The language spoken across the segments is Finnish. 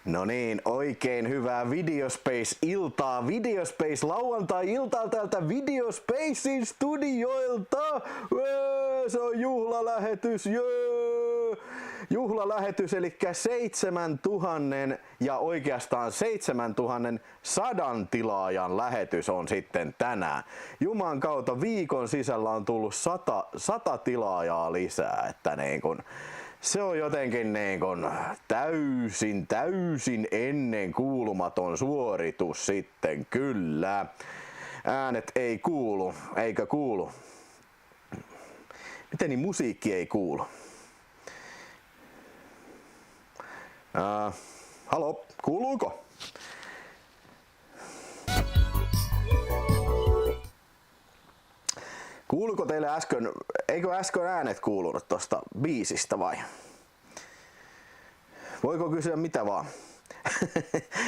No niin, oikein hyvää Videospace-iltaa, Videospace-lauantai-iltaa täältä Videospacein studioilta. Se on juhlalähetys, juhlalähetys, eli 7000 ja oikeastaan 7100 tilaajan lähetys on sitten tänään. Juman kautta viikon sisällä on tullut 100 tilaajaa lisää, että niin kun se on jotenkin niin kun täysin ennen kuulumaton suoritus sitten, kyllä. Äänet ei kuulu, eikä kuulu. Miten niin musiikki ei kuulu? Halo, kuuluuko? Kuuluuko teille äsken, eikö äsken äänet kuulunut tosta biisistä vai? Voiko kysyä mitä vaan?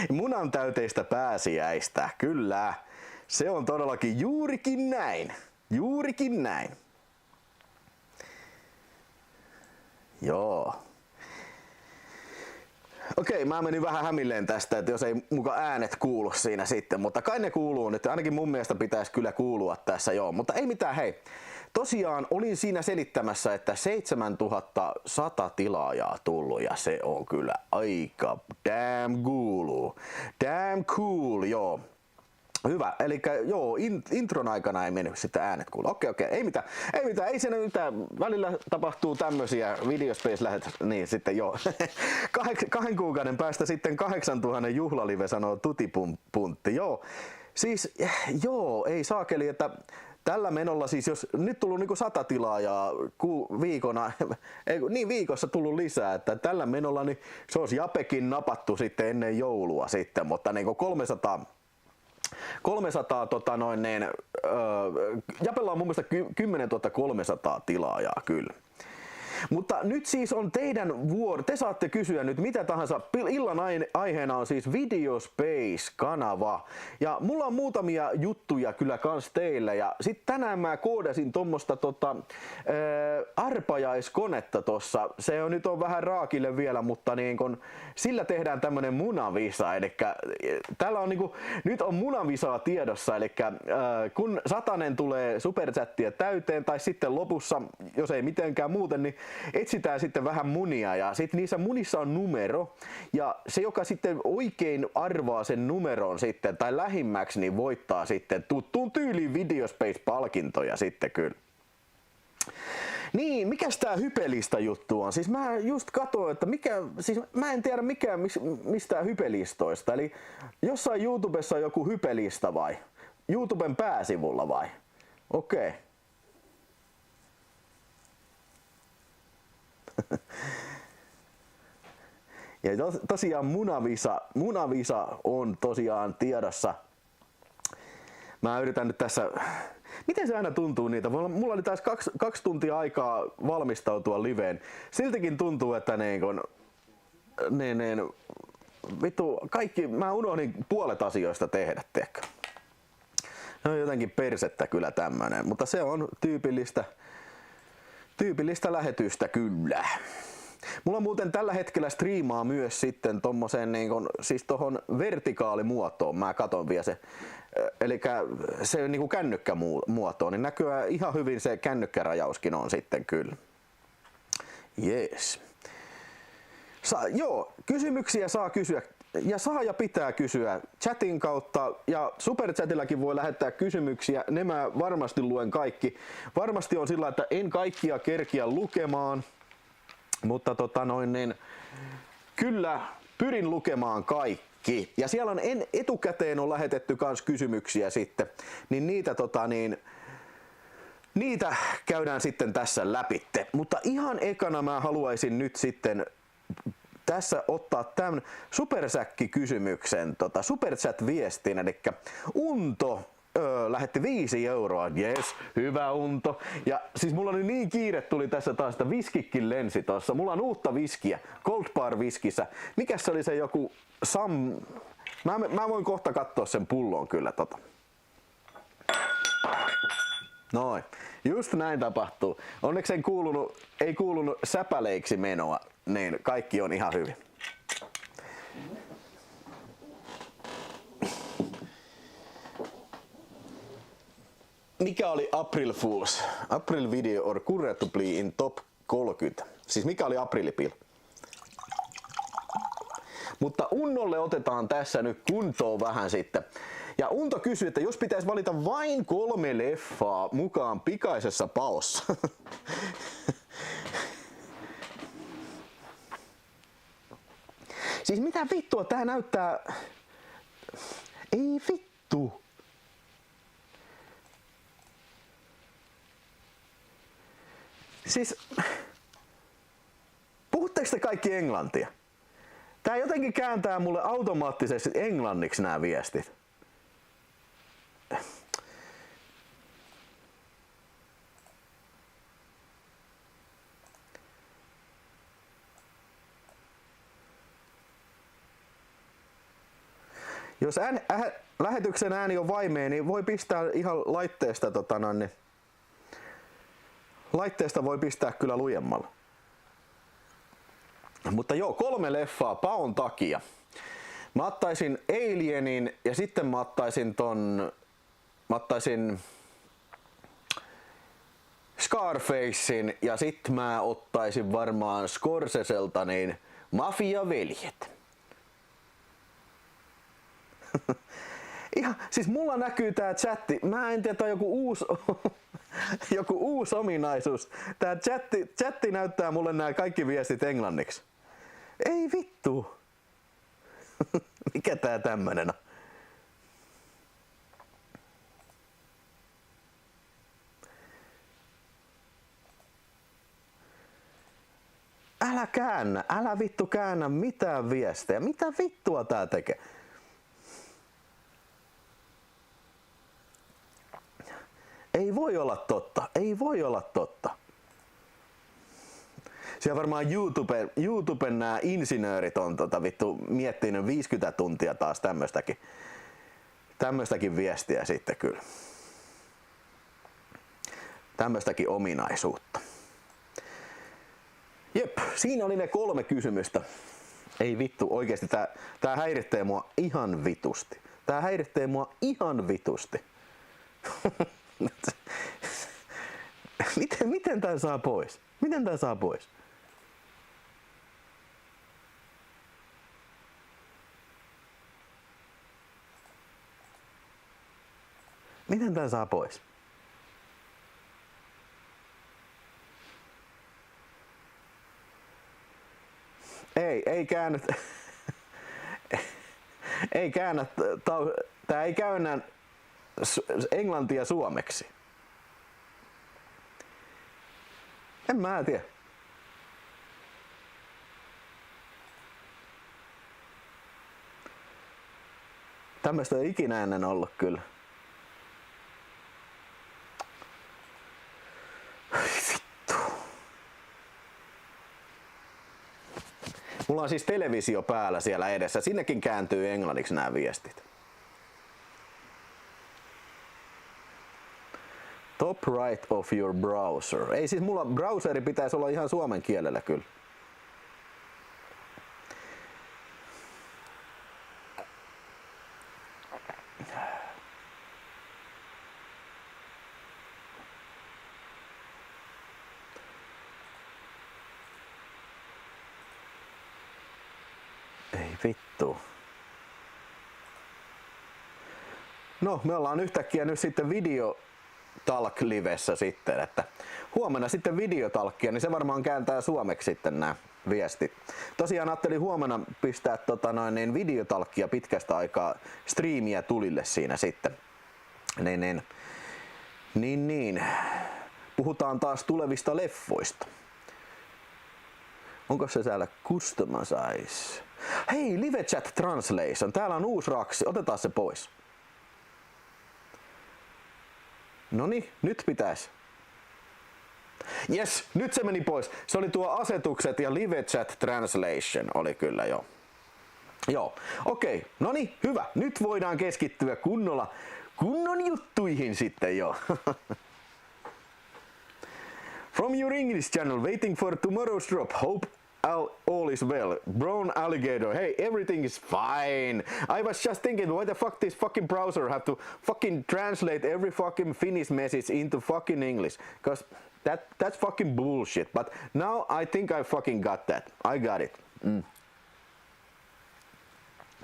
Munan täyteistä pääsiäistä, kyllä. Se on todellakin juurikin näin. Juurikin näin. Joo. Okei, mä menin vähän hämilleen tästä, että jos ei muka äänet kuulu siinä sitten, mutta kai ne kuuluu nyt. Ainakin mun mielestä pitäisi kyllä kuulua tässä, joo. Mutta ei mitään, hei. Tosiaan olin siinä selittämässä, että 7100 tilaajaa tullut ja se on kyllä aika damn cool, joo. Hyvä, eli joo, intron aikana ei mennyt sitten äänet kuulla. Okei, ei mitään, ei siinä mitään. Välillä tapahtuu tämmösiä Videospace-lähet, niin sitten joo. 2 kuukauden päästä sitten 8000 juhlalive, sanoo Tutipuntti, joo. Siis, joo, ei saakeli, että tällä menolla siis, jos nyt tullut niinku 100 tilaajaa viikossa tullut lisää, että tällä menolla niin se olisi Japekin napattu sitten ennen joulua sitten, mutta niinku 300 Japella on mun mielestä 10 300 tilaajaa kyllä. Mutta nyt siis on teidän vuoro. Te saatte kysyä nyt mitä tahansa. Illan aiheena on siis Videospace-kanava. Ja mulla on muutamia juttuja kyllä kans teille. Ja sit tänään mä koodasin tommosta arpajaiskonetta tossa. Se nyt on vähän raakille vielä, mutta niin kun, sillä tehdään tämmönen munavisa. Elikkä täällä on niinku, nyt on munavisaa tiedossa. Elikkä kun 100 tulee superchattia täyteen tai sitten lopussa, jos ei mitenkään muuten, niin etsitään sitten vähän munia ja sitten niissä munissa on numero ja se joka sitten oikein arvaa sen numeron sitten tai lähimmäksi niin voittaa sitten tuttuun tyyliin Videospace-palkintoja sitten kyllä. Niin, mikäs tää hypelista juttu on? Siis mä just katsoin, että mä en tiedä mistään hypelistoista. Eli jossain YouTubessa on joku hypelista vai? YouTuben pääsivulla vai? Okei. Ja tosiaan munavisa on tosiaan tiedossa. Mä yritän nyt tässä, miten se aina tuntuu niitä? Mulla oli taas 2 tuntia aikaa valmistautua liveen. Siltikin tuntuu, että vittu, kaikki, mä unohdin puolet asioista tehdä, tiedätkö? Se on jotenkin persettä kyllä tämmönen, mutta se on tyypillistä lähetystä kyllä. Mulla muuten tällä hetkellä striimaa myös sitten tommoseen siis tohon vertikaalimuotoon. Mä katon vielä se, eli se niinku kännykkämuotoon, niin näkyy ihan hyvin se kännykkärajauskin on sitten kyllä. Jees. Joo, kysymyksiä saa kysyä. Ja saa ja pitää kysyä chatin kautta ja superchatillakin voi lähettää kysymyksiä, ne mä varmasti luen kaikki. Varmasti on sillä, että en kaikkia kerkiä lukemaan, mutta kyllä pyrin lukemaan kaikki. Ja siellä on etukäteen on lähetetty kans kysymyksiä sitten, niin niitä käydään sitten tässä läpitte. Mutta ihan ekana mä haluaisin nyt sitten tässä ottaa tämän supersäkki-kysymyksen, superchat-viestin, eli Unto lähetti 5 euroa, yes, hyvä Unto. Ja siis mulla oli niin kiire tuli tässä taas, että viskikin lensi tossa. Mulla on uutta viskiä, Gold Bar viskissä. Mikäs se oli se joku mä voin kohta katsoa sen pullon kyllä Noin, just näin tapahtuu. Onneksi ei kuulunut säpäleiksi menoa, niin kaikki on ihan hyvin. mikä oli April Fools? April video or currently in top 30. Siis mikä oli aprilipil? Mutta Unnolle otetaan tässä nyt kuntoon vähän sitten. Ja Unto kysyy, että jos pitäisi valita vain 3 leffaa mukaan pikaisessa paossa. Siis mitä vittua, tää näyttää... Ei vittu. Siis... Puhutteko te kaikki englantia? Tää jotenkin kääntää mulle automaattisesti englanniksi nämä viestit. Jos lähetyksen ääni on vaimea, niin voi pistää ihan laitteesta, laitteesta voi pistää kyllä lujemmalla. Mutta joo, 3 leffaa paon takia. Mä ottaisin Alienin ja sitten mä ottaisin Scarfacein ja sit mä ottaisin varmaan Scorseselta niin Mafia-veljet. Ihan, siis mulla näkyy tää chatti. Mä en tiedä, joku uusi ominaisuus. Tää chatti näyttää mulle nämä kaikki viestit englanniksi. Ei vittu. Mikä tää tämmönen on? Älä vittu käännä mitään viestejä. Mitä vittua tää tekee? Ei voi olla totta. Ei voi olla totta. Siellä varmaan YouTuben nämä insinöörit on vittu miettinyt 50 tuntia taas tämmöstäkin viestiä sitten kyllä. Tämmöstäkin ominaisuutta. Jep, siinä oli ne 3 kysymystä. Ei vittu, oikeesti tää häiritsee mua ihan vitusti. Tää häiritsee mua ihan vitusti. Miten tän saa pois? Miten tän saa pois? Miten tän saa pois? Ei käännä. Ei käännä. Tää ei käännä englantia suomeksi. En mä tiedä. Tämmöstä ei ikinä ennen ollut kyllä. Vittu. Mulla on siis televisio päällä siellä edessä. Sinnekin kääntyy englanniksi nämä viestit. Top right of your browser. Ei siis mulla browseri pitäisi olla ihan suomen kielellä kyllä. Ei vittu. No, me ollaan yhtäkkiä nyt sitten Talk-livessä sitten, että huomenna sitten videotalkkia, niin se varmaan kääntää suomeksi sitten nämä viestit. Tosiaan ajattelin huomenna pistää videotalkkia pitkästä aikaa striimiä tulille siinä sitten. Niin. Puhutaan taas tulevista leffoista. Onko se siellä customize? Hei, live chat translation. Täällä on uusi raksi. Otetaan se pois. Noniin, nyt pitäisi. Yes, nyt se meni pois. Se oli tuo asetukset ja live chat translation oli kyllä jo. Joo, okei. Noniin, hyvä. Nyt voidaan keskittyä kunnon juttuihin sitten jo. From your English channel, waiting for tomorrow's drop. Hope all is well. Brown alligator, hey, everything is fine. I was just thinking, why the fuck this fucking browser have to fucking translate every fucking Finnish message into fucking English? Cause that's fucking bullshit. But now I think I fucking got that. I got it.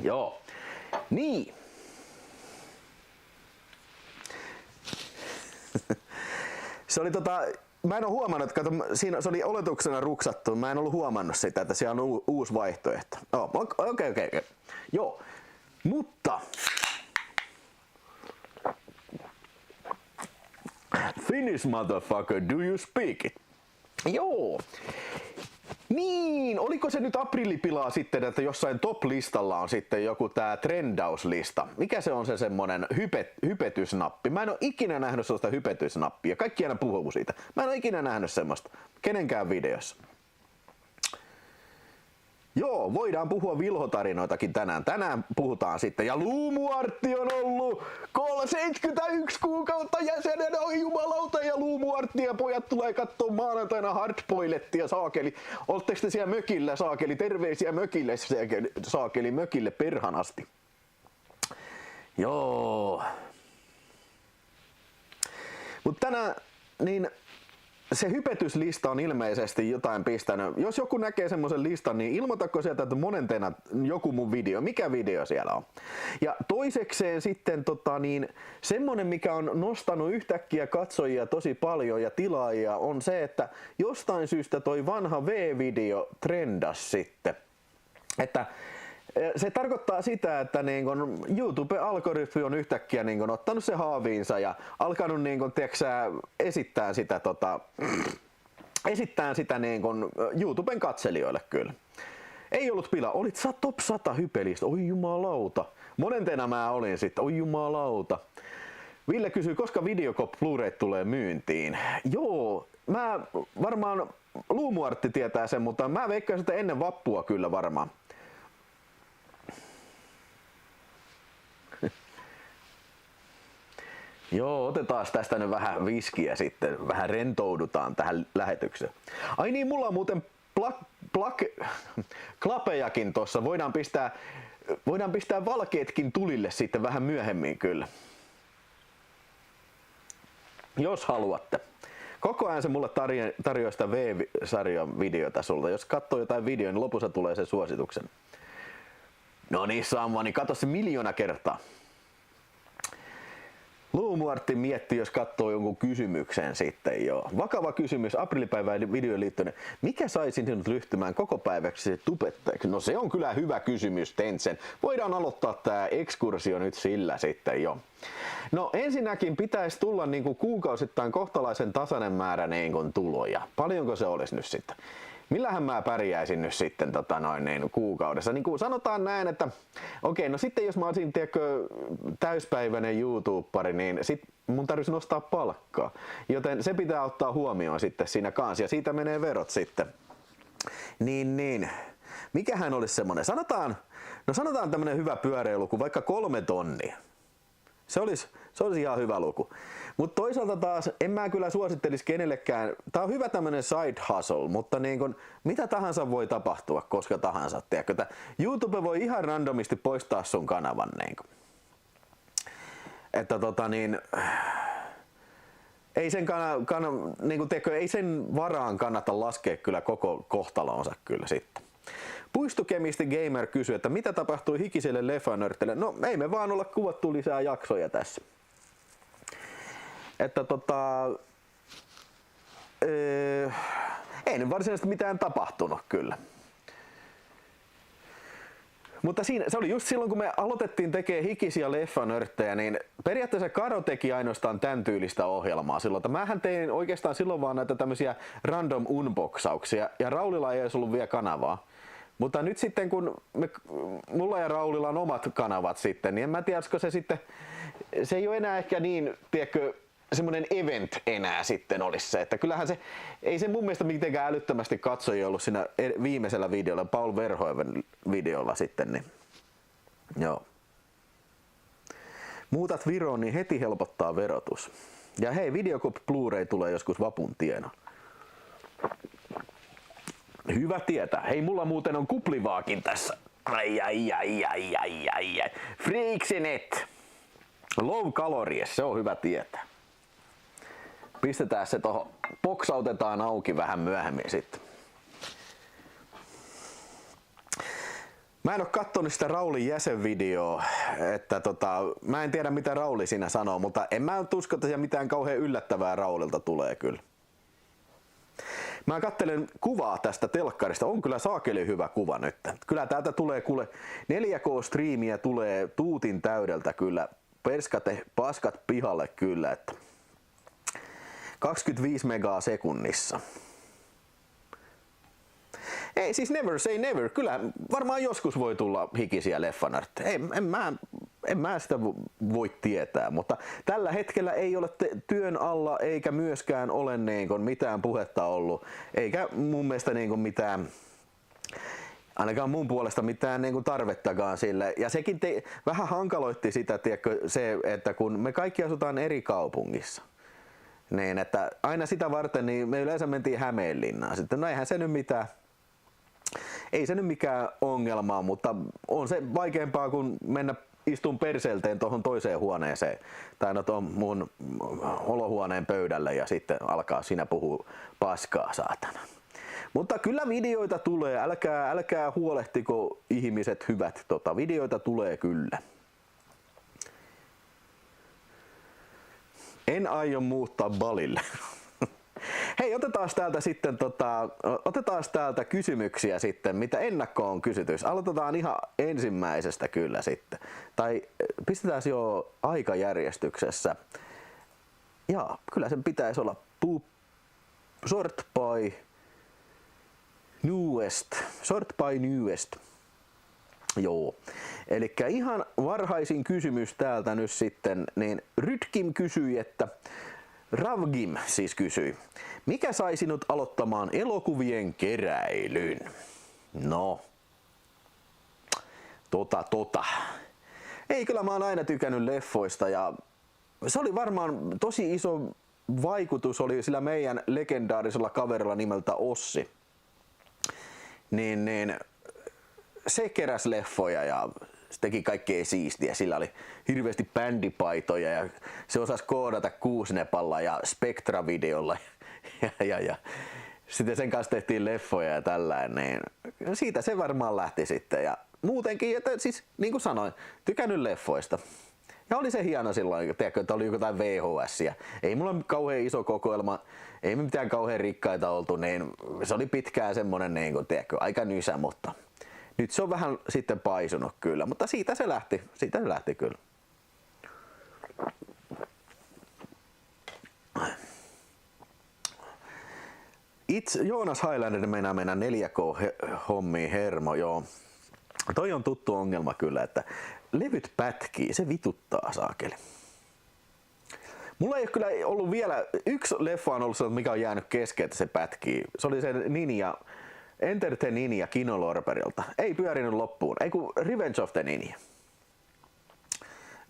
Joo. Niin. Se oli mä en oo huomannut, kato, siinä se oli oletuksena ruksattu, mä en ollut huomannut sitä, että siellä on uusi vaihtoehto. Okei. Joo, mutta Finnish motherfucker, do you speak it? Joo. Niin, oliko se nyt aprillipilaa sitten, että jossain top-listalla on sitten joku tää trendauslista? Mikä se on se semmonen hypetysnappi? Mä en oo ikinä nähnyt sellaista hypetysnappia. Kaikki aina puhuu siitä. Mä en oo ikinä nähnyt semmoista. Kenenkään videossa. Joo, voidaan puhua vilhotarinoitakin tänään. Tänään puhutaan sitten. Ja Luumuartti on ollut 71 kuukautta jäsenenä. Oi jumalauta, ja Luumuartti ja pojat tulee kattoo maanantaina hardboilettia, saakeli. Oletteko te siellä mökillä, saakeli? Terveisiä mökille, saakeli mökille perhanasti. Joo. Mut tänään niin se hypetyslista on ilmeisesti jotain pistänyt. Jos joku näkee semmoisen listan, niin ilmoitako sieltä, että monentena joku mun video. Mikä video siellä on? Ja toisekseen sitten semmonen, mikä on nostanut yhtäkkiä katsojia tosi paljon ja tilaajia, on se, että jostain syystä toi vanha V-video trendas sitten. Että se tarkoittaa sitä, että YouTube-algoritmi on yhtäkkiä ottanut se haaviinsa ja alkanut esittää sitä YouTuben katselijoille kyllä. Ei ollut pila, olit sä top 100 hypelistä, oi jumalauta. Monentena mä olin sitten, oi jumalauta. Ville kysyy, koska Videocop Blu-ray tulee myyntiin. Joo, mä varmaan Luumuartti tietää sen, mutta mä veikkaan sitä ennen vappua kyllä varmaan. Joo, otetaan tästä nyt vähän viskiä sitten, vähän rentoudutaan tähän lähetykseen. Ai niin, mulla on muuten klapejakin tossa, voidaan pistää valkeetkin tulille sitten vähän myöhemmin kyllä. Jos haluatte. Koko ajan se mulle tarjoaa sitä V-sarjan videota sulta. Jos katsoo jotain videoa, niin lopussa tulee se suosituksen. No niin, Sammani, katso se 1 000 000 kertaa. Luumuartti miettii, jos katsoo jonkun kysymyksen sitten joo. Vakava kysymys aprillipäivään videoon liittyen. Mikä saisi sinut ryhtymään koko päiväksi tubettajaksi? No se on kyllä hyvä kysymys, Tentsen. Voidaan aloittaa tää ekskursio nyt sillä sitten jo. No ensinnäkin pitäisi tulla kuukausittain kohtalaisen tasainen määrä tuloja. Paljonko se olisi nyt sitten? Millähän mä pärjäisin nyt sitten kuukaudessa? Niin kuin sanotaan näin, että okei, no sitten jos mä olisin täyspäiväinen YouTuberi, niin sit mun tarvitsisi nostaa palkkaa. Joten se pitää ottaa huomioon sitten siinä kanssa ja siitä menee verot sitten. Niin. Mikähän olisi semmonen? Sanotaan tämmönen hyvä pyöreä luku, vaikka 3 tonnia. Se olisi ihan hyvä luku. Mutta toisaalta taas en mä kyllä suosittelisi kenellekään. Tää on hyvä tämmönen side hustle, mutta mitä tahansa voi tapahtua koska tahansa. Tiedätkö? YouTube voi ihan randomisti poistaa sun kanavan. Että ei sen ei sen varaan kannata laskea kyllä koko kohtalonsa kyllä sitten. Puistokemisti Gamer kysyy, että mitä tapahtui hikiselle leffanörtille? No ei me vaan olla kuvattu lisää jaksoja tässä. Että ei nyt varsinaisesti mitään tapahtunut kyllä. Mutta se oli just silloin kun me aloitettiin tekemään hikisiä leffanörttejä, niin periaatteessa Karo teki ainoastaan tämän tyylistä ohjelmaa silloin. Että mähän tein oikeastaan silloin vaan näitä tämmöisiä random unboxauksia ja Raulilla ei edes ollut vielä kanavaa. Mutta nyt sitten kun mulla ja Raulilla on omat kanavat sitten, niin en mä tiedä, olisiko se sitten, se ei ole enää ehkä niin, tiedätkö, semmoinen event enää sitten olisi se, että kyllähän se, ei se mun mielestä mitenkään älyttömästi katsojia ollut siinä viimeisellä videolla, Paul Verhoeven videolla sitten, niin joo. Muutat Viroon, niin heti helpottaa verotus. Ja hei, Videocop Blu-ray tulee joskus vapun tienoon. Hyvä tietää. Hei, mulla muuten on kuplivaakin tässä. Ai. Freaksinet. Low calories, se on hyvä tietää. Pistetään se tohon, boksautetaan auki vähän myöhemmin sitten. Mä en oo kattonut sitä Raulin jäsenvideoa, että mä en tiedä mitä Rauli siinä sanoo, mutta en mä usko, että mitään kauhean yllättävää Raulilta tulee kyllä. Mä katselen kuvaa tästä telkkarista, on kyllä saakeli hyvä kuva nyt. Kyllä täältä tulee kuule 4K-striimiä tulee tuutin täydeltä kyllä, perskate paskat pihalle kyllä, että 25 megaa sekunnissa. Ei siis never say never, kyllä varmaan joskus voi tulla hikisiä leffanartteja. En mä sitä voi tietää, mutta tällä hetkellä ei ole työn alla eikä myöskään ole mitään puhetta ollut, eikä mun mielestä mitään, ainakaan mun puolesta mitään tarvettakaan sille. Ja sekin vähän hankaloitti sitä, tiedätkö, se, että kun me kaikki asutaan eri kaupungissa, niin että aina sitä varten niin me yleensä mentiin Hämeenlinnaan. Sitten no eihän se nyt mitään. Ei se nyt mikään ongelma, mutta on se vaikeampaa kuin mennä istun perseelteen tuohon toiseen huoneeseen tai no tuon mun olohuoneen pöydälle ja sitten alkaa siinä puhua paskaa saatana. Mutta kyllä videoita tulee, älkää huolehtiko ihmiset hyvät, videoita tulee kyllä. En aio muuttaa Balille. Hei, otetaan täältä kysymyksiä sitten, mitä ennakkoon on kysytty. Aloitetaan ihan ensimmäisestä kyllä sitten. Tai pistetään jo aikajärjestyksessä. Ja kyllä sen pitäisi olla sort by newest. Joo. Elikkä ihan varhaisin kysymys täältä nyt sitten, niin Rytkim kysyi, että Ravgim siis kysyi, mikä sai sinut aloittamaan elokuvien keräilyn? No, Ei, kyllä mä oon aina tykännyt leffoista ja se oli varmaan tosi iso vaikutus oli sillä meidän legendaarisella kaverilla nimeltä Ossi. Niin se keräsi leffoja ja se teki kaikkea siistiä. Sillä oli hirveästi bändipaitoja ja se osasi koodata kuusnepalla ja Spectra-videolla. Ja sitten sen kanssa tehtiin leffoja ja tällainen. Niin siitä se varmaan lähti sitten. Ja muutenkin, että siis niin kuin sanoin, tykännyt leffoista. Ja oli se hieno silloin, tiedätkö, että oli jotain VHS. Ei mulla kauhean iso kokoelma, ei me mitään kauhean rikkaita oltu, niin se oli pitkään semmonen, niin kuin, tiedätkö, aika nysä, mutta nyt se on vähän sitten paisunut kyllä, mutta siitä se lähti kyllä. Joonas Highlander meinaa mennä 4K-hommiin hermo, joo. Toi on tuttu ongelma kyllä, että levyt pätkii, se vituttaa saakeli. Mulla ei ole kyllä ollut vielä, yksi leffa on ollut se, mikä on jäänyt kesken, että se pätkii. Se oli se Ninja, Enter the Ninja Kinolorberilta. Ei pyörinyt loppuun, ei kun Revenge of the Ninja.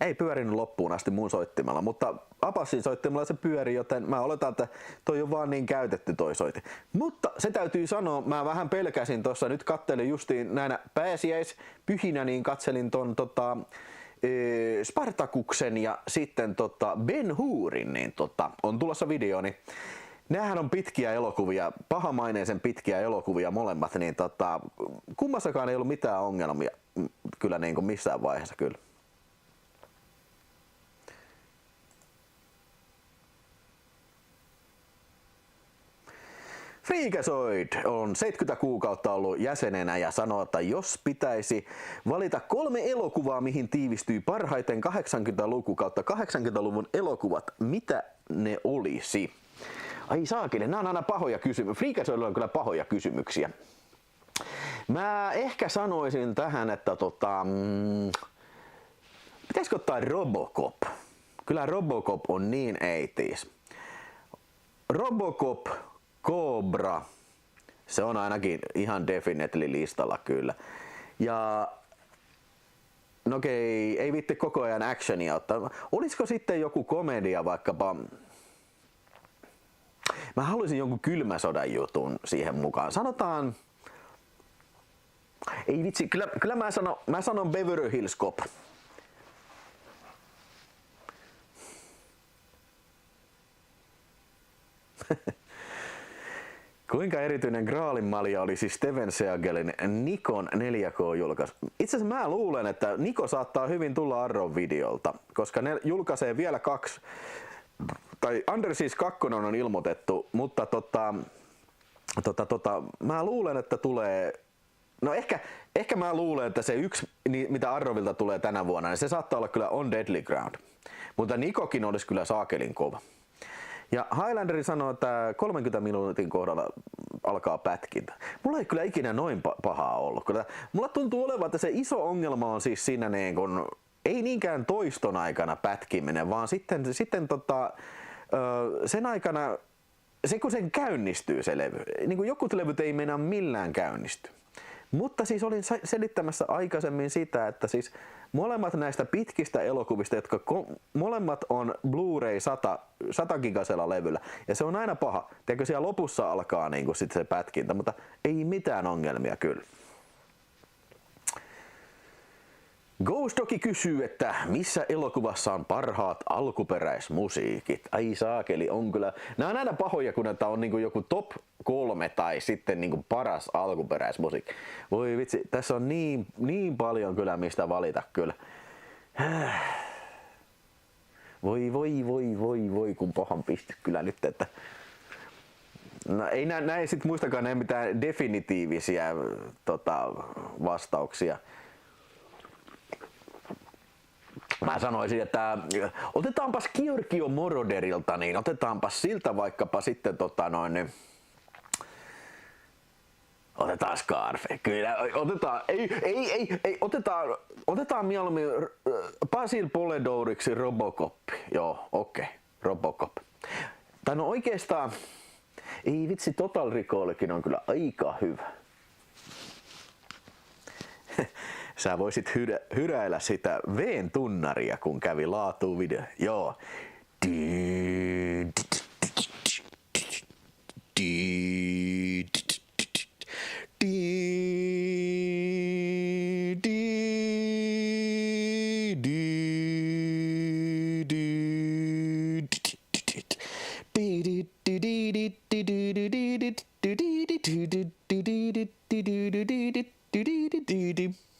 Ei pyörinyt loppuun asti mun soittimella, mutta Apassin soittimella se pyöri, joten mä oletan, että toi on vaan niin käytetty toi soitin. Mutta se täytyy sanoa, mä vähän pelkäsin tossa, nyt kattelin justiin näinä pääsiäispyhinä, niin katselin ton Spartakuksen ja sitten Ben Hurin, niin on tulossa video, niin näähän on pitkiä elokuvia, pahamaineisen pitkiä elokuvia molemmat, niin kummassakaan ei ollut mitään ongelmia kyllä niin kuin missään vaiheessa kyllä. Freakazoid on 70 kuukautta ollut jäsenenä ja sanoo, että jos pitäisi valita 3 elokuvaa, mihin tiivistyy parhaiten 80-luku kautta 80-luvun elokuvat, mitä ne olisi? Ai saakeli, nämä on aina pahoja kysymyksiä. Freakazoidilla on kyllä pahoja kysymyksiä. Mä ehkä sanoisin tähän, että pitäisikö ottaa Robocop? Kyllä Robocop on niin 80s. Robocop, Cobra, se on ainakin ihan definitely listalla kyllä. Ja no okei, ei viitti koko ajan actionia ottaa. Olisiko sitten joku komedia vaikkapa? Mä haluaisin jonkun kylmäsodan jutun siihen mukaan. Sanotaan Ei vitsi, kyllä mä sanon Beverly Hills Cop. Kuinka erityinen Graalin malja oli siis Steven Seagalin Nikon 4K-julkaisu? Itse asiassa mä luulen, että Niko saattaa hyvin tulla Arrow-videolta, koska ne julkaisee vielä 2, tai Under Siege 2 on ilmoitettu, mutta mä luulen, että tulee, no ehkä mä luulen, että se yksi, mitä Arrowilta tulee tänä vuonna, niin se saattaa olla kyllä On Deadly Ground, mutta Nikokin olisi kyllä saakelin kova. Ja Highlanderi sanoo, että 30 minuutin kohdalla alkaa pätkintä. Mulla ei kyllä ikinä noin pahaa ollut. Mulla tuntuu olevan, että se iso ongelma on siis siinä niin kun, ei niinkään toiston aikana pätkiminen, vaan sitten sen aikana, se kun sen käynnistyy se levy. Niin kuin jokut levyt ei meinaa millään käynnisty. Mutta siis olin selittämässä aikaisemmin sitä, että siis molemmat näistä pitkistä elokuvista, jotka molemmat on Blu-ray 100 gigasella levyllä, ja se on aina paha. Tiedätkö, siellä lopussa alkaa niin sit se pätkintä, mutta ei mitään ongelmia kyllä. Ghost Doggy kysyy, että missä elokuvassa on parhaat alkuperäismusiikit? Ai saakeli, on kyllä. Nämä on aina pahoja, kun tämä on niin kuin joku top 3 tai sitten niin kuin paras alkuperäismusiikki. Voi vitsi, tässä on niin paljon kyllä mistä valita kyllä. Voi, kun pahan pisty kyllä nyt, että... No, ei näin sit muistakaan näin mitään definitiivisiä vastauksia. Mä sanoisin, että otetaanpas Giorgio Moroderilta, niin otetaanpas siltä vaikkapa sitten otetaan Scarface. Kyllä, otetaan mieluummin Basil Poledouxin Robocop. Joo, okei, Robocop. Tai no oikeastaan, ei vitsi, Total Recallkin on kyllä aika hyvä. Sä voisit hyräillä sitä V:n tunnaria, kun kävi laatuun video. Joo.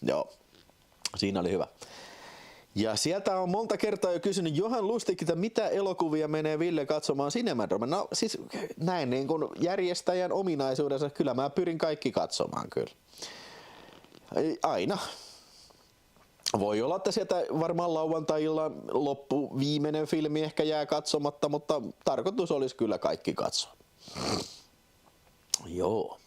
Joo, siinä oli hyvä. Ja sieltä on monta kertaa jo kysynyt Johan Lustikilta, mitä elokuvia menee Ville katsomaan Cinemadrome. No siis näin niin kuin järjestäjän ominaisuudessa, kyllä mä pyrin kaikki katsomaan kyllä. Aina. Voi olla, että sieltä varmaan lauantai-illan loppu viimeinen filmi ehkä jää katsomatta, mutta tarkoitus olisi kyllä kaikki katsoa. Joo.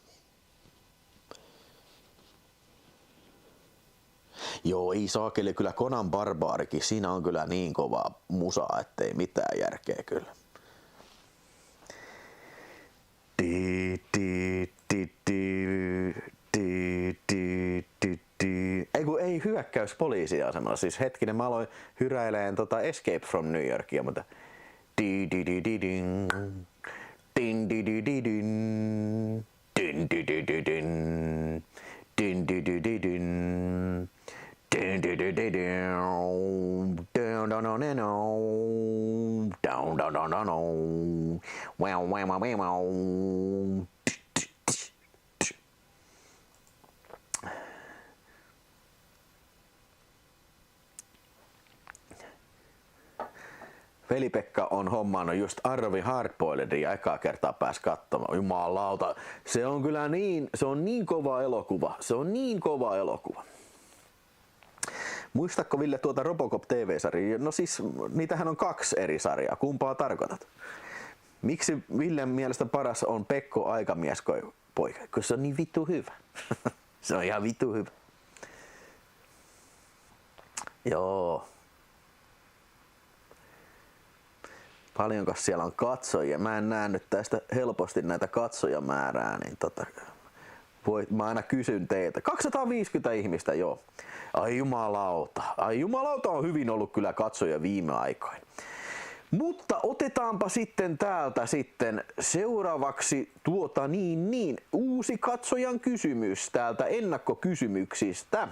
Joo, ei saakeli, kyllä Conan Barbaarikin, siinä on kyllä niin kova musa, ettei mitään järkeä kyllä. Ei hyökkäys poliisiasemalla, siis hetkinen, mä aloin hyräileen Escape from New Yorkia, mutta Veli-Pekka on hommannut just Arvin Hardboiledin ja ekaa kertaa pääsi katsomaan. Jumalauta, se on kyllä niin kova elokuva. Se on niin kova elokuva. Muistatko Ville tuota Robocop TV-sarjaa? No siis, niitähän on 2 eri sarjaa. Kumpaa tarkoitat? Miksi Villen mielestä paras on Pekko Aikamieskopoika? Kun se on niin vittu hyvä. Se on ihan vittu hyvä. Joo. Paljonko siellä on katsojia? Mä en näe nyt tästä helposti näitä katsojamäärää, niin mä aina kysyn teiltä. 250 ihmistä, joo. Ai jumalauta on hyvin ollut kyllä katsoja viime aikoina. Mutta otetaanpa sitten täältä sitten seuraavaksi uusi katsojan kysymys täältä ennakkokysymyksistä.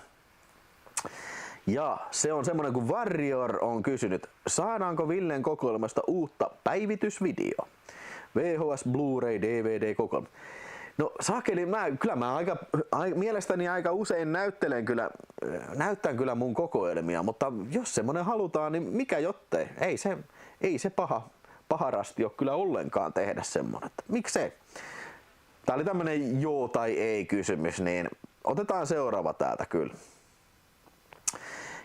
Ja se on semmonen kuin Warrior on kysynyt, saadaanko Villen kokoelmasta uutta päivitysvideo? VHS, Blu-ray, DVD kokoelma. No saakeli, mielestäni aika usein näyttän kyllä mun kokoelmia, mutta jos semmonen halutaan, niin mikä jottei? Ei se paharasti ole kyllä ollenkaan tehdä semmonen. Miksei? Tää oli tämmönen joo tai ei kysymys, niin otetaan seuraava täältä kyllä.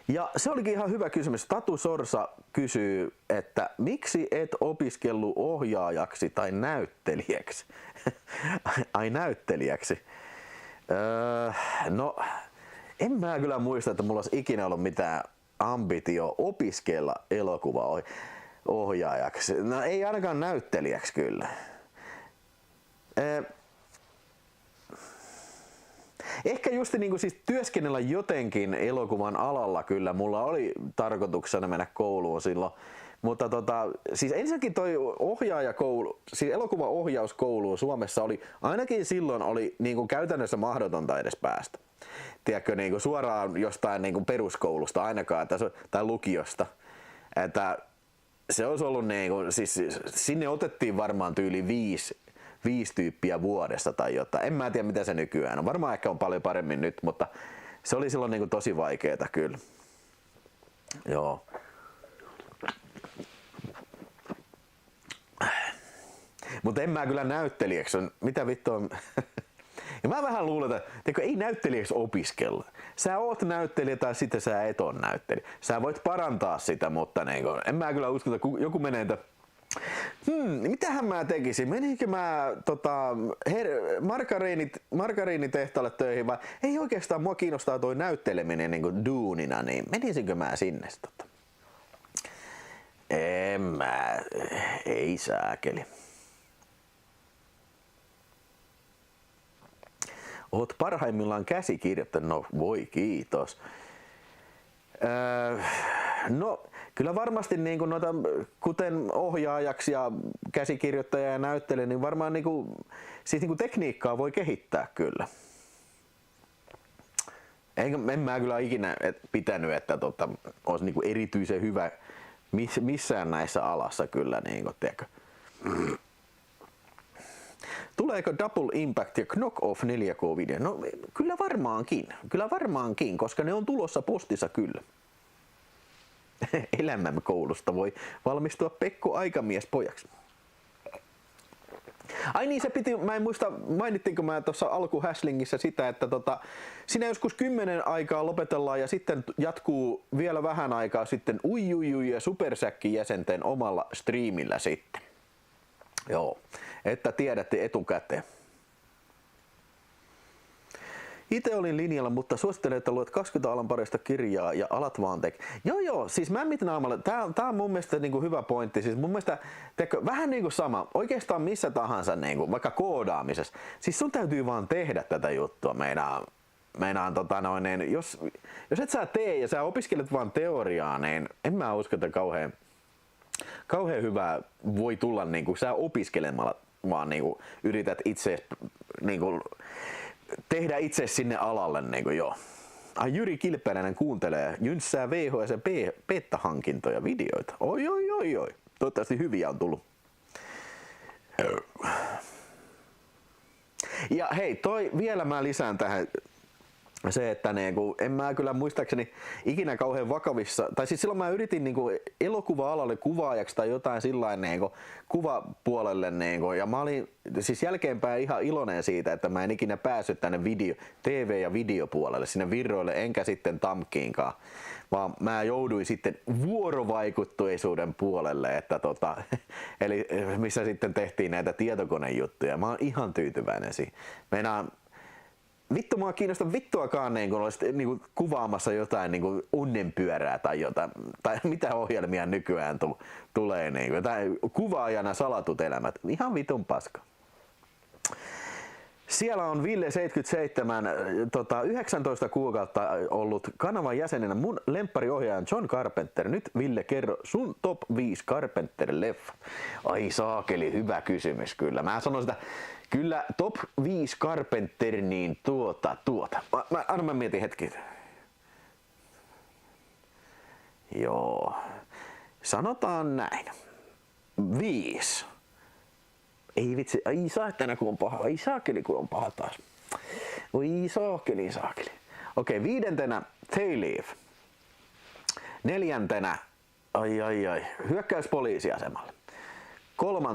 Ja se olikin ihan hyvä kysymys. Tatu Sorsa kysyy, että miksi et opiskellut ohjaajaksi tai näyttelijäksi? Ai näyttelijäksi. No, en mä kyllä muista, että mulla olisi ikinä ollut mitään ambitio opiskella elokuvaohjaajaksi. No ei ainakaan näyttelijäksi kyllä. Ehkä just niin siis työskennellä jotenkin elokuvan alalla kyllä mulla oli tarkoituksena mennä kouluun silloin. Mutta siis ensinnäkin toi ohjaajakoulu, siis elokuvaohjauskoulu Suomessa oli, ainakin silloin oli niin kuin käytännössä mahdotonta edes päästä. Tiedätkö, niin kuin suoraan jostain niin kuin peruskoulusta ainakaan, tai lukiosta. Että se olisi ollut niin kuin, siis sinne otettiin varmaan tyyli 5 tyyppiä vuodessa tai jotain. En mä tiedä mitä se nykyään on. Varmaan ehkä on paljon paremmin nyt, mutta se oli silloin niin kuin tosi vaikeeta kyllä. Joo. Mutta en mä kyllä näyttelijäksi. Mitä vittua on? Ja mä vähän luulen, että ei näyttelijäksi opiskella. Sä oot näyttelijä tai sitten sä et oo näyttelijä. Sä voit parantaa sitä, mutta en mä kyllä usko, että joku menee, että mitähän mä tekisin? Meninkö mä margariinitehtaalle töihin vai ei oikeastaan mua kiinnostaa toi näytteleminen niin kuin duunina, niin menisinkö mä sinne? Ei sääkeli. Oot parhaimmillaan käsikirjoittanut, no voi kiitos. No kyllä varmasti niin kuin noita, kuten ohjaajaksi ja käsikirjoittaja ja näyttelijä, niin varmaan niin kuin, siis niin kuin tekniikkaa voi kehittää kyllä. En mä kyllä ikinä pitänyt, että olisi niin kuin erityisen hyvä missään näissä alassa kyllä. Niin kuin, tiedätkö. Tuleeko Double Impact ja Knock Off 4K-video? No kyllä varmaankin, koska ne on tulossa postissa kyllä. Elämämme koulusta voi valmistua Pekko Aikamiespojaksi. Ai niin, se piti, mä en muista, mainittiinko mä tuossa alkuhäslingissä sitä, että siinä joskus 10 aikaa lopetellaan ja sitten jatkuu vielä vähän aikaa sitten Uiuiui ja Supersäkki jäsenten omalla striimillä sitten. Joo, että tiedätte etukäteen. Itse olin linjalla, mutta suosittelen, että luet 20 alan parista kirjaa ja alat vaan Joo, siis Mämmit-naamalle, tää on mun mielestä niinku hyvä pointti. Siis mun mielestä, vähän niinku sama, oikeastaan missä tahansa, niinku, vaikka koodaamisessa. Siis sun täytyy vaan tehdä tätä juttua. Meinaan jos et sä tee ja sä opiskelet vaan teoriaa, niin en mä usko, että kauhean hyvää voi tulla niinku, sä opiskelemalla vaan niinku, yrität itse niinku, tehdä itse sinne alalle niinku joo. Ai Jyri Kilpeläinen kuuntelee, jynssää VHS ja beta-hankintoja videoita. Oi. Toivottavasti hyviä on tullut. Ja hei, vielä mä lisään tähän se, että niinku, en mä kyllä muistaakseni ikinä kauhean vakavissa, tai siis silloin mä yritin niinku elokuva-alalle kuvaajaksi tai jotain sillain niinku kuvapuolelle niinku, ja mä olin siis jälkeenpäin ihan iloinen siitä, että mä en ikinä päässyt tänne TV- ja videopuolelle, sinne virroille enkä sitten Tamkiinkaan, vaan mä jouduin sitten vuorovaikutteisuuden puolelle, että eli missä sitten tehtiin näitä tietokonejuttuja. Mä oon ihan tyytyväinen siihen. Vittu mua kiinnostaa vittuakaan niin kun olisit niin kuvaamassa jotain niin onnenpyörää tai jotain, tai mitä ohjelmia nykyään tulee, niin tai kuvaajana salatut elämät. Ihan vitun paska. Siellä on Ville 77, 19 kuukautta ollut kanavan jäsenenä mun lemppariohjaajan John Carpenter. Nyt Ville, kerro sun top 5 Carpenter-leffa. Ai saakeli, hyvä kysymys kyllä. Mä sanon sitä, kyllä top 5 Carpenter, niin Anna mä mietin hetki. Joo, sanotaan näin. 5. Ei vitsi, ai saatana kun on paha, ai saakeli kun on paha taas. Oi saakeli. Okei, 5. Tail Leaf. 4. Hyökkäys poliisiasemalle. 3.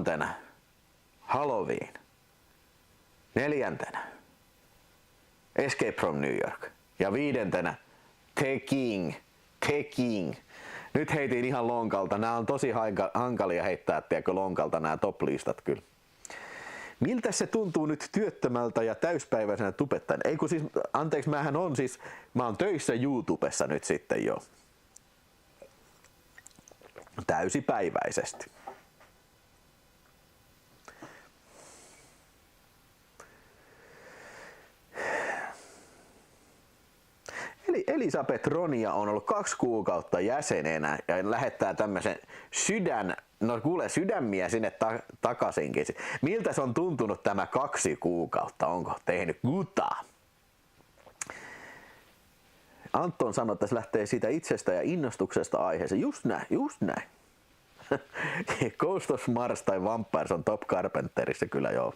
Halloween. 4. Escape from New York. Ja 5. The King. Nyt heitin ihan lonkalta. Nämä on tosi hankalia heittää, tiedätkö, lonkalta nämä top-listat kyllä. Miltä se tuntuu nyt työttömältä ja täyspäiväisenä tubettajana? Ei kun siis, anteeksi, mä oon töissä YouTubessa nyt sitten jo. Täysipäiväisesti. Eli Elisabeth Ronia on ollut 2 kuukautta jäsenenä ja lähettää tämmöisen sydämiä sinne takaisinkin. Miltä se on tuntunut tämä 2 kuukautta? Onko tehnyt gutaa? Anton sanoi, että se lähtee siitä itsestä ja innostuksesta aiheeseen. Just näin. Ghost of Mars tai Vampires on top Carpenterissa kyllä joo.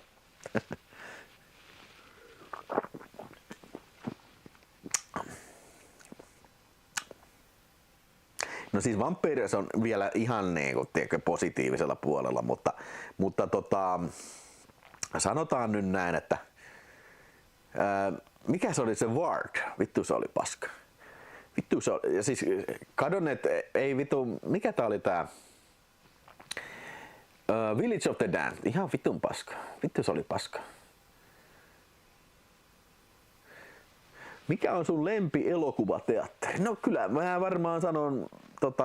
No siis Vampires on vielä ihan niinku, tiedätkö, positiivisella puolella, mutta sanotaan nyt näin, että mikä se oli se Ward? Vittu se oli paska. Vittu se oli, ja siis kadonneet, ei vittu, mikä tää oli tää? Village of the Damned, ihan vittun paska. Vittu se oli paska. Mikä on sun lempi elokuvateatteri? No kyllä mä varmaan sanon,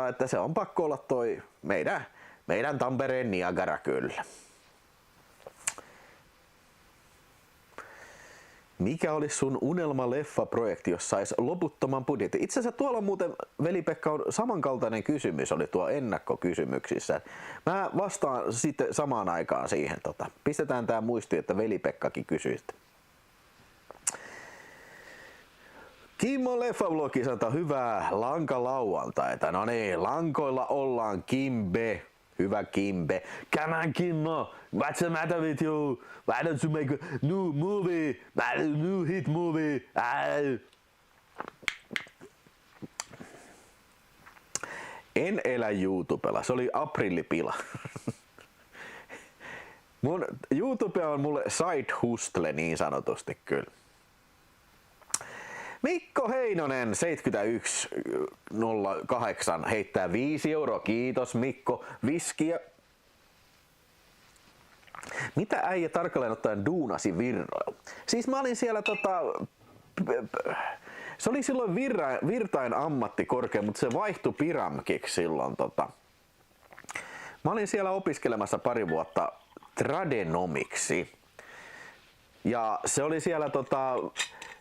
että se on pakko olla toi meidän Tampereen Niagara kyllä. Mikä olisi sun unelma-leffa-projekti, jos sais loputtoman budjetin? Itse asiassa tuolla muuten, Veli-Pekka, on samankaltainen kysymys, oli tuo ennakkokysymyksissä. Mä vastaan sitten samaan aikaan siihen. Pistetään tää muistiin, että Veli-Pekkakin kysyy. Kimmo Leffavlogi sanoo, hyvää lankalauantaita. No niin, lankoilla ollaan, Kimbe. Hyvä Kimbe. Come on Kimmo, what's the matter with you? Why don't you make a new movie? New hit movie? En elä YouTubella, se oli aprillipila. Mun YouTube on mulle side hustle niin sanotusti kyllä. Mikko Heinonen 7108 heittää 5 €. Kiitos Mikko. Viskiä. Mitä äijä tarkalleen ottaen duunasi Virroilla? Siis mä olin siellä se oli silloin Virtain ammattikorkea, mutta se vaihtui Piramkiksi silloin Mä olin siellä opiskelemassa pari vuotta tradenomiksi. Ja se oli siellä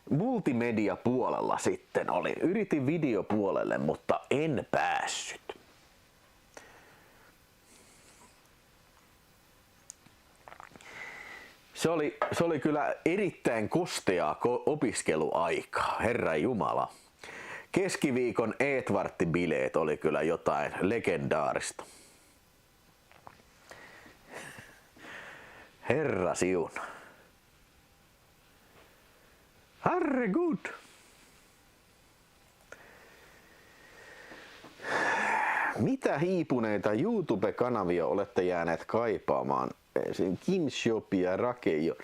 multimedia-puolella sitten oli. Yritin videopuolelle, mutta en päässyt. Se oli kyllä erittäin kosteaa opiskeluaikaa, herra jumala. Keskiviikon Eetvartti-bileet oli kyllä jotain legendaarista. Herra siuna. Herregud. Mitä hiipuneita YouTube-kanavia olette jääneet kaipaamaan? Kinshop ja Rakejo.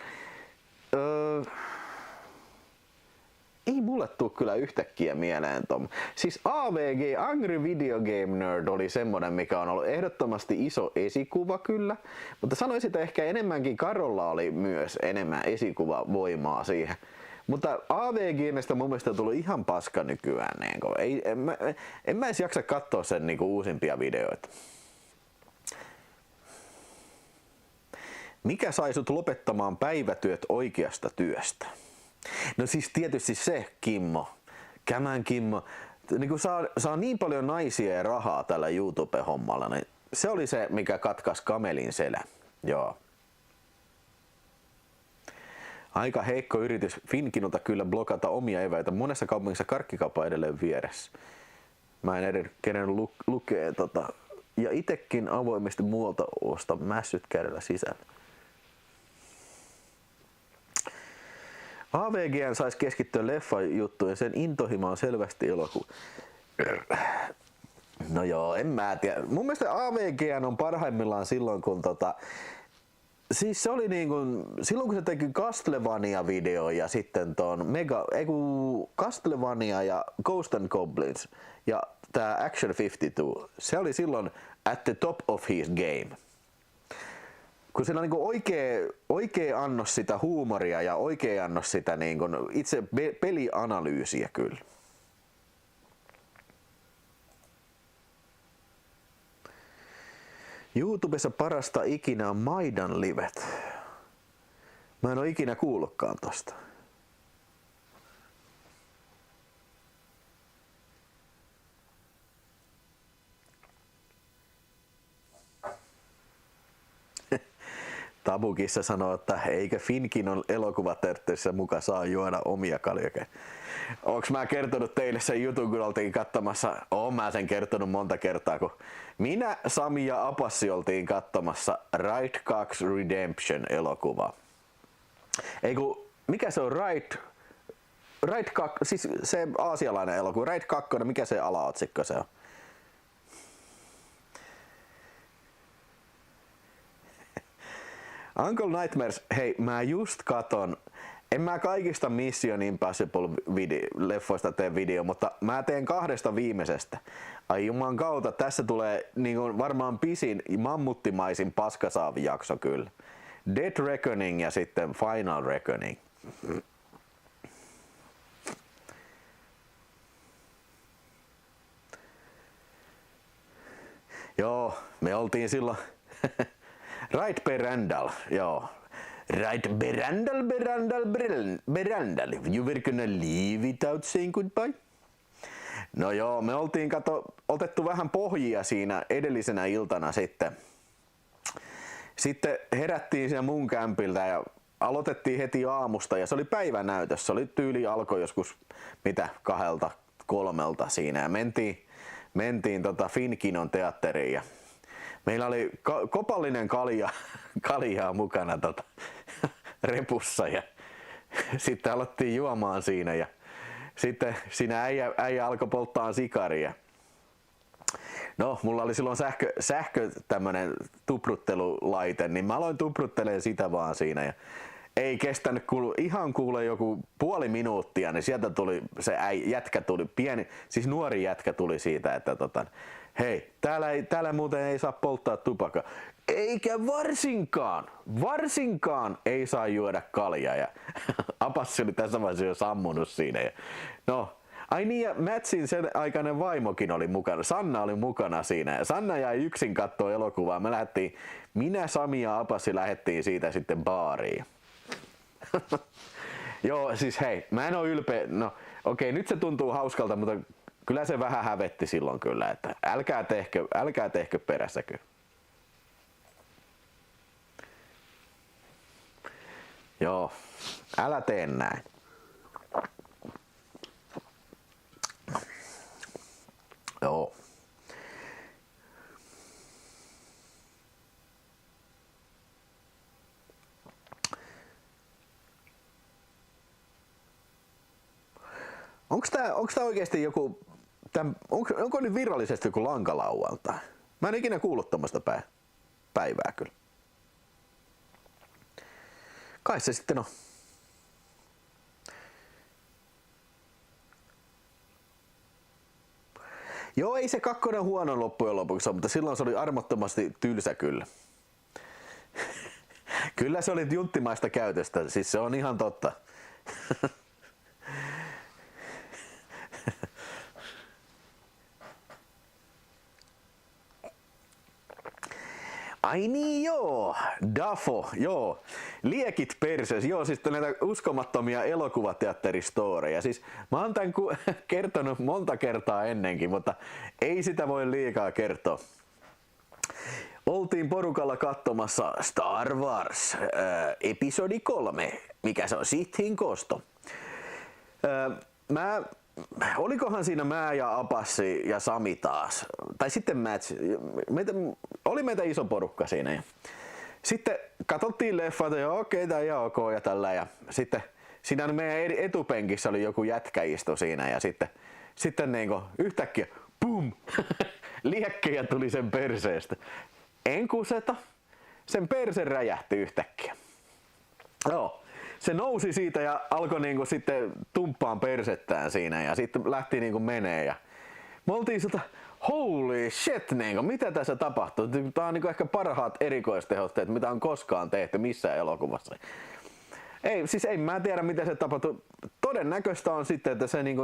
Ei mulle tuu kyllä yhtäkkiä mieleen Tom. Siis AVG, Angry Video Game Nerd, oli semmonen, mikä on ollut ehdottomasti iso esikuva kyllä. Mutta sanoisin, että ehkä enemmänkin Karolla oli myös enemmän esikuvavoimaa siihen. Mutta AVG:stä mun mielestä on tullut ihan paska nykyään. En mä edes jaksa katsoa sen uusimpia videoita. Mikä sai sut lopettamaan päivätyöt oikeasta työstä? No siis tietysti se, Kimmo. Kimmo. Niin kun saa niin paljon naisia ja rahaa tällä YouTube-hommalla, niin se oli se, mikä katkaisi kamelin selän. Joo. Aika heikko yritys Finkinolta kyllä blokata omia eväitä. Monessa kaupungissa karkkikauppa edelleen vieressä. Mä en edes kerennyt lukea Ja itekin avoimesti muualta osta mässyt kädellä sisällä. AVGN saisi keskittyä leffajuttuun, sen intohimo on selvästi elokuva. No joo, en mä tiedä. Mun mielestä AVGN on parhaimmillaan silloin, kun siis se oli niin kuin, silloin kun se teki Castlevania-video ja sitten Castlevania ja Ghost and Goblins ja tää Action 52, se oli silloin at the top of his game. Kun siinä on niin oikea annos sitä huumoria ja oikea annos sitä niin kuin itse pelianalyysiä kyllä. YouTubessa parasta ikinä on Maidan livet. Mä en oo ikinä kuullutkaan tosta. Tabukissa sanoo, että eikö Finkinon elokuvateatterissa muka saa juoda omia kaljokeja. Onks mä kertonut teille sen jutun, kun oltiin katsomassa? Oon mä sen kertonut monta kertaa, kun minä, Sami ja Apassi oltiin katsomassa Right Cox Redemption -elokuvaa. Mikä se on Right Cox, siis se aasialainen elokuva, Right 2, mikä se alaotsikko se on? Uncle Nightmares, hei mä just katon, en mä kaikista Mission Impossible leffoista tee video, mutta mä teen 2 viimeisestä. Ai juman kautta, tässä tulee niin kuin varmaan pisin mammuttimaisin paskasaavijakso kyllä. Dead Reckoning ja sitten Final Reckoning. Joo, me oltiin silloin Right Berandal, joo. Right Berandal. You were gonna leave without saying goodbye? No joo, me oltiin otettu vähän pohjia siinä edellisenä iltana sitten. Sitten herättiin siinä mun kämpiltä ja aloitettiin heti aamusta ja se oli päivänäytös. Se oli tyyli alkoi joskus 2-3 siinä ja mentiin Finkinon teatteriin ja meillä oli kopallinen kaljaa mukana repussa ja sitten alettiin juomaan siinä ja sitten siinä äijä alkoi polttaa sikaria. No, mulla oli silloin sähkö tämmönen tupruttelulaite, niin mä aloin tupruttelemaan sitä vaan siinä ja ei kestänyt ihan joku puoli minuuttia, niin sieltä tuli se jätkä tuli pieni, siis nuori jätkä tuli siitä, että hei, täällä muuten ei saa polttaa tupakkaa. Eikä varsinkaan ei saa juoda kaljaa. Ja Apassi oli tässä vaiheessa jo sammunut siinä. Ja, no, ai niin, ja Mätsin sen aikainen vaimokin oli mukana. Sanna oli mukana siinä. Ja Sanna jäi yksin kattoo elokuvaa. Minä, Sami ja Apassi lähdettiin siitä sitten baariin. Joo, siis hei, mä en oo ylpeä. No, okei, nyt se tuntuu hauskalta, mutta kyllä se vähän hävetti silloin kyllä, että älkää tehkö perässä kyllä. Joo, älä tee näin. Joo. Onko tää oikeesti joku, onko nyt virallisesti joku lankalauantai? Mä en ikinä kuullut tämmöstä päivää kyllä. Kai se sitten on. Joo, ei se 2 huono loppujen lopuksi, mutta silloin se oli armottomasti tylsä kyllä. Kyllä se oli junttimaista käytöstä, siis se on ihan totta. Ai niin joo, Dafo, joo. Liekit perses, joo, siis näitä uskomattomia elokuvateatteristoreja. Siis mä oon tän kertonut monta kertaa ennenkin, mutta ei sitä voi liikaa kertoa. Oltiin porukalla katsomassa Star Wars episodi 3, mikä se on, Sithin kosto. Olikohan siinä mä ja Apassi ja Sami taas, tai sitten oli meitä iso porukka siinä. Ja sitten katsottiin leffat ja okei, tää ihan ok ja tällä. Ja sitten siinä meidän etupenkissä oli joku jätkä istu siinä ja sitten niinku yhtäkkiä pum, liekkejä tuli sen perseestä. En kuseta, sen perse räjähti yhtäkkiä. Joo. Se nousi siitä ja alkoi niinku sitten tumppaan persettään siinä ja sitten lähti niinku menee ja me oltiin siltä holy shit, niinku, mitä tässä tapahtuu? Tää on niinku ehkä parhaat erikoistehosteet, mitä on koskaan tehty missään elokuvassa. Ei mä tiedä mitä se tapahtuu. Todennäköistä on sitten, että se niinku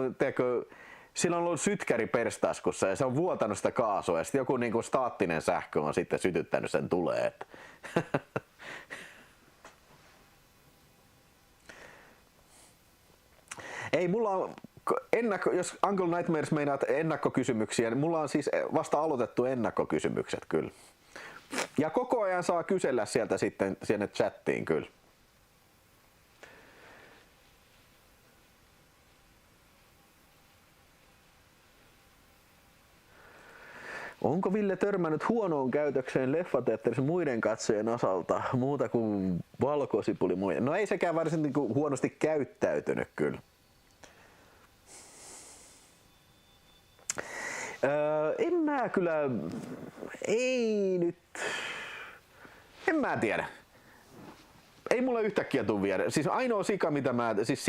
sillä on ollut sytkäri perstaskussa ja se on vuotanut sitä kaasua ja sitten joku niinku staattinen sähkö on sitten sytyttänyt sen tuleen. Ei, mulla on jos Uncle Nightmares meinaat ennakkokysymyksiä, niin mulla on siis vasta aloitettu ennakkokysymykset kyllä. Ja koko ajan saa kysellä sieltä sitten sinne chattiin kyllä. Onko Ville törmännyt huonoon käytökseen leffateatterissa muiden katsojien osalta muuta kuin valkosipuli muiden? No ei sekään varsin niin kuin huonosti käyttäytynyt kyllä. En mä kyllä, en mä tiedä. Ei mulla yhtäkkiä tuu vielä. Siis ainoa sika mitä siis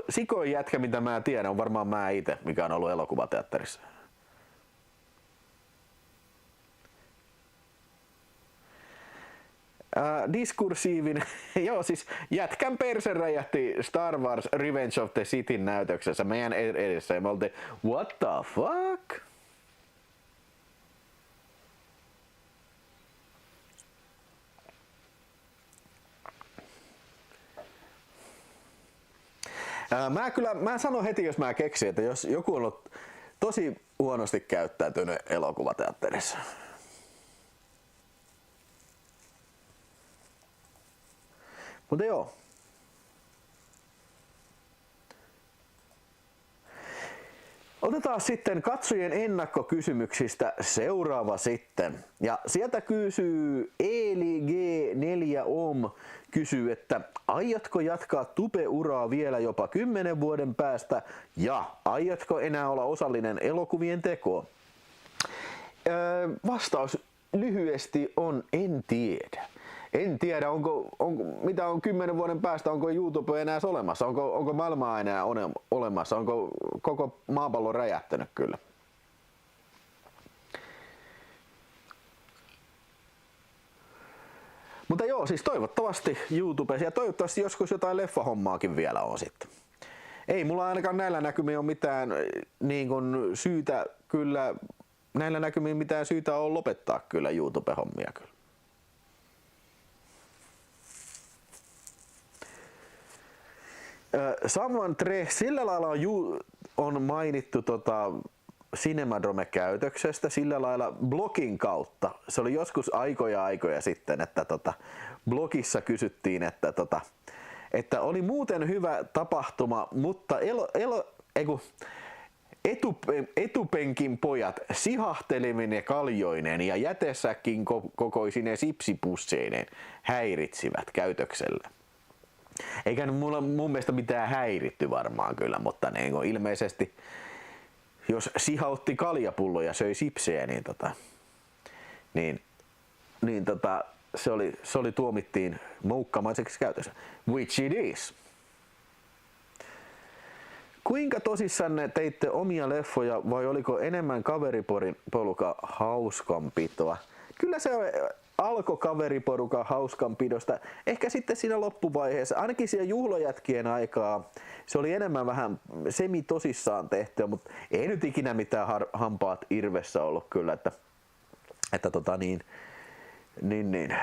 sikoin jätkä mitä mä tiedän on varmaan mä itse, mikä on ollut elokuvateatterissa. Diskursiivinen, joo siis jätkän perse räjähti Star Wars Revenge of the Sithin näytöksessä meidän edessä ja me oltiin what the fuck? Mä sanon heti jos mä keksin, että jos joku on ollut tosi huonosti käyttäytynyt elokuvateatterissa. Mutta joo. Otetaan sitten katsojien ennakkokysymyksistä seuraava sitten. Ja sieltä kysyy Eli G4Om kysyy, että aiotko jatkaa tube-uraa vielä jopa 10 vuoden päästä ja aiotko enää olla osallinen elokuvien tekoon? Vastaus lyhyesti on en tiedä. En tiedä, mitä on 10 vuoden päästä, onko YouTube enää olemassa, onko maailmaa enää olemassa, onko koko maapallo räjähtänyt kyllä. Mutta joo, siis toivottavasti YouTubessa ja toivottavasti joskus jotain leffahommaakin vielä on sitten. Ei mulla ainakaan näillä näkymin ole mitään niin kun syytä kyllä, näillä näkymin mitään syytä on lopettaa kyllä YouTube-hommia kyllä. Someone Tre, sillä lailla on mainittu Cinemadrome-käytöksestä, sillä lailla blogin kautta. Se oli joskus aikoja sitten, että blogissa kysyttiin, että oli muuten hyvä tapahtuma, mutta etupenkin pojat sihahteleminen kaljoineen ja jätesäkin kokoisine sipsipusseineen häiritsivät käytöksellä. Eikä mun mielestä mitään häiritty varmaan kyllä, mutta ilmeisesti jos sihautti kaljapulloja ja söi sipsejä, niin se oli tuomittiin moukkamaiseksi käytössä. Which it is. Kuinka tosissanne teitte omia leffoja vai oliko enemmän kaveriporukan hauskanpitoa? Kyllä se alkoi kaveriporukan hauskanpidosta. Ehkä sitten siinä loppuvaiheessa, ainakin siellä juhlajätkien aikaa, se oli enemmän vähän semi-tosissaan tehtyä, mutta ei nyt ikinä mitään hampaat irvessä ollut kyllä, että Niin.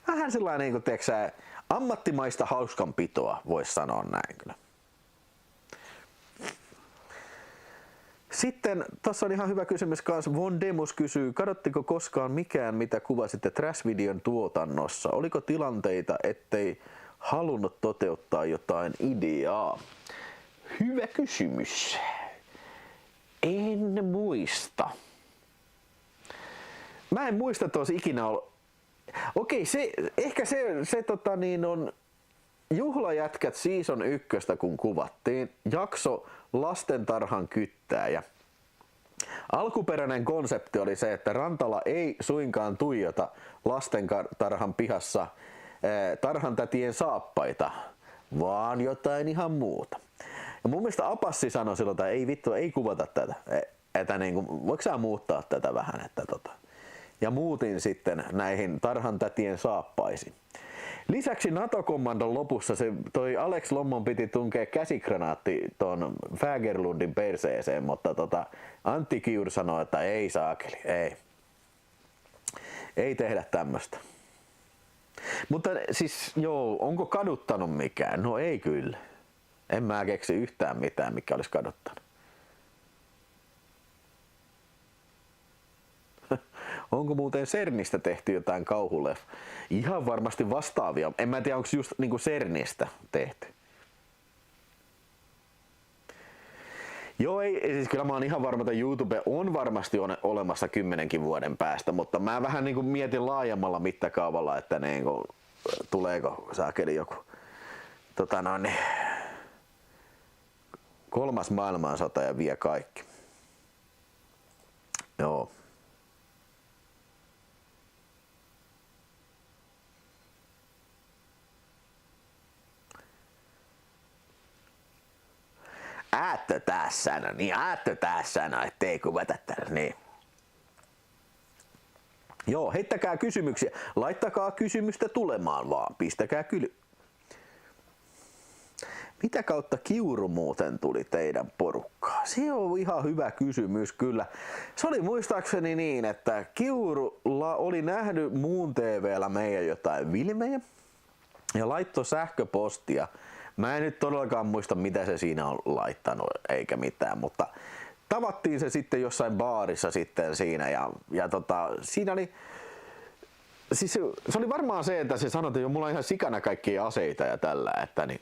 Vähän sellainen, niin kuin, ammattimaista hauskanpitoa, voisi sanoa näin kyllä. Sitten tuossa on ihan hyvä kysymys kanssa. Von Demus kysyy, kadottiko koskaan mikään, mitä kuvasitte Trash-videon tuotannossa? Oliko tilanteita, ettei halunnut toteuttaa jotain ideaa? Hyvä kysymys. En muista. Mä en muista, että olisi ikinä ollut. Okei, ehkä se on Juhlajätkät season 1, kun kuvattiin, jakso Lastentarhan kyttääjä. Alkuperäinen konsepti oli se, että Rantala ei suinkaan tuijota lastentarhan pihassa tarhantätien saappaita, vaan jotain ihan muuta. Ja mun mielestä Apassi sanoi silloin, että ei vittu, ei kuvata tätä, että niinku, voiko sä muuttaa tätä vähän, ja muutin sitten näihin tarhantätien saappaisiin. Lisäksi NATO-kommandon lopussa toi Alex Lommon piti tunkea käsikranaatti ton Fägerlundin perseeseen, mutta Antti Kiur sanoi, että ei saakeli, ei tehdä tämmöstä. Mutta siis joo, onko kaduttanut mikään? No ei kyllä. En mä keksi yhtään mitään, mikä olisi kaduttanut. Onko muuten CERNistä tehty jotain kauhuleffa? Ihan varmasti vastaavia. En mä tiedä, onko just niinku CERNistä tehty. Joo, siis kyllä mä oon ihan varma, että YouTube on varmasti olemassa 10 vuoden päästä, mutta mä vähän niinku mietin laajemmalla mittakaavalla, että niinku, tuleeko saakeli joku kolmas maailmansota ja vie kaikki. Joo. Äättö sana, ettei kuvata tällä, niin. Joo, heittäkää kysymyksiä. Laittakaa kysymystä tulemaan vaan, pistäkää Mitä kautta Kiuru muuten tuli teidän porukkaan? Se on ihan hyvä kysymys kyllä. Se oli muistaakseni niin, että Kiurulla oli nähnyt Muun TV:llä meidän jotain filmejä ja laittoi sähköpostia. Mä en nyt todellakaan muista, mitä se siinä on laittanut eikä mitään, mutta tavattiin se sitten jossain baarissa sitten siinä ja siinä oli, siis se oli varmaan se, että se sanoi, että mulla on ihan sikana kaikkia aseita ja tällä, että niin,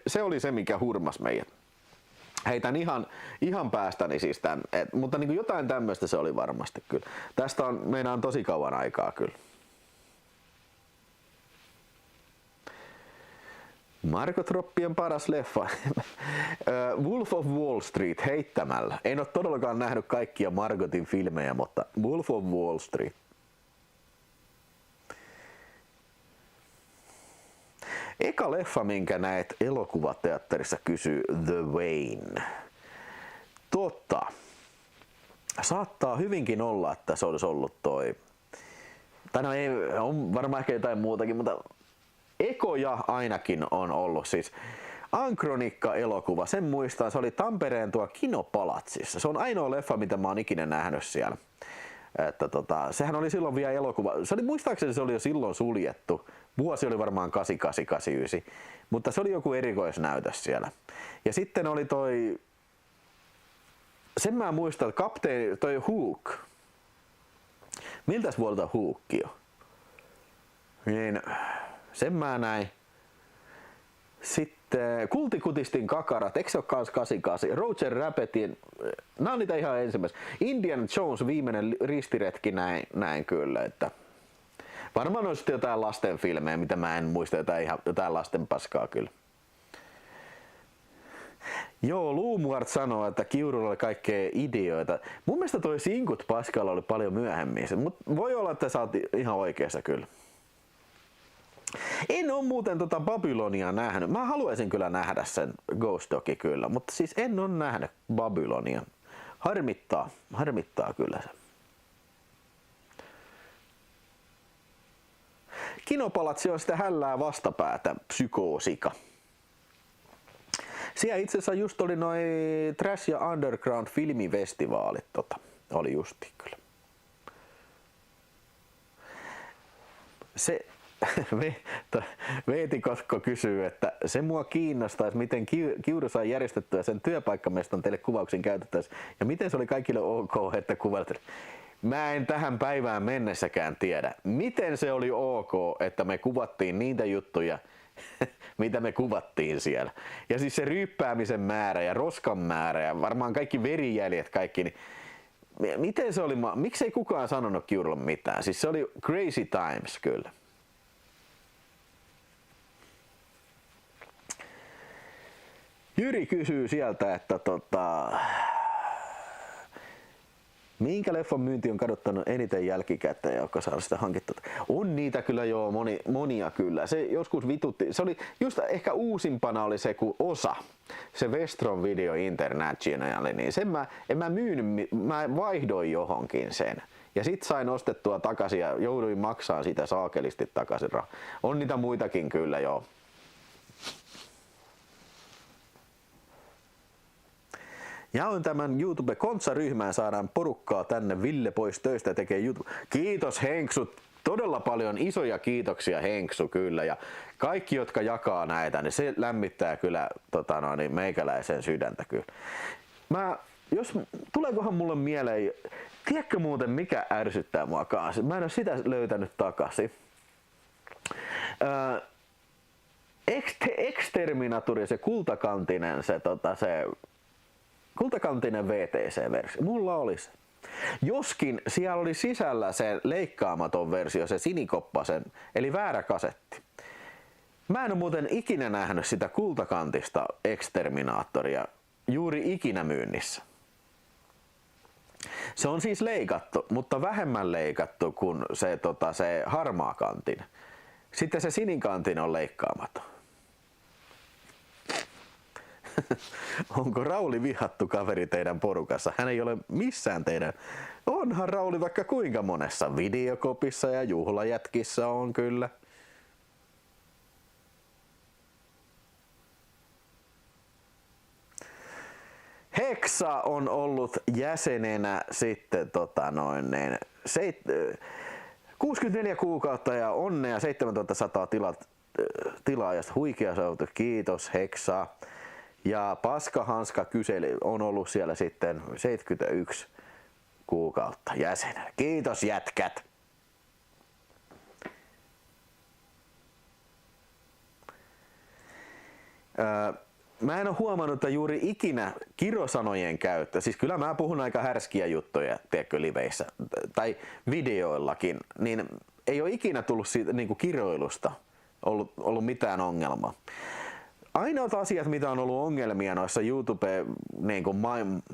se oli se, mikä hurmas meidät. Heitän ihan päästäni siis tämän, mutta niin kuin jotain tämmöistä se oli varmasti kyllä. Tästä meidän tosi kauan aikaa kyllä. Margot Robbien paras leffa. Wolf of Wall Street heittämällä. En ole todellakaan nähnyt kaikkia Margotin filmejä, mutta Wolf of Wall Street. Eka leffa, minkä näet elokuvateatterissa, kysyy The Wayne. Saattaa hyvinkin olla, että se olisi ollut toi. Tai no ei, on varmaan ehkä jotain muutakin, mutta ekoja ainakin on ollut. Siis Ankronikka-elokuva, sen muistan, se oli Tampereen tuo Kinopalatsissa. Se on ainoa leffa, mitä mä oon ikinä nähnyt siellä. Että sehän oli silloin vielä elokuva. Muistaakseni se oli jo silloin suljettu. Vuosi oli varmaan 88-89, mutta se oli joku erikoisnäytös siellä. Ja sitten oli sen mä muistan, että kapteeni, toi Hook. Miltäs vuodelta Hook on? Niin, sen mä näin. Sitten Kultikutistin kakarat, eikö se ole kans 88? Roger Rabbitin, nää on niitä ihan ensimmäisiä. Indiana Jones, viimeinen ristiretki, näin kyllä, että varmaan on sitten jotain lastenfilmejä, mitä mä en muista, jotain lasten paskaa kyllä. Joo, Luumuart sanoo, että Kiurulla oli kaikkea ideoita. Mun mielestä toi Sinkut paskalla oli paljon myöhemmin, mutta voi olla, että sä oot ihan oikeassa kyllä. En ole muuten Babylonia nähnyt. Mä haluaisin kyllä nähdä sen Ghost Dogi kyllä, mutta siis en ole nähnyt Babylonia. Harmittaa kyllä se. Kinopalatsi on sitä hällää vastapäätä, Psykoosika. Siellä itse asiassa just oli noi Trash ja Underground filmifestivaalit, oli justi kyllä. Se Veeti Kotko kysyy, että se mua kiinnostaisi, miten Kiuru sai järjestettyä sen työpaikkameston teille kuvauksin käytettäessä ja miten se oli kaikille ok, että kuvailtiin. Mä en tähän päivään mennessäkään tiedä, miten se oli ok, että me kuvattiin niitä juttuja, mitä me kuvattiin siellä. Ja siis se ryyppäämisen määrä ja roskan määrä ja varmaan kaikki verijäljet kaikki, niin miten se oli, miksei kukaan sanonut Kiurulle mitään? Siis se oli crazy times kyllä. Jyri kysyy sieltä, että minkä leffan myynti on kadottanut eniten jälkikäteen, joka saa sitä hankittua? On niitä kyllä joo, monia kyllä. Se joskus vitutti. Se oli just ehkä uusimpana oli se kun Osa, se Westron Video International, niin sen en mä myynyt, mä vaihdoin johonkin sen. Ja sit sain ostettua takaisin ja jouduin maksaa sitä saakelisti takaisin. On niitä muitakin kyllä joo. Jaoin tämän YouTube-kontsaryhmään, saadaan porukkaa tänne. Ville pois töistä tekee YouTube. Kiitos Henksu, todella paljon isoja kiitoksia Henksu kyllä. Ja kaikki jotka jakaa näitä, niin se lämmittää kyllä meikäläisen sydäntä kyllä. Tuleekohan mulle mieleen, tiedätkö muuten mikä ärsyttää mua kanssa? Mä en ole sitä löytänyt takaisin. Exterminator, se kultakantinen, se kultakantinen VTC-versio. Mulla oli se. Joskin siellä oli sisällä se leikkaamaton versio, se sinikoppasen, eli väärä kasetti. Mä en ole muuten ikinä nähnyt sitä kultakantista Exterminatoria juuri ikinä myynnissä. Se on siis leikattu, mutta vähemmän leikattu kuin se harmaakantin. Sitten se sinikantin on leikkaamaton. Onko Rauli vihattu kaveri teidän porukassa? Hän ei ole missään teidän. Onhan Rauli vaikka kuinka monessa videokopissa ja juhlajätkissä on kyllä. Heksa on ollut jäsenenä sitten 64 kuukautta ja onnea 7100 tilaajasta. Huikea saavutus. Kiitos Heksa. Ja Paskahanska kyseli on ollut siellä sitten 71 kuukautta jäsenenä. Kiitos jätkät. Mä en ole huomannut, että juuri ikinä kirosanojen käyttö, siis kyllä mä puhun aika härskiä juttuja, tiedätkö, liveissä tai videoillakin, niin ei ole ikinä tullut siitä niin kuin kiroilusta ollut mitään ongelmaa. Ainoat asiat, mitä on ollut ongelmia noissa YouTube niin kuin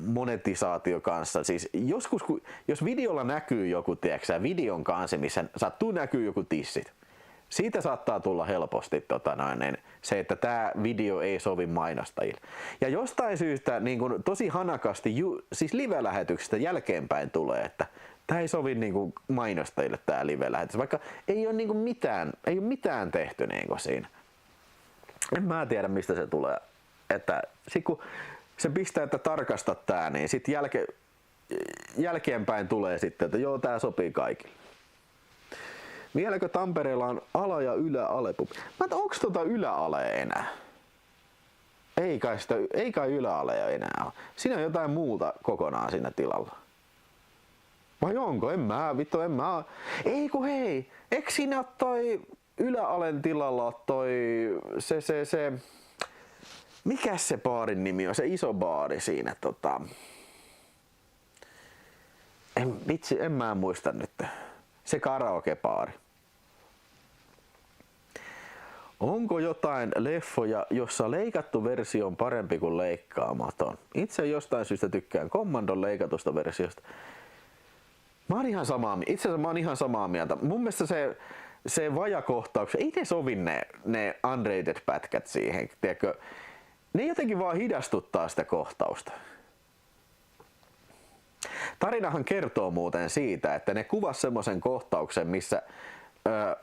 monetisaatio kanssa, siis joskus jos videolla näkyy joku, tiedätkö, videon kanssa, missä sattuu näkyy joku tissit, siitä saattaa tulla helposti se, että tämä video ei sovi mainostajille. Ja jostain syystä niin kuin tosi hanakasti, siis live-lähetyksestä jälkeenpäin tulee, että tämä ei sovi niin kuin mainostajille tämä live-lähetys, vaikka ei ole, niin kuin mitään tehty niin kuin siinä. En mä tiedä mistä se tulee. Että sit kun se pistää, että tarkasta tää, niin sit jälkeenpäin tulee sitten, että joo tää sopii kaikille. Vieläkö Tampereella on ala- ja yläalepubi? Mä en onks yläale enää? Ei kai yläaleja enää ole. Siinä on jotain muuta kokonaan siinä tilalla. Vai onko? En mä. Ei kun hei, eikö siinä ole toi yläalen tilalla toi se mikä se baarin nimi on, se iso baari siinä en mä muista nyt. Se karaokebaari. Onko jotain leffoja, jossa leikattu versio on parempi kuin leikkaamaton? Itse jostain syystä tykkään Commandon leikatusta versiosta. Mä oon ihan samaa mieltä. Mun mielestä se vajakohtaus, ei ne sovi ne unrated pätkät siihen, tiedätkö? Ne jotenkin vaan hidastuttaa sitä kohtausta. Tarinahan kertoo muuten siitä, että ne kuvasi semmoisen kohtauksen, missä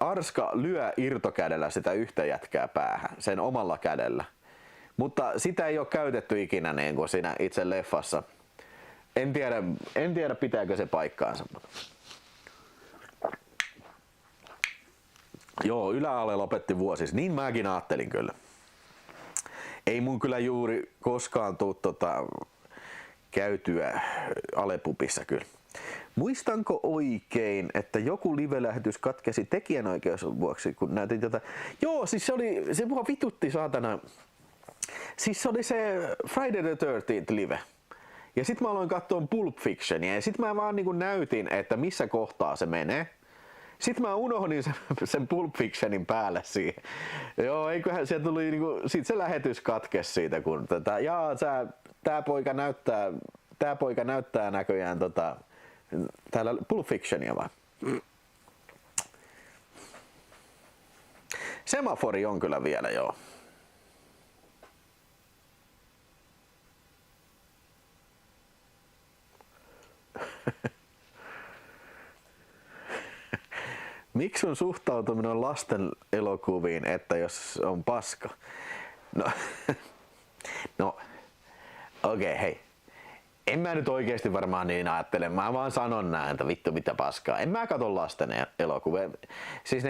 Arska lyö irtokädellä sitä yhtä jätkää päähän, sen omalla kädellä. Mutta sitä ei ole käytetty ikinä niin kuin siinä itse leffassa. En tiedä pitääkö se paikkaansa. Joo, Yle-Ale lopetti vuosis. Niin mäkin ajattelin kyllä. Ei mun kyllä juuri koskaan tuu käytyä Alepupissa kyllä. Muistanko oikein, että joku live-lähetys katkesi tekijänoikeus vuoksi, kun näytin jotain? Joo, siis se mua vitutti saatana. Siis se oli se Friday the 13th live. Ja sit mä aloin katsoa Pulp Fictionia ja sit mä vaan niinku näytin, että missä kohtaa se menee. Sitten mä unohdin sen Pulp Fictionin päälle siihen. Joo, eiköhän se tuli niinku, sit se lähetys katkesi siitä, kun tää poika näyttää näköjään täällä Pulp Fictionia vaan. Semafori on kyllä vielä, joo. Miksi sun suhtautuminen on lasten elokuviin, että jos on paska? No okei, hei. En mä nyt oikeesti varmaan niin ajattele. Mä vaan sanon näin, että vittu mitä paskaa. En mä katso lasten elokuvia. Siis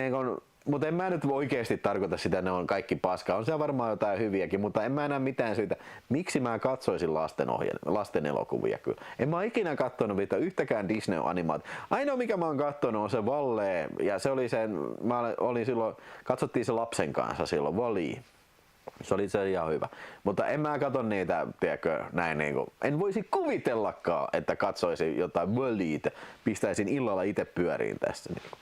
mutta en mä nyt oikeesti tarkoita sitä, että ne on kaikki paskaa. On siellä varmaan jotain hyviäkin, mutta en mä näe mitään syytä, miksi mä katsoisin lasten elokuvia kyllä. En mä ikinä katsonut yhtäkään Disney-animaatiota. Ainoa mikä mä oon katsonut on se Valle, ja se oli katsottiin se lapsen kanssa silloin, Wall-E. Se oli se ihan hyvä. Mutta en mä katso niitä, tiedätkö, näin niinku. En voisi kuvitellakaan, että katsoisin jotain Wall-Etä. Pistäisin illalla itse pyöriin tässä. Niinku.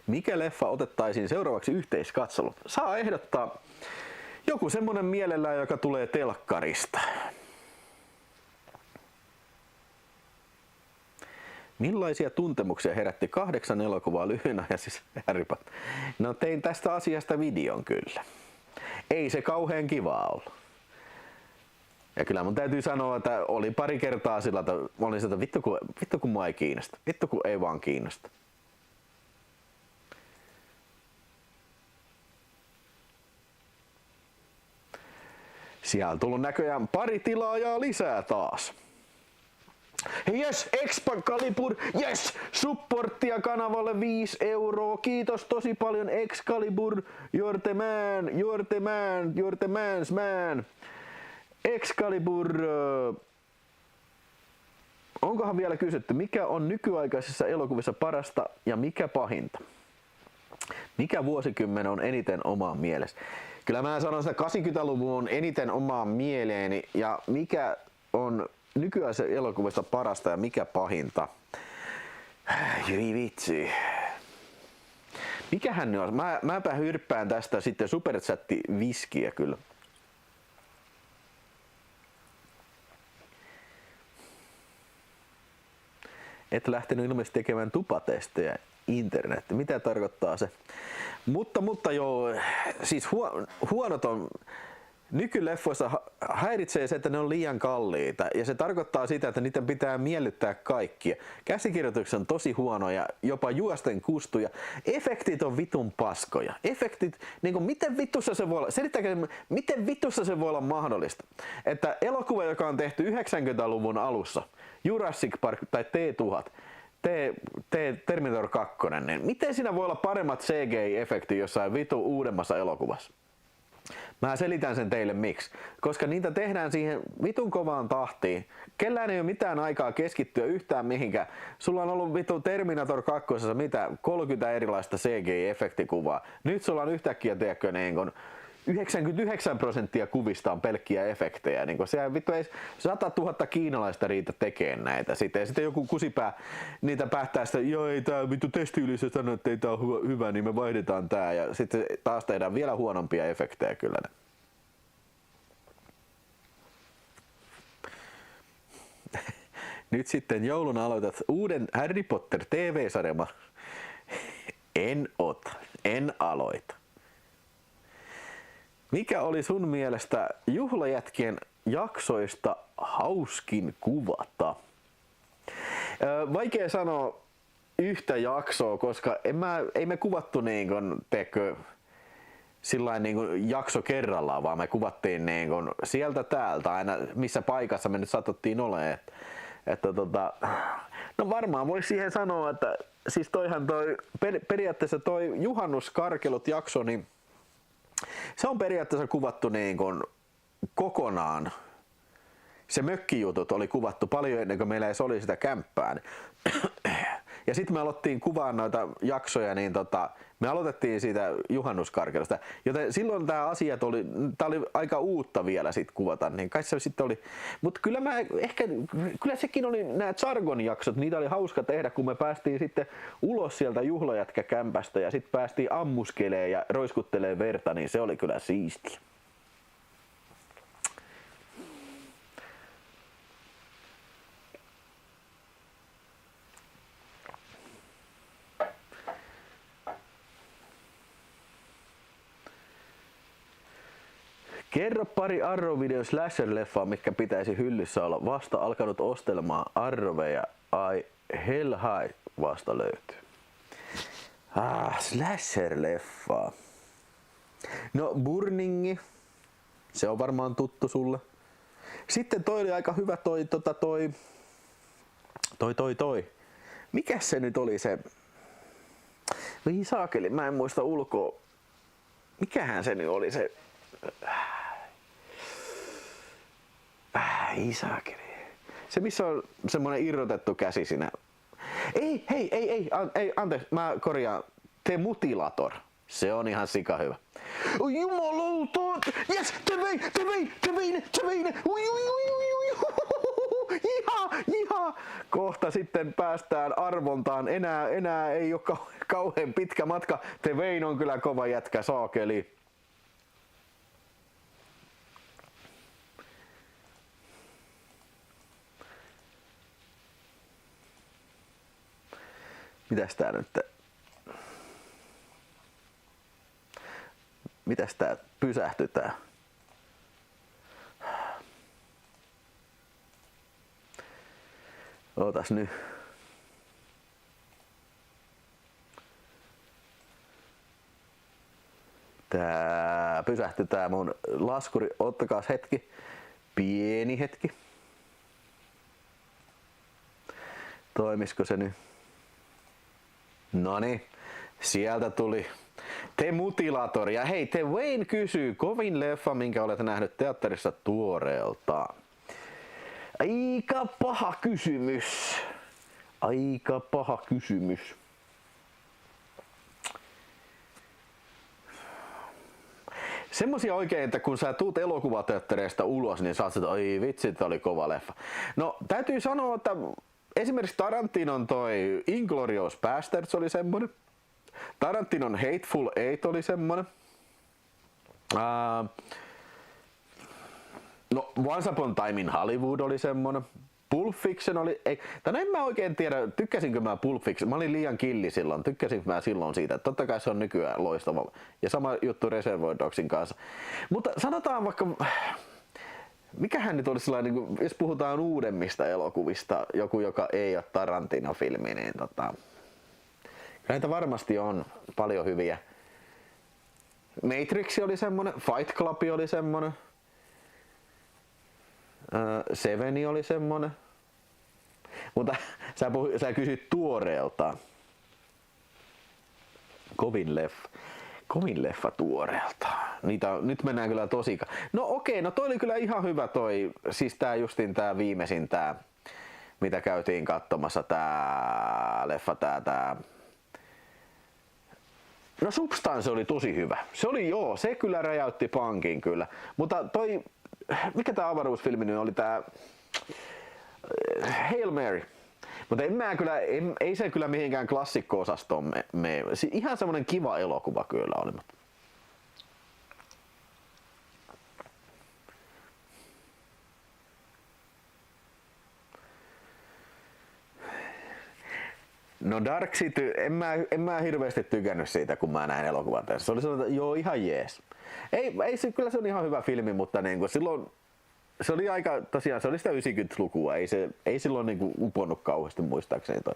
Mikä leffa otettaisiin seuraavaksi yhteiskatseluun? Saa ehdottaa joku semmonen mielellään, joka tulee telkkarista. Millaisia tuntemuksia herätti 8 elokuvaa lyhyen ajan siis Harry Potter? No tein tästä asiasta videon kyllä. Ei se kauhean kivaa ollut. Ja kyllä mun täytyy sanoa, että oli pari kertaa sillä, että olin sitä, vittu kun mua ei kiinnosta. Vittu kun ei vaan kiinnosta. Siellä on tullut näköjään pari tilaajaa lisää taas. Yes, Excalibur, yes, supporttia kanavalle 5 €. Kiitos tosi paljon Excalibur, you're the man, you're the man, you're the man's man. Excalibur, onkohan vielä kysytty, mikä on nykyaikaisissa elokuvissa parasta ja mikä pahinta? Mikä vuosikymmen on eniten omaan mielessä? Kyllä mä sanon, että 80-luvun on eniten omaan mieleeni ja mikä on nykyaisen elokuvista parasta ja mikä pahinta? Jui vitsi. Mikähän ne on? Mäpä hyrppään tästä sitten superchatti viskiä kyllä. Et lähtenyt ilmeisesti tekemään tupatestejä internet. Mitä tarkoittaa se? Mutta joo, siis huonot on. Nykyleffoissa häiritsee se, että ne on liian kalliita ja se tarkoittaa sitä, että niitä pitää miellyttää kaikkia. Käsikirjoitukset on tosi huonoja, jopa juosten kustuja. Efektit on vitun paskoja. Efektit, niin kuin, miten vittussa se voi olla, miten vittussa se voi olla mahdollista, että elokuva, joka on tehty 90-luvun alussa, Jurassic Park tai T-1000, Terminator 2, niin miten siinä voi olla paremmat CGI-efektit jossain vitu uudemmassa elokuvassa? Mä selitän sen teille miksi. Koska niitä tehdään siihen vitun kovaan tahtiin. Kellään ei ole mitään aikaa keskittyä yhtään mihinkään. Sulla on ollut vitu Terminator 2 mitä 30 erilaista CGI-efektikuvaa. Nyt sulla on yhtäkkiä tiedätkö niin kun 99% kuvista on pelkkiä efektejä. Niin siellä vittu ei 100 000 kiinalaista riitä tekemään näitä. Sitten joku kusipää niitä päättää sitä, joo ei tää vittu testiylissä sanoo, että ei tää ole hyvä, niin me vaihdetaan tää. Ja sitten taas tehdään vielä huonompia efektejä kyllä. Nyt sitten jouluna aloitat uuden Harry Potter TV-sarjan. En aloita. Mikä oli sun mielestä juhlajätkien jaksoista hauskin kuvata? Vaikea sanoa yhtä jaksoa, koska ei me kuvattu sillain jakso kerrallaan, vaan me kuvattiin sieltä täältä aina missä paikassa me nyt satuttiin olemaan. että no varmaan voisi siihen sanoa, että siis toihan periaatteessa toi Juhannuskarkelut jakso, niin se on periaatteessa kuvattu niin kuin kokonaan. Se mökkijutut oli kuvattu paljon ennen kuin meillä edes oli sitä kämppää. Ja sitten me aloittiin kuvaa noita jaksoja, niin me aloitettiin siitä Juhannuskarkelusta. Joten silloin tää oli aika uutta vielä sit kuvata, niin kai se sitten oli. Mut kyllä sekin oli nämä Zargon jaksot, niitä oli hauska tehdä, kun me päästiin sitten ulos sieltä juhlajätkäkämpästä ja sitten päästiin ammuskelee ja roiskuttelee verta, niin se oli kyllä siistiä. Kerro pari Arrow-video slasher-leffaa, mitkä pitäisi hyllyssä olla. Vasta alkanut ostelemaan Arroweja. Ai hell high vasta löytyy. Slasher-leffaa. No Burningi. Se on varmaan tuttu sulle. Sitten toi oli aika hyvä toi. Mikäs se nyt oli se? Voi saakeli, mä en muista ulkoa. Mikähän se nyt oli se? Isakeli. Se missä on semmonen irrotettu käsi siinä. Ei, anteeksi, mä korjaan. The Mutilator. Se on ihan sika hyvä. Oi jumalauta! Yes, te vein! Jiha! Kohta sitten päästään arvontaan. Enää ei ole kauhean pitkä matka. The Vein on kyllä kova jätkä, saakeli. Mitäs tää pysähtytään? Ootas nyt. Tää pysähtytää mun laskuri. Ottakaas hetki. Pieni hetki. Toimisiko se nyt? Noniin, sieltä tuli The Mutilator. Ja hei, The Wayne kysyy, kovin leffa, minkä olet nähnyt teatterissa tuoreelta. Aika paha kysymys. Semmosia oikein, että kun sä tuut elokuvateattereista ulos, niin saat, että oi vitsi, tää oli kova leffa. No, täytyy sanoa, että esimerkiksi Tarantinon toi Inglourious Basterds oli semmonen. Tarantinon Hateful Eight oli semmonen. No, Once Upon a Time in Hollywood oli semmonen. Pulp Fiction oli... en mä oikein tiedä, tykkäsinkö mä Pulp Fiction. Mä olin liian killi silloin. Tykkäsin mä silloin siitä. Totta kai se on nykyään loistava. Ja sama juttu Reservoir Dogsin kanssa. Mutta sanotaan vaikka... Mikähän nyt olisi sellainen, niin jos puhutaan uudemmista elokuvista, joku joka ei ole Tarantino-filmi, niin näitä varmasti on paljon hyviä. Matrix oli semmonen, Fight Club oli semmonen, Seven oli semmonen, mutta sä kysyt tuoreelta. Kovin leffa tuoreelta. Nyt mennään kyllä tosika. No okei, no toi oli kyllä ihan hyvä toi, siis tää viimeisin mitä käytiin katsomassa tää leffa No Substance oli tosi hyvä. Se oli se kyllä räjäytti pankin kyllä. Mutta mikä tää avaruusfilmi nyt oli tää Hail Mary. Mutta ei se kyllä mihinkään klassikko-osastoon mene. Ihan semmonen kiva elokuva kyllä oli. No Dark City, en mä hirveästi tykännyt siitä, kun mä näin elokuvan tässä. Se oli sellainen, ihan jees. Kyllä se on ihan hyvä filmi, mutta niin kuin silloin se oli aika, tosiaan se oli sitä 90-lukua, ei silloin niin kuin uponnut kauheasti muistaakseni toi.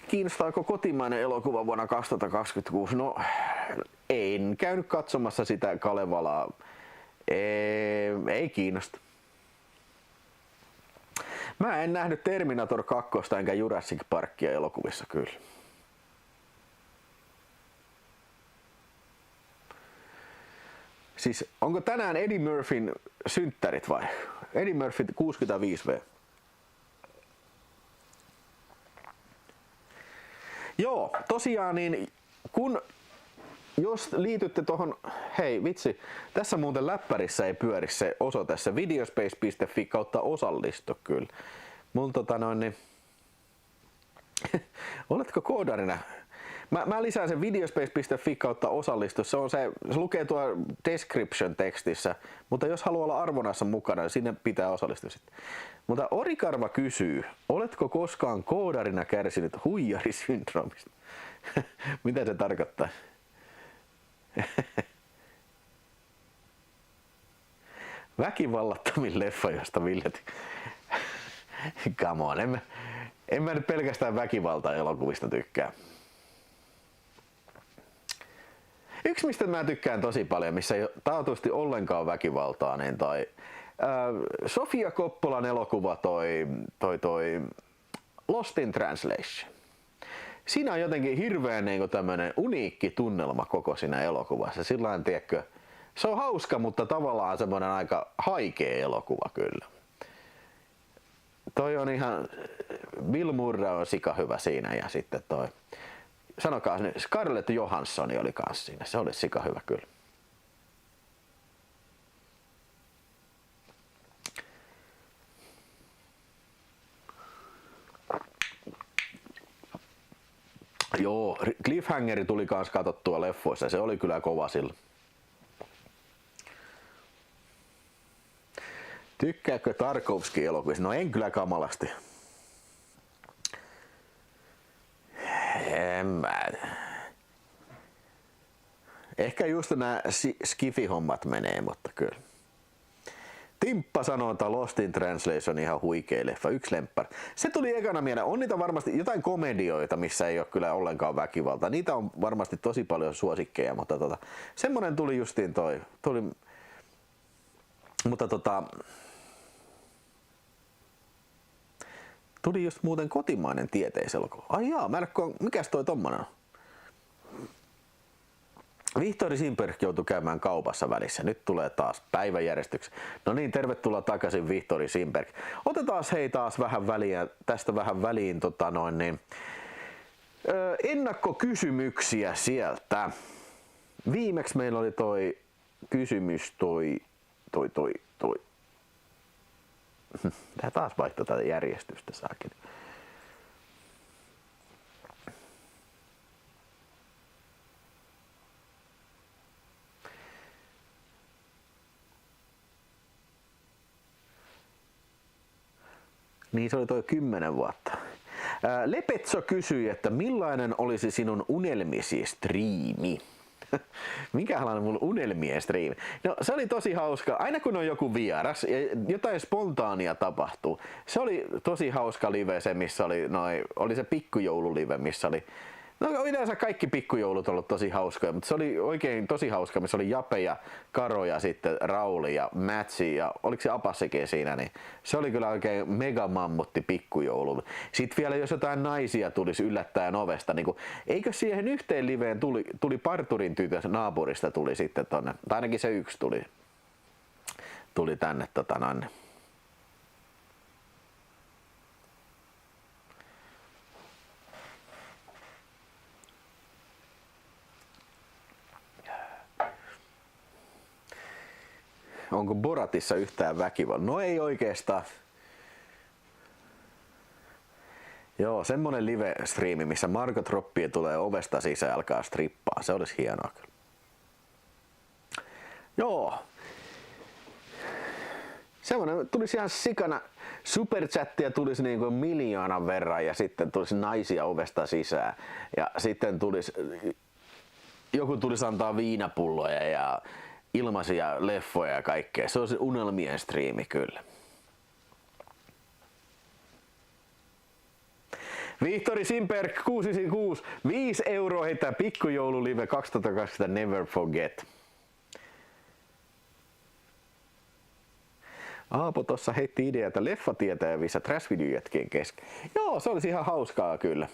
Kiinnostaako kotimainen elokuva vuonna 2026? No, en käynyt katsomassa sitä Kalevalaa. Ei kiinnosta. Mä en nähnyt Terminator 2 enkä Jurassic Parkia elokuvissa kyllä. Siis onko tänään Eddie Murphyn synttärit vai? Eddie Murphy 65V. Joo, tosiaan niin jos liitytte tohon, hei vitsi, tässä muuten läppärissä ei pyöri se osoite, se videospace.fi kautta osallistu kyllä. Mulla niin, oletko koodarina? Mä lisään sen videospace.fi kautta osallistu, se lukee tuo description tekstissä, mutta jos haluaa olla arvonassa mukana, niin sinne pitää osallistua sitten. Mutta Orikarva kysyy, oletko koskaan koodarina kärsinyt huijarisyndroomista? Mitä se tarkoittaa? Väkivallattomin leffa, josta Ville come on, en mä nyt pelkästään väkivaltaa elokuvista tykkää. Yksi mistä mä tykkään tosi paljon, missä ei taatusti ollenkaan väkivaltaa, niin Sofia Coppolan elokuva toi Lost in Translation. Siinä on jotenkin hirveän tämmönen uniikki tunnelma koko siinä elokuvassa. Sillain, tiedätkö, se on hauska, mutta tavallaan semmoinen aika haikea elokuva kyllä. Toi on ihan, Bill Murray on sika hyvä siinä ja sitten sanokaa nyt, Scarlett Johansson oli kanssa siinä, se oli sika hyvä kyllä. Joo, Cliffhangeri tuli kans katsottua leffoissa, se oli kyllä kova sillä. Tykkääkö Tarkovskin elokuvista? No en kyllä kamalasti. En mä. Ehkä just nämä skifi-hommat menee, mutta kyllä. Timppa sanoo, että Lost in Translation on ihan huikea leffa, yksi lemppari. Se tuli ekana mieleen. On niitä varmasti jotain komedioita, missä ei ole kyllä ollenkaan väkivaltaa. Niitä on varmasti tosi paljon suosikkeja, mutta semmonen tuli justiin tuli just muuten kotimainen tieteiselokuva. Ai jaa, mikäs toi tommonen on? Vihtori Simperk joutui käymään kaupassa välissä. Nyt tulee taas päiväjärjestyksi. No niin, tervetuloa takaisin Vihtori Simperk. Otetaan hei taas vähän väliä, tästä vähän väliin ennakkokysymyksiä sieltä. Viimeksi meillä oli toi kysymys Tää taas vaihtoi tätä järjestystä saakin. Niin se oli toi 10 vuotta. Lepetso kysyi, että millainen olisi sinun unelmisi striimi? Minkälainen mun unelmien striimi? No se oli tosi hauska. Aina kun on joku vieras ja jotain spontaania tapahtuu. Se oli tosi hauska live se, missä oli se pikkujoululive, missä oli. No yleensä kaikki pikkujoulut on ollut tosi hauskoja, mutta se oli oikein tosi hauska, missä oli Jape ja Karo ja sitten Rauli ja Mätsi ja oliko se Apassikin siinä, niin se oli kyllä oikein mega mammutti pikkujoulu. Sitten vielä jos jotain naisia tulisi yllättäen ovesta, niin eikö siihen yhteen liveen tuli parturin tytö naapurista tuli sitten tonne, tai ainakin se yksi tuli tänne Onko Boratissa yhtään väkivaltaa? No ei oikeastaan. Joo, semmonen live-striimi, missä Margot Robbie tulee ovesta sisään ja alkaa strippaa. Se olisi hienoa. Joo. Semmonen tulisi ihan sikana. Superchattia tulisi niin kuin 1 miljoonan verran ja sitten tulisi naisia ovesta sisään. Ja sitten joku tulisi antaa viinapulloja ja ilmaisia leffoja ja kaikkea. Se on se unelmien striimi kyllä. Vihtori Simperk 696, 5 € heittää pikkujoululive 2020 Never Forget. Aapo tossa heitti ideata leffatietäjävissä Trash-videojätkien kesken. Joo, se olisi ihan hauskaa kyllä.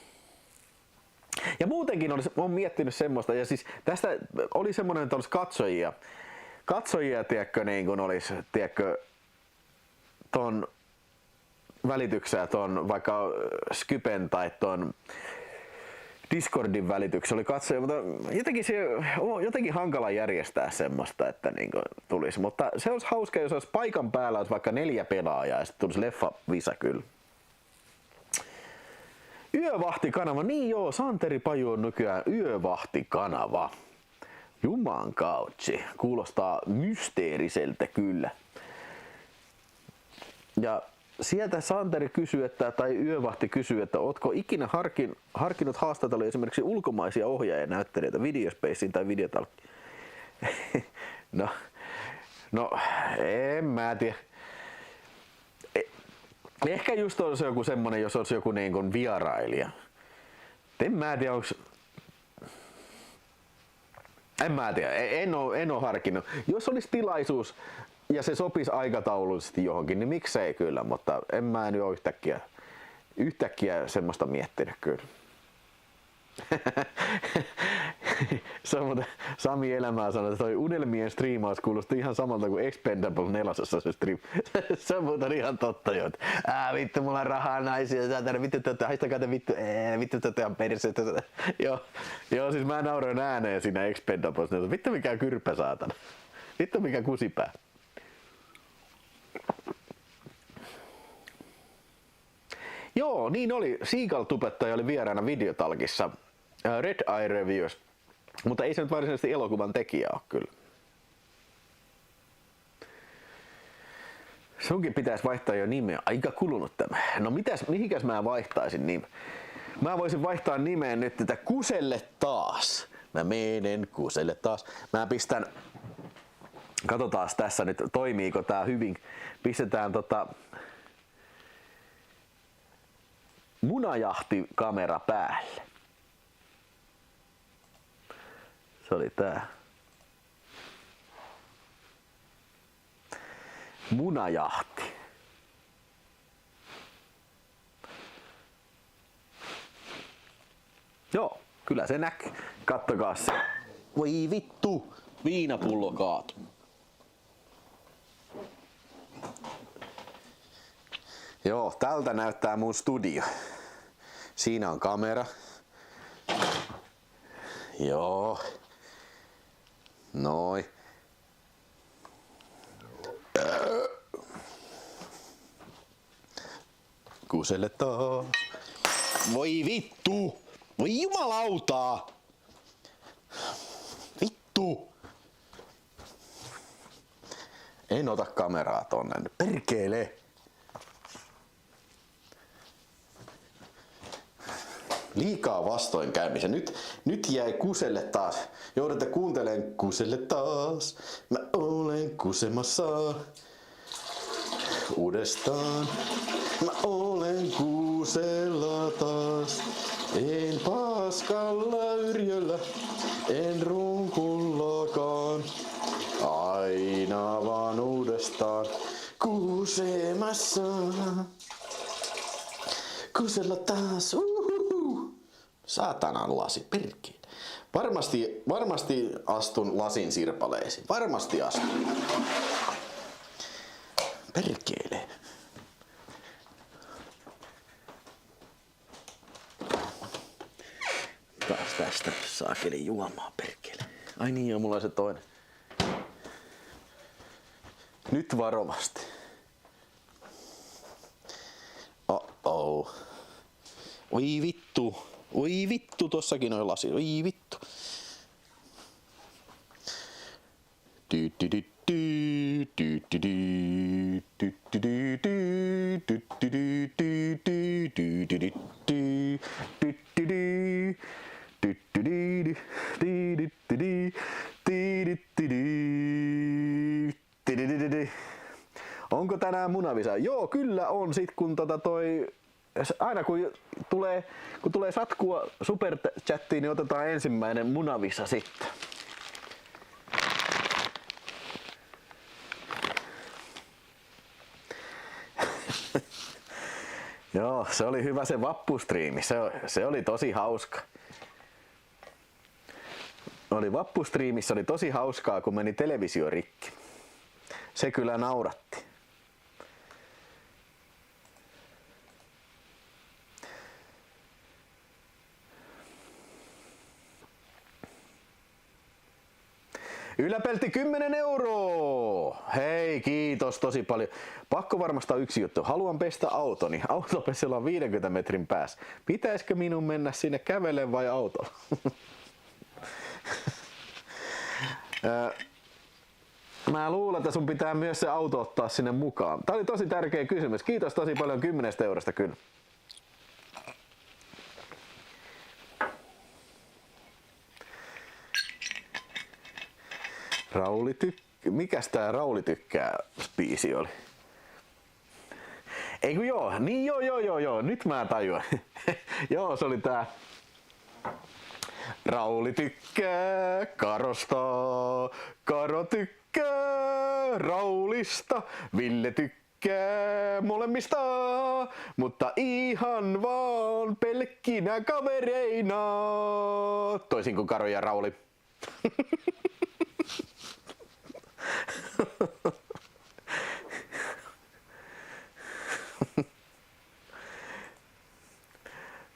Ja muutenkin olen miettinyt semmoista, ja siis tästä oli semmoinen, että olisi katsojia, tiedätkö, niin kuin olisi, tiedätkö, ton välityksellä ton vaikka Skypen tai ton Discordin välityksellä oli katsoja, mutta jotenkin hankala järjestää semmoista, että niin kuin tulisi. Mutta se olisi hauska, jos olisi paikan päällä olisi vaikka 4 pelaajaa ja sitten tulisi leffavisa kyllä. Yövahtikanava, niin joo, Santeri Paju on nykyään Yövahtikanava. Juman kautsi, kuulostaa mysteeriseltä kyllä. Ja sieltä Santeri kysyy, tai Yövahti kysyy, että ootko ikinä harkinnut haastatella esimerkiksi ulkomaisia ohjaajia ja näyttelijöitä Videospaceen tai Videotalkkiin? No, en mä tiedä. Ehkä just olisi joku semmonen, jos olisi joku niin kuin vierailija. En mä tiedä, onks... En mä tiedä, en oo harkinnut. Jos olisi tilaisuus ja se sopisi aikataulullisesti johonkin, niin miksei kyllä, mutta en mä nyt ole yhtäkkiä semmoista miettinyt kyllä. Sami Elämää sanoi, että toi unelmien striimaus kuulosti ihan samalta kuin Expendable 4 se stream. Se on muuten ihan totta jo. Vittu, mulla on rahaa naisia, saatana, vittu haistakaa te vittu, vittu te ihan perse. Joo, siis mä nauroin ääneen siinä Expendables 4. Vittu mikä kyrpä saatana. Vittu mikä kusipää. Joo, niin oli. Seagull-tubettaja oli vieraana Videotalkissa Red Eye Reviews, mutta ei se nyt varsinaisesti elokuvan tekijä ole kyllä. Sunkin pitäisi vaihtaa jo nimeä. Aika kulunut tämä. No mihinkäs mä vaihtaisin nimeä? Mä voisin vaihtaa nimeen nyt tätä Kuselle taas. Mä menen Kuselle taas. Mä pistän... Katsotaan tässä nyt, toimiiko tää hyvin. Pistetään munajahtikamera päälle. Se oli tää. Munajahti. Joo, kyllä se näkyy. Kattokaa se. Voi vittu, viinapullo kaatu. Joo, tältä näyttää mun studio. Siinä on kamera. Joo. Noin. Kuselle taas. Voi vittu! Voi jumalautaa! Vittu! En ota kameraa tonne. Perkele! Liikaa vastoinkäymisiä. Nyt jäi Kuselle taas. Joudutte kuuntelemaan Kuselle taas. Mä olen kusemassa. Uudestaan. Mä olen Kusella taas. En paskalla yrjöllä. En runkullakaan. Aina vaan uudestaan. Kusemassa. Kusella taas. Saatanan lasi, perkele. Varmasti astun lasin sirpaleisiin. Varmasti astun. Perkele. Taas tästä saakeli juomaa, perkele. Ai niin, joo, mulla on se toinen. Nyt varovasti. Oh. Oi vittu. Oi vittu, tossakin on lasi. Oi vittu. Onko tänään munavisa? Joo, kyllä on. Sit kun aina kun tulee satkua superchattiin, niin otetaan ensimmäinen munavisa sitten. Joo, se oli hyvä se vappustriimi. Se oli tosi hauska. Vappustriimissä oli tosi hauskaa, kun meni televisio rikki. Se kyllä nauratti. Yläpelti 10 €! Hei, kiitos tosi paljon. Pakko varmastaa yksi juttu. Haluan pestä autoni. Autopesellä on 50 metrin päässä. Pitäisikö minun mennä sinne kävellen vai autolla? Mä luulen, että sun pitää myös se auto ottaa sinne mukaan. Tää oli tosi tärkeä kysymys. Kiitos tosi paljon 10 € kyllä. Mikäs tää Rauli tykkää -biisi oli? Eiku joo, niin joo, nyt mä tajuan. Joo, se oli tää. Rauli tykkää Karosta, Karo tykkää Raulista, Ville tykkää molemmista, mutta ihan vaan pelkkinä kavereina. Toisin kuin Karo ja Rauli.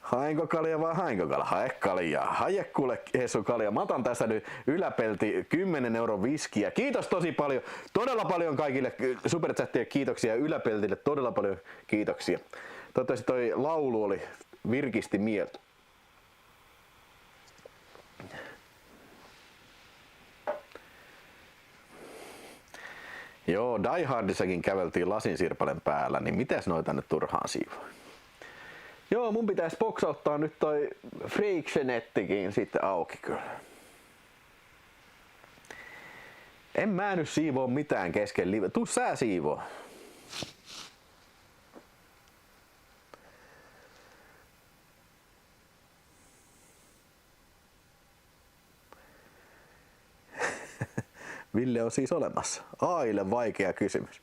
Haenko kalja vai haenko kalja? Hae kaljaa. Hae kuule Hessu kalja. Mä otan tässä nyt Yläpelti 10 € viskiä. Kiitos tosi paljon. Todella paljon kaikille superchattien kiitoksia. Yläpeltille todella paljon kiitoksia. Toivottavasti toi laulu oli virkisti mieltä. Joo, Die Hardissakin käveltiin lasinsirpalen päällä, niin mitäs noita nyt turhaan siivoa? Joo, mun pitäis boksauttaa nyt toi Freixenettikin sitten auki kyllä. En mä nyt siivoo mitään kesken live. Tuu sä siivoo. Ville on siis olemassa. AIlle vaikea kysymys.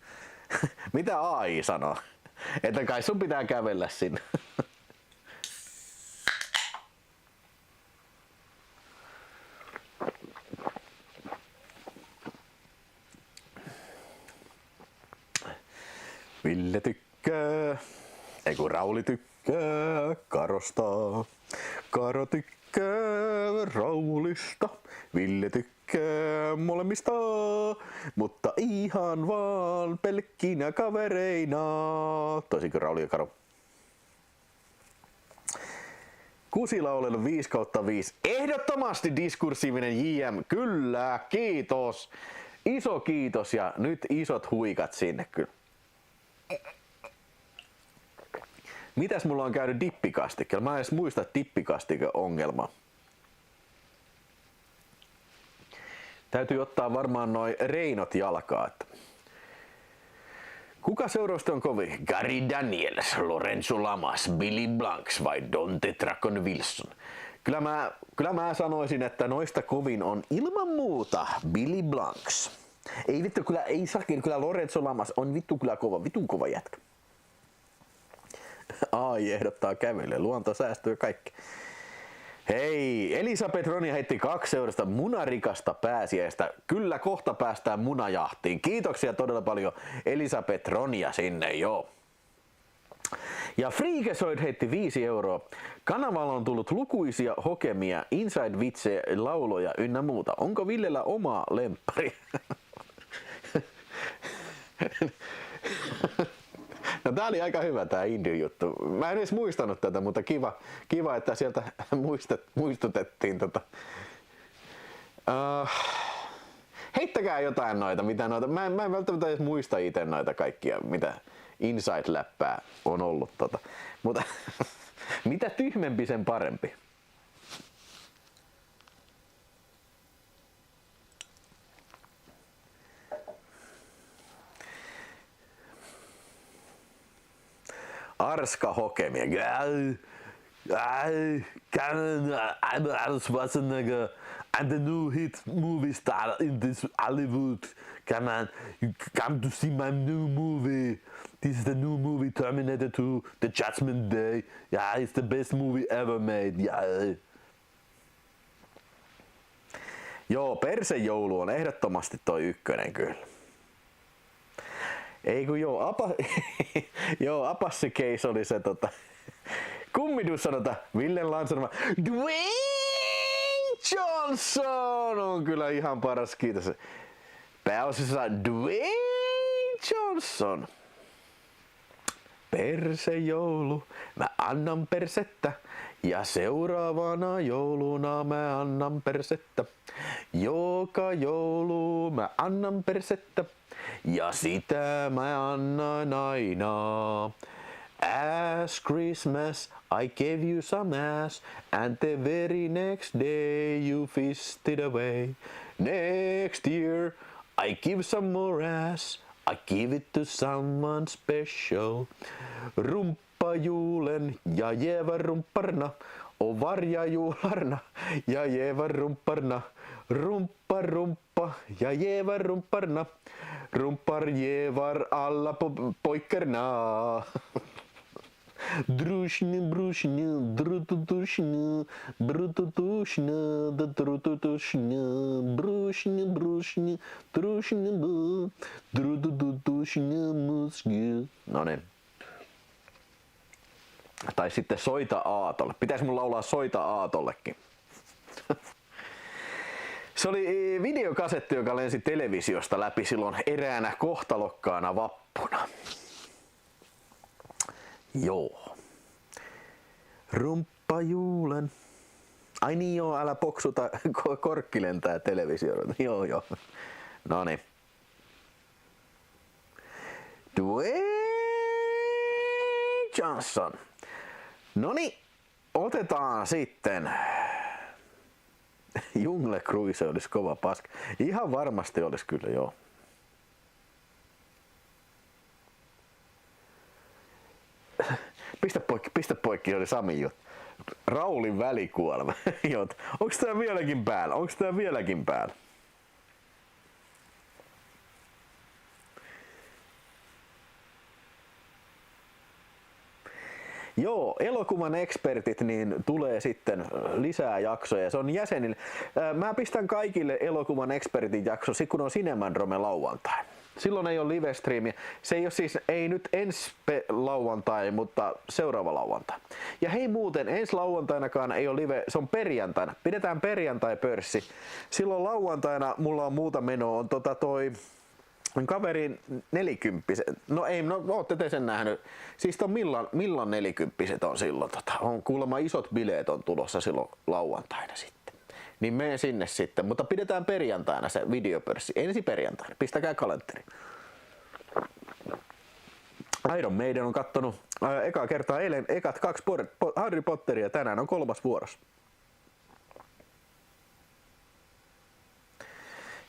Mitä AI sanoo? Että kai sun pitää kävellä sinne. Ville tykkää, eiku Rauli tykkää Karosta. Karo tykkää Raulista, Ville tykkää molemmista, mutta ihan vaan pelkkinä kavereina. Toisin kuin Rauli ja Karo. Kusilaulelu 5/5. Ehdottomasti diskursiivinen JM. Kyllä, kiitos. Iso kiitos ja nyt isot huikat sinne kyllä. Mitäs mulla on käynyt dippikastikkeella? Mä en edes muista dippikastike-ongelmaa. Täytyy ottaa varmaan noi reinot jalkaa. Kuka seuraavasti on kovin? Gary Daniels, Lorenzo Lamas, Billy Blanks vai Dante Tracon Wilson? Kyllä mä sanoisin, että noista kovin on ilman muuta Billy Blanks. Ei vittu, kyllä Lorenzo Lamas on vitun kova jätkä. AI ehdottaa kävelyä, luonto säästyy kaikki. Hei, Elisabeth Ronia heitti 2 € munarikasta pääsiäistä. Kyllä kohta päästään munajahtiin. Kiitoksia todella paljon Elisabeth Ronia sinne, joo. Ja Freakesoid heitti 5 €. Kanavalla on tullut lukuisia hokemia, inside-vitsejä, lauloja ynnä muuta. Onko Villellä oma lemppari? No tää oli aika hyvä tää indie-juttu. Mä en edes muistanut tätä, mutta kiva että sieltä muistutettiin heittäkää jotain noita, mitä noita. Mä en välttämättä edes muista itse noita kaikkia, mitä inside-läppää on ollut Mutta mitä tyhmempi sen parempi. Arska hokemia. Schwarzenegger, I'm the new hit movie star in this Hollywood. Come on, you come to see my new movie. This is the new movie Terminator 2, The Judgment Day. Yeah, it's the best movie ever made. Yeah. Joo, persejoulu on ehdottomasti toi ykkönen kyllä. Ei kun joo, joo, Apassi Case oli se kummitus sanota Ville Lansanoma. Dwayne Johnson on kyllä ihan paras, kiitos. Pääosassa Dwayne Johnson. Persejoulu, mä annan persettä. Ja seuraavana jouluna mä annan persettä. Joka joulu mä annan persettä. Ja sitä mä annan aina. As Christmas I gave you some ass, and the very next day you fisted away. Next year I give some more ass, I give it to someone special. Rumppajuulen ja jäävä rumpparna, o varjajuularna ja jäävä rumpparna. Rumppa rumppa ja jäävä rumpparna, rumppar jäävar alla poikkerna. Drushny, brushny, drututushny, brututushny, drututushny, brushny, brushny, trushny, drututushny, musky. No niin. Tai sitten Soita Aatolle. Pitäis mun laulaa Soita Aatollekin. Se oli videokasetti, joka lensi televisiosta läpi silloin eräänä kohtalokkaana vappuna. Joo. Rumppajuulen. Ai niin joo, älä poksuta, korkki lentää televisioon. Joo joo. Noniin. Dwayne Johnson. Noniin, otetaan sitten. Jungle Cruise olisi kova paska. Ihan varmasti olisi kyllä, joo. Pistä poikki, oli Sami juttu. Raulin välikuolema. Onks tää vieläkin päällä? Joo, elokuvan ekspertit niin tulee sitten lisää jaksoja. Se on jäsenille. Mä pistän kaikille elokuvan ekspertin jakso, kun on Cinemandrome lauantai. Silloin ei ole live-striimiä. Se ei ole siis, ei nyt ensi lauantai, mutta seuraava lauantai. Ja hei muuten, ensi lauantainakaan ei ole live, se on perjantaina. Pidetään perjantai-pörssi. Silloin lauantaina mulla on muuta menoa, on toi kaverin 40. No ei, no ootte te sen nähnyt. Siis milloin 40 on silloin. On kuulemma isot bileet on tulossa silloin lauantaina sitten. Niin mene sinne sitten, mutta pidetään perjantaina se videopörssi. Ensi perjantaina, pistäkää kalenteri. Iron Maiden on kattonut ekaa kertaa eilen ekat 2 Harry Potteria, tänään on 3. vuorossa.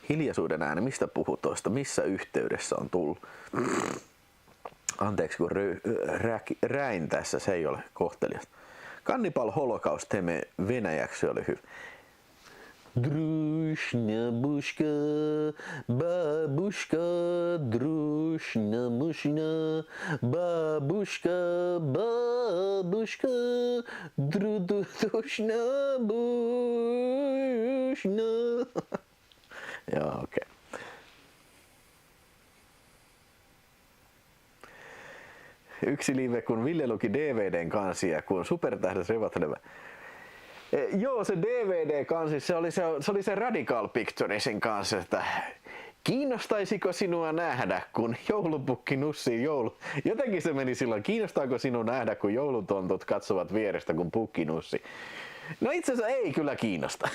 Hiljaisuuden ääni, mistä puhut toista, missä yhteydessä on tullut? Anteeksi kun räin tässä, se ei ole kohteliasta. Cannibal Holocaust teme venäjäksi oli hyvä. Drushna bushka, babushka, drushna mushna, babushka, babushka, drudushna bushna. Joo, okei. Okay. Yksi live, kun Ville luki DVDn kansia, kun Supertähdet revattelevä. Joo, se DVD-kansi, se oli se Radical Picturesin kanssa, että kiinnostaisiko sinua nähdä, kun joulupukki nussii joulu. Jotenkin se meni silloin, kiinnostaako sinua nähdä, kun joulutontut katsovat vierestä, kun pukki nussii. No itse asiassa ei kyllä kiinnosta.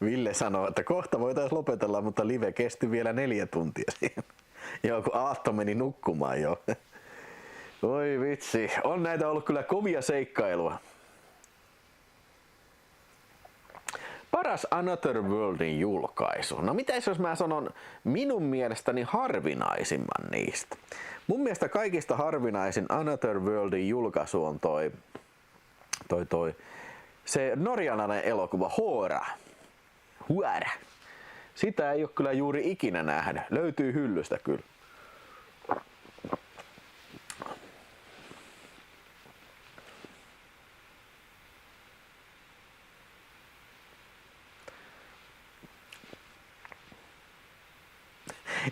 Ville sanoo, että kohta voitaisiin lopetella, mutta live kesti vielä 4 tuntia siinä. Joo, kun Aatto meni nukkumaan jo. Oi vitsi, on näitä ollut kyllä kovia seikkailua. paras Another Worldin julkaisu. No mitäs jos mä sanon minun mielestäni harvinaisimman niistä? Mun mielestä kaikista harvinaisin Another Worldin julkaisu on se norjalainen elokuva Hora. Sitä ei ole kyllä juuri ikinä nähnyt. Löytyy hyllystä kyllä.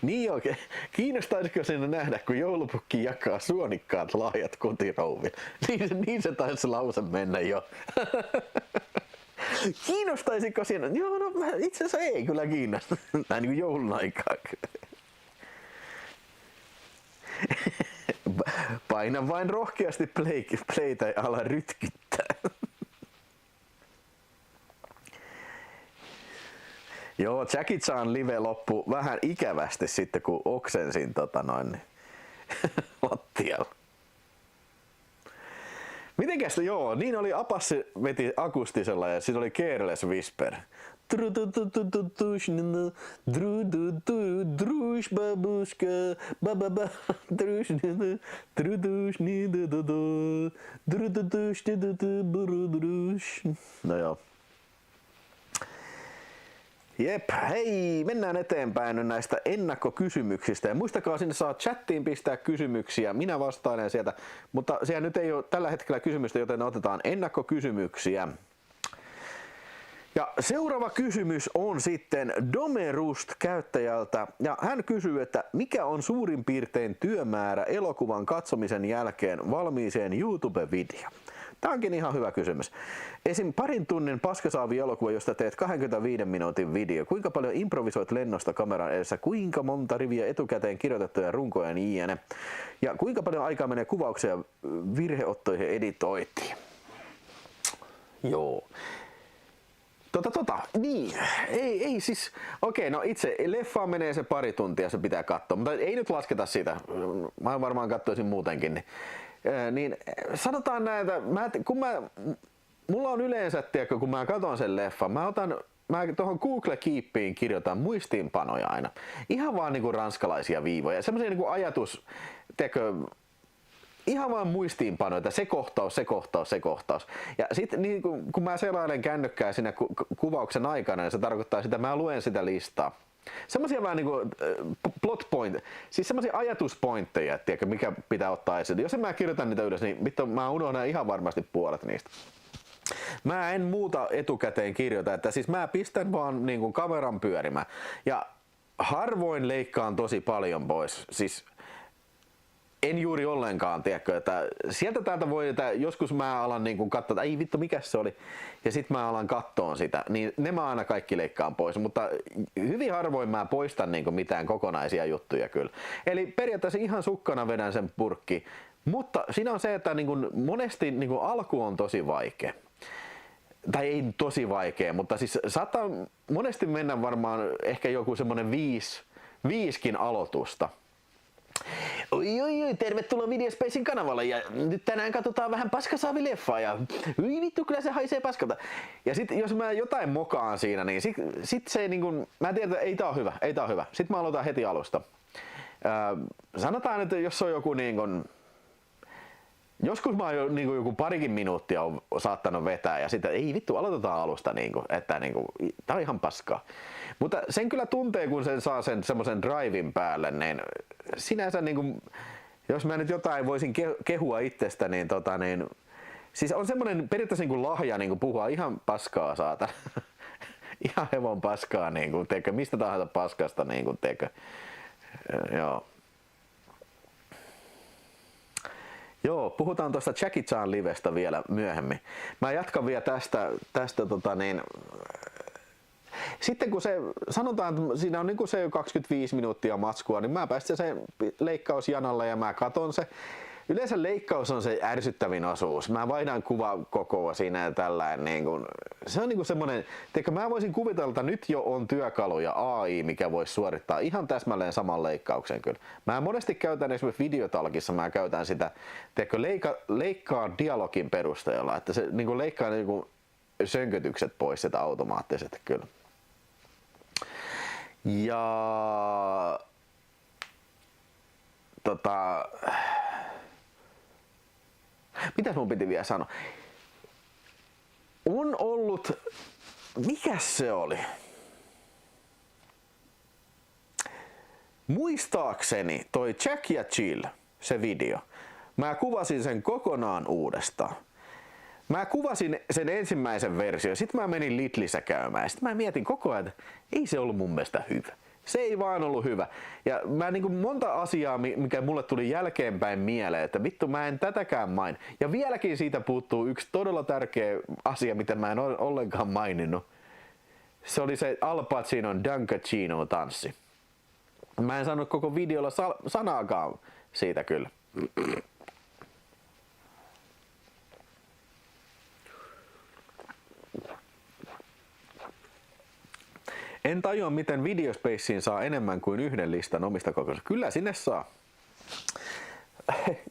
Niin oikein. Kiinnostaisiko sinne nähdä, kun joulupukki jakaa suonikkaat lahjat kotirouville? Niin se taisi lause mennä jo. Kiinnostaisiko siinä? Joo, no itse asiassa ei kyllä kiinnosta. Näin niin kuin joulun aikaa. Paina vain rohkeasti playtä ja ala rytkyttää. Joo, Jackie Chan live loppui vähän ikävästi sitten, kun oksensin lattialla. Mitenkäs joo, niin oli Apassi veti akustisella ja siinä oli Careless Whisper. No joo. Jep, hei, mennään eteenpäin nyt näistä ennakkokysymyksistä. Ja muistakaa, sinne saa chattiin pistää kysymyksiä, minä vastailen sieltä, mutta siellä nyt ei ole tällä hetkellä kysymystä, joten otetaan ennakkokysymyksiä. Ja seuraava kysymys on sitten Domerust käyttäjältä, ja hän kysyy, että mikä on suurin piirtein työmäärä elokuvan katsomisen jälkeen valmiiseen YouTube-videoon? Tämä onkin ihan hyvä kysymys. Esim. Parin tunnin paskasaavi-elokuva, josta teet 25 minuutin video. Kuinka paljon improvisoit lennosta kameran edessä? Kuinka monta riviä etukäteen kirjoitettuja runkoja niin? Ja kuinka paljon aikaa menee kuvauksia virheottoihin editoitiin? Joo. Niin, ei siis, okei, no itse leffaan menee se pari tuntia, se pitää katsoa, mutta ei nyt lasketa sitä, mä varmaan katsoisin muutenkin, niin sanotaan näitä, mulla on yleensä, tiedätkö, kun mä katson sen leffan, mä tuohon Google Keepiin kirjoitan muistiinpanoja aina, ihan vaan niinku ranskalaisia viivoja, semmoisia niinku ajatus, tiedätkö, ihan vaan muistiinpanoita, se kohtaus. Ja sitten niin kun mä selailen kännykkää siinä kuvauksen aikana, niin se tarkoittaa sitä, että mä luen sitä listaa. Semmoisia vähän niinku plot point, siis semmoisia ajatuspointteja, tiedätkö, mikä pitää ottaa esille. Jos en mä kirjoitan niitä ylös, niin vittu, mä unohdan ihan varmasti puolet niistä. Mä en muuta etukäteen kirjoita, että siis mä pistän vaan niinku kameran pyörimään. Ja harvoin leikkaan tosi paljon pois, siis en juuri ollenkaan, tiedätkö, että sieltä täältä voi, että joskus mä alan niin katsoa, että ei vittu, mikä se oli, ja sit mä alan kattoon sitä, niin ne mä aina kaikki leikkaan pois, mutta hyvin harvoin mä poistan niin mitään kokonaisia juttuja kyllä. Eli periaatteessa ihan sukkana vedän sen purkki, mutta siinä on se, että niin monesti niin alku on tosi vaikea. Tai ei tosi vaikea, mutta siis saattaa monesti mennä varmaan ehkä joku semmonen viiskin aloitusta. Oi, tervetuloa Videospacein kanavalle ja nyt tänään katsotaan vähän paskasaavileffaa ja vittu, kyllä se haisee paskalta. Ja sit jos mä jotain mokaan siinä, niin sit se niinku, mä tiedän, että ei tää on hyvä. Sit mä aloitan heti alusta. Sanotaan, että jos on joku niinkun, joskus mä oon jo niinku joku parikin minuuttia on saattanut vetää ja sitten ei vittu, aloitetaan alusta niinku, että niinku, tää on ihan paskaa. Mutta sen kyllä tuntee, kun sen saa sen semmoisen drivein päälle, niin sinänsä niinku, jos mä nyt jotain voisin kehua itsestä, niin siis on semmoinen periaatteessa niinku lahja niinku puhua ihan paskaa saata. Ihan hevon paskaa niinku, teekö, mistä tahansa paskasta niinku, teekö. Joo. Joo, puhutaan tuosta Jackie Chan livestä vielä myöhemmin. Mä jatkan vielä tästä sitten kun se, sanotaan, että siinä on niinku se 25 minuuttia matskua, niin mä päästän sen leikkausjanalle ja mä katon se. Yleensä leikkaus on se ärsyttävin osuus. Mä vaihdan kuvakokoa siinä ja tällainen. Niin kun, se on niinku semmonen, teikö mä voisin kuvitella, että nyt jo on työkaluja AI, mikä voisi suorittaa ihan täsmälleen saman leikkauksen kyllä. Mä monesti käytän esimerkiksi videotalkissa, mä käytän sitä, teikö leikkaa dialogin perusteella, että se niinku leikkaa niinku sönkötykset pois sieltä automaattisesti kyllä. Ja mitäs mun piti vielä sanoa? On ollut, mikäs se oli? Muistaakseni toi Jack ja Jill, se video. Mä kuvasin sen kokonaan uudestaan. Mä kuvasin sen ensimmäisen version, sit mä menin Lidlissä käymään ja sit mä mietin koko ajan, että ei se ollut mun mielestä hyvä. Se ei vaan ollut hyvä. Ja mä niinku monta asiaa, mikä mulle tuli jälkeenpäin mieleen, että vittu mä en tätäkään main. Ja vieläkin siitä puuttuu yksi todella tärkeä asia, mitä mä en ollenkaan maininnut. Se oli se Al Pacinon Dunkachino-tanssi. Mä en sanonut koko videolla sanaakaan siitä kyllä. En tajua, miten Videospaceen saa enemmän kuin yhden listan omista kokoelmista. Kyllä sinne saa.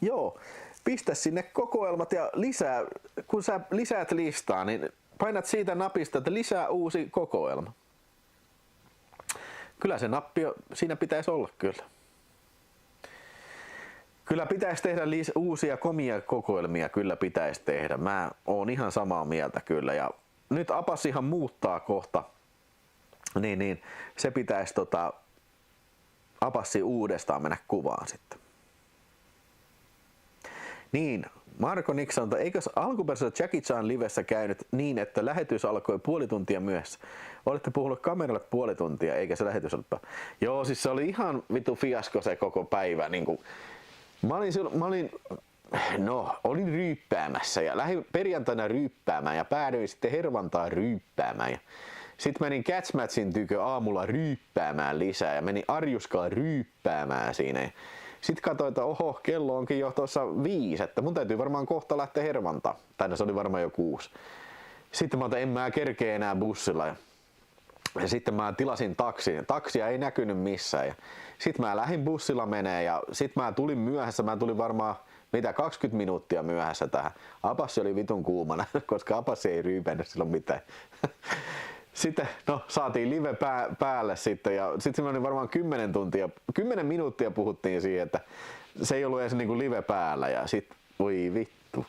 Joo, pistä sinne kokoelmat ja lisää. Kun sä lisäät listaa, niin painat siitä napista, että lisää uusi kokoelma. Kyllä se nappi siinä pitäisi olla kyllä. Kyllä pitäisi tehdä uusia komia kokoelmia, kyllä pitäisi tehdä. Mä oon ihan samaa mieltä kyllä. Ja nyt Apassihan muuttaa kohta. Niin, se pitäisi Apassi uudestaan mennä kuvaan sitten. Niin, Marko Nixon, eikö alkuperäisessä Jackie Chan livessä käynyt niin, että lähetys alkoi puoli tuntia myöhässä? Olette puhunut kameralle puoli tuntia, eikä se lähetys ollut. Joo, siis se oli ihan vittu fiasko se koko päivä. Niin kuin, olin ryyppäämässä ja lähdin perjantaina ryyppäämään ja päädyin sitten Hervantaan ryyppäämään. Sitten menin Catchmatchin tykö aamulla ryyppäämään lisää ja menin Arjuskaan ryyppäämään siinä. Sitten katsoin, että oho, kello onkin jo tuossa 5, että mun täytyy varmaan kohta lähteä Hervantaan. Tai se oli varmaan jo 6. Sitten mä otin, en mä kerkeä enää bussilla. Ja sitten mä tilasin taksin. Taksia ei näkynyt missään. Sitten mä lähdin bussilla menee ja sitten mä tulin myöhässä. Mä tulin varmaan 20 minuuttia myöhässä tähän. Apassi oli vitun kuumana, koska Apassi ei ryypännyt silloin mitään. Sitten saatiin live päälle sitten ja sitten se oli varmaan 10 minuuttia puhuttiin siihen, että se ei ollut edes niinku live päällä ja sitten voi vittu.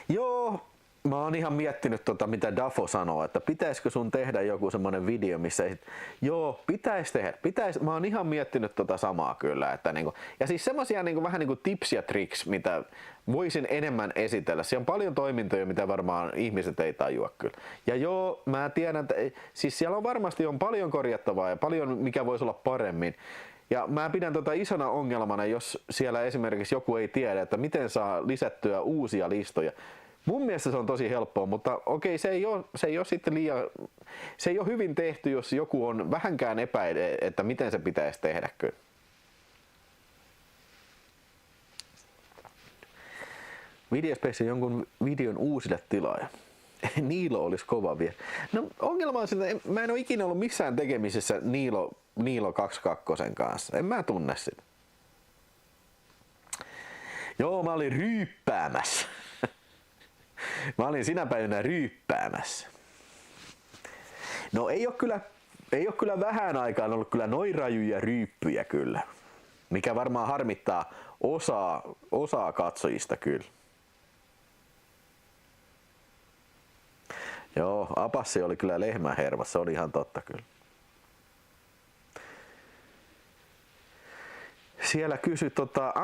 Joo, mä oon ihan miettinyt mitä Dafo sanoo, että pitäisikö sun tehdä joku semmonen video, missä joo, pitäis tehdä. Mä oon ihan miettinyt samaa kyllä, että niinku, ja siis semmosia niinku vähän niinku tips ja tricks, mitä voisin enemmän esitellä. Siellä on paljon toimintoja, mitä varmaan ihmiset ei tajua kyllä. Ja joo, mä tiedän, että siis siellä on varmasti paljon korjattavaa ja paljon mikä voisi olla paremmin. Ja mä pidän isona ongelmana, jos siellä esimerkiksi joku ei tiedä, että miten saa lisättyä uusia listoja. Mun mielestä se on tosi helppoa, mutta okei, se ei ole sitten se ei ole hyvin tehty, jos joku on vähänkään epäile, että miten se pitäisi tehdä kyllä. Videospace jonkun videon uusille tilaaja. Niilo olisi kova vielä. No ongelma on sitä, mä en ole ikinä ollut missään tekemisissä Niilo 22 kanssa. En mä tunne sitä. Joo, mä olin ryyppäämässä. Mä olin sinä päivänä ryyppäämässä. No ei ole kyllä vähän aikaan ollut kyllä noin rajuja ryyppyjä kyllä. Mikä varmaan harmittaa osaa katsojista kyllä. Joo, Apassi oli kyllä lehmähervassa, se oli ihan totta kyllä. Siellä kysyi,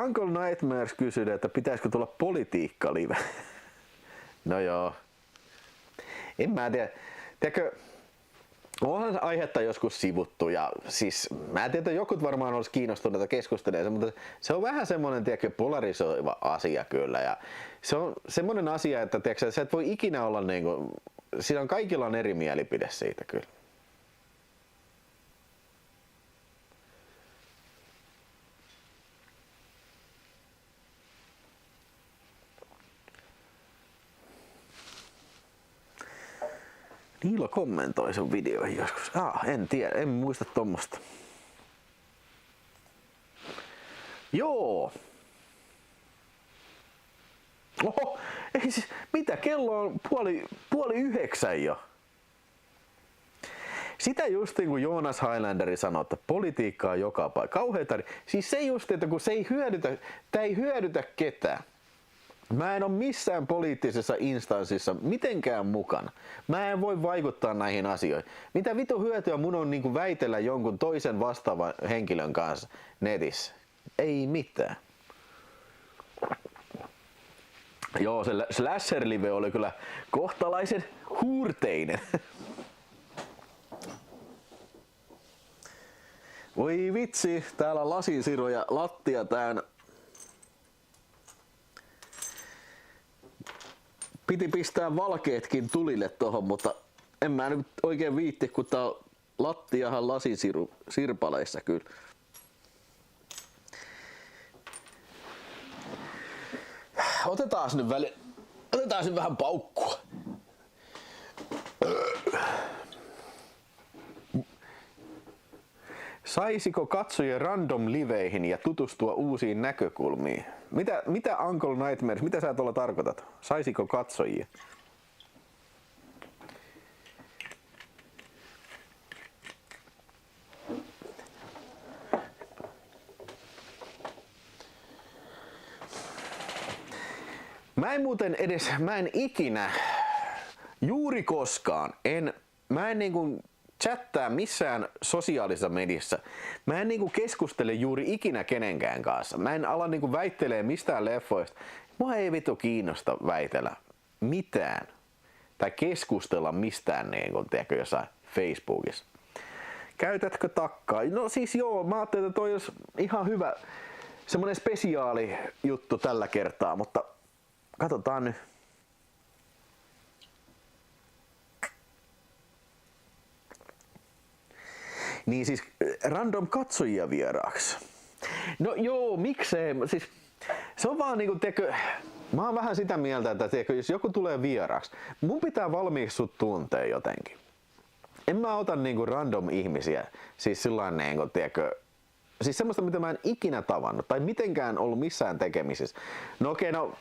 Uncle Nightmares kysyi, että pitäisikö tulla politiikka-live. No joo. En mä tiedä. Tiedätkö, onhan aihetta joskus sivuttu ja siis mä tiedän, että jokut varmaan olisi kiinnostuneita keskustelemaan, mutta se on vähän semmoinen polarisoiva asia kyllä ja se on semmoinen asia, että tiedätkö, sä et voi ikinä olla niinku, siinä on kaikilla on eri mielipide siitä kyllä. Niilo kommentoi sun videoihin joskus. En tiedä, en muista tommosta. Joo. Oho, ei siis, mitä? Kello on puoli 9 jo. Sitä justiin kun Jonas Highlanderi sanoi, että politiikka on joka paikka. Kauheeta. Siis se just, että kun se ei hyödytä ketään. Mä en ole missään poliittisessa instanssissa mitenkään mukana. Mä en voi vaikuttaa näihin asioihin. Mitä vitu hyötyä mun on niinku väitellä jonkun toisen vastaavan henkilön kanssa netissä? Ei mitään. Joo, se Slasher-live oli kyllä kohtalaisen huurteinen. Voi vitsi, täällä lasinsiru ja lattia täynnä. Piti pistää valkeetkin tulille tohon, mutta en mä nyt oikein viitti, kun tää on lattiahan lasinsiru sirpaleissa kyllä. Otetaan nyt vähän paukkua. Saisiko katsojia random liveihin ja tutustua uusiin näkökulmiin? Mitä Uncle Nightmares, mitä sä tuolla tarkoitat? Saisiko katsojia? Mä en ikinä, juuri koskaan, mä en niinku chattaa missään sosiaalisessa mediassa. Mä en niinku keskustele juuri ikinä kenenkään kanssa. Mä en ala niinku väittelee mistään leffoista. Mua ei vittu kiinnosta väitellä mitään. Tai keskustella mistään niinku, tiedätkö, jossain Facebookissa. Käytätkö takkaa? No siis joo, mä ajattelin, että toi olisi ihan hyvä semmonen spesiaali juttu tällä kertaa, mutta katsotaan nyt. Niin siis random katsojia vieraaksi. No joo, miksei? Siis se on vaan niinku, tiedätkö, mä oon vähän sitä mieltä, että tiedätkö, jos joku tulee vieraaksi, mun pitää valmiiksi sut tuntea jotenkin. En mä ota niinku random ihmisiä, siis sillain niinku, tiedätkö, siis semmoista, mitä mä en ikinä tavannut tai mitenkään ollut missään tekemisissä. No okei, no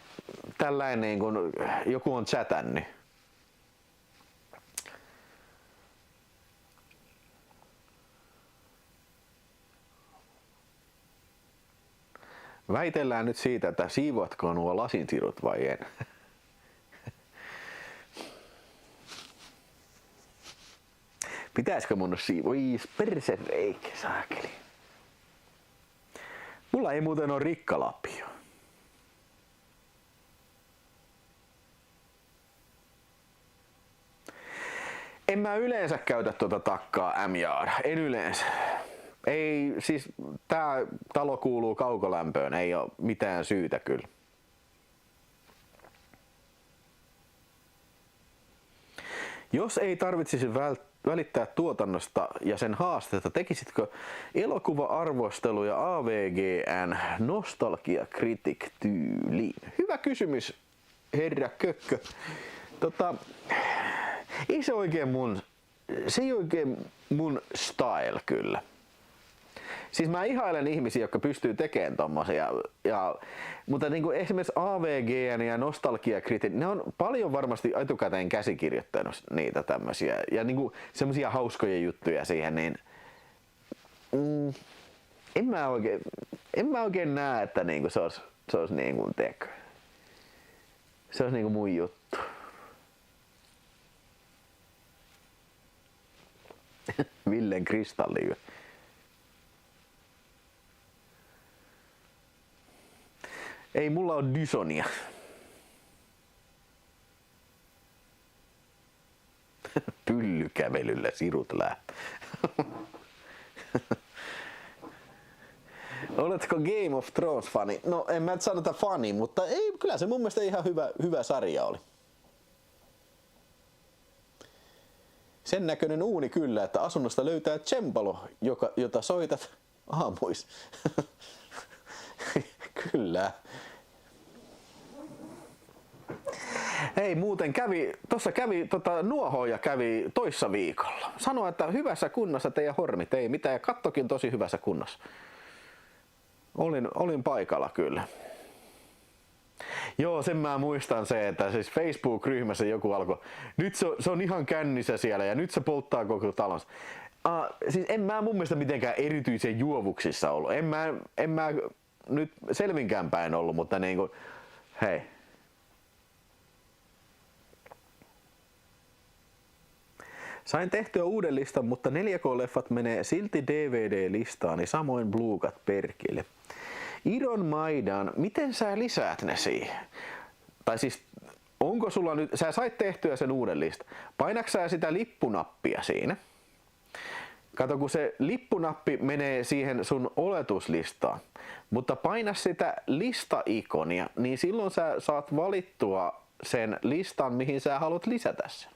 tällainen niin kuin joku on chatannut. Väitellään nyt siitä, että siivoatko nuo lasinsirut vai en. Pitäisikö mun siivoa? Perse reikä, saakeli. Mulla ei muuten ole rikkalapio. En mä yleensä käytä tuota takkaa MJR. En yleensä. Ei, siis tää talo kuuluu kaukolämpöön, ei oo mitään syytä kyllä. Jos ei tarvitsisi välittää tuotannosta ja sen haastetta, tekisitkö elokuva-arvosteluja AVGN nostalgia-kritik-tyyliin? Hyvä kysymys, herra Kökkö. Ei se oikein mun style kyllä. Siis mä ihailen ihmisiä, jotka pystyy tekemään tommosia, mutta niin kuin esimerkiksi AVGN ja nostalgiakritit, ne on paljon varmasti etukäteen käsikirjoittanut niitä tämmösiä ja niin kuin semmosia hauskoja juttuja siihen, niin en mä oikein näe, että niin kuin se olisi niin kuin teko. Se olisi niin kuin mun juttu. Villen kristalli. Ei mulla ole dysonia. Pyllykävelyllä sirut lähtee. Oletko Game of Thrones fani? No en mä sanota fani, mutta ei, kyllä se mun mielestä ihan hyvä sarja oli. Sen näköinen uuni kyllä, että asunnosta löytää cembalo, jota soitat aamuis. Kyllä. Ei muuten kävi nuohooja kävi toissa viikolla. Sanoi, että hyvässä kunnossa teidän hormit, ei mitään, ja kattokin tosi hyvässä kunnossa. Olin paikalla kyllä. Joo, sen mä muistan se, että siis Facebook-ryhmässä joku alkoi, nyt se on ihan kännissä siellä ja nyt se polttaa koko talon. Siis en mä mun mielestä mitenkään erityisen juovuksissa ollut. En mä nyt selvinkään päin ollut, mutta niinku, hei. Sain tehtyä uuden listan, mutta 4K-leffat menee silti DVD-listaani, samoin Bluekat perkille. Iron Maidan, miten sä lisäät ne siihen? Tai siis, onko sulla nyt, sä sait tehtyä sen uuden listan. Painatko sä sitä lippunappia siinä? Kato, kun se lippunappi menee siihen sun oletuslistaan, mutta paina sitä lista-ikonia, niin silloin sä saat valittua sen listan, mihin sä haluat lisätä sen.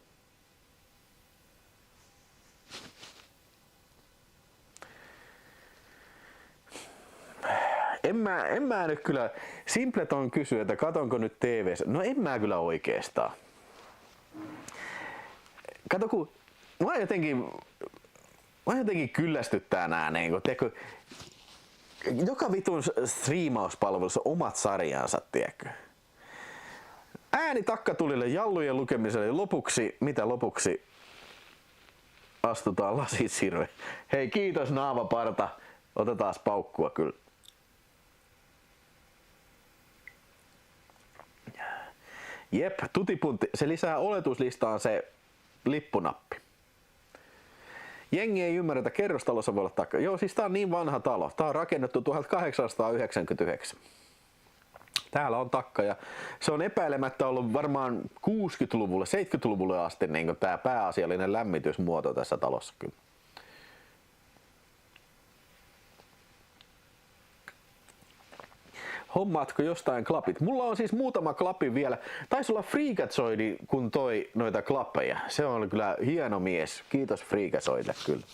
En mä nyt kyllä, Simpleton kysyy, että katonko nyt TV:ssä. No en mä kyllä oikeastaan. Kato, kun mä jotenkin kyllästyttää nää niinku, joka vitun striimauspalvelussa omat sarjansa, tiedätkö? Ääni takkatulille, jallujen lukemiselle, lopuksi astutaan lasisirve. Hei, kiitos naavaparta, otetaan paukkua kyllä. Jep, tutipuntti, se lisää oletuslistaan se lippunappi. Jengi ei ymmärrä, että kerrostalossa voi olla takka. Joo, siis tää on niin vanha talo. Tää on rakennettu 1899. Täällä on takka ja se on epäilemättä ollut varmaan 60-luvulle, 70-luvulle asti niin kuin tää pääasiallinen lämmitysmuoto tässä talossa kyllä. Hommaatko jostain klapit? Mulla on siis muutama klapi vielä. Taisi olla Freakazoidi, kun toi noita klappeja. Se on kyllä hieno mies. Kiitos Freakazoidille kyllä.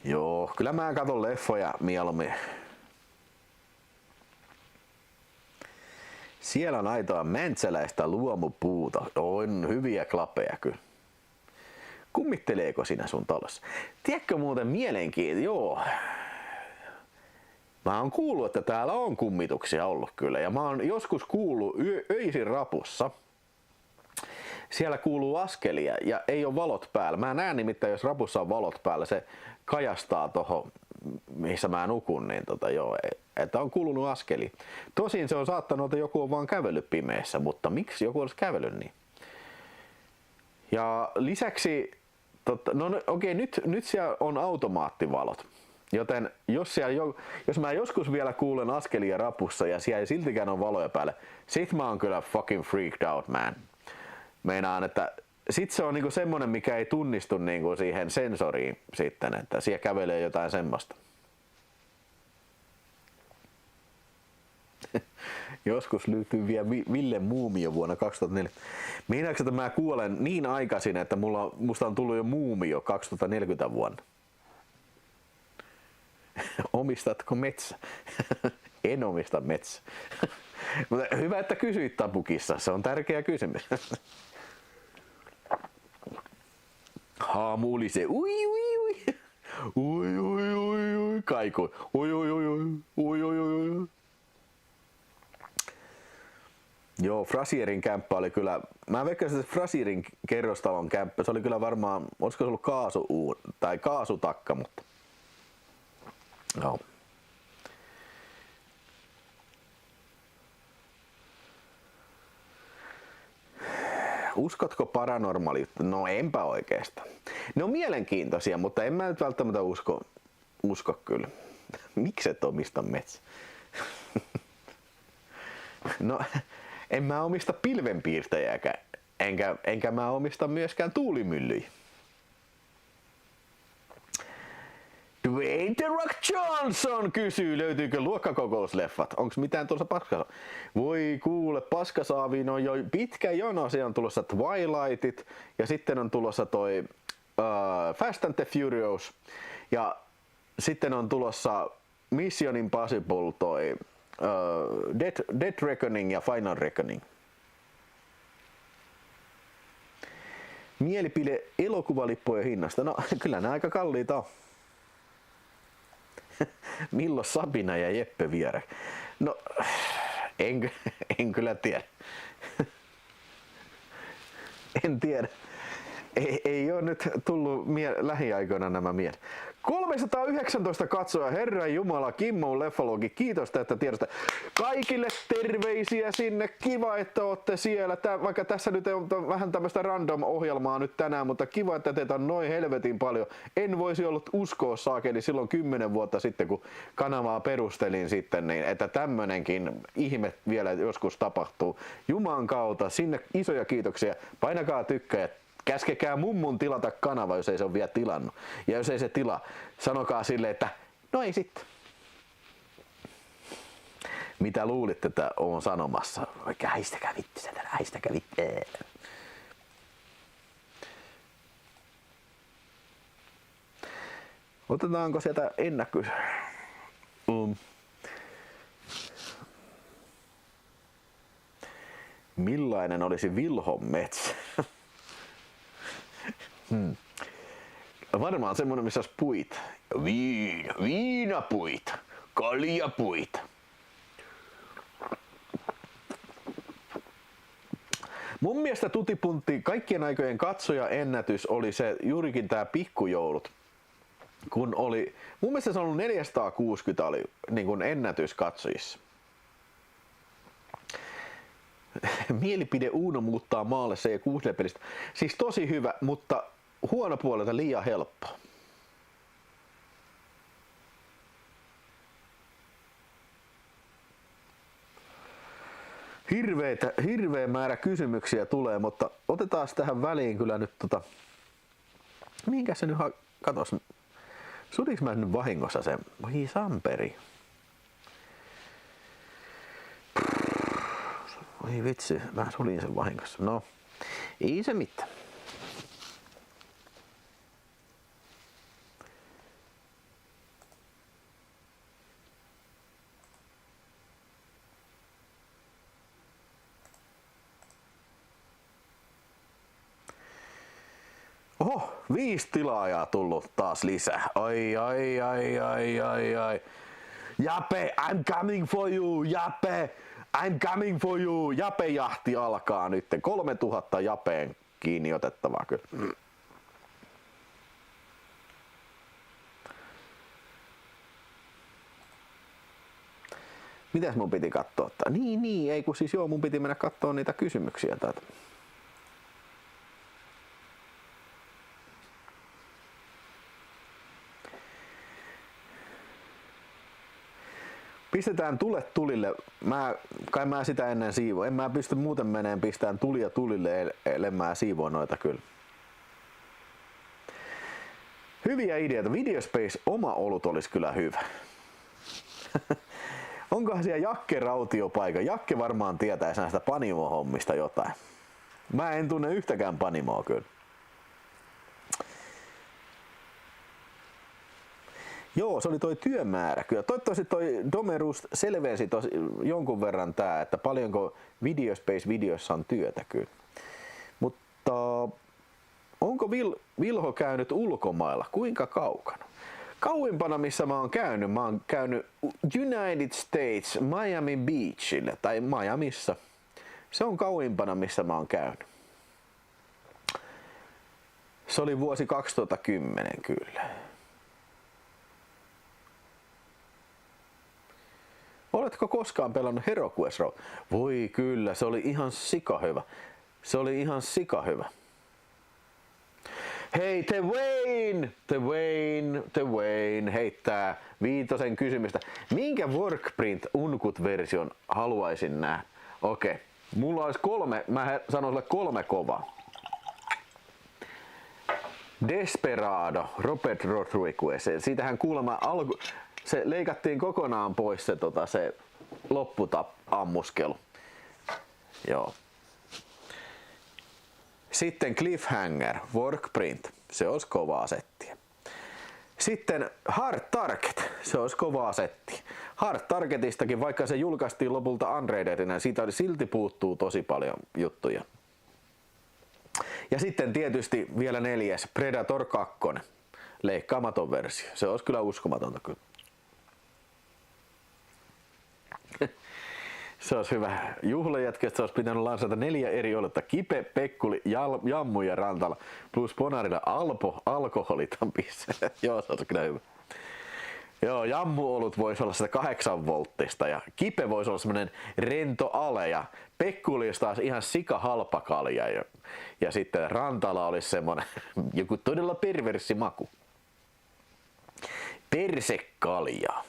Joo, kyllä mä katon leffoja mieluummin. Siellä on aitoa mäntsäläistä luomupuuta. On hyviä klappeja kyllä. Kummitteleeko sinä sun talossa? Tiedätkö muuten mielenkiintoista? Joo. Mä oon kuullut, että täällä on kummituksia ollut kyllä. Ja mä oon joskus kuullut öisin rapussa. Siellä kuuluu askelia ja ei ole valot päällä. Mä näen nimittäin, jos rapussa on valot päällä, se kajastaa tohon, missä mä nukun, niin joo, että on kuulunut askeli. Tosin se on saattanut, että joku on vaan kävellyt pimeässä, mutta miksi joku olisi kävellyt niin? Ja lisäksi, okei, nyt siellä on automaattivalot. Joten jos mä joskus vielä kuulen askelia rapussa ja siellä ei siltikään ole valoja päällä, sit mä oon kyllä fucking freaked out, man. Meinaan, että sit se on niinku semmonen, mikä ei tunnistu niinku siihen sensoriin sitten, että siellä kävelee jotain semmoista. Joskus löytyy vielä Ville Muumio vuonna 2004. Meinaatko, että mä kuolen niin aikaisin, että musta on tullut jo Muumio 2040 vuonna? Omistatko metsä? En omista metsä. Mutta hyvä, että kysyit Tapukissa. Se on tärkeä kysymys. Haamu oli se ui. Ui. Kaiku. Ui. Joo, Frasierin kämppä oli kyllä, mä veikkasin, että Frasierin kerrostalon kämppä, se oli kyllä varmaan, olisiko se ollut kaasutakka, mutta joo. Uskotko paranormaaliutta? No enpä oikeastaan. Ne on mielenkiintoisia, mutta en mä nyt välttämättä usko kyllä. Miksi et omista metsä? No, en mä omista pilvenpiirtäjääkään, enkä mä omista myöskään tuulimyllyjä. Dwayne The Rock Johnson kysyy, löytyykö luokkakokousleffat? Onks mitään tuossa paskasaaviin? Voi kuule, paskasaaviin on jo pitkä jono. Siellä on tulossa Twilightit ja sitten on tulossa toi Fast and the Furious ja sitten on tulossa Mission Impossible toi Dead Reckoning ja Final Reckoning. Mielipide elokuvalippujen hinnasta. No kyllä nämä aika kalliita on. Milloin Sabina ja Jeppe viereen? No en kyllä tiedä. En tiedä. Ei ole nyt tullut lähiaikoina nämä mieleen. 319 katsoja, Herran Jumala, Kimmo Leffalogi, kiitos tästä tiedosta. Kaikille terveisiä sinne, kiva että olette siellä. Vaikka tässä nyt on vähän tämmöistä random-ohjelmaa nyt tänään, mutta kiva että teitä on noin helvetin paljon. En voisi ollut uskoa saakeli silloin 10 vuotta sitten, kun kanavaa perustelin sitten, niin että tämmönenkin ihme vielä joskus tapahtuu. Juman kautta, sinne isoja kiitoksia, painakaa tykkää. Käskekää mummun tilata kanava, jos ei se ole vielä tilannut. Ja jos ei se tila, sanokaa sille, että no ei sitten. Mitä luulitte, että oon sanomassa? Oikein häistäkää vittu, häistäkää vittu. Otetaanko sieltä ennäkys? Millainen olisi Vilhon metsä? Varmaan semmonen, missä olisi puita. Viinapuita, kaljapuita. Mun mielestä Tutipuntti kaikkien aikojen katsojaennätys oli se juurikin tää Pikkujoulut. Kun oli, mun mielestä se on ollut 460 oli niin kuin ennätys katsojissa. Mielipide Uno muuttaa maalle C6-pelistä. Siis tosi hyvä, mutta huono puolelta liian helppo. Hirveä määrä kysymyksiä tulee, mutta otetaan tähän väliin kyllä nyt mihinkä se nyt katos? Sudiks mä nyt vahingossa sen? Voi Samperi. Oi vitsi, mä sulin sen vahingossa. No, ei se mitään. Oho, 5 tilaajaa tullut taas lisää. Ai. Jape, I'm coming for you, Jape. I'm coming for you. Jape-jahti alkaa nyt. 3000 Japeen kiinni otettavaa kyllä. Mitäs mun piti katsoa? Niin, ei kun siis joo, mun piti mennä katsoa niitä kysymyksiä täältä. Pistetään tulet tulille. Kai mä sitä ennen siivoa. En mä pysty muuten meneen pistään tulia tulille, ellei mä siivoa noita kyllä. Hyviä ideoita. Videospace oma olut olisi kyllä hyvä. Onkohan siellä Jakke Rautiopaikka? Jakke varmaan tietäisi näistä Panimo-hommista jotain. Mä en tunne yhtäkään Panimoa kyllä. Joo, se oli toi työmäärä kyllä. Toivottavasti toi Domerus selvensi jonkun verran tää, että paljonko Videospace-videossa on työtä kyllä. Mutta onko Vilho käynyt ulkomailla? Kuinka kaukana? Kauimpana missä mä oon käynyt United States, Miami Beachille tai Miamissa. Se on kauimpana missä mä oon käynyt. Se oli vuosi 2010 kyllä. Oletko koskaan pelannut HeroQuest Road? Voi kyllä, se oli ihan sikahyvä. Se oli ihan sikahyvä. Hei, The Wayne heittää 5 kysymystä. Minkä Workprint-unkut-version haluaisin nähdä? Okei, mulla olisi 3, mä sanon sulle 3 kovaa. Desperado, Robert Rodriguez. Siitähän kuulemma se leikattiin kokonaan pois se loppuammuskelu. Joo. Sitten Cliffhanger, Workprint, se olisi kovaa settiä. Sitten Hard Target, se olisi kovaa settiä. Hard Targetistakin, vaikka se julkaistiin lopulta unratedenä, siitä silti puuttuu tosi paljon juttuja. Ja sitten tietysti vielä 4. Predator 2. Leikkaamaton versio. Se olisi kyllä uskomatonta kyllä. Se olisi hyvä. Juhlajätkästä olisi pitänyt lansata 4 eri olutta. Kipe, Pekkuli, Jammu ja Rantala. Plus Ponarilla Alpo, alkoholitampissa. Joo, se olisi kyllä hyvä. Joo, Jammu-olut voisi olla sitä 8 volttista ja Kipe voisi olla semmonen rento ale ja Pekkuli olisi taas ihan sika halpakalja ja sitten Rantala olisi semmonen joku todella perversi maku. Persekalja.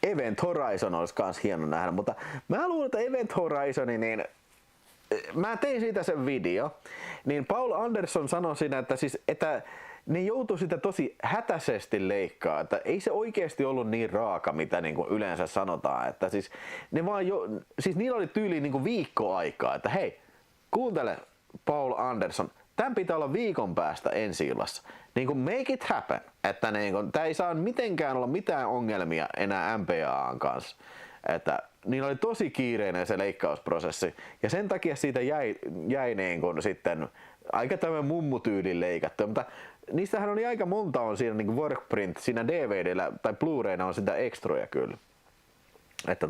Event Horizon olisi kans hieno nähdä, mutta mä luulen, että Event Horizon, niin mä tein siitä sen video, niin Paul Anderson sanoi siinä, että ne joutui sitä tosi hätäisesti leikkaa, että ei se oikeasti ollut niin raaka, mitä niin kuin yleensä sanotaan, että siis ne vaan niillä oli tyyliin niin kuin viikko aikaa, että hei, kuuntele Paul Anderson, tämän pitää olla viikon päästä ensi-illassa. Niin kuin make it happen, että niin kuin, tää ei saa mitenkään olla mitään ongelmia enää MPA:n kanssa. Että niillä oli tosi kiireinen se leikkausprosessi ja sen takia siitä jäi niin kuin sitten aika tämmöinen mummutyylin leikattu, mutta niistähän oli aika monta on siinä niin kuin workprint, siinä DVDllä tai Blu-rayna on sitä extroja kyllä. Että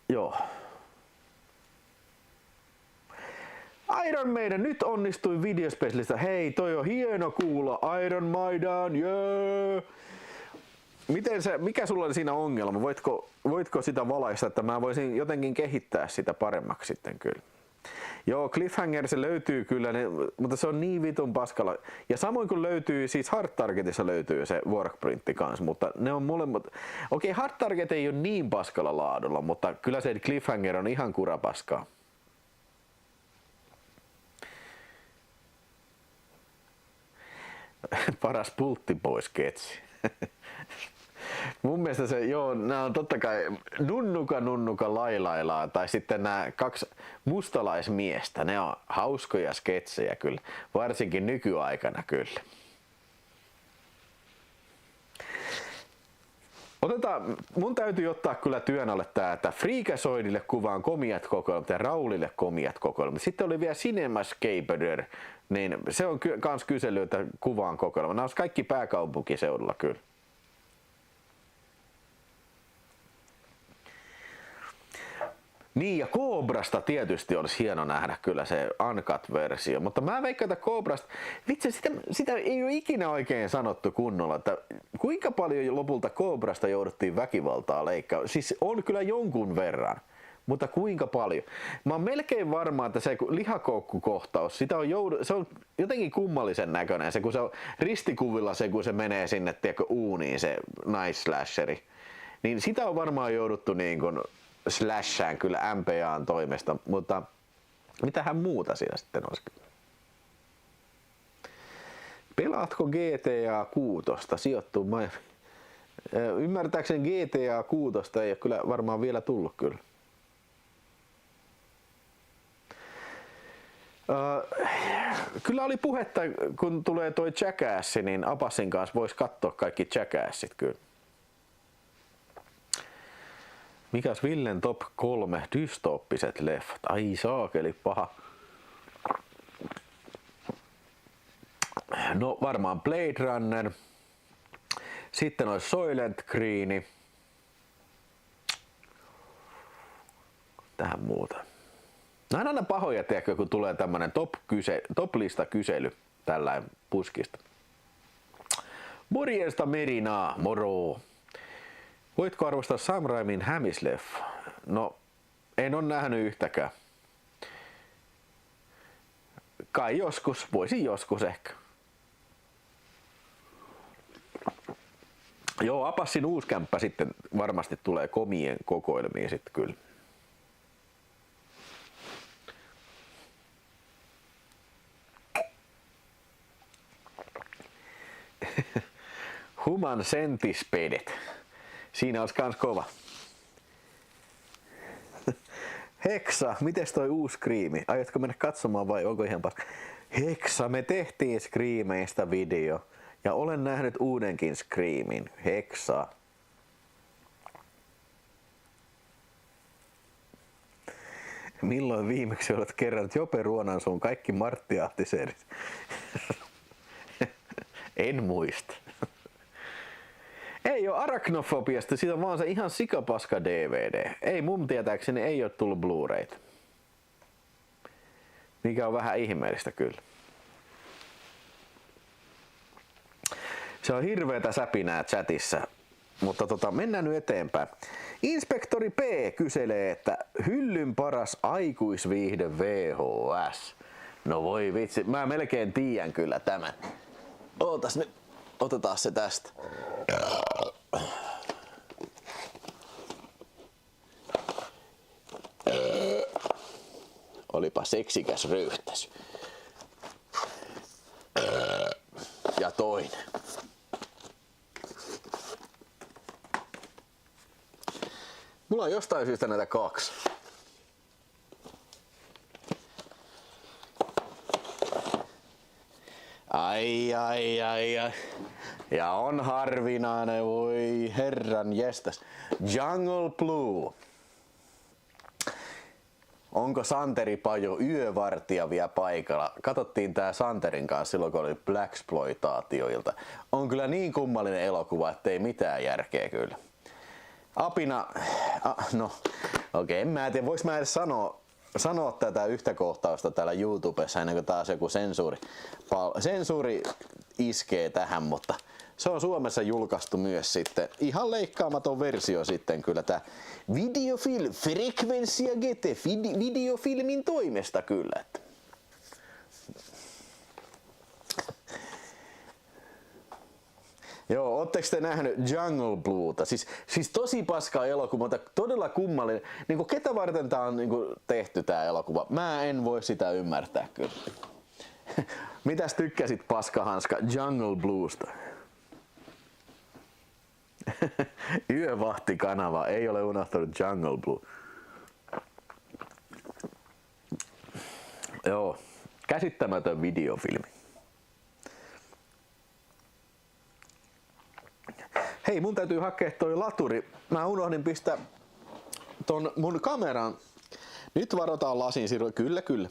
joo. Iron Maiden nyt onnistui videospecialista. Hei, toi on hieno kuulla. Iron Maiden, yeah. Mikä sulla oli siinä ongelma? Voitko sitä valaista, että mä voisin jotenkin kehittää sitä paremmaksi sitten kyllä? Joo, Cliffhanger se löytyy kyllä, mutta se on niin vitun paskalla. Ja samoin kuin löytyy, siis Hard Targetissa löytyy se workprintti kanssa, mutta ne on molemmat. Okei, Hard Target ei ole niin paskalla laadulla, mutta kyllä se Cliffhanger on ihan kurapaskaa. Paras pulttipois-sketsi. Mun mielestä se, joo, nää on totta kai nunnuka lailailaa tai sitten nämä 2 mustalaismiestä, ne on hauskoja sketsejä kyllä, varsinkin nykyaikana kyllä. Mun täytyy ottaa kyllä työn alle tää, että Freakazoidille kuvaan komiat kokoelmat ja Raulille komiat kokoelmat. Sitten oli vielä Cinemascaper, niin se on kans kysely, että kuvaan kokoelmat. Nämä on kaikki pääkaupunkiseudulla kyllä. Niin ja Cobrasta tietysti olisi hieno nähdä kyllä se uncut-versio, mutta mä veikkaan, että Cobrasta, vitsi sitä ei ole ikinä oikein sanottu kunnolla, että kuinka paljon lopulta Cobrasta jouduttiin väkivaltaa leikkaa. Siis on kyllä jonkun verran, mutta kuinka paljon. Mä oon melkein varma, että se lihakoukkukohtaus, se on jotenkin kummallisen näköinen, se kun se on ristikuvilla se kun se menee sinne uuniin se naisslasheri, niin sitä on varmaan jouduttu niin kuin slashaan kyllä MPA:n toimesta, mutta mitähän muuta siinä sitten olisi? Pelaatko GTA 6? Sijoittuu ymmärtääkseni GTA 6 ei ole kyllä varmaan vielä tullut kyllä. Kyllä oli puhetta, kun tulee toi Jackass, niin Apasin kanssa voisi katsoa kaikki Jackassit kyllä. Mikäs Villen top 3 dystooppiset leffat? Ai saakeli paha. No varmaan Blade Runner. Sitten olisi Soylent Green. Tähän muuta. Nämä on aina pahoja, tiedätkö, kun tulee tämmönen top-lista kysely tällainen puskista. Morjesta Merinaa, moro! Voitko arvostaa Sam Raimin Hämisleffa? No, en ole nähnyt yhtäkään. Kai joskus, voisin joskus ehkä. Joo, Apassin uusi kämppä sitten varmasti tulee komien kokoelmiin sitten kyllä. Human Centispedet. Siinä olisi kans kova. Heksa, mites toi uusi Screami? Aiotko mennä katsomaan vai onko ihan paska? Heksa, me tehtiin Screameista video. Ja olen nähnyt uudenkin Screamin. Heksa. Milloin viimeksi olet kerännyt Jope Ruonansuun kaikki Martti Ahtiseerit? En muista. Ei ole Arachnofobiasta, siitä on vaan se ihan sikapaska DVD. Ei mun tietääkseni ei ole tullut Blu-rayta. Mikä on vähän ihmeellistä kyllä. Se on hirveetä säpinää chatissa. Mutta mennään nyt eteenpäin. Inspektori P kyselee, että hyllyn paras aikuisviihde VHS. No voi vitsi, mä melkein tiedän kyllä tämän. Ootas nyt, otetaan se tästä. Olipa seksikäs röyhtäsy. Ja toinen. Mulla on jostain syystä näitä kaksi. Ai. Ja on harvinainen, voi herran jestas. Jungle Blue. Onko Santeri Paju yövartija vielä paikalla? Katsottiin tää Santerin kanssa silloin, kun oli Blaxploitaatioilta. On kyllä niin kummallinen elokuva, ettei mitään järkeä kyllä. Apina, no okei, en mä tiedä, voiks mä edes sanoa tätä yhtä kohtausta täällä YouTubessa ennen kuin taas joku sensuuri iskee tähän, mutta se on Suomessa julkaistu myös sitten. Ihan leikkaamaton versio sitten kyllä tää Videofilm Frekvensia GT videofilmin toimesta kyllä. Joo, ootteko te nähnyt Jungle Blueta? Siis tosi paskaa elokuva, mutta todella kummallinen. Niinku, ketä varten tää on niinku tehty tää elokuva? Mä en voi sitä ymmärtää kyllä. Mitäs tykkäsit paskahanska Jungle Bluesta? Yövahtikanava, ei ole unohtanut Jungle Blue. Joo, käsittämätön videofilmi. Hei, mun täytyy hakea toi laturi. Mä unohdin pistää ton mun kameran. Nyt varotaan lasin siru. Kyllä.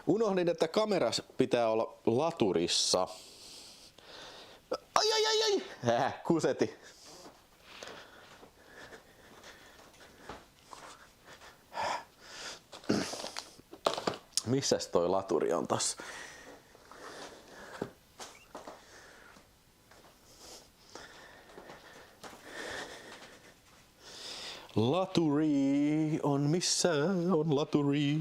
Unohdin, että kameras pitää olla laturissa. Ai. Kuseti. Missäs toi laturi on tossa? Laturi on missä on laturi.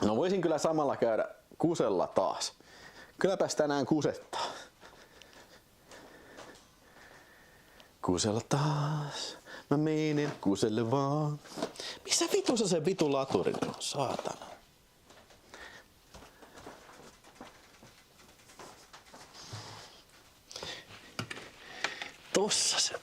No voisin kyllä samalla käydä kusella taas. Kylläpäs tänään kusettaa. Kusella taas. Mä menen kuselle vaan. Missä vitussa se vitu laturi on, saatana? Tossa se.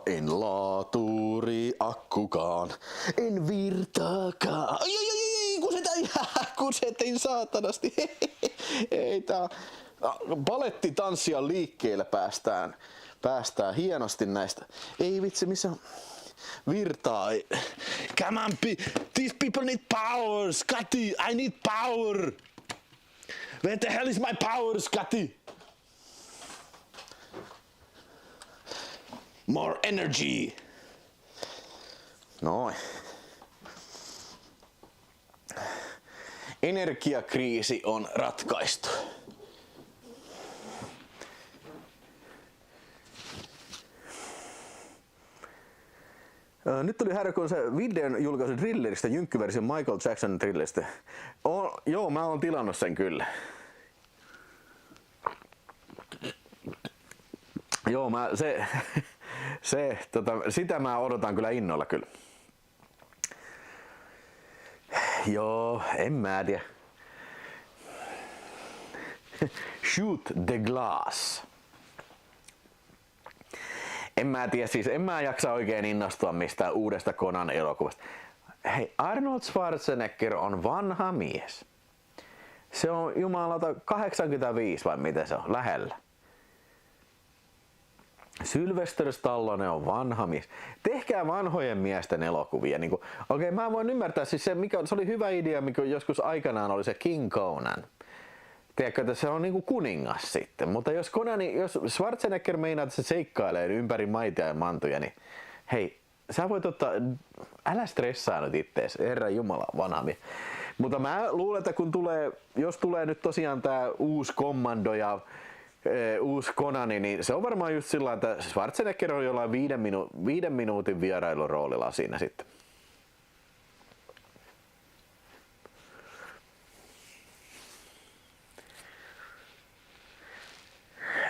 En laturi akkukaan, en virtaakaan. Ai, kusetin saatanasti. Ei tää balettitanssia liikkeelle päästään hienosti näistä. Ei vitsi, missä on virtaa? Come on, these people need power, Scotty, I need power. Where the hell is my power, Scotty? More energy. Noin. Energiakriisi on ratkaistu. Nyt tuli härkön se videon julkaisu thrilleristä, jynkkyversio Michael Jackson thrilleristä. Joo, mä oon tilannut sen kyllä. Joo, sitä mä odotan kyllä innolla kyllä. Joo, en mä tiedä. Shoot the glass. En mä tiedä, siis en mä jaksa oikein innostua mistään uudesta Conan elokuvasta. Hei, Arnold Schwarzenegger on vanha mies. Se on jumalata 85 vai mitä se on, lähellä. Sylvester Stallone on vanha mies. Tehkää vanhojen miesten elokuvia. Niin okei, mä voin ymmärtää, siis se oli hyvä idea, mikä joskus aikanaan oli se King Conan. Tiedätkö, että se on niinku kuningas sitten. Mutta jos Schwarzenegger meinaa, että se seikkailee ympäri maitia ja mantuja, niin hei, sä voit ottaa, älä stressaa nyt ittees, herra jumala vanha mies. Mutta mä luulen, että jos tulee nyt tosiaan tää uusi Kommando ja uusi Konani, niin se on varmaan just sillä että Schwarzenegger on jollain 5 minuutin vierailuroolilla siinä sitten.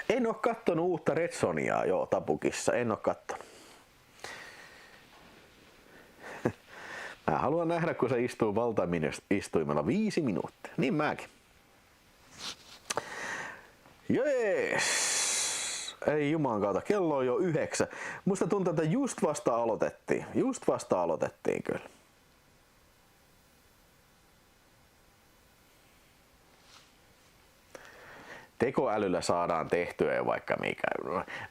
En oo kattonut uutta Red Soniaa jo Tapukissa, en oo kattonut. Mä haluan nähdä, kun se istuu valtaistuimella 5 minuuttia. Niin mäkin. Jees. Ei juman kautta, kello on jo 9. Musta tuntuu, että just vasta aloitettiin kyllä. Tekoälyllä saadaan tehtyä vaikka mikä.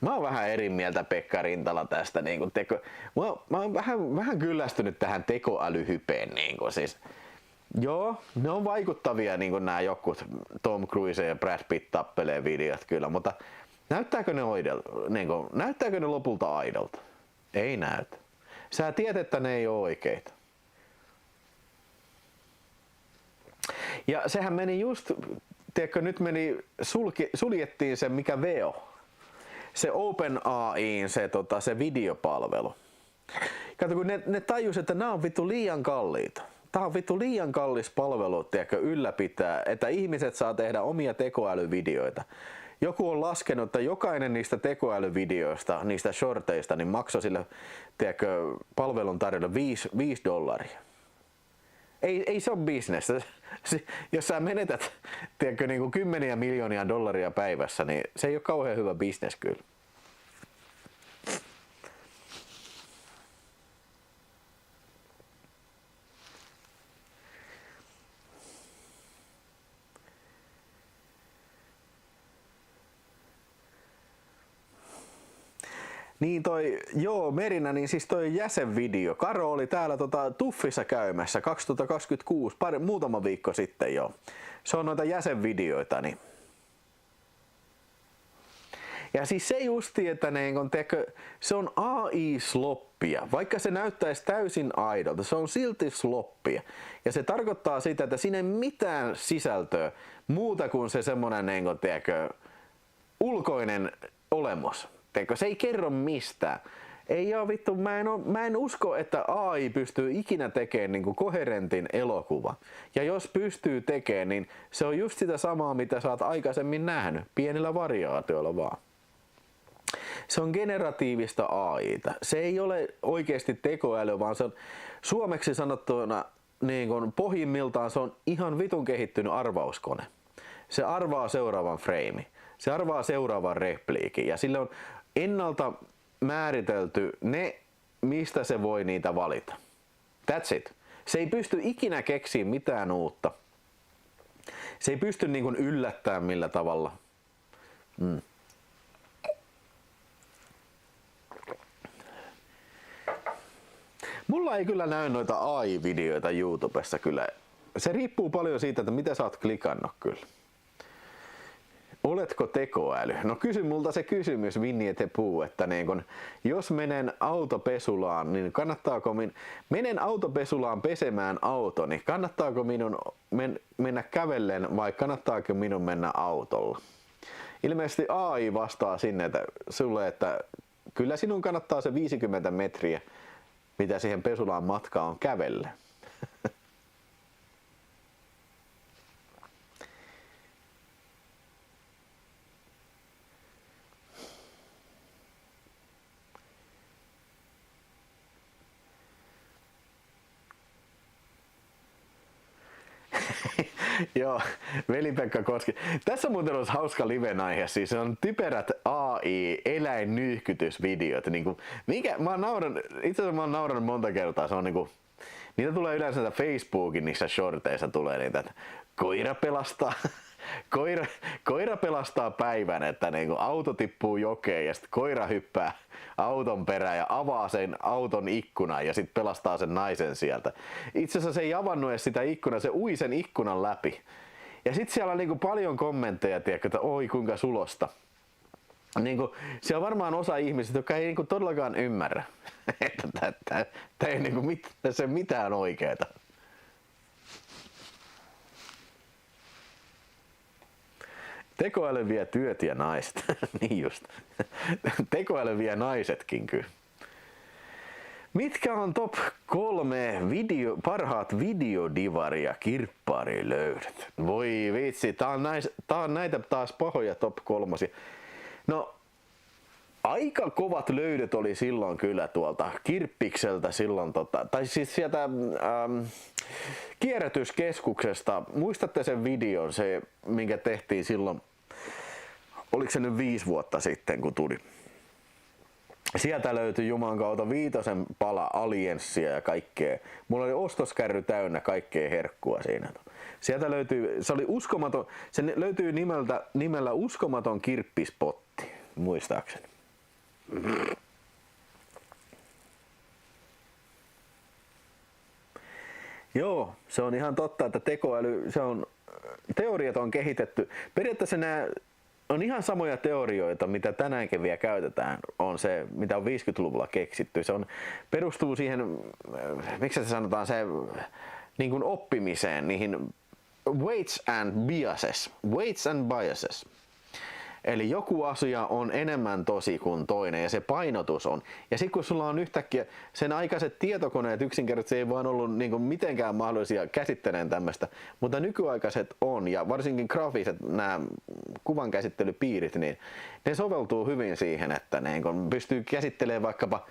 Mä oon vähän eri mieltä Pekka Rintala tästä. Mä oon vähän kyllästynyt tähän tekoälyhypeen. Siis. Joo, ne on vaikuttavia nämä jokut Tom Cruise ja Brad Pitt tappelee videot kyllä, mutta näyttääkö ne lopulta aidolta? Ei näytä. Sä tiedät, että ne ei ole oikeita. Ja sehän meni just, tiedätkö, nyt suljettiin se mikä Veo. Se OpenAI:n se videopalvelu. Kato, kun ne tajus, että nämä on vittu liian kalliita. Tää on vittu liian kallis palvelu, tiedätkö, ylläpitää, että ihmiset saa tehdä omia tekoälyvideoita. Joku on laskenut, että jokainen niistä tekoälyvideoista, niistä shorteista, niin maksoi sille, tiedätkö, palvelun tarjolla $5. Ei se ole business. Jos sä menetät, tiedätkö, niin kuin $10 miljoonia päivässä, niin se ei ole kauhean hyvä business kyllä. Niin Merinä, niin siis toi jäsenvideo. Karo oli täällä Tuffissa käymässä 2026, muutama viikko sitten jo. Se on noita jäsenvideoita. Niin. Ja siis se justi, että se on AI-sloppia. Vaikka se näyttäisi täysin aidolta, se on silti sloppia. Ja se tarkoittaa sitä, että siinä ei mitään sisältöä muuta kuin se semmonen ulkoinen olemus. Se ei kerro mistään. Ei oo vittu, mä en usko, että AI pystyy ikinä tekemään niinku koherentin elokuva. Ja jos pystyy tekemään, niin se on just sitä samaa, mitä sä oot aikaisemmin nähnyt, pienillä variaatioilla vaan. Se on generatiivista AI:ta. Se ei ole oikeasti tekoäly, vaan se on suomeksi sanottuna niin kun pohjimmiltaan se on ihan vitun kehittynyt arvauskone. Se arvaa seuraavan frame. Se arvaa seuraavan repliikin ja sillä on ennalta määritelty ne, mistä se voi niitä valita. That's it. Se ei pysty ikinä keksiä mitään uutta. Se ei pysty niin kuin yllättämään millä tavalla. Mulla ei kyllä näy noita AI-videoita YouTubessa kyllä. Se riippuu paljon siitä, että mitä sä oot klikannut kyllä. Oletko tekoäly? No kysy multa se kysymys, Winnie the Pooh, että jos menen autopesulaan, niin menen autopesulaan pesemään autoni, kannattaako minun mennä kävellen vai kannattaako minun mennä autolla? Ilmeisesti AI vastaa sinne sulle, että kyllä sinun kannattaa se 50 metriä, mitä siihen pesulaan matkaa on kävellä. Joo, Veli-Pekka Koski. Tässä muuten olisi hauska live-aihe, siis se on typerät AI-eläinnyyhkytysvideot. Itse asiassa mä oon nauranut monta kertaa, se on niitä tulee yleensä Facebookin niissä shorteissa tulee niitä, että koira pelastaa, koira pelastaa päivän, että niinku auto tippuu jokeen ja sitten koira hyppää auton perään ja avaa sen auton ikkunan ja sitten pelastaa sen naisen sieltä. Itse asiassa se ei avannut edes sitä ikkunaa, se ui sen ikkunan läpi. Ja sitten siellä on niinku paljon kommentteja, tiedätkö, että oi kuinka sulosta. Niinku, siellä on varmaan osa ihmisistä, jotka ei niinku todellakaan ymmärrä, että tämä ei niinku se mitään oikeeta. Tekoäly vie työt ja naiset. Niin just. Tekoäly vie naisetkin kyllä. Mitkä on top 3 parhaat videodivari- ja kirpparilöydöt? Voi vitsi, tää on näitä taas pahoja top 3. No, aika kovat löydöt oli silloin kyllä tuolta Kirppikseltä silloin, tai siis sieltä kierrätyskeskuksesta. Muistatte sen videon, se minkä tehtiin silloin, oliko se nyt 5 vuotta sitten kun tuli? Sieltä löytyi Jumalan kautta 5 pala Alienssia ja kaikkea. Mulla oli ostoskärry täynnä kaikkea herkkua siinä. Sieltä löytyy, se oli uskomaton, se löytyy nimellä uskomaton kirppispotti, muistaakseni. Joo, se on ihan totta, että tekoäly, teoriat on kehitetty. Periaatteessa nämä on ihan samoja teorioita, mitä tänäänkin vielä käytetään, on se, mitä on 50-luvulla keksitty. Se perustuu siihen, miksi se sanotaan, se niin kuin oppimiseen, niihin weights and biases. Eli joku asia on enemmän tosi kuin toinen ja se painotus on. Ja sitten kun sulla on yhtäkkiä sen aikaiset tietokoneet yksinkertaisesti ei vaan ollut niin kuin mitenkään mahdollisia käsittelemään tämmöistä, mutta nykyaikaiset on ja varsinkin graafiset nämä kuvankäsittelypiirit, niin ne soveltuu hyvin siihen, että ne pystyy käsittelemään vaikkapa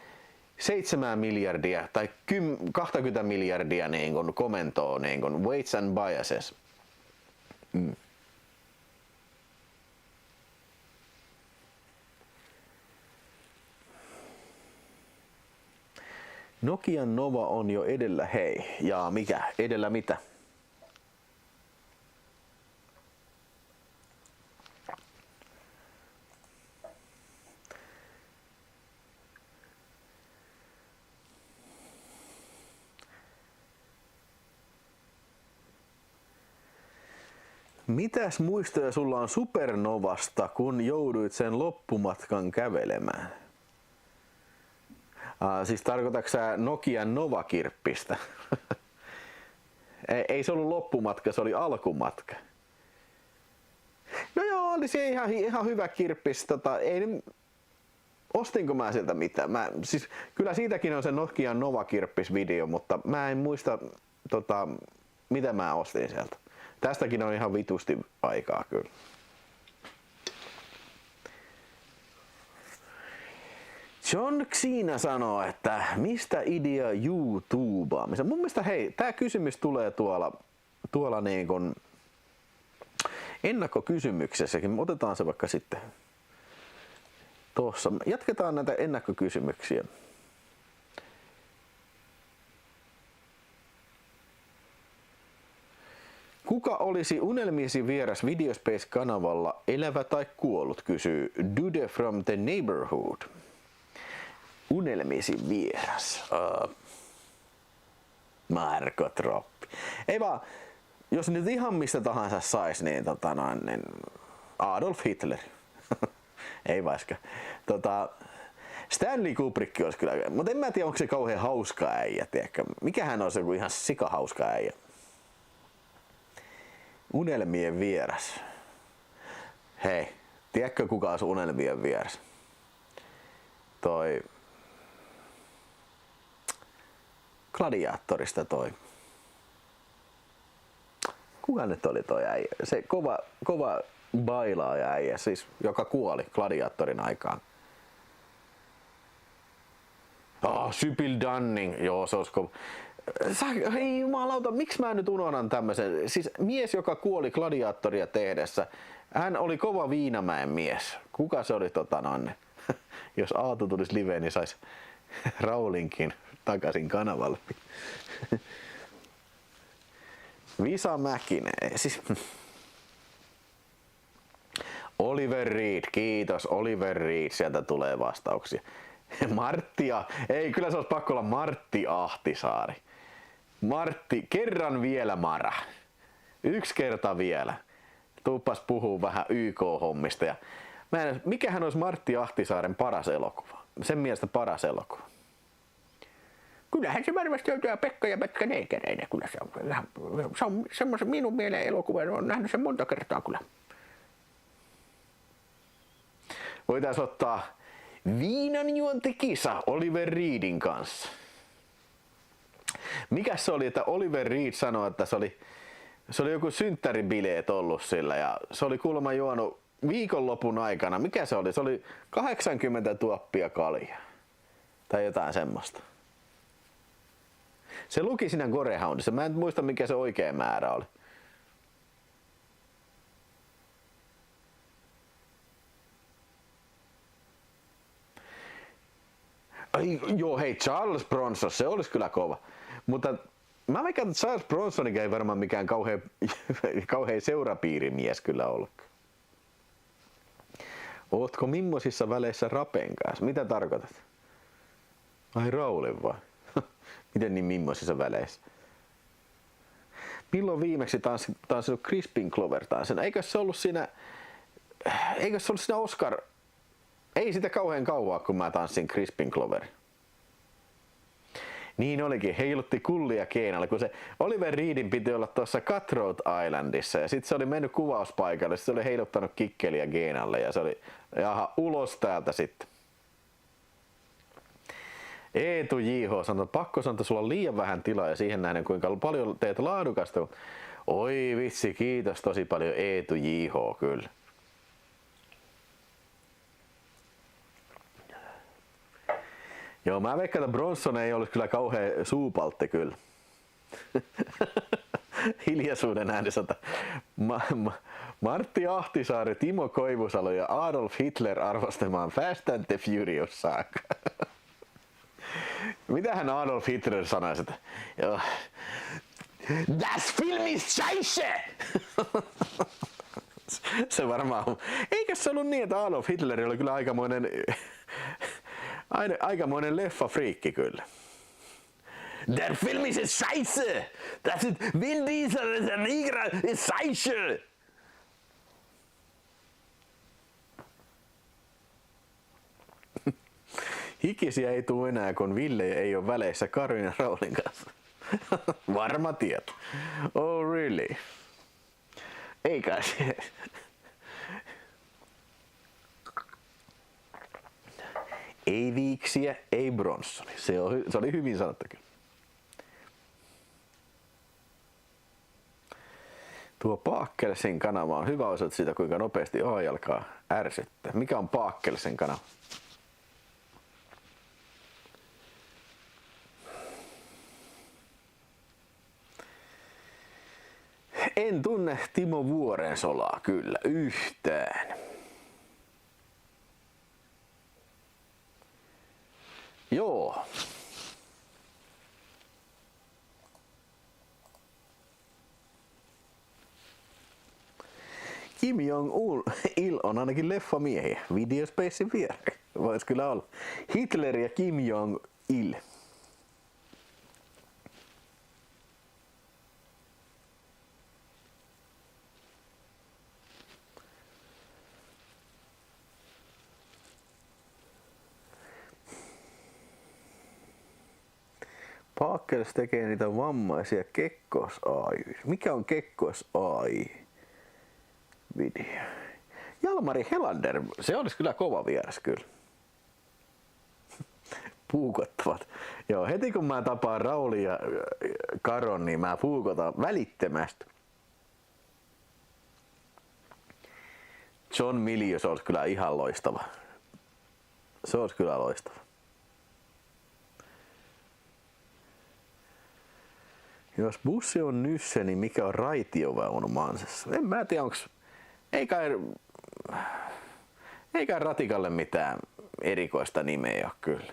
7 miljardia tai 20 miljardia niin kuin komentoa, niin kuin weights and biases. Nokian Nova on jo edellä, hei. Ja mikä? Edellä mitä? Mitäs muistoja sulla on Supernovasta, kun jouduit sen loppumatkan kävelemään? Siis tarkoitatko sä Nokian Nova-kirppistä? Ei se ollut loppumatka, se oli alkumatka. No joo, oli se ihan hyvä kirppis. Ostinko mä sieltä mitään? Siis, kyllä siitäkin on se Nokian Nova-kirppis-video, mutta mä en muista mitä mä ostin sieltä. Tästäkin on ihan vitusti aikaa kyllä. John Xina sanoo, että mistä idea YouTubeaamiseen? Mun mielestä hei, tää kysymys tulee tuolla niin kuin ennakkokysymyksessäkin. Otetaan se vaikka sitten tuossa. Jatketaan näitä ennakkokysymyksiä. Kuka olisi unelmiesi vieras Videospace-kanavalla, elävä tai kuollut, kysyy Dude from the Neighborhood. Unelmiesi vieras. Marko Troppi. Ei vaan, jos nyt ihan mistä tahansa sais, niin, niin Adolf Hitler. Ei vaiska. Stanley Kubrick olisi kyllä, mutta en mä tiedä, onko se kauhean hauska äijä, tiedätkö? Mikähän on se joku ihan sikahauska äijä? Unelmien vieras. Hei, tiedätkö kuka on unelmien vieras? Toi Gladiaattorista toi. Kuka nyt oli toi äijä? Se kova bailaaja äijä, siis, joka kuoli Gladiaattorin aikaan. Sybil Dunning. Joo, se olisiko... Hei jumalauta, miksi mä nyt unohdan tämmöisen? Siis mies, joka kuoli Gladiaattoria tehdessä. Hän oli kova Viinamäen mies. Kuka se oli Jos Aatu tulisi liveen, niin sais Raulinkin takaisin kanavalle. Visa Mäkinen. Siis Oliver Reed, kiitos. Oliver Reed, sieltä tulee vastauksia. Ei, kyllä se olisi pakko olla Martti Ahtisaari. Martti, kerran vielä Mara. Yksi kerta vielä. Tuuppas puhuu vähän YK-hommista. Ja mikähän olisi Martti Ahtisaaren paras elokuva? Sen mielestä paras elokuva. Kyllähän se varmasti on tuo Pekka ja Pätkä Neekereinä. Kyllä se on semmoisen minun mielen elokuva. Olen nähnyt sen monta kertaa kyllä. Voitaisiin ottaa viinanjuontikisa Oliver Reedin kanssa. Mikäs se oli, että Oliver Reed sanoi, että se oli joku synttäribileet ollut sillä ja se oli kuulemma juonut viikonlopun aikana. Mikä se oli? Se oli 80 tuoppia kaljaa. Tai jotain semmoista. Se luki siinä Gorehoundissa. Mä en muista mikä se oikea määrä oli. Joo, hei, Charles Bronson, se olisi kyllä kova. Mutta mä veikkaan, että Charles Bronsonikin ei varmaan mikään kauhean seurapiirimies kyllä ollut. Ootko mimmoisissa väleissä Rapen kanssa? Mitä tarkoitat? Ai Raulin vai? Miten niin mimmoisissa väleissä? Milloin viimeksi tanssinut Crispin Glover tanssin? Eikö se ollut siinä Oscar? Ei sitä kauhean kauaa, kun mä tanssin Crispin Glover. Niin olikin, heilutti kullia Keenalle, kun se Oliver Reedin piti olla tuossa Cutthroat Islandissa ja sitten se oli mennyt kuvauspaikalle, se oli heiluttanut kikkeliä Keenalle ja se oli ulos täältä sitten. Eetu J.H. sanoi, että pakko sanoa, että sulla on liian vähän tilaa ja siihen nähden kuinka paljon teet laadukasta. Oi vitsi, kiitos tosi paljon Eetu J.H. kyllä. Joo, mä veikkaan, että Bronson ei olisi kyllä kauhean suupaltti kyllä. Hiljaisuuden äänensota. Martti Ahtisaari, Timo Koivusalo ja Adolf Hitler arvostamaan Fast and the Furious saakka. Mitähän Adolf Hitler sanoisi, että joo. Das Film ist Scheiße! Se varmaan on. Eikä se ollut niin, että Adolf Hitler oli kyllä aikamoinen leffafriikki kyllä. Der Film ist Scheiße! Das ist Vin Diesel, der Neger ist Scheiße! Hikisiä ei tule enää, kun Ville ei ole väleissä Karin ja Raulin kanssa. Varma tieto. Oh really? Eikä se. Ei Viiksiä, ei Bronsoni. Se oli hyvin sanottu kyllä. Tuo Paakkelsen kanava on hyvä osoite siitä, kuinka nopeasti AI alkaa ärsyttää. Mikä on Paakkelsen kanava? En tunne Timo Vuorensolaa kyllä yhtään. Joo. Kim Jong-il on ainakin leffamiehiä. Videospacein vieressä. Vois kyllä olla. Hitler ja Kim Jong-il. Paakkels tekee niitä vammaisia Kekkos-AI. Mikä on Kekkos-AI? Video. Jalmari Helander, se olisi kyllä kova vieras kyllä. Puukottavat. Joo, heti kun mä tapaan Rauli ja Karon, niin mä puukotan välittömästi. John Milius olisi kyllä ihan loistava. Se olisi kyllä loistava. Jos bussi on nysse, niin mikä on raitiovaunu Mansessa? En mä tiedä, onks... Ei kai Ratikalle mitään erikoista nimeä ole kyllä.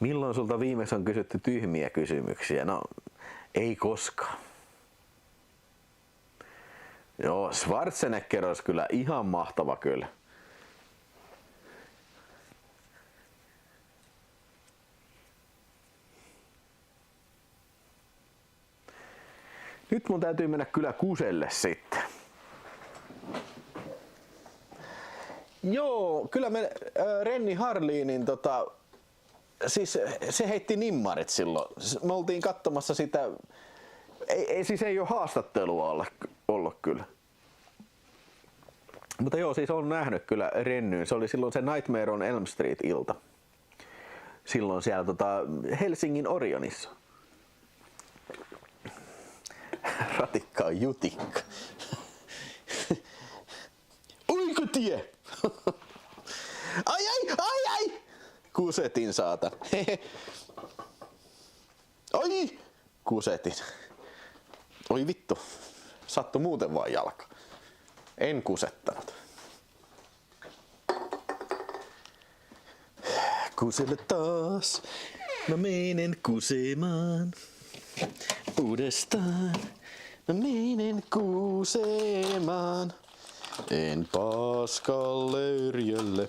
Milloin sulta viimeksi on kysytty tyhmiä kysymyksiä? No, Ei koskaan. Joo, Schwarzenegger olisi kyllä ihan mahtava kyllä. Nyt mun täytyy mennä kyllä kuselle sitten. Joo, kyllä me Renni Harlinin siis se heitti nimmarit silloin. Me oltiin katsomassa sitä, ei ole haastattelua ollut kyllä. Mutta joo, siis on nähnyt kyllä Rennyyn. Se oli silloin se Nightmare on Elm Street-ilta. Silloin siellä Helsingin Orionissa. Ratikka on jutikka. Oikotie! Ai! Kusetin saatan. Ai! Kusetin. Oi vittu. Sattu muuten vaan jalka. En kusettanut. Kuselle taas. Mä menen kusemaan. Uudestaan. Mä menen kusemaan. En paskalle yrjölle,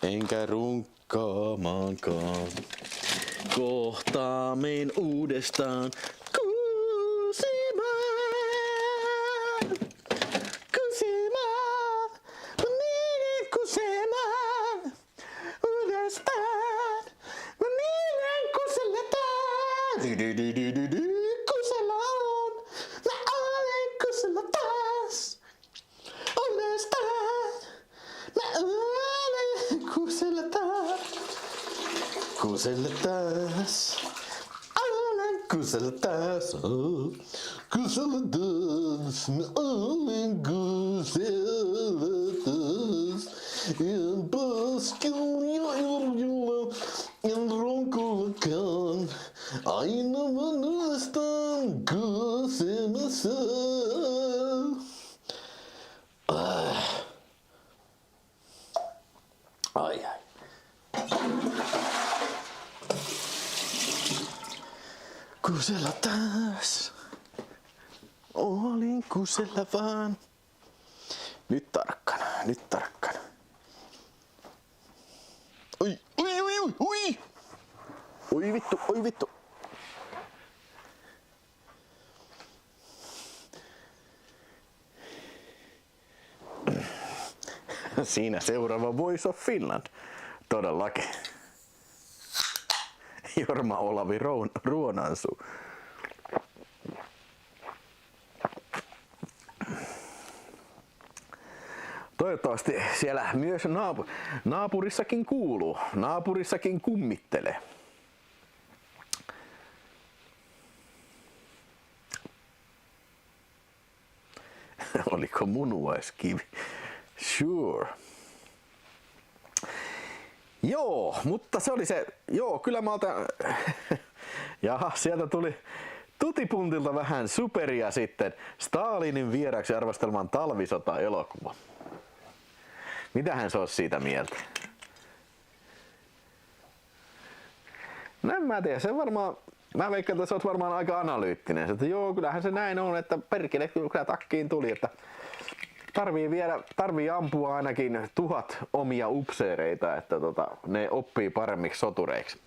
enkä runkkaamaankaan. Kohta mein uudestaan kusemaan. Kusemaan, mä menen kusemaan. Uudestaan, mä menen kuselle taas. Kusella on, mä olen kusella taas. Uudestaan, mä olen kusella taas. Kusella taas. Olen kusella taas. Kusella taas. Mä olen kusella taas. En paskalla ja yrjöllä, en ronkullakaan. Aina mä nostan kusemassa. Ai. Kusella taas. Olin kusella vaan. Nyt tarkkana. Oi. Oi vittu. Siinä seuraava Voice of Finland. Todellakin. Jorma Olavi Ruonansuu. Toivottavasti siellä myös naapurissakin kuuluu. Naapurissakin kummittelee. Oliko munuaiskivi? Sure. Joo, mutta se oli se. Joo, kyllä mä otan. Jaha, sieltä tuli Tutipuntilta vähän superia sitten. Stalinin vieraksi arvostelman talvisota-elokuva. Mitähän se olisi siitä mieltä? No en mä tiedä, se varmaan. Mä veikkaan, että sä oot varmaan aika analyyttinen. Että joo, kyllähän se näin on, että perkele kyllä takkiin tuli, että tarvii ampua ainakin 1000 omia upseereita, että ne oppii paremmiksi sotureiksi.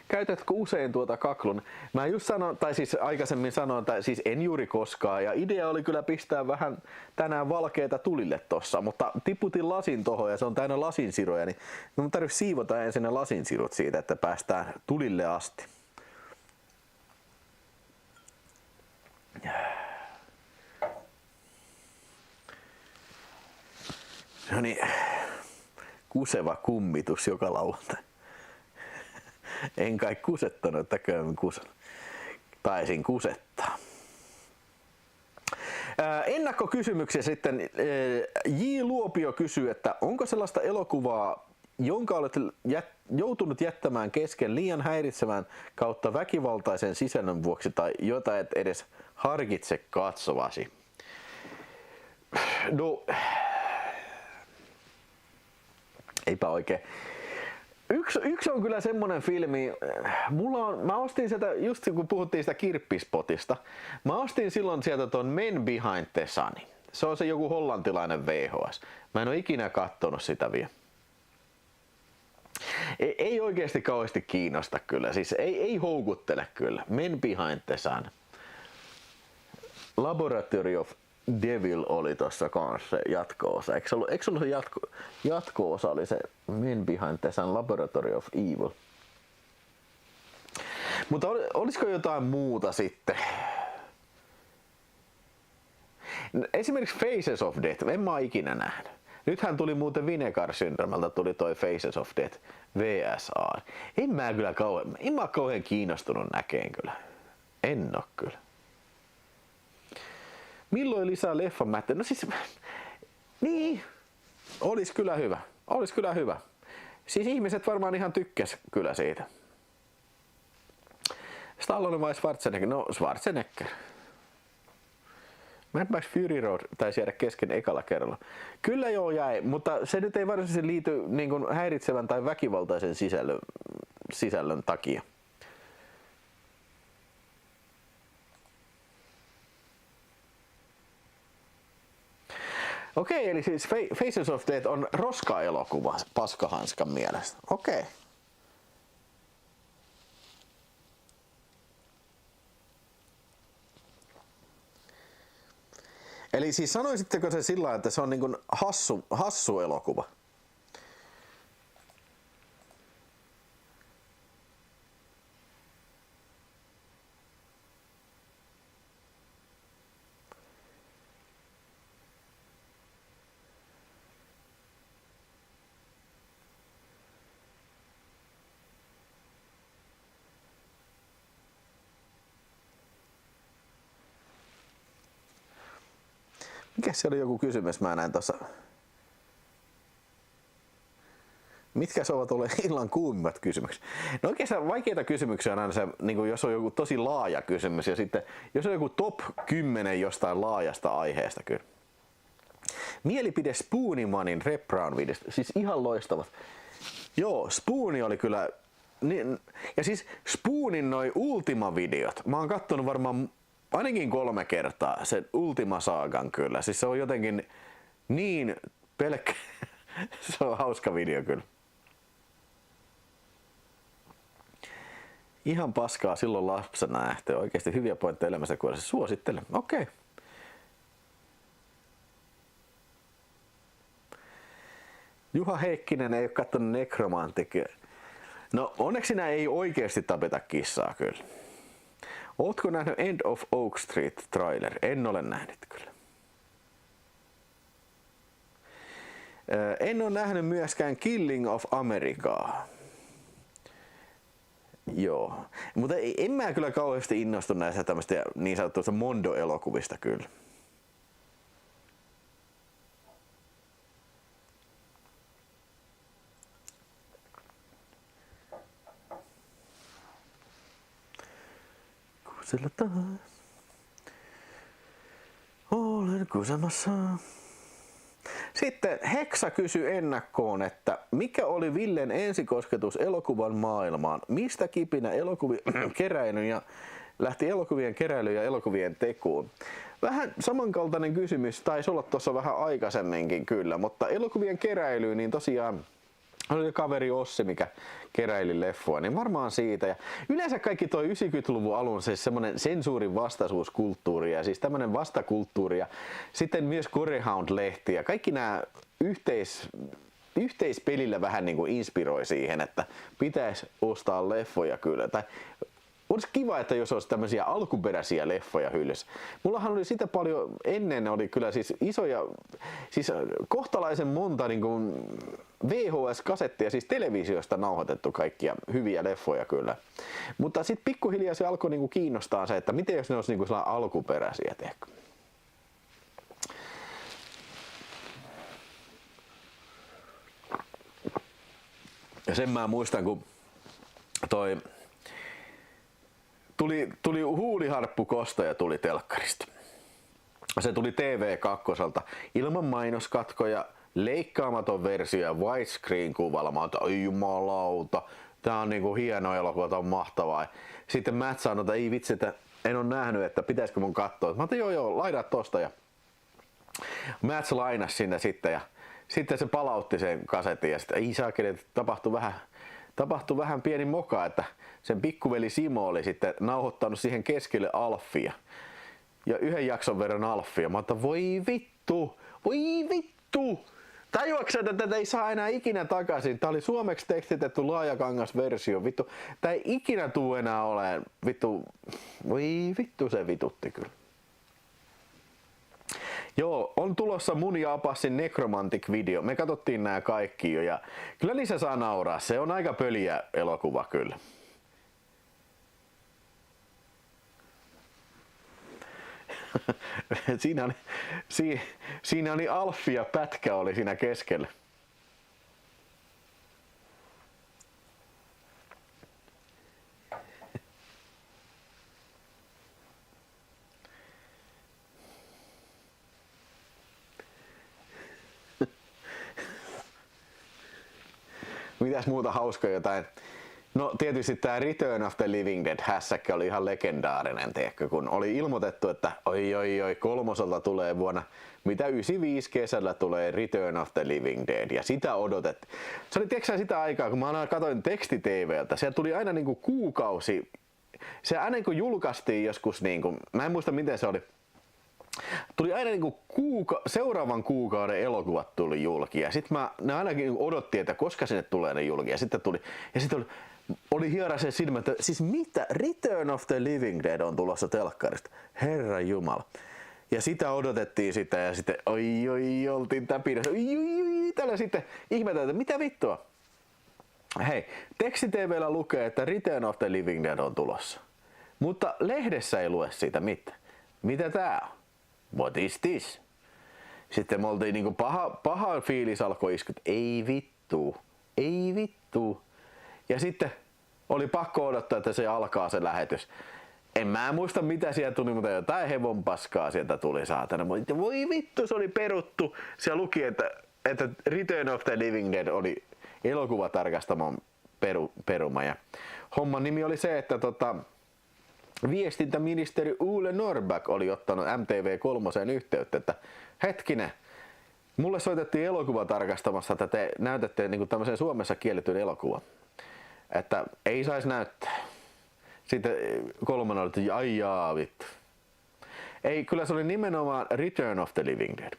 Käytätkö usein tuota kaklun? Mä just sanoin, tai siis aikaisemmin sanoin, että siis en juuri koskaan, ja idea oli kyllä pistää vähän tänään valkeita tulille tossa, mutta tiputin lasin tohon ja se on täynnä lasinsiroja, niin mun tarvitsisi siivota ensin ne lasinsirut siitä, että päästään tulille asti. No niin, kuseva kummitus joka lauantai. En kai kusettanut, että käyn kusen. Taisin kusettaa. Ennakkokysymyksiä sitten. J. Luopio kysyy, että onko sellaista elokuvaa, jonka olet joutunut jättämään kesken liian häiritsevän kautta väkivaltaisen sisällön vuoksi tai jota et edes harkitse katsovasi? No, eipä oikein. Yksi on kyllä semmonen filmi, mä ostin sieltä, just kun puhuttiin sitä kirppispotista, mä ostin silloin sieltä ton Men Behind the Sunin. Se on se joku hollantilainen VHS. Mä en oo ikinä kattonut sitä vielä. Ei oikeesti kauheasti kiinnosta kyllä, siis ei houkuttele kyllä. Men Behind the Sun. Laboratory of Devil oli tossa kanssa se jatko-osa. Eikö se ollut se jatko-osa oli se Men Behind the Sun Laboratory of Evil. Mutta olisiko jotain muuta sitten? Esimerkiksi Faces of Death, en mä oo ikinä nähnyt. Nythän tuli muuten Vinegar Syndromelta tuli toi Faces of Death VSA. En mä oo kauhean kiinnostunut näkeen kyllä. En oo kyllä. Milloin lisää leffamättä? No siis, niin, olis kyllä hyvä. Siis ihmiset varmaan ihan tykkäs kyllä siitä. Stallone vai Schwarzenegger? No Schwarzenegger. Mad Max Fury Road taisi jäädä kesken ekalla kerralla. Kyllä joo jäi, mutta se nyt ei varsinaisesti liity niin kuin häiritsevän tai väkivaltaisen sisällön takia. Okei, eli siis Faces of Death on roska-elokuva paskahanskan mielestä. Okei. Eli siis sanoisitteko se sillä, että se on niin kuin hassu elokuva? Mikä se oli joku kysymys? Mä näin tossa. Mitkä ovat olleet illan kuumimmat kysymykset? No oikeastaan vaikeita kysymyksiä on aina se, niin jos on joku tosi laaja kysymys ja sitten jos on joku top 10 jostain laajasta aiheesta kyllä. Mielipide Spoonimanin Rep Brown videosta, siis ihan loistavat. Joo, Spooni oli kyllä, ja siis Spoonin noi Ultima-videot, mä oon kattonut varmaan ainakin 3 kertaa sen Ultima-saagan kyllä. Siis se on jotenkin niin pelkkä. Se on hauska video kyllä. Ihan paskaa silloin lapsena nähty. Oikeasti hyviä pointteja elämästä kuulla. Suosittelen. Okei. Juha Heikkinen ei ole kattonut Necromanticia. No onneksi sinä ei oikeasti tapeta kissaa kyllä. Ootko nähnyt End of Oak Street trailer? En ole nähnyt kyllä. En ole nähnyt myöskään Killing of Americaa. Joo. Mutta en mä kyllä kauheasti innostu näistä tämmöistä niin sanottuista Mondo-elokuvista kyllä. Sillä taas olen kusemassa. Sitten Heksa kysyi ennakkoon, että mikä oli Villen ensikosketus elokuvan maailmaan? Mistä kipinä keräilyn ja lähti elokuvien keräilyyn ja elokuvien tekoon? Vähän samankaltainen kysymys taisi olla tuossa vähän aikaisemminkin kyllä, mutta elokuvien keräilyyn niin tosiaan oli kaveri Ossi, mikä keräili leffoa, niin varmaan siitä. Ja yleensä kaikki toi 90-luvun alun siis semmonen sensuurin vastaisuuskulttuuri ja siis tämmönen vastakulttuuri ja sitten myös Gorehound-lehti ja kaikki nämä yhteispelillä vähän niin kuin inspiroi siihen, että pitäisi ostaa leffoja kyllä. Tai olisi kiva, että jos olisi tämmöisiä alkuperäisiä leffoja hyllyssä. Mullahan oli sitä paljon, ennen oli kyllä siis isoja, siis kohtalaisen monta niin kuin VHS-kasettia, siis televisiosta nauhoitettu kaikkia hyviä leffoja kyllä. Mutta sitten pikkuhiljaa se alkoi niin kuin kiinnostaa se, että miten jos ne olisi niin kuin alkuperäisiä tehty. Ja sen mä muistan, kun tuli Huuliharppu Kostaja tuli telkkarista. Se tuli TV2 ilman mainoskatkoja, leikkaamaton versio ja widescreen kuvalla. Mä oon, että ai jumalauta, tää on niinku hieno elokuva, tää on mahtavaa. Sitten Matt sanoi, että ei vitsi, että en ole nähnyt, että pitäisikö mun katsoa. Mä oon, joo, lainaa tosta. Ja Matt lainasi sinne sitten ja sitten se palautti sen kasetin ja sitten ei saakeli, että tapahtui vähän pieni moka, että sen pikkuveli Simo oli sitten nauhoittanut siihen keskelle Alfia. Ja yhden jakson verran Alfia. Mä oon, voi vittu! Tajuaksä, että tätä ei saa enää ikinä takaisin? Tää oli suomeksi tekstitetty laajakangasversio. Vittu, tää ei ikinä tuu enää olemaan. Vittu, voi vittu se vitutti kyllä. Joo, on tulossa mun ja Apassin Necromantic-video. Me katsottiin nää kaikki jo ja kyllä niissä saa nauraa. Se on aika pöliä elokuva kyllä. siinä oli Alffi ja Pätkä oli siinä keskellä. Mitäs muuta hauskaa jotain? No tietysti tää Return of the Living Dead -hässäkkä oli ihan legendaarinen, tiedätkö, kun oli ilmoitettu, että oi kolmoselta tulee vuonna 95 kesällä tulee Return of the Living Dead ja sitä odotettiin. Se oli tiedätkö sitä aikaa, kun mä aina katsoin teksti-TVltä, siellä tuli aina niinku kuukausi, se aina kun julkaistiin joskus niinku, mä en muista miten se oli, tuli aina niinku seuraavan kuukauden elokuvat tuli julki ja sit ne ainakin odotti, että koska sinne tulee ne julki ja sitten tuli ja sitten oli hieraisen silmä, että siis mitä Return of the Living Dead on tulossa telkkarista, herra jumala. Ja sitä odotettiin sitä ja sitten oltiin täpinässä, tällä sitten ihmetään, että mitä vittua. Hei, teksti-TV:llä lukee, että Return of the Living Dead on tulossa, mutta lehdessä ei lue siitä mitään. Mitä tää on? What is this? Sitten me oltiin niinku paha fiilis alkoi iskeä, ei vittu. Ja sitten oli pakko odottaa, että se alkaa se lähetys. En mä muista mitä sieltä tuli, mutta jotain hevon paskaa sieltä tuli saatana. Voi vittu, se oli peruttu. Siellä luki, että Return of the Living Dead oli elokuvatarkastamon peruma. Ja homman nimi oli se, että viestintäministeri Ole Norrback oli ottanut MTV3 yhteyttä, että hetkinen, mulle soitettiin elokuvatarkastamassa, että te näytätte niin kuin tämmöisen Suomessa kielletyn elokuvan, että ei saisi näyttää. Sitten kolmannen oli, että ai jaa vittu. Ei, kyllä se oli nimenomaan Return of the Living Dead.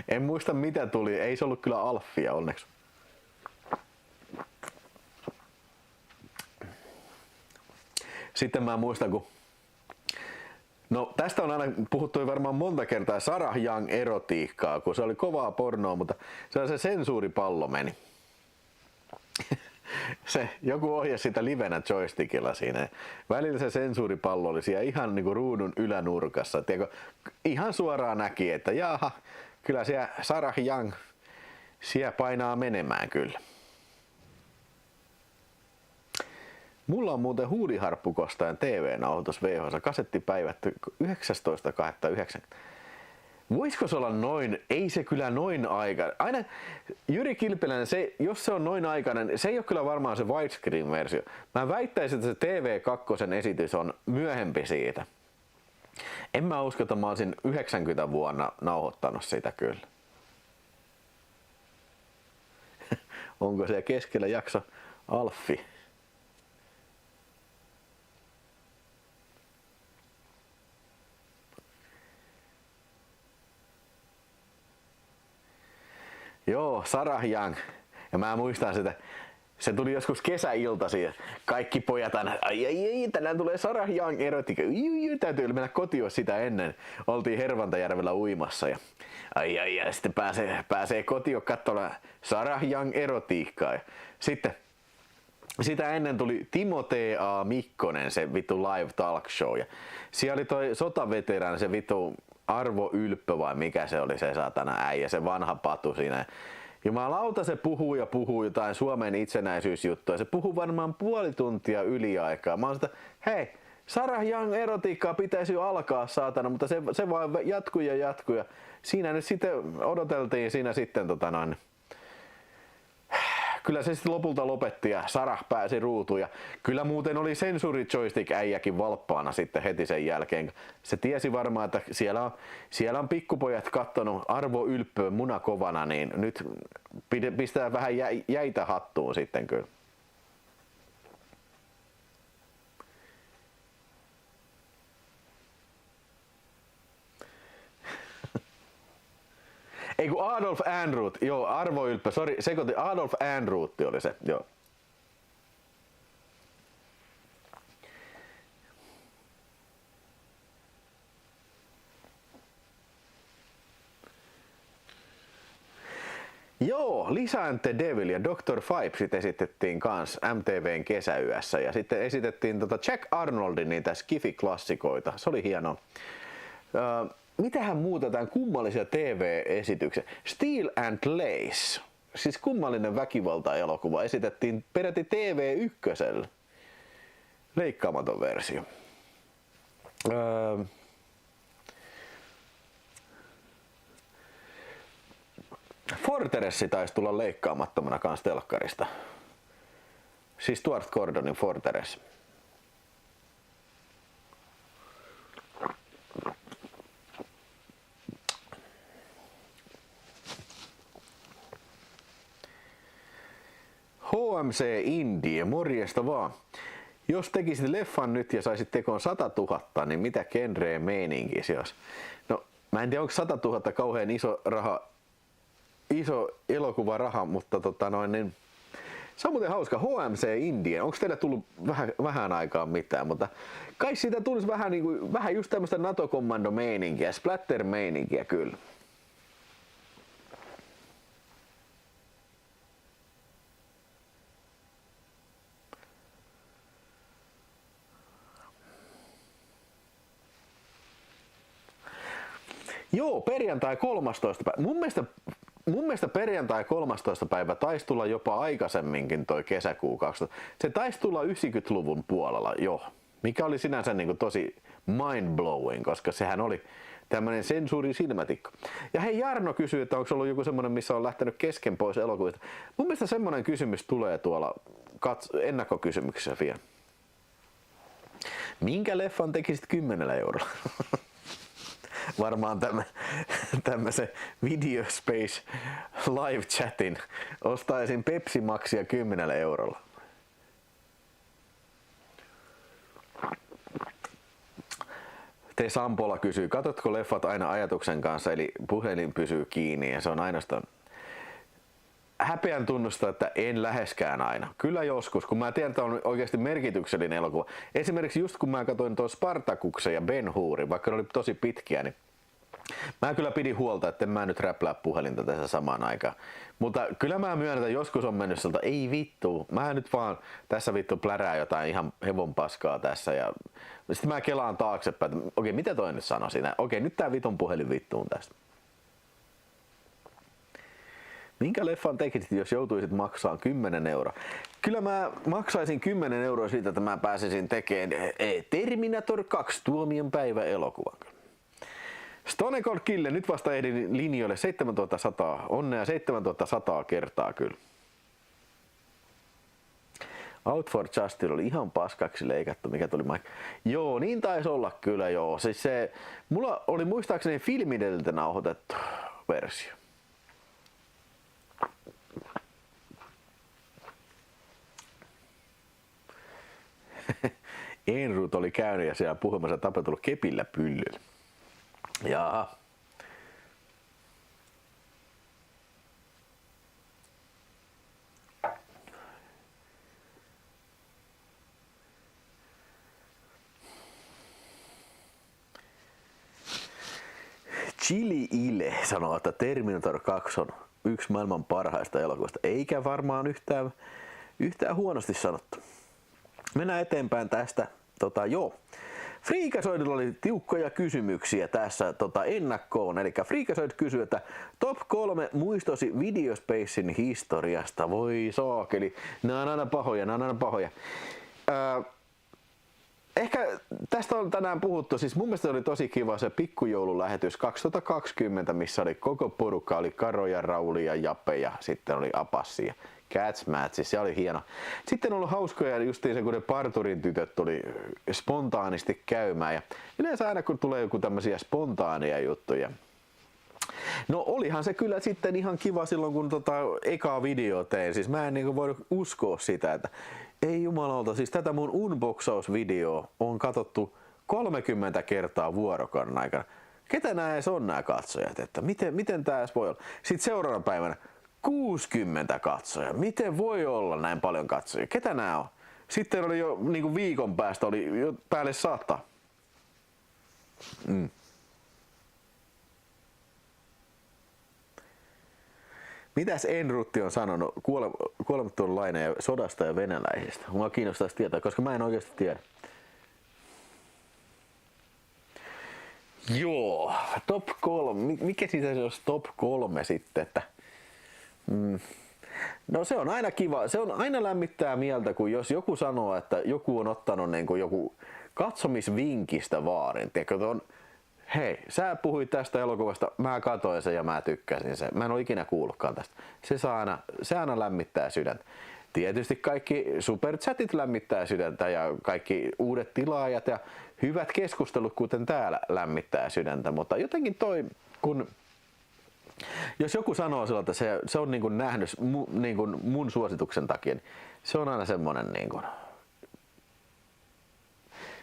En muista mitä tuli, ei se ollut kyllä Alfia onneksi. Sitten mä muistan, kun no tästä on aina puhuttu varmaan monta kertaa Sarah Young erotiikkaa, kun se oli kovaa pornoa, mutta se sensuuripallo meni. Se joku ohjasi sitä livenä joystickilla siinä. Välillä se sensuuripallo oli siellä ihan niinku ruudun ylänurkassa. Tiedätkö, ihan suoraan näki, että jaha, kyllä siellä Sarah Young siellä painaa menemään kyllä. Mulla on muuten Huudiharppukostajan TV-nauhoitus VHS, kasettipäivätty 19.8. Voisiko se olla noin, ei se kyllä noin aikainen. Aina Jyri Kilpeläinen, jos se on noin aikainen, se ei ole kyllä varmaan se widescreen-versio. Mä väittäisin, että se TV2 esitys on myöhempi siitä. En mä usko, että mä olisin 90 vuonna nauhoittanut sitä kyllä. Onko siellä keskellä jakso Alffi? Joo, Sarah Young. Ja mä muistan sitä. Se tuli joskus kesäiltaisin. Kaikki pojat aina, ai, tänään tulee Sarah Young erotiikka. Täytyy mennä kotiin sitä ennen. Oltiin Hervantajärvellä uimassa. Ja ai, sitten pääsee kotiin katsomaan Sarah Young erotiikkaa. Ja sitten sitä ennen tuli Timo T.A. Mikkonen, se vittu live talk show. Ja siellä oli toi sotaveteraani, se vittu Arvo Ylppö vai mikä se oli se satana äijä, se vanha patu siinä. Jumalauta se puhuu jotain Suomen itsenäisyysjuttua. Se puhuu varmaan puoli tuntia yliaikaa. Mä oon sitä, hei, Sarah Young erotiikkaa pitäisi jo alkaa saatana, mutta se vaan jatkuu ja jatkuu. Ja siinä nyt sitten odoteltiin siinä sitten kyllä se sitten lopulta lopetti ja Sarah pääsi ruutuun ja kyllä muuten oli sensuuri joystick äijäkin valppaana sitten heti sen jälkeen. Se tiesi varmaan, että siellä on pikkupojat kattonut Arvo Ylppö munakovana, niin nyt pistää vähän jäitä hattuun sitten kyllä. Ei kun Adolf Ehrnrooth, joo, Arvo Ylppö, sori, sekoitin, Adolf Ehrnrooth oli se, joo. Joo, Lisa and the Devil ja Dr. Phibesit esitettiin kans MTVn kesäyössä ja sitten esitettiin Jack Arnoldin niitä skifi-klassikoita, se oli hienoa. Mitähän muuta tämän kummallisia TV-esityksiä? Steel and Lace, siis kummallinen väkivalta-elokuva, esitettiin peräti TV1:llä. Leikkaamaton versio. Forteressi taisi tulla leikkaamattomana kans telkkarista. Siis Stuart Gordonin Fortress. HMC Indie, morjesta vaan. Jos tekisit leffan nyt ja saisit tekoon 100 000, niin mitä genreä meiningisi jos? No, mä en tiedä onko 100 000 kauhean iso elokuvaraha, mutta niin se on muuten hauska. HMC Indie, onko teillä tullut vähän aikaa mitään, mutta kai siitä tulisi vähän just tämmöistä NATO-kommando-meininkiä, splatter-meininkiä kyllä. Joo, perjantai 13. päivä. Mun mielestä perjantai 13. päivä taisi tulla jopa aikaisemminkin toi kesäkuu 2000. Se taisi tulla 90-luvun puolella jo, mikä oli sinänsä tosi mind-blowing, koska sehän oli tämmönen sensuurisilmätikko. Ja hei, Jarno kysyy, että onko ollut joku semmonen, missä on lähtenyt kesken pois elokuvista. Mun mielestä semmonen kysymys tulee tuolla ennakkokysymyksessä vielä. Minkä leffan tekisit 10 eurolla? Varmaan tämmöisen Video Space live chatin. Ostaisin Pepsi Maxia 10 eurolla. Te Sampola kysyy, katsotko leffat aina ajatuksen kanssa, eli puhelin pysyy kiinni ja se on ainoastaan häpeän tunnustaa, että en läheskään aina. Kyllä joskus, kun mä tiedän, että on oikeasti merkityksellinen elokuva. Esimerkiksi just kun mä katsoin tuon Spartakuksen ja Ben Hurin, vaikka ne oli tosi pitkiä, niin mä kyllä pidin huolta, että en mä nyt räplää puhelinta tässä samaan aikaan. Mutta kyllä mä myönnän, että joskus on mennyt sieltä, ei vittu, mä nyt vaan tässä vittu plärää jotain ihan hevon paskaa tässä ja sitten mä kelaan taaksepäin, että okei, mitä toi nyt sanoi siinä? Okei, nyt tää vitun puhelin vittuun tästä. Minkä leffan tekisit, jos joutuisit maksamaan 10 euroa? Kyllä mä maksaisin 10 euroa siitä, että mä pääsisin tekemään Terminator 2 tuomion päivä elokuvan. Stone Cold Killer, nyt vasta ehdin linjoille 7100. Onnea 7100 kertaa kyllä. Out for Justice oli ihan paskaksi leikattu, mikä tuli Joo, niin taisi olla kyllä joo. Siis mulla oli muistaakseni filmideltä nauhoitettu versio. Ehrnrooth oli käynyt ja siellä puhumassa tapetellut kepillä pyllyllä. Jaha. Chili Ile sanoo, että Terminator 2 on yksi maailman parhaista elokuvista. Eikä varmaan yhtään huonosti sanottu. Mennään eteenpäin tästä. Joo. Freakazoidilla oli tiukkoja kysymyksiä tässä ennakkoon. Eli Freakazoid kysyy, että top 3 muistosi Videospacein historiasta. Voi saakeli. Nämä on aina pahoja. ehkä tästä on tänään puhuttu, siis mun mielestä oli tosi kiva se pikkujoululähetys 2020, missä oli koko porukka, oli Karo ja Rauli ja Jape ja sitten oli Apassi ja Cats Matches, se oli hieno. Sitten on ollut hauskoja justiin se, kun ne parturin tytöt tuli spontaanisti käymään ja yleensä aina kun tulee joku tämmöisiä spontaania juttuja. No olihan se kyllä sitten ihan kiva silloin kun ekaa video tein, siis mä en niinku voinut uskoa sitä, että ei jumalauta, siis tätä mun unboxausvideoa on katsottu 30 kertaa vuorokauden aikana. Ketä nää edes on nää katsojat, että miten tää edes voi olla? Sitten seuraavana päivänä 60 katsojaa, miten voi olla näin paljon katsojia, ketä nää on? Sitten oli jo niinku viikon päästä oli jo päälle 100. Mitäs Enrutti on sanonut kuolemattoman Laineen sodasta ja venäläisistä? Mua kiinnostaisi tietää, koska mä en oikeasti tiedä. Joo, top 3. Mikä siitä olisi top 3 sitten? Että, no se on aina kiva. Se on aina lämmittää mieltä, kun jos joku sanoo, että joku on ottanut niin kuin joku katsomisvinkistä vaarin. Tiedätkö, on, hei, sä puhuit tästä elokuvasta, mä katoin sen ja mä tykkäsin sen. Mä en ole ikinä kuullutkaan tästä. Se aina lämmittää sydäntä. Tietysti kaikki superchatit lämmittää sydäntä ja kaikki uudet tilaajat ja hyvät keskustelut, kuten täällä, lämmittää sydäntä. Mutta jotenkin kun jos joku sanoo sillä, että se on niin kuin nähnyt niin kuin mun suosituksen takia, niin se on aina semmonen niin kuin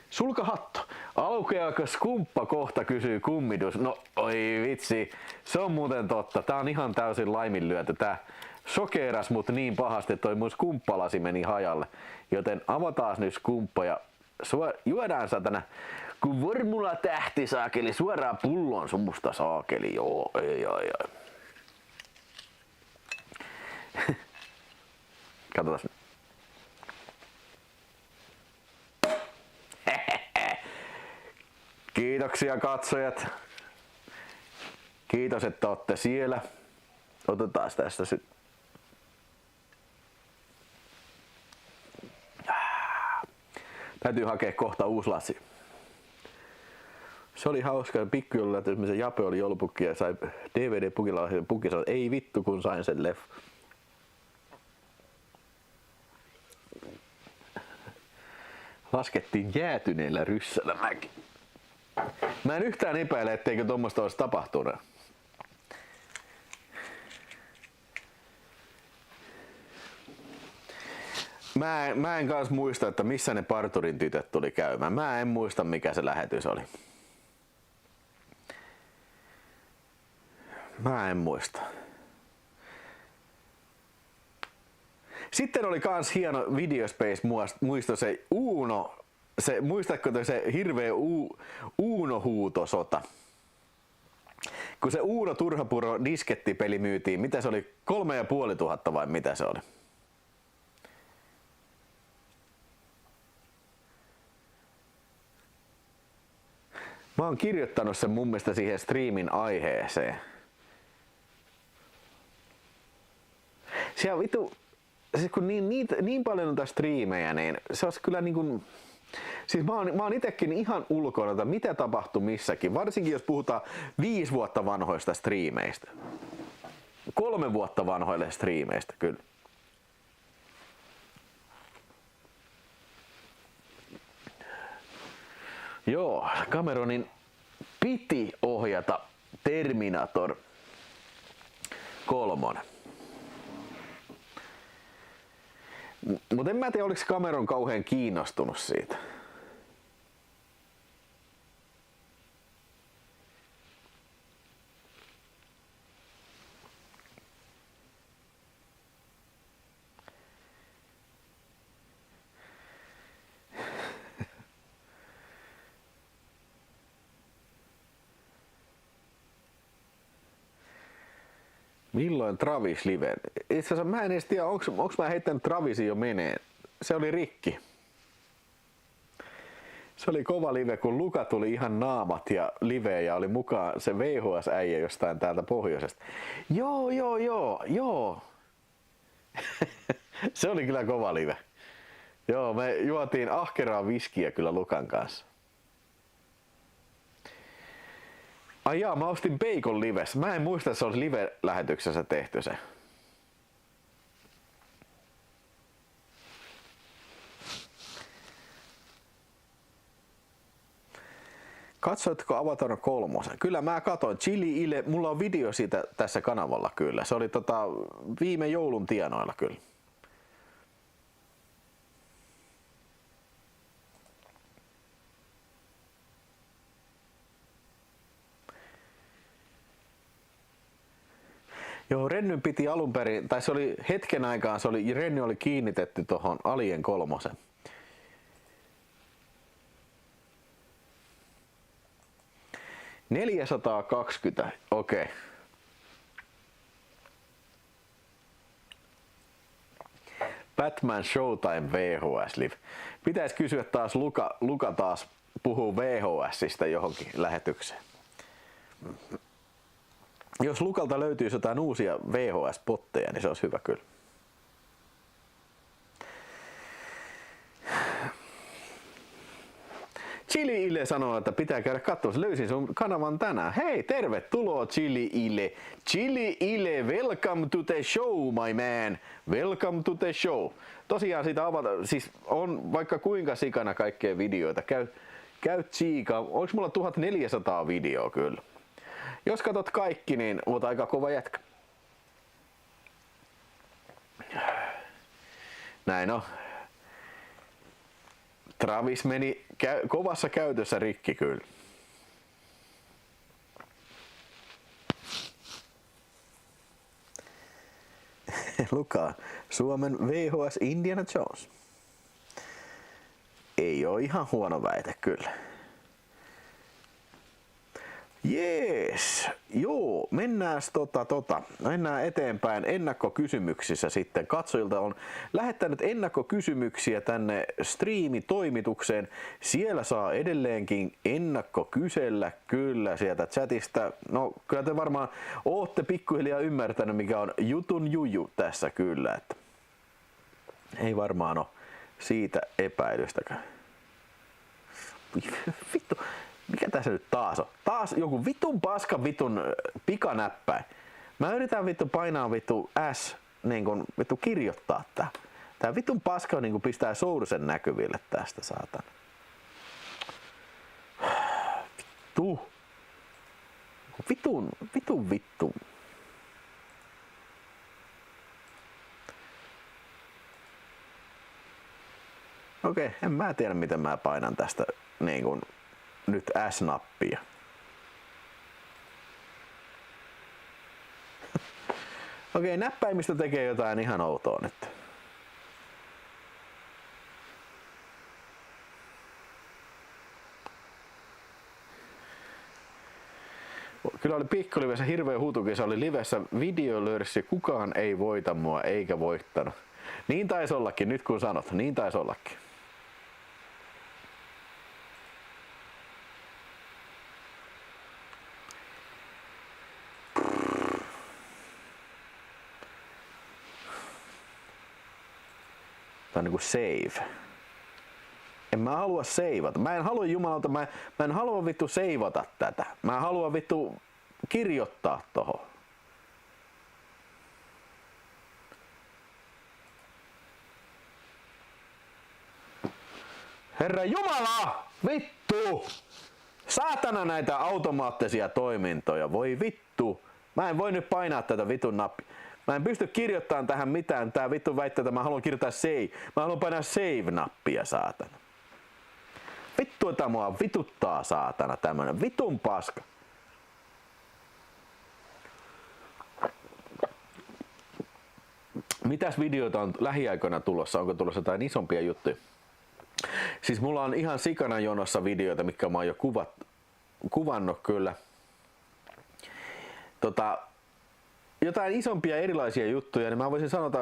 sulkahatto. Aukeaako skumppa kohta, kysyy Kummidus. No oi vitsi, se on muuten totta. Tää on ihan täysin laiminlyöty. Tää sokeeras mut niin pahasti, että toi mun skumppalasi meni hajalle. Joten avataan nyt skumppa ja juodaan satana kun Formula tähti saakeli suoraan pullon sumusta saakeli. Joo, ei. Katsotaan. Kiitoksia katsojat. Kiitos, että olette siellä. Otetaan tästä sitten. Täytyy hakea kohta uusi lasi. Se oli hauska. Pikkujoululla, että se Jape oli joulupukki ja sai DVD-pukilla pukki sanoi, ei vittu kun sain sen leffa. Laskettiin jäätyneellä ryssällä mäki. Mä en yhtään epäile, etteikö tuommoista olisi tapahtunut. Mä en kans muista, että missä ne parturin tytöt tuli käymään. Mä en muista, mikä se lähetys oli. Mä en muista. Sitten oli kans hieno Videospace muisto se Uuno. Muistatko se hirveä Uuno-huutosota? Kun se Uuno Turhapuro diskettipeli myytiin, mitä se oli? 3500 vai mitä se oli? Mä oon kirjoittanut sen mun mielestä siihen striimin aiheeseen. Siellä vittu, siis kun niin paljon on striimejä, niin se olisi kyllä niin kuin, siis mä oon itekin ihan ulkona, että mitä tapahtui missäkin, varsinkin jos puhutaan 5 vuotta vanhoista striimeistä. 3 vuotta vanhoille striimeistä, kyllä. Joo, Cameronin piti ohjata Terminator 3. Mutta en mä tiedä, oliko Cameron kauhean kiinnostunut siitä. Milloin Travis live? Itse asiassa mä en edes tiedä, onko mä heittänyt Travisin jo meneen. Se oli rikki. Se oli kova live, kun Luka tuli ihan naamat ja live ja oli mukaan se VHS-äijä jostain täältä pohjoisesta. Joo. Se oli kyllä kova live. Joo, me juotiin ahkeraa viskiä kyllä Lukan kanssa. Ai jaa, mä ostin Bacon Lives. Mä en muista, että se olisi live-lähetyksessä tehty se. Katsoitko Avatar 3? Kyllä mä katoin. Chili Ile, mulla on video siitä tässä kanavalla kyllä. Se oli viime joulun tienoilla kyllä. Joo, Rennyn piti alun perin, tai se oli hetken aikaan, Renny oli kiinnitetty tohon Alien 3. 420, okei. Batman Showtime VHS Live. Pitäis kysyä taas, Luka taas puhuu VHSistä johonkin lähetykseen. Jos Lukalta löytyisi jotain uusia VHS-potteja, niin se olisi hyvä kyllä. Chili Ile sanoo, että pitää käydä katsomassa. Löysin sun kanavan tänään. Hei, tervetuloa Chili Ile. Chili Ile, welcome to the show, my man. Welcome to the show. Tosiaan siitä siis on vaikka kuinka sikana kaikkea videoita. Käy tsiikaa. Onks mulla 1400 videoa kyllä? Jos katot kaikki, niin oot aika kova jätkä. Näin on. Travis meni kovassa käytössä rikki kyllä. Luka, Suomen VHS Indiana Jones. Ei oo ihan huono väite kyllä. Jees, joo, mennään eteenpäin ennakkokysymyksissä sitten. Katsojilta on lähettänyt ennakkokysymyksiä tänne striimitoimitukseen. Siellä saa edelleenkin ennakkokysellä kyllä sieltä chatista. No kyllä te varmaan ootte pikkuhiljaa ymmärtänyt mikä on jutun juju tässä kyllä. Että ei varmaan ole siitä epäilystäkään. Vittu. Mikä tässä nyt taas on? Taas joku vitun paska vitun pikanäppäin. Mä yritän vittu painaa vittu S, niin kun vittu kirjoittaa tää. Tää vitun paska niin kun pistää Soudusen näkyville tästä saatana. Vittu. Okei, en mä tiedä miten mä painan tästä niin kun nyt S-nappia. Okei, näppäimistä tekee jotain ihan outoa nyt. Kyllä oli pikkulivessä hirveä huutukin, se oli livessä videolörssi, kukaan ei voita mua eikä voittanut. Niin taisi ollakin, nyt kun sanot, niin taisi ollakin. Tää on niinku save. En mä halua seivata. Mä en halua jumalauta, mä en halua vittu seivata tätä. Mä haluan vittu kirjoittaa tohon. Herra Jumala! Vittu! Saatana näitä automaattisia toimintoja. Voi vittu! Mä en voi nyt painaa tätä vitun nappia. Mä en pysty kirjoittamaan tähän mitään. Tää vittu väittää, että mä haluan kirjoittaa save. Mä haluan painaa save-nappia, saatana. Vittu, että mua vituttaa, saatana, tämmönen vitun paska. Mitäs videoita on lähiaikoina tulossa? Onko tulossa jotain isompia juttuja? Siis mulla on ihan sikana jonossa videoita, mitkä mä oon jo kuvannut kyllä. Jotain isompia erilaisia juttuja, niin mä voisin sanota,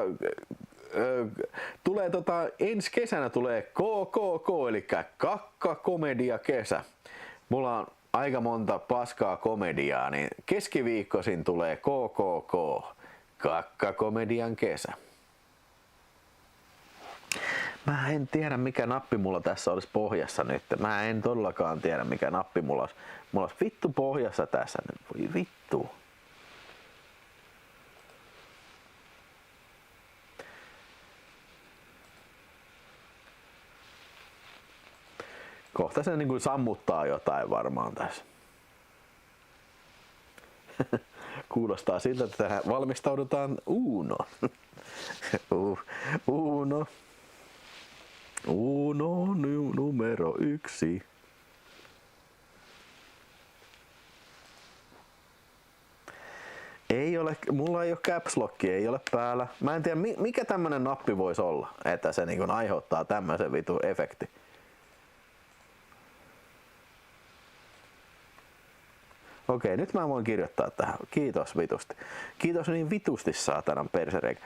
tulee ensi kesänä tulee KKK, eli kakkakomedia kesä. Mulla on aika monta paskaa komediaa, niin keskiviikkoisin tulee KKK, kakkakomedian kesä. Mä en tiedä mikä nappi mulla tässä olisi pohjassa nyt. Mä en todellakaan tiedä mikä nappi mulla olisi. Mulla olisi vittu pohjassa tässä nyt. Voi vittu. Kohta se niinku sammuttaa jotain varmaan tässä. Kuulostaa siltä, että tähän valmistaudutaan Unoon. Uno. Uno numero 1. Ei ole, mulla ei ole caps lock, ei ole päällä. Mä en tiedä mikä tämmönen nappi voisi olla, että se niinku aiheuttaa tämmöisen vitu efekti. Okei, nyt mä voin kirjoittaa tähän. Kiitos vitusti. Kiitos niin vitusti saatanan persereikä.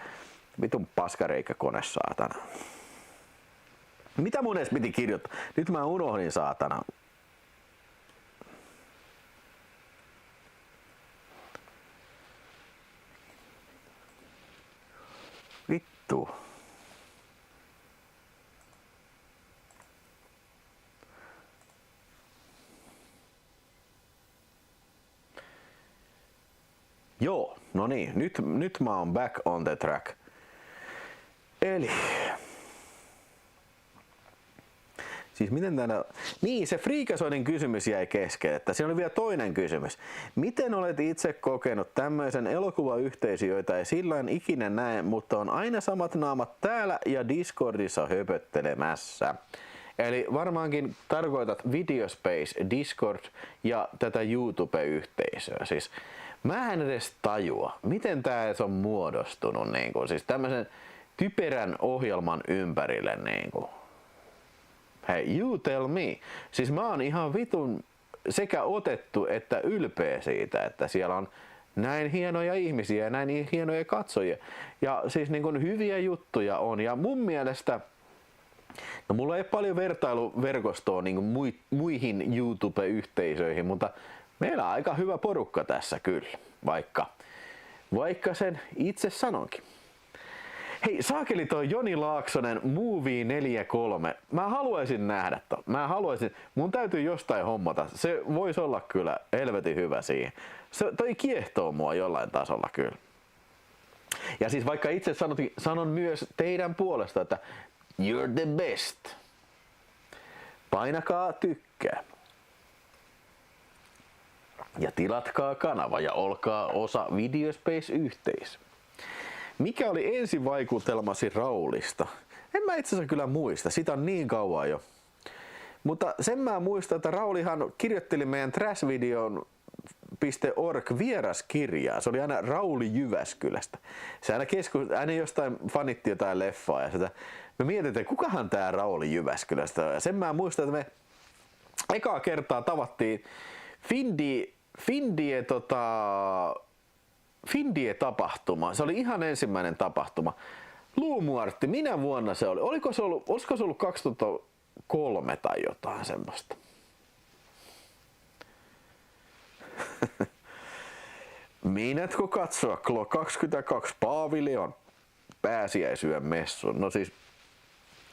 Vitun paskareikä kone saatana. Mitä mun edes piti kirjoittaa? Nyt mä unohdin saatana. Vittu. Joo, no niin, nyt mä oon back on the track. Eli siis miten tänä... Niin, se Friikasoiden kysymys jäi kesken, että siinä oli vielä toinen kysymys. Miten olet itse kokenut tämmöisen elokuvayhteisön, joita ei silloin ikinä näe, mutta on aina samat naamat täällä ja Discordissa höpöttelemässä? Eli varmaankin tarkoitat Videospace, Discord ja tätä YouTube-yhteisöä. Siis mä en edes tajua, miten tää edes on muodostunut niinku, siis tämmöisen typerän ohjelman ympärille niinku. Hei, you tell me. Siis mä oon ihan vitun sekä otettu että ylpeä siitä, että siellä on näin hienoja ihmisiä ja näin hienoja katsojia. Ja siis niin kuin hyviä juttuja on. Ja mun mielestä, no mulla ei ole paljon vertailuverkostoa niin kuin muihin YouTube-yhteisöihin, mutta meillä on aika hyvä porukka tässä kyllä, vaikka sen itse sanonkin. Hei, saakeli toi Joni Laaksonen Movie 43. Mä haluaisin nähdä ton. Mun täytyy jostain hommata. Se voisi olla kyllä helvetin hyvä siihen. Toi kiehtoo mua jollain tasolla kyllä. Ja siis vaikka itse sanon myös teidän puolesta, että you're the best. Painakaa tykkää. Ja tilatkaa kanava ja olkaa osa Videospace-yhteisö. Mikä oli ensivaikutelmasi Raulista? En mä itse asiassa kyllä muista, sitä on niin kauan jo. Mutta sen mä muistan, että Raulihan kirjoitteli meidän trashvideon.org vieraskirjaa. Se oli aina Rauli Jyväskylästä. Se aina jostain fanitti jotain leffaa ja sitä. Me mietimme, että kukahan tää Rauli Jyväskylästä on. Ja sen mä muistan, että me ekaa kertaa tavattiin Findie-tapahtuma. Se oli ihan ensimmäinen tapahtuma. Luumuartti, minä vuonna se oli? Olisiko se ollut 2003 tai jotain semmoista? Minätkö katsoa Klo 22 Paavileon pääsiäisyön messun? No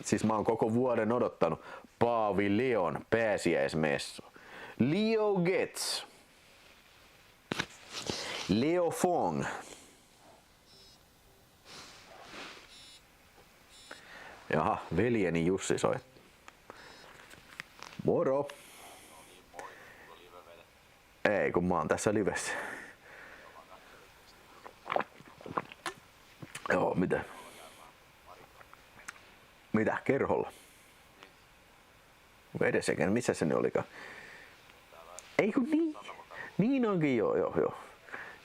siis mä oon koko vuoden odottanut Paavileon pääsiäismessu. Leo Getz. Leo Fong. Jaha, veljeni Jussi soi. Moro. Ei, kun mä oon tässä livessä. Joo, mitä? Mitä? Kerholla? Edessäkin, missä se nyt olikaan? Ei kun niin. Niin onkin, joo.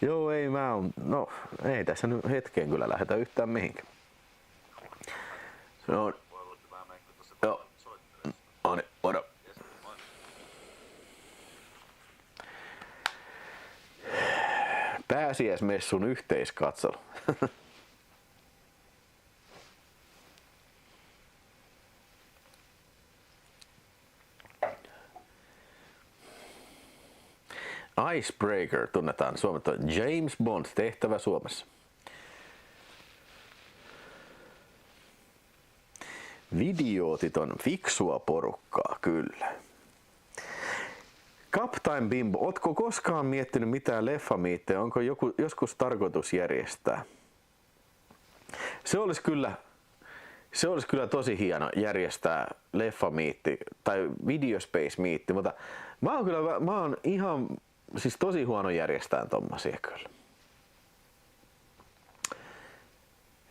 Joo, ei mä oon, no ei tässä nyt hetkeen kyllä lähdetä yhtään mihinkään. No, joo, Ani, odo. Pääsiäismessun yhteiskatselu. Icebreaker tunnetaan suomeksi James Bond tehtävä Suomessa. Videotit on fiksua porukkaa, kyllä. Captain Bimbo, ootko koskaan miettinyt mitään leffamiittejä? Onko joskus tarkoitus järjestää? Se olisi kyllä tosi hieno järjestää leffamiitti tai videospace-miitti, mutta mä oon ihan siis tosi huono järjestään tommosia kyllä.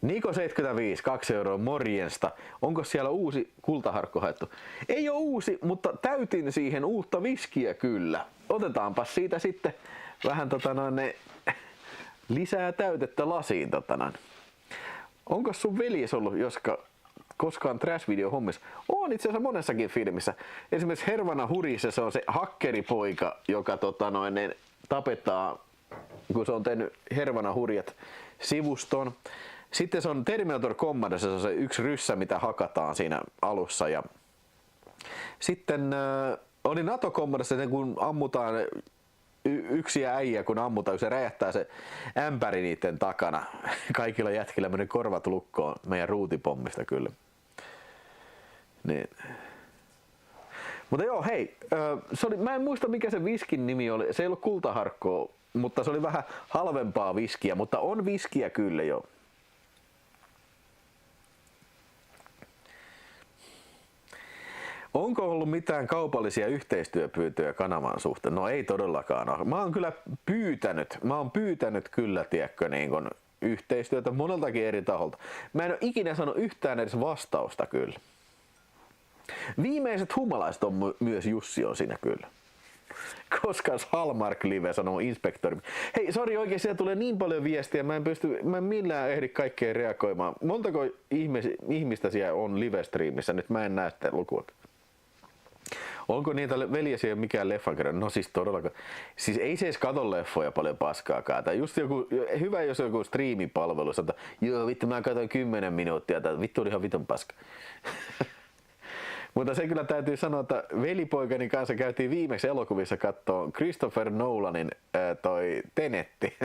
Niko 75, 2 euroa morjensta. Onko siellä uusi kultaharkko haettu? Ei ole uusi, mutta täytin siihen uutta viskiä kyllä. Otetaanpa siitä sitten vähän lisää täytettä lasiin. Onko sun veljes ollut koskaan trash-video hommissa? On itse asiassa monessakin filmissä. Esimerkiksi Hervana Hurissa se on se hakkeripoika, joka tapetaan, kun se on tehnyt Hervana Hurjat -sivuston. Sitten se on Terminator Commandossa, se on se yksi ryssä, mitä hakataan siinä alussa. Ja sitten oli NATO Commandossa, kun ammutaan yksi äijä, kun ammutaan, kun se räjähtää se ämpäri niiden takana. Kaikilla jätkillä meni korvat lukkoon meidän ruutipommista kyllä. Niin. Mutta joo, hei, mä en muista mikä se viskin nimi oli. Se ei ollut kultaharkkoa, mutta se oli vähän halvempaa viskiä, mutta on viskiä kyllä jo. Onko ollut mitään kaupallisia yhteistyöpyyntöjä kanavan suhteen? No ei todellakaan ole. Mä oon pyytänyt kyllä, tiedätkö, yhteistyötä moneltakin eri taholta. Mä en ole ikinä sanonut yhtään edes vastausta kyllä. Viimeiset humalaiset on myös Jussi on siinä kyllä. Koska Hallmark Live sanoo inspektori. Hei, sori oikein, siellä tulee niin paljon viestiä, mä en millään ehdi kaikkeen reagoimaan. Montako ihmistä siellä on live-striimissä? Nyt mä en näe sitä lukua. Onko niitä veljesiä mikään leffakirja? No siis todellakaan. Siis ei se edes kato leffoja paljon paskaakaan. Tai just hyvä jos joku striimipalvelu sanoo, joo vittu mä katsoin 10 minuuttia, tai vittu oli ihan vitun paska. Mutta se kyllä täytyy sanoa, että velipoikani kanssa käytiin viimeksi elokuvissa katsoa Christopher Nolanin toi Tenetti.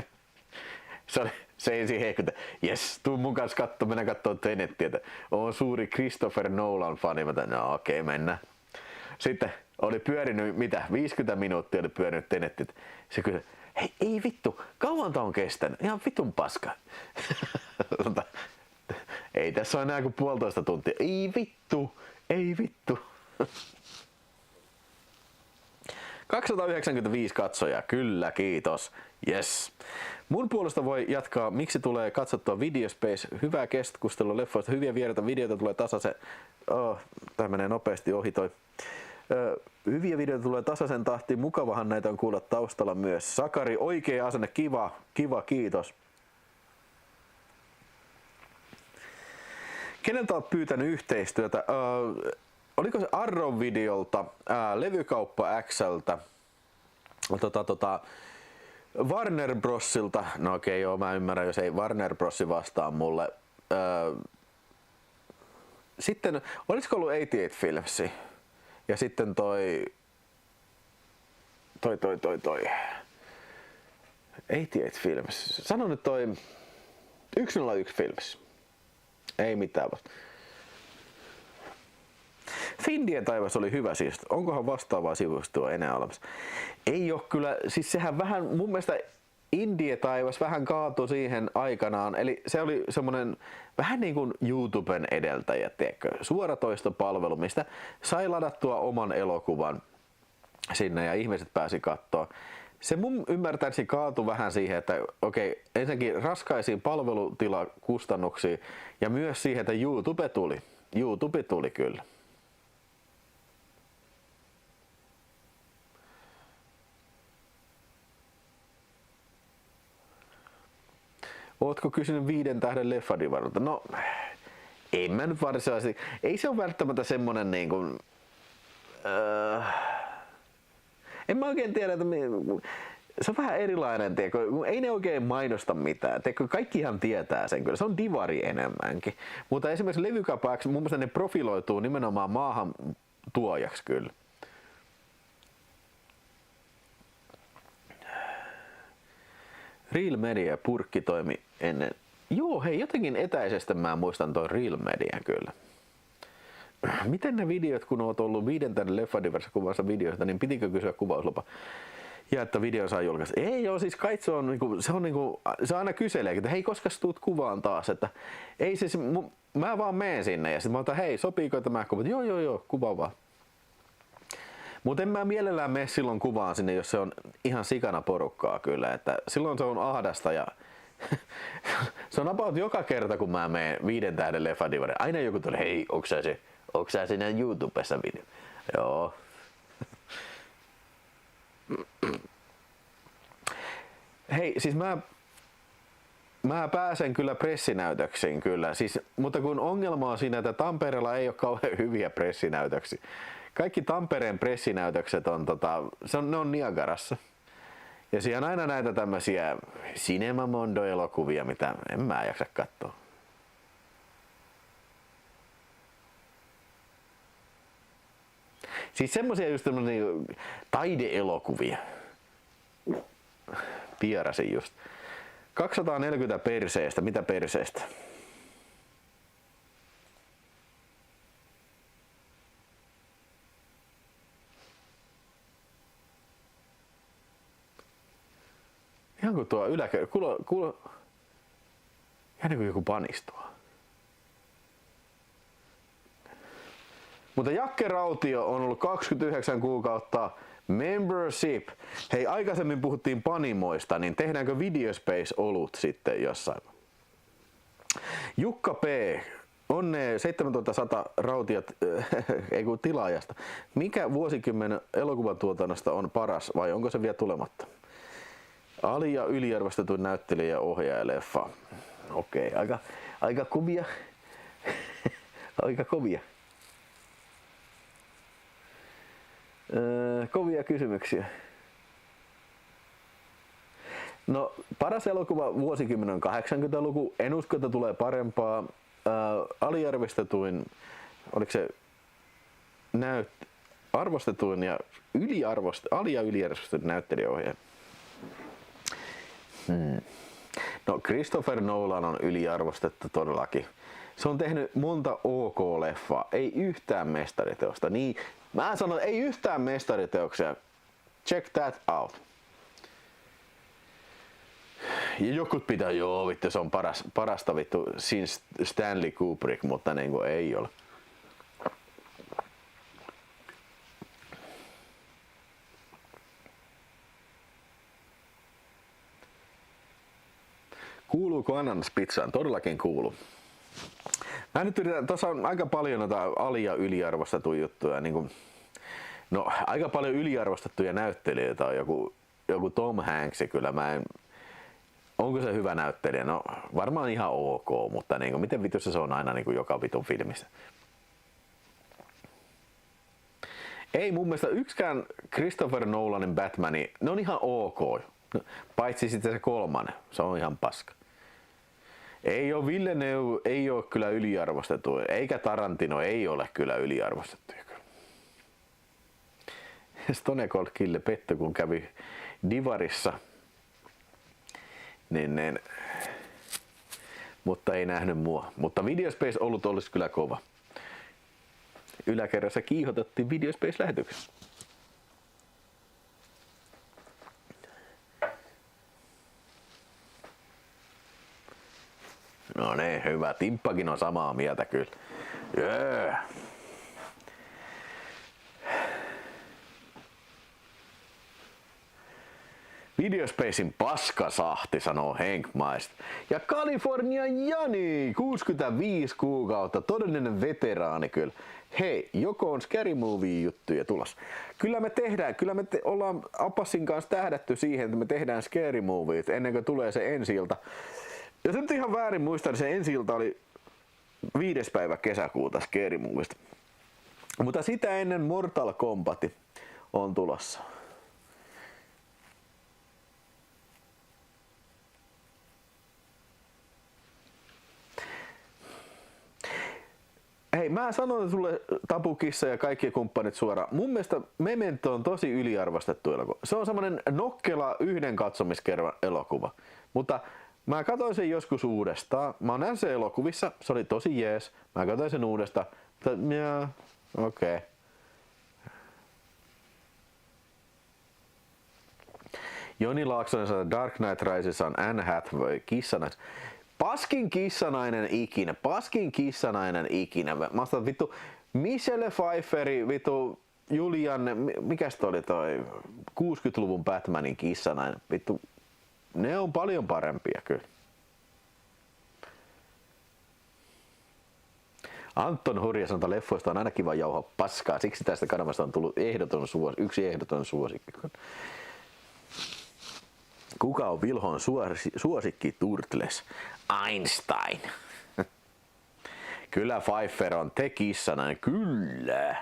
Se ensin heikkuta, jes, tuu mun kanssa mennä kattoo Tenettiä, että oon suuri Christopher Nolan fani. Mä no okei, mennään. Sitten oli pyörinyt, 50 minuuttia oli pyörinyt Tenetti. Se kysyi, hei ei vittu, kauan tää on kestänyt? Ihan vitun paska. Ei tässä ole enää kuin 1,5 tuntia. Ei vittu. 295 katsojaa, kyllä, kiitos. Yes. Mun puolesta voi jatkaa, miksi tulee katsottua Videospace. Hyvää keskustelua leffoista, hyviä vieraita, videoita tulee tasaisen. Tää menee nopeasti ohi toi. Hyviä videoita tulee tasaisen tahtiin, mukavahan näitä on kuulla taustalla myös. Sakari, oikea asenne, kiva, kiitos. Keneltä olet pyytänyt yhteistyötä? Oliko se Arrow-videolta, Levykauppa Xltä, Warner Brosilta? No okei, joo, mä ymmärrän, jos ei Warner Bros vastaa mulle. Sitten, olisiko ollut 88 Filmsi? Ja sitten toi 88 Films. Sano nyt toi 101 Films. Ei mitään vasta. Findien taivas oli hyvä siis. Onkohan vastaavaa sivustoa enää olemassa? Ei ole kyllä. Siis sehän vähän, mun mielestä Indie taivas vähän kaatui siihen aikanaan. Eli se oli semmonen vähän niin kuin YouTuben edeltäjä, tiedätkö? Suoratoistopalvelu, mistä sai ladattua oman elokuvan sinne ja ihmiset pääsi katsoa. Se mun ymmärtääkseni kaatui vähän siihen, että okei, ensinnäkin raskaisiin palvelutilakustannuksiin ja myös siihen, että YouTube tuli. YouTube tuli kyllä. Ootko kysynyt 5 tähden leffadivaralta? No, en mä nyt varsinaisesti. Ei se ole välttämättä semmonen niin kuin... en mä oikein tiedä, että se on vähän erilainen, tiedätkö? Ei ne oikein mainosta mitään. Tiedätkö? Kaikkihan tietää sen kyllä. Se on divari enemmänkin. Mutta esimerkiksi Levykaupaksi mun mielestä ne profiloituu nimenomaan maahan tuojaksi kyllä. Real Media purkki toimi ennen. Joo, hei, jotenkin etäisestä mä muistan toi Real Media kyllä. miten ne videot, kun oot ollut 5 Leffadiversa kuvassa videoista, niin pitikö kysyä kuvauslupa? Ja että video saa julkaista. Ei joo, siis kai se aina kyselee, että hei, koska tuut kuvaan taas, että ei siis, mä vaan menen sinne ja sitten mä otan, hei, sopiiko tämä kuva? Joo, kuvaa vaan. Mutta en mä mielellään mene silloin kuvaan sinne, jos se on ihan sikana porukkaa kyllä, että silloin se on ahdasta ja se on about joka kerta, kun mä menen 5 Leffadiversa. Aina joku tulee, hei, onko sä siinä YouTubessa video? Joo. Hei, siis mä pääsen kyllä pressinäytöksiin kyllä, siis, mutta kun ongelma on siinä, että Tampereella ei ole kauhean hyviä pressinäytöksiä. Kaikki Tampereen pressinäytökset on, ne on Niagarassa. Ja siellä on aina näitä tämmöisiä Cinema Mondo-elokuvia, mitä en mä jaksa katsoa. Siis semmosia just tämmöisiä taideelokuvia. Pierasin just. 240 perseestä. Mitä perseestä? Ihan kuin tuo kuulo. Ihan niin kuin joku panistua. Mutta Jakke Rautio on ollut 29 kuukautta membership. Hei, aikaisemmin puhuttiin panimoista, niin tehdäänkö Videospace-olut sitten jossain? Jukka P. Onne 7100 rautiot tilaajasta. Mikä vuosikymmenen elokuvatuotannosta on paras vai onko se vielä tulematta? Ali- ja yliarvostetuin näyttelijä, ohjaaja, leffa. Okei, aika kovia. Aika kovia. Kovia kysymyksiä. No, paras elokuva vuosikymmenen on 80-luku. En usko, että tulee parempaa. Aliarvostetuin, oliko se arvostetuin ja ali- ja yliarvostetuin näyttelijäohjaaja? No, Christopher Nolan on yliarvostettu todellakin. Se on tehnyt monta OK-leffaa, ei yhtään mestariteosta. Niin, mä sanon, ei yhtään mestariteoksia. Check that out. Ja jokut pitää, vittu, se on parasta vittu since Stanley Kubrick, mutta niinku ei ole. Kuuluuko ananaspizzaan? Todellakin kuuluu. Mä nyt yritän, tuossa on aika paljon noita ali- ja yliarvostettuja juttuja. Niin kuin, no, aika paljon yliarvostettuja näyttelijöitä on joku Tom Hanks, kyllä onko se hyvä näyttelijä? No varmaan ihan ok, mutta niin kuin, miten vitussa se on aina niin kuin joka vitun filmissä? Ei mun mielestä yksikään Christopher Nolanin Batmani, ne on ihan ok. Paitsi sitten se 3, se on ihan paska. Ei ole Villeneuve, ei ole kyllä yliarvostettu, eikä Tarantino ei ole kyllä yliarvostettu. Stone Cold Kille petty, kun kävi Divarissa, niin, mutta ei nähnyt mua. Mutta Videospace ollut olisi kyllä kova. Yläkerrassa kiihotettiin Videospace-lähetyksessä. No niin, hyvä. Timppakin on samaa mieltä kyllä. Yeah. Videospacein paskasahti, sanoo Henkmaist. Ja California Jani, 65 kuukautta, todellinen veteraani kyllä. Hei, joko on Scary Movie juttuja tulossa? Kyllä me ollaan Apassin kanssa tähdätty siihen, että me tehdään Scary Moviet ennen kuin tulee se ensi-ilta. Jos nyt ihan väärin muistan, se ensi-ilta oli 5. päivä kesäkuuta Scary Moviesta. Mutta sitä ennen Mortal Kombat on tulossa. Hei, mä sanon sulle, Tapukissa ja kaikki kumppanit suoraan. Mun mielestä Memento on tosi yliarvostettu elokuva. Se on semmonen nokkela yhden katsomiskerran elokuva. Mutta mä katsoin sen joskus uudestaan. Mä näin sen elokuvissa, se oli tosi jees. Mä katsoin sen uudestaan. Joo, okei. Okay. Joni Laaksonen sanoo, Dark Knight Rises on Anne Hathaway kissanais. Paskin kissanainen ikinä. Mä ostan vittu Michelle Pfeifferi, vittu Julian, mikäs toi 60-luvun Batmanin kissanainen. Vittu, ne on paljon parempia kyllä. Anton Hurja sanoo, leffoista on aina kiva jauhaa paskaa, siksi tästä kanavasta on tullut yksi ehdoton suosikki. Kuka on Vilhon suosikki Turtles? Einstein. Kyllä Pfeiffer on te kissanainen, kyllä.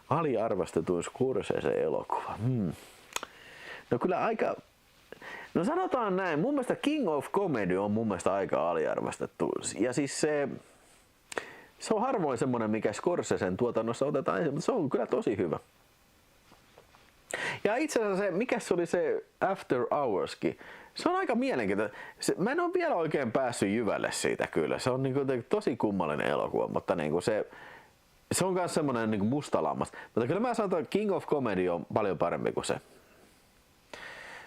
Aliarvostetuin Scorsese elokuva. No kyllä aika... No sanotaan näin, mun mielestä King of Comedy on mun mielestä aika aliarvostettu. Ja siis se on harvoin semmonen, mikä Scorsesen tuotannossa otetaan ensin, mutta se on kyllä tosi hyvä. Ja itse asiassa mikä se oli se After Hourskin, se on aika mielenkiintoinen. Mä en ole vielä oikein päässyt jyvälle siitä kyllä. Se on niinku tosi kummallinen elokuva, mutta niinku se on myös semmoinen niinku mustalammas. Mutta kyllä mä sanon, että King of Comedy on paljon parempi kuin se.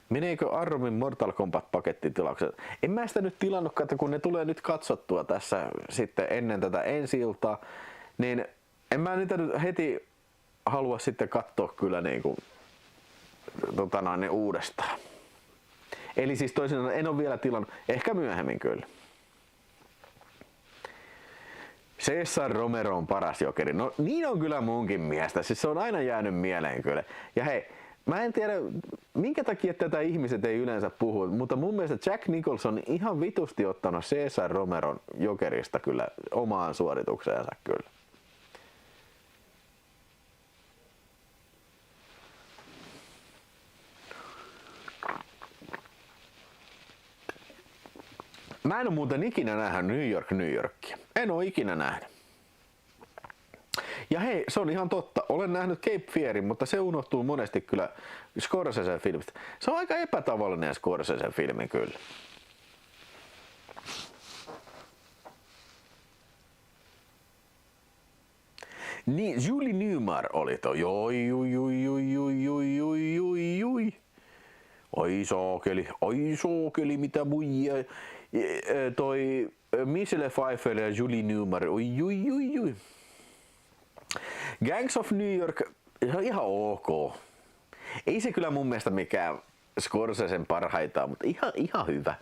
Meneekö Arromin Mortal Kombat-paketti tilaukset? En mä sitä nyt tilannutkaan, että kun ne tulee nyt katsottua tässä sitten ennen tätä ensi-iltaa, niin en mä niitä nyt heti halua sitten katsoa kyllä niinku ne uudestaan. Eli siis toisin sanoen en ole vielä tilannut, ehkä myöhemmin kyllä. Cesar Romero on paras jokeri. No niin on kyllä munkin mielestä, siis se on aina jäänyt mieleen kyllä. Ja hei, mä en tiedä minkä takia tätä ihmiset ei yleensä puhu, mutta mun mielestä Jack Nicholson on ihan vitusti ottanut Cesar Romeron jokerista kyllä omaan suoritukseensa kyllä. Mä en ole muuten ikinä nähnyt New Yorkia. En ole ikinä nähnyt. Ja hei, se on ihan totta. Olen nähnyt Cape Fearin, mutta se unohtuu monesti kyllä Scorsesen filmistä. Se on aika epätavallinen Scorsesen filmi kyllä. Niin, Julie Newmar oli toi. Joi. Ai saakeli, mitä muijia. Toi Michelle Pfeiffer ja Julie Newmar. Oi. Gangs of New York, se on ihan ok. Ei se kyllä mun mielestä mikään Scorsesen parhaita, mutta ihan hyvä.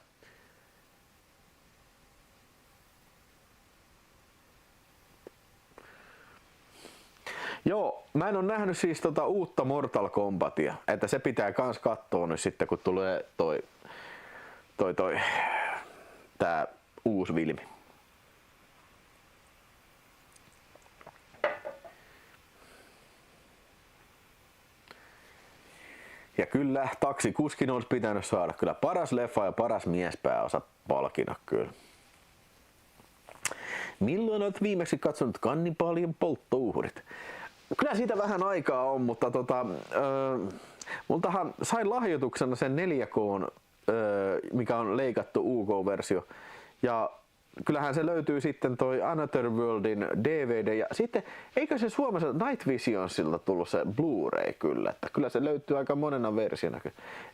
Joo, mä en ole nähnyt siis uutta Mortal Kombatia, että se pitää kans katsoa nyt sitten kun tulee tää uusi filmi. Ja kyllä, Taksikuskin olisi pitänyt saada kyllä paras leffa ja paras miespääosa palkinnon kyllä. Milloin olet viimeksi katsonut Kannibaalien polttouhrit? Kyllä siitä vähän aikaa on, mutta multahan sain lahjoituksena sen 4K, mikä on leikattu UK-versio. Ja kyllähän se löytyy sitten toi Another Worldin DVD ja sitten eikö se Suomessa Night Visionsilta tullut se Blu-ray kyllä, että kyllä se löytyy aika monena versiona.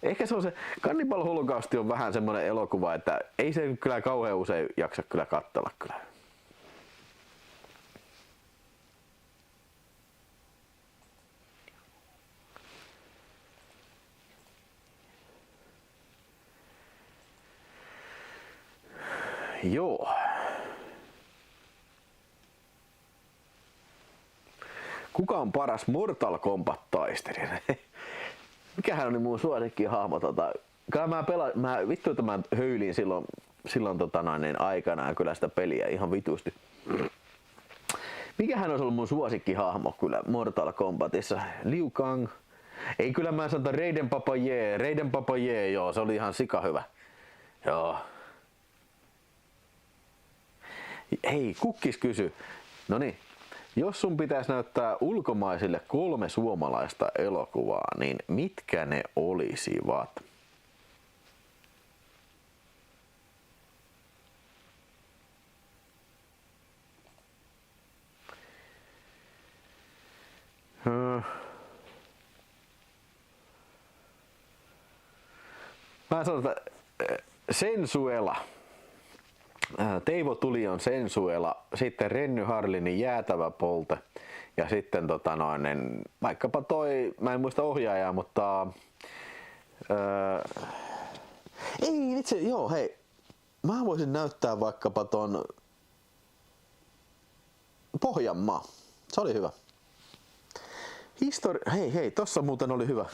Ehkä se on se Cannibal Holocaust on vähän semmoinen elokuva, että ei se kyllä kauhean usein jaksa kyllä katsella kyllä. Joo. Kuka on paras Mortal Kombat-taistelija? Mikähän oli mun suosikkihahmo? Kyllä mä höylin silloin aikanaan kyllä sitä peliä ihan vitusti. Mikähän olisi ollut mun suosikkihahmo kyllä Mortal Kombatissa? Liu Kang. Ei kyllä mä sanon Raiden Papa Jee, joo, se oli ihan sika hyvä. Joo. Hei, Kukkis kysy. Noniin, jos sun pitäisi näyttää ulkomaisille 3 suomalaista elokuvaa, niin mitkä ne olisivat? Mä sanon, että Sensuela. Teivo Tulion Sensuela, sitten Renny Harlinin Jäätävä polte ja sitten vaikkapa toi, mä en muista ohjaajaa, mutta ei itse, joo hei, mä voisin näyttää vaikkapa ton Pohjanmaa, se oli hyvä. Hei, tossa muuten oli hyvä.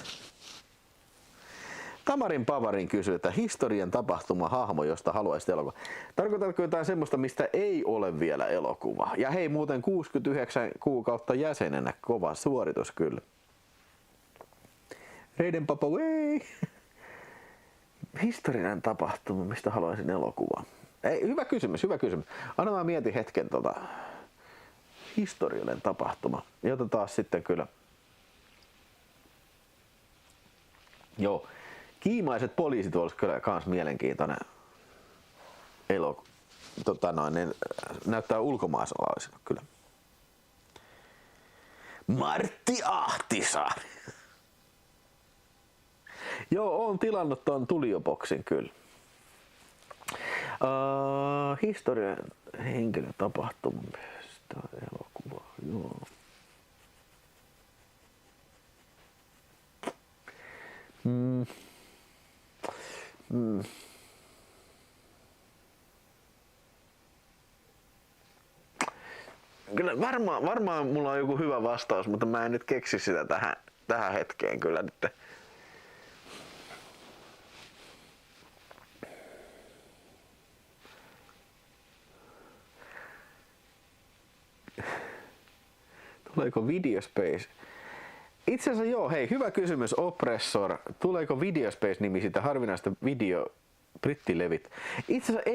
Tamarin Pavarin kysyy, että historian tapahtuma hahmo, josta haluaisit elokuva. Tarkoitatko jotain semmoista, mistä ei ole vielä elokuva? Ja hei, muuten 69 kuukautta jäsenenä, kova suoritus kyllä. Reiden Papa, wei! Historian tapahtuma, mistä haluaisin elokuvaa? Ei, hyvä kysymys. Anna mä mietin hetken historiallinen tapahtuma. Ja otetaan sitten kyllä. Joo. Kiimaiset poliisit olisi kyllä kans mielenkiintoinen elokuva. Näyttää ulkomaalaisena kyllä. Martti Ahtisaari. Joo, oon tilannut ton Tulioboksin kyllä. Historian henkilötapahtuma. Elokuva, joo. Kyllä varmaan mulla on joku hyvä vastaus, mutta mä en nyt keksi sitä tähän hetkeen kyllä nyt. Tuleeko Videospace? Itse asiassa joo, hei, hyvä kysymys, Oppressor. Tuleeko Videospace-nimi siitä harvinaista brittilevit? Itse asiassa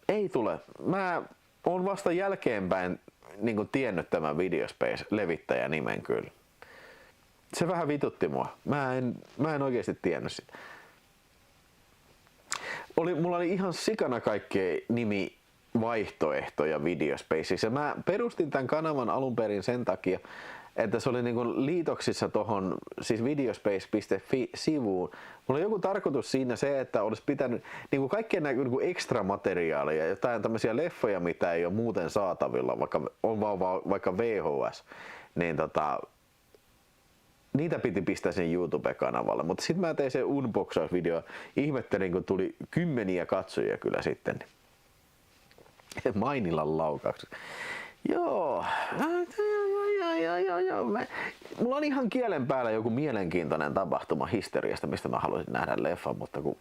ei tule. Mä oon vasta jälkeenpäin niin tiennyt tämän Videospace-levittäjän nimen kyllä. Se vähän vitutti mua. Mä en oikeesti tiennyt sitä. Mulla oli ihan sikana kaikkea nimivaihtoehtoja Videospaceissa. Mä perustin tämän kanavan alun perin sen takia, että se oli niinku liitoksissa tohon siis videospace.fi-sivuun. Mulla on joku tarkoitus siinä se, että olisi pitänyt niinku kaikkea niinku ekstra materiaalia, jotain tämmöisiä leffoja, mitä ei ole muuten saatavilla, vaikka on vaikka VHS, niin niitä piti pistää sen YouTube-kanavalle, mutta sitten mä tein sen unboxausvideo, ihmettelin kun tuli kymmeniä katsojia kyllä sitten. Mainilan laukaukset. Joo. Mulla on ihan kielen päällä joku mielenkiintoinen tapahtuma historiasta, mistä mä haluaisin nähdä leffan, mutta kun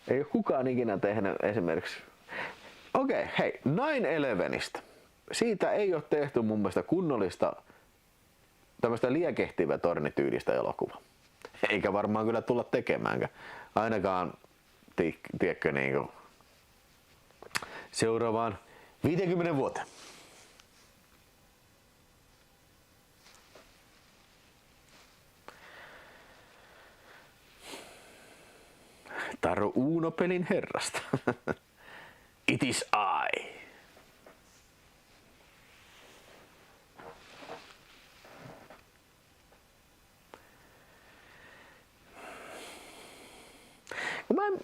ei ole kukaan ikinä tehnyt esimerkiksi. Okei, hei, 9/11. Siitä ei ole tehty mun mielestä kunnollista tämmöistä liekehtivä tornityylistä elokuvaa. Eikä varmaan kyllä tulla tekemäänkään. Ainakaan, tiedätkö, niinku seuraavaan 50 vuoteen. Taro Uno-pelin herrasta. It is I.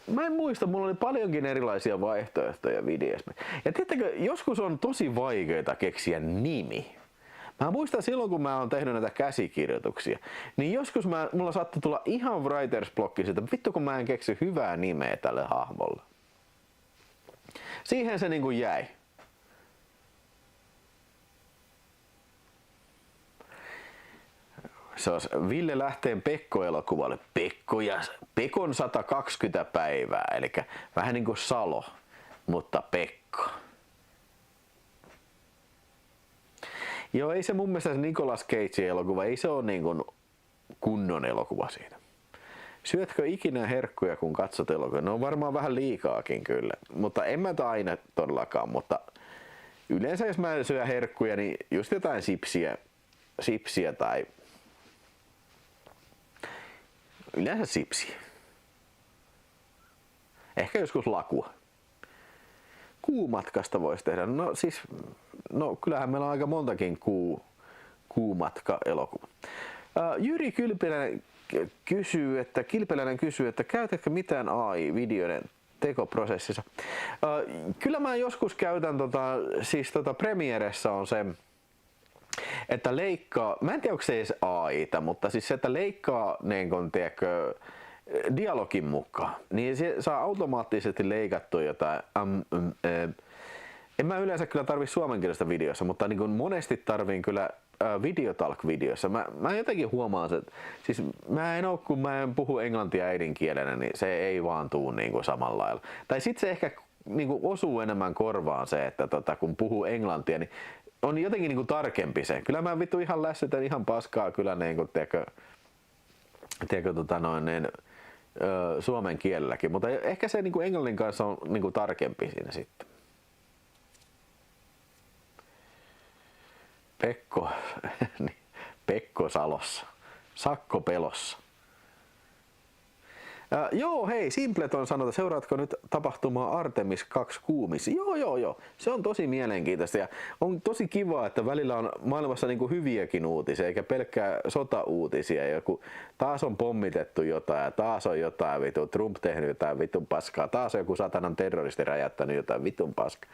Mä en muista, mulla oli paljonkin erilaisia vaihtoehtoja videosta. Ja tiedättekö, joskus on tosi vaikeaa keksiä nimi. Mä muistan silloin, kun mä oon tehnyt näitä käsikirjoituksia, niin joskus mulla saattoi tulla ihan writer's blocki siitä, että vittu kun mä en keksi hyvää nimeä tälle hahmolle. Siihen se niinku jäi. Se olisi Ville Lähteen Pekko-elokuvalle. Pekon 120 päivää, eli vähän niin kuin Salo, mutta Pekko. Joo, ei se mun mielestä se Nicolas Cage-elokuva, ei se ole niin kuin kunnon elokuva siitä. Syötkö ikinä herkkuja, kun katsot elokuvia? No varmaan vähän liikaakin kyllä, mutta en mä aina todellakaan, mutta yleensä jos mä syön herkkuja, niin just jotain sipsiä tai yleensä sipsiä. Ehkä joskus lakua. Kuumatkasta voisi tehdä. No kyllähän meillä on aika montakin Kuumatka-elokuva. Jyri Kilpeläinen kysyy, että käytätkö mitään AI-videoiden tekoprosessissa? Kyllä mä joskus käytän, siis Premieressä on se, että leikkaa, mä en tiedä onko se edes AI:ta, mutta siis se, että leikkaa niin kun, tiedätkö, dialogin mukaan, niin se saa automaattisesti leikattua jotain. En mä yleensä kyllä tarvi suomenkielistä videossa, mutta niin kun monesti tarviin kyllä videotalk-videossa. Mä jotenkin huomaan, että siis kun mä en puhu englantia äidinkielenä, niin se ei vaan tuu niin kuin samalla lailla. Tai sitten se ehkä niin kuin osuu enemmän korvaan se, että kun puhuu englantia, niin on jotenkin niin kuin tarkempi se. Kyllä mä vittu ihan lässytän ihan paskaa kyllä niin kuin, tiedätkö suomen kielelläkin, mutta ehkä se niin kuin englannin kanssa on niin kuin tarkempi siinä sitten. Pekko Salossa. Sakko pelossa. Joo, hei, Simpleton sanoo, että seuraatko nyt tapahtumaa Artemis 2 kuumissa? Joo. Se on tosi mielenkiintoista ja on tosi kiva, että välillä on maailmassa niin kuin hyviäkin uutisia, eikä pelkkää sota-uutisia. Joku, taas on pommitettu jotain ja taas on jotain vitun, Trump tehnyt jotain vitun paskaa, taas on joku satanan terroristi räjättänyt jotain vitun paskaa.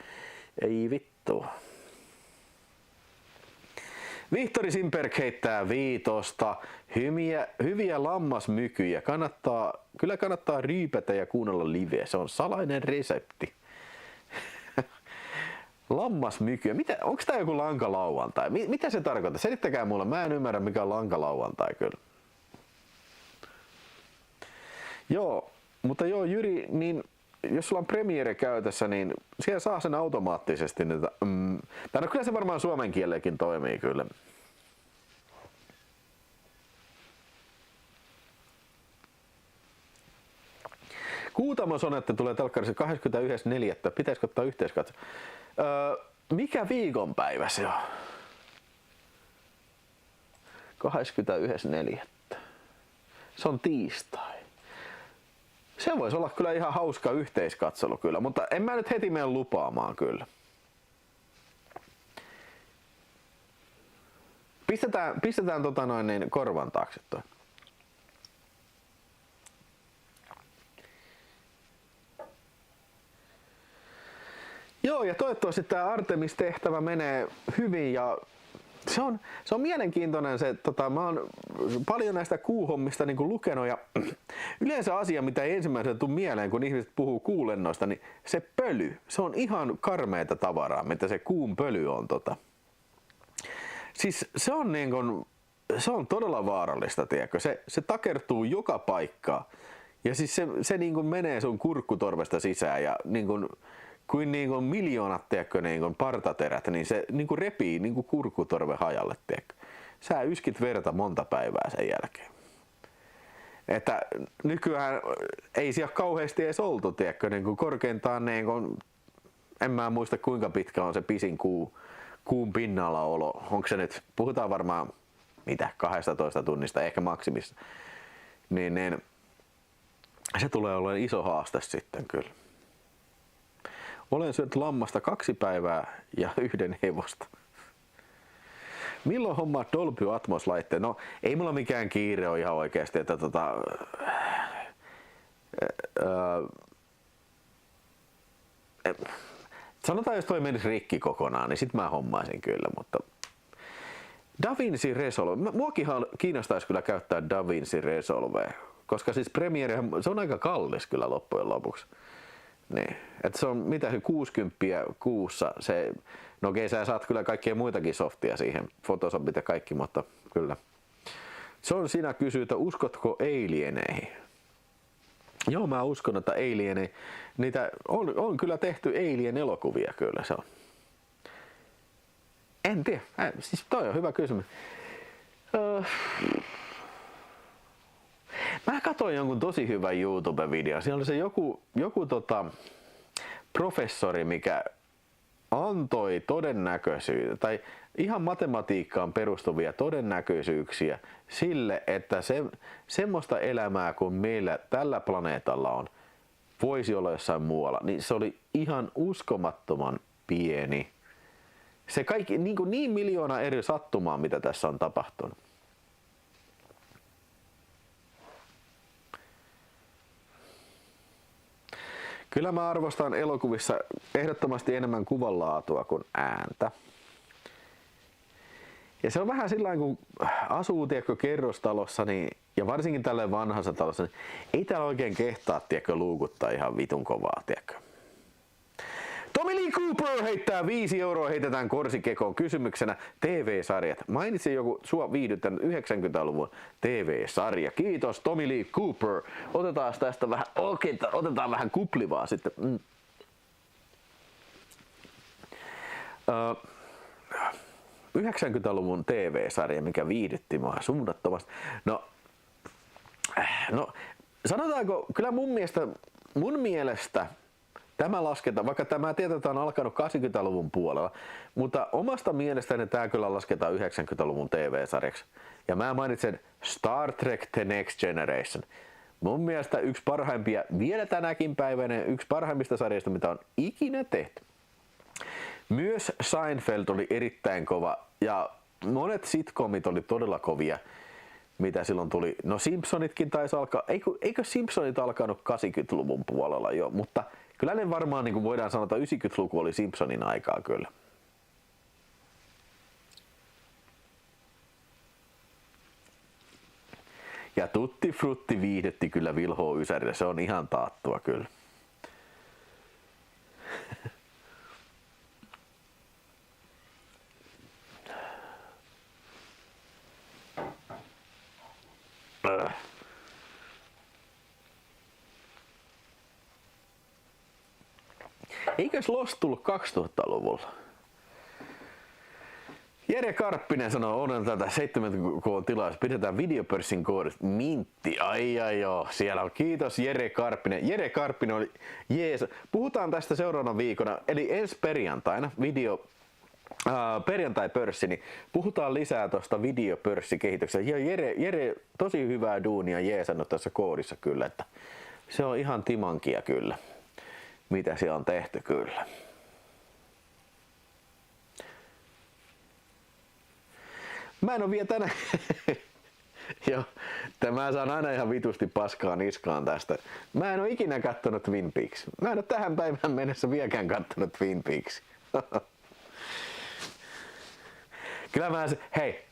Ei vittu. Vihtori Simberg heittää 5. Hyviä lammasmykyjä. Kyllä kannattaa ryypätä ja kuunnella liveä. Se on salainen resepti. Lammasmykyjä. Onko tää joku lankalauantai? Mitä se tarkoittaa? Selittäkää mulle. Mä en ymmärrä mikä on lankalauantai kyllä. Joo, mutta joo Jyri, niin jos sulla on Premiere käytössä, niin siellä saa sen automaattisesti. No kyllä se varmaan suomen kielelläkin toimii kyllä. Kuutamo Sonette tulee telkkarissa 21.4. Pitäisikö ottaa yhteiskatso? Mikä viikonpäivä se on? 21.4. Se on tiistai. Se voisi olla kyllä ihan hauska yhteiskatselu kyllä, mutta en mä nyt heti mene lupaamaan kyllä. Pistetään korvan taakse toi. Joo, ja toivottavasti tämä Artemis-tehtävä menee hyvin ja se on mielenkiintoinen se, mä oon paljon näistä kuuhommista niin kuin lukenut ja yleensä asia, mitä ei ensimmäisenä tule mieleen, kun ihmiset puhuu kuulennoista, niin se pöly, se on ihan karmeita tavaraa, mitä se kuun pöly on. Siis se on, niin kuin, se on todella vaarallista, tiedätkö? Se takertuu joka paikkaan ja siis se niin kuin menee sun kurkkutorvesta sisään ja niin kuin miljoonat niin kuin partaterät, niin se niin kuin repii niin kuin kurkkutorven hajalle. Tiedätkö? Sä yskit verta monta päivää sen jälkeen. Että nykyään ei siellä kauheasti edes oltu, tiedätkö? Niin kuin korkeintaan, niin kuin, en mä muista kuinka pitkä on se pisin kuun pinnalla olo. Onko se nyt, puhutaan varmaan 12 tunnista, ehkä maksimissa. Niin se tulee olemaan iso haaste sitten kyllä. Olen syönyt lammasta 2 päivää ja 1 hevosta. Milloin hommaa Dolby Atmos-laitteen? No ei mulla mikään kiire ole ihan oikeasti, että sanotaan jos toi menisi rikki kokonaan, niin sit mä hommaisin kyllä, mutta DaVinci Resolve. Muakinhan kiinnostaisi kyllä käyttää DaVinci Resolve, koska siis Premiere, se on aika kallis kyllä loppujen lopuksi. Niin, että se on mitä 60 kuussa, no okei, sä saat kyllä kaikkia muitakin softia siihen, Photoshopit ja kaikki, mutta kyllä. Se on sinä kysyy, että uskotko alieneihin? Joo, mä uskon, että niitä on kyllä tehty alien-elokuvia kyllä se on. En tiedä, siis toi on hyvä kysymys. Mä katsoin jonkun tosi hyvän YouTube-videon. Siinä oli se joku professori, mikä antoi todennäköisyyttä tai ihan matematiikkaan perustuvia todennäköisyyksiä sille, että semmoista elämää kuin meillä tällä planeetalla on, voisi olla jossain muualla. Niin se oli ihan uskomattoman pieni. se kaikki niin miljoona eri sattumaa, mitä tässä on tapahtunut. Kyllä mä arvostan elokuvissa ehdottomasti enemmän kuvanlaatua kuin ääntä. Ja se on vähän sillain, kun asuu kerrostalossa, niin, ja varsinkin tälle vanhassa talossa, niin ei täällä oikein kehtaa luukuttaa ihan vitun kovaa. Tommy Lee Cooper heittää 5 euroa, heitetään Korsikekoon kysymyksenä TV-sarjat. Mainitsin joku sua viihdyttänyt 90-luvun TV-sarja. Kiitos Tommy Lee Cooper. Otetaan tästä vähän, otetaan vähän kuplivaa sitten. 90-luvun TV-sarja, mikä viihdytti mua suunnattomasti. No, sanotaanko, kyllä mun mielestä tämä lasketaan, vaikka tämä tietysti on alkanut 80-luvun puolella, mutta omasta mielestäni tämä kyllä lasketaan 90-luvun TV-sarjaksi. Ja mä mainitsen Star Trek The Next Generation. Mun mielestä yksi parhaimpia, vielä tänäkin päivänä, yksi parhaimmista sarjoista, mitä on ikinä tehty. Myös Seinfeld oli erittäin kova ja monet sitcomit oli todella kovia, mitä silloin tuli. No Simpsonitkin taisi alkaa, eikö Simpsonit alkanut 80-luvun puolella jo, mutta kyllä ne varmaan niin kuin voidaan sanoa, että 90-luku oli Simpsonin aikaa kyllä. Ja Tutti Frutti viihdetti kyllä Vilho Ysärillä, se on ihan taattua kyllä. Eikös Lost tullut 2000-luvulla? Jere Karppinen sanoo, onnen tätä 70K tilaus, pidetään videopörssin koodista mintti. Ai joo, siellä on. Kiitos Jere Karppinen. Jere Karppinen oli jees. Puhutaan tästä seuraavana viikona, eli ensi perjantaina perjantai-pörssi, niin puhutaan lisää tuosta videopörssikehityksestä. Ja Jere tosi hyvää duunia jeesannut tässä koodissa kyllä, että se on ihan timankia kyllä, mitä siellä on tehty kyllä. Mä en oo vielä tänään. Joo, mä saan aina ihan vitusti paskaa niskaan tästä. Mä en oo ikinä kattonut Twin Peaks. Mä en oo tähän päivään mennessä vieläkään kattonut Twin Peaks. Kyllä mä hei,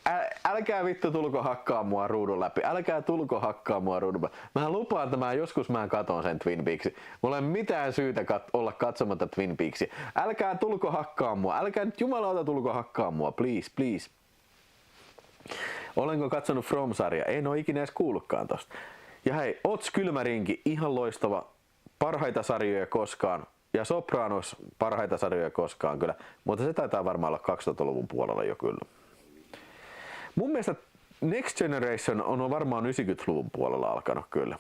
älkää vittu tulko hakkaa mua ruudun läpi. Älkää tulko hakkaa mua ruudun läpi. Mä lupaan, että joskus mä katon sen Twin Peaksin. Mulla ei mitään syytä olla katsomatta Twin Peaksia. Älkää tulko hakkaa mua. Älkää nyt jumalauta tulko hakkaa mua. Please. Olenko katsonut From-sarja? En oo ikinä edes kuullutkaan tosta. Ja hei, Ots Kylmärinki, ihan loistava. Parhaita sarjoja koskaan. Ja Sopranos, parhaita sarjoja koskaan kyllä. Mutta se taitaa varmaan olla 2000-luvun puolella jo kyllä. Mun mielestä Next Generation on varmaan 90-luvun puolella alkanut kyllä.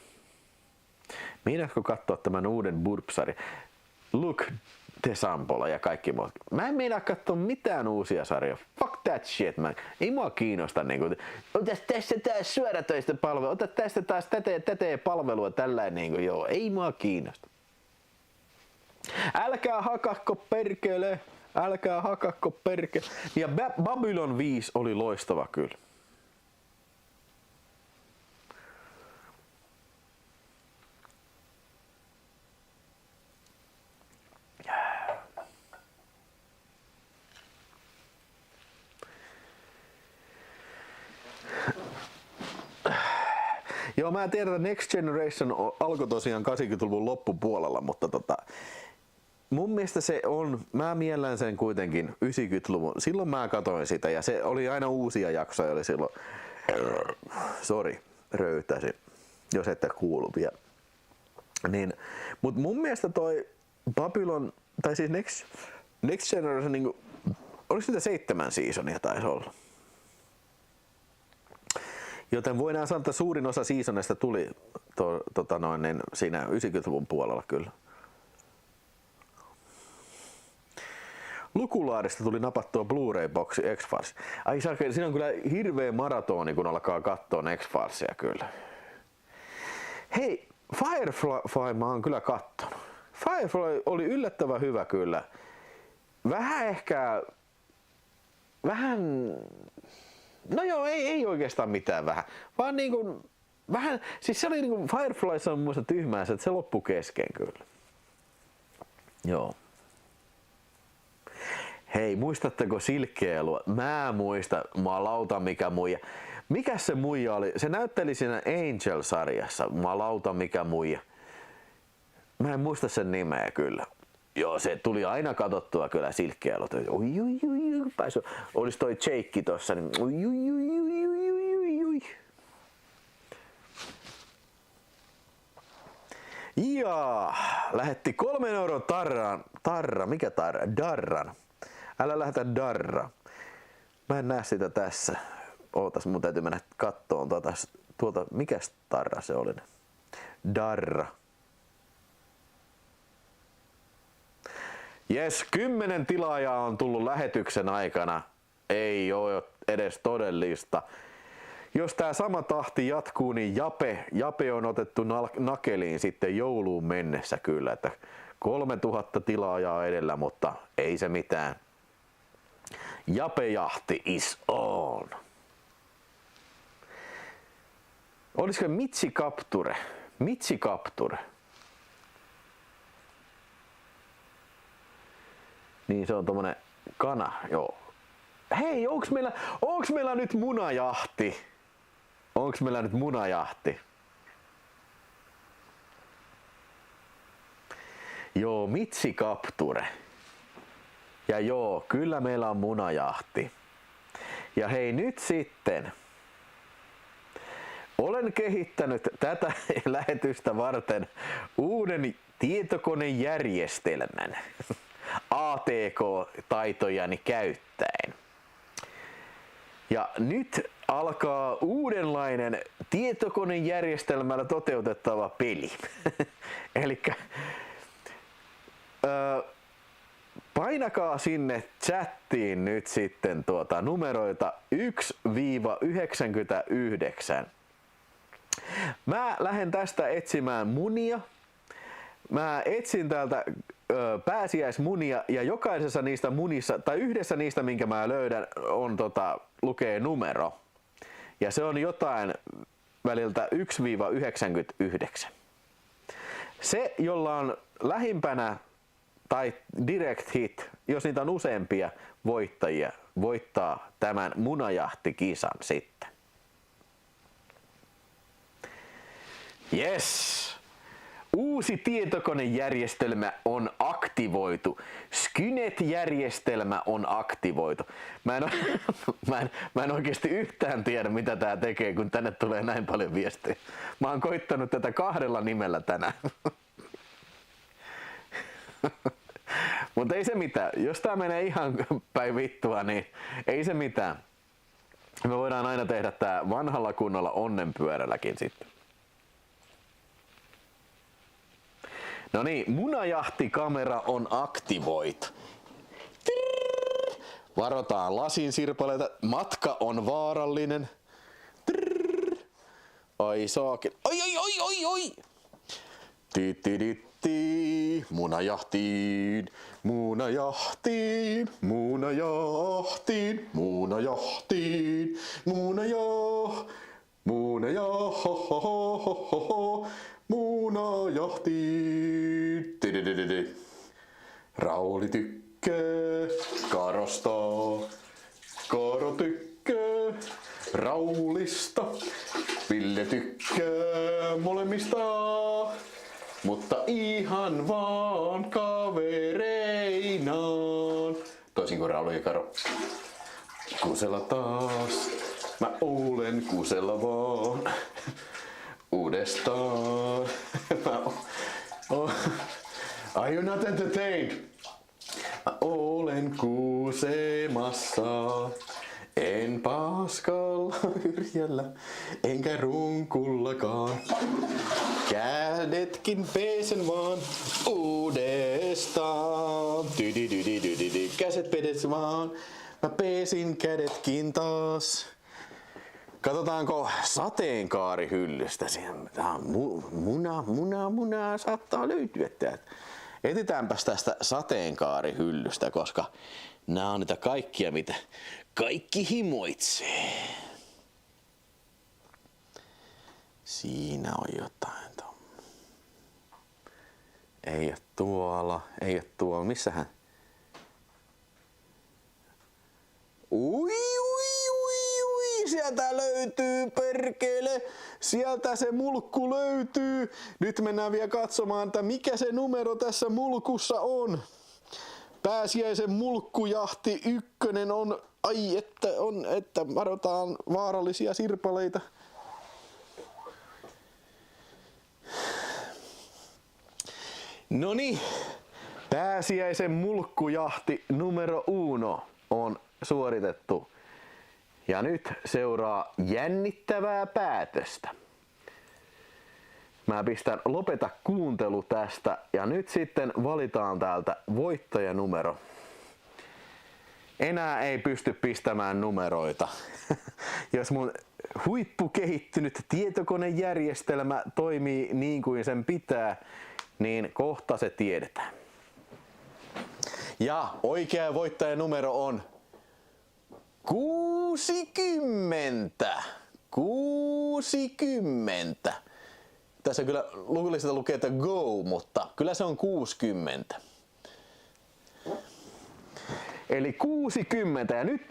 Meinaatko katsoa tämän uuden Burp-sarjan? Look, The Sampola ja kaikki muut. Mä en meinaa katsoa mitään uusia sarjoja. Fuck that shit, man. Ei mua kiinnosta niinku. Ota tässä taas suoratöistä palvelua. Ota tästä taas tätä palvelua tällainen niinku. Joo, ei mua kiinnosta. Älkää hakakko perkele. Älkää hakakko perkele. Ja Babylon 5 oli loistava kyllä. Joo, mä tiedän, että Next Generation alkoi tosiaan 80-luvun loppupuolella, mutta mun mielestä se on, mä miellän sen kuitenkin 90-luvun. Silloin mä katoin sitä ja se oli aina uusia jaksoja, oli silloin, röytäsin, jos ette kuulu vielä. Niin, mut mun mielestä toi Babylon, tai siis Next Generation, niin oliko sitä 7 seasonia taisi olla? Joten voidaan sanoa, että suurin osa seasonista tuli siinä 90-luvun puolella kyllä. Lukulaarista tuli napattua Blu-ray-boksi X-Files. Ai siinä on kyllä hirveä maratoni, kun alkaa katsoa X-Filesia kyllä. Hei, Firefly mä oon kyllä kattonut. Firefly oli yllättävän hyvä kyllä. Vähän ehkä vähän, no joo, ei oikeastaan mitään vähän, vaan niinku vähän, siis se oli niinku Fireflies on mun mielestä tyhmää, että se loppui kesken kyllä. Joo. Hei, muistatteko Silkkielua? Mä muistan, malauta mikä muija. Mikä se muija oli? Se näytteli siinä Angel-sarjassa, malauta mikä muija. Mä en muista sen nimeä kyllä. Joo, se tuli aina katsottua kyllä Silkkielot. Olis toi Jake tossa, niin ja lähetti 3 € darran. Älä lähetä darra. Mä en näe sitä tässä. Ootas, mun täytyy mennä kattoon tuolta mikäs tarra se oli? Darra. Jes, 10 tilaajaa on tullut lähetyksen aikana. Ei oo edes todellista. Jos tää sama tahti jatkuu, niin Jape on otettu nakeliin sitten jouluun mennessä kyllä, että 3000 tilaajaa edellä, mutta ei se mitään. Jape-jahti is on. Olisiko Mitsi Capture? Niin se on tommonen kana, joo. Hei, onks meillä nyt munajahti? Joo, Mitsi Capture. Ja joo, kyllä meillä on munajahti. Ja hei, nyt sitten. Olen kehittänyt tätä lähetystä varten uuden tietokonejärjestelmän. ATK-taitojani käyttäen. Ja nyt alkaa uudenlainen tietokonejärjestelmällä toteutettava peli. Elikkä painakaa sinne chattiin nyt sitten numeroita 1-99. Mä lähden tästä etsimään munia. Mä etsin täältä pääsiäismunia ja jokaisessa niistä munissa tai yhdessä niistä minkä mä löydän on lukee numero. Ja se on jotain väliltä 1-99. Se jolla on lähimpänä tai direct hit, jos niitä on useampia voittajia, voittaa tämän munajahtikisan sitten. Yes! Uusi tietokonejärjestelmä on aktivoitu. Skynet-järjestelmä on aktivoitu. Mä en oikeasti yhtään tiedä mitä tää tekee, kun tänne tulee näin paljon viestejä. Mä oon koittanut tätä 2 nimellä tänään. Mutta ei se mitään. Jos tää menee ihan päin vittua, niin ei se mitään. Me voidaan aina tehdä tää vanhalla kunnolla onnenpyörälläkin sitten. No niin, munajahtikamera on aktivoitu. Varotaan lasinsirpaleita. Matka on vaarallinen. Ai saakin. Oi! Munajahtiin. Rauli tykkää Karosta. Karo tykkää Raulista. Ville tykkää molemmista. Mutta ihan vaan kavereinaan. Toisin kuin Rauli ja Karo. Kusella taas. Mä olen kusella vaan. Uudestaan. Are you not entertained? Mä olen kuusemassa. En paskalla yrjällä, enkä runkullakaan. Kädetkin pesen vaan uudestaan. Käset pedes vaan. Mä pesin kädetkin taas. Katsotaanko sateenkaarihyllystä. Tää on muna saattaa löytyä täältä. Etitäänpäs tästä sateenkaarihyllystä, koska nämä on niitä kaikkia, mitä kaikki himoitsee. Siinä on jotain. Ei oo tuolla, ei oo tuolla. Missähän? Ui, sieltä löytyy perkele. Sieltä se mulkku löytyy. Nyt mennään vielä katsomaan, että mikä se numero tässä mulkussa on. Pääsiäisen mulkkujahti 1 on, että varotaan vaarallisia sirpaleita. Noniin, pääsiäisen mulkkujahti numero 1 on suoritettu. Ja nyt seuraa jännittävää päätöstä. Mä pistän lopeta kuuntelu tästä ja nyt sitten valitaan täältä voittajanumero. Enää ei pysty pistämään numeroita. Jos mun huippukehittynyt tietokonejärjestelmä toimii niin kuin sen pitää, niin kohta se tiedetään. Ja oikea voittajanumero on 60. 60. Tässä kyllä lukulisesta lukee, että go, mutta kyllä se on 60. Eli 60. Ja nyt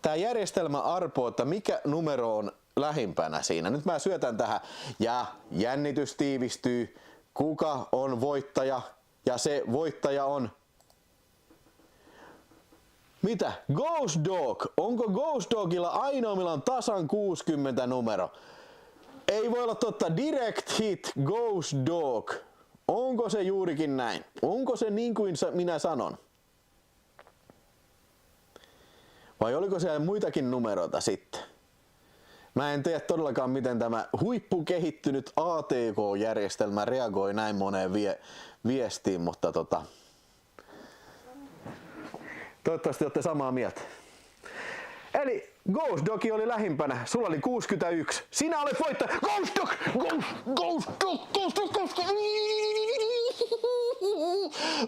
tää järjestelmä arpoo, että mikä numero on lähimpänä siinä. Nyt mä syötän tähän ja jännitys tiivistyy. Kuka on voittaja? Ja se voittaja on... Mitä? Ghost Dog! Onko Ghost Dogilla ainoa tasan 60 numero? Ei voi olla totta. Direct hit Ghost Dog. Onko se juurikin näin? Onko se niin kuin minä sanon? Vai oliko siellä muitakin numeroita sitten? Mä en tiedä todellakaan, miten tämä huippukehittynyt ATK-järjestelmä reagoi näin moneen viestiin, mutta toivottavasti olette samaa mieltä. Eli Ghost Dog oli lähimpänä, sulla oli 61. Sinä olet voittaja. Ghost Dog! Ghost Dog!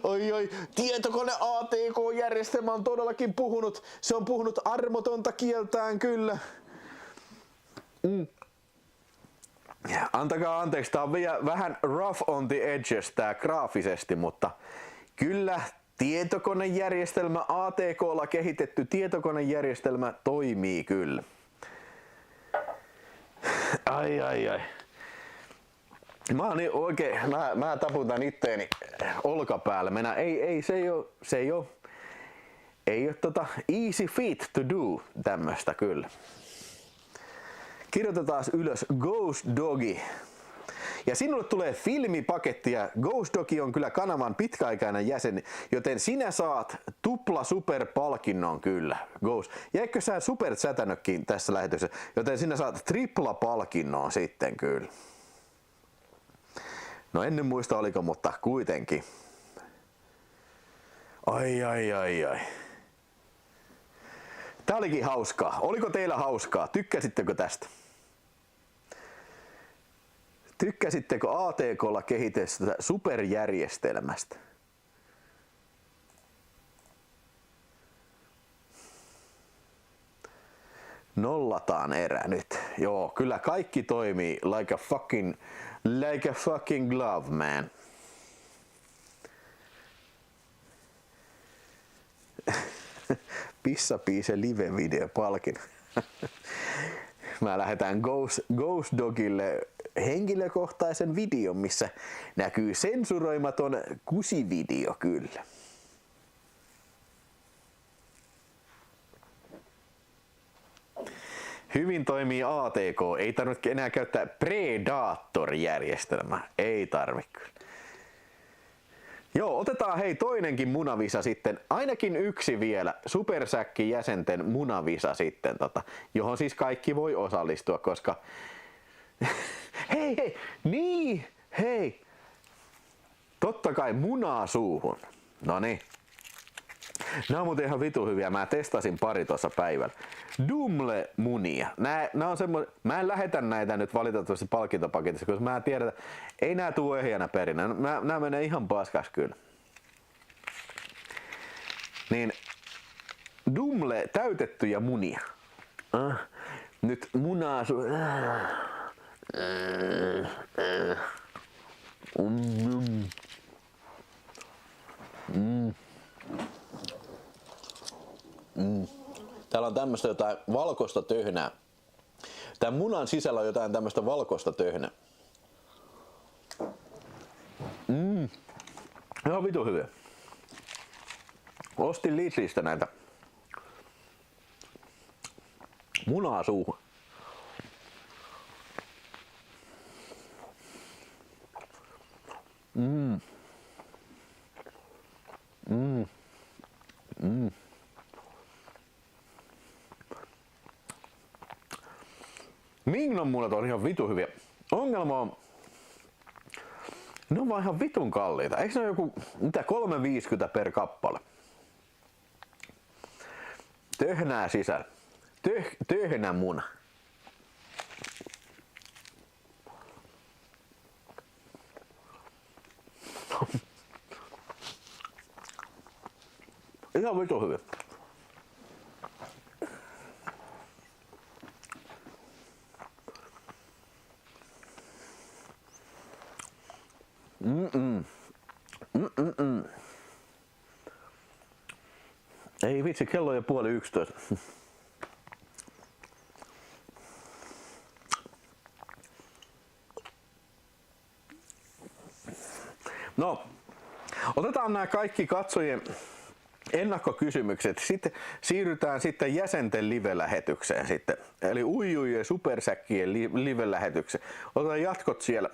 Oi, tietokone ATK-järjestelmä on todellakin puhunut. Se on puhunut armotonta kieltään kyllä. Antakaa anteeksi, tää on vielä vähän rough on the edges tää graafisesti, mutta kyllä tietokonejärjestelmä, ATK:lla kehitetty tietokonejärjestelmä toimii kyllä. Ai. Mä oon oikein, mä taputan itteeni olkapäälle. Se ei oo easy feat to do tämmöstä kyllä. Kirjoitetaan ylös Ghost Dogi. Ja sinulle tulee filmipaketti ja Ghost Dogi on kyllä kanavan pitkäaikainen jäsen, joten sinä saat tupla superpalkinnon kyllä. Ghost. Ja eikö sä superchatannutkin tässä lähetyksessä, joten sinä saat tripla palkinnon sitten kyllä. No en muista oliko, mutta kuitenkin. Ai. Tää olikin hauskaa. Oliko teillä hauskaa? Tykkäsittekö tästä? Tykkäsittekö ATK:lla kehitetystä superjärjestelmästä? Nollataan erä nyt. Joo, kyllä kaikki toimii like a fucking glove, man. Pissapiise live-video palkin. Mä lähetän Ghost Dogille henkilökohtaisen videon, missä näkyy sensuroimaton kusivideo kyllä. Hyvin toimii ATK, ei tarvitse enää käyttää Predator-järjestelmää, ei tarvitse. Joo, otetaan toinenkin munavisa sitten, ainakin yksi vielä, Supersäkki jäsenten munavisa sitten, johon siis kaikki voi osallistua, koska hei, totta kai munaa suuhun, noniin. Nää on muuten ihan vitu hyviä. Mä testasin pari tuossa päivällä. Dumle-munia. Nää on mä en lähetä näitä nyt valitettavasti palkintopaketissa, koska mä tiedän, että ei nää tuu ehjänä perinä. Nää menee ihan paskas kyllä. Niin Dumle täytettyjä munia. Nyt munaa Täällä on tämmöstä jotain valkoista töhnää. Tän munan sisällä on jotain tämmöstä valkoista töhnää. Ihan vitu hyviä. Ostin Lidlistä näitä munaa suuhun. Mignon munat on ihan vitu hyviä. Ongelma on, ne on vaan ihan vitun kalliita. Eikö ne ole joku, mitä, 3,50 per kappale? Töhnää sisällä. Töhnä muna. Ihan vitu hyviä. Ei vitsi, kello on jo 10:30. No, otetaan nämä kaikki katsojien ennakkokysymykset. Sitten siirrytään sitten jäsenten live-lähetykseen sitten. Eli uijujien supersäkkien live-lähetykseen. Otetaan jatkot siellä.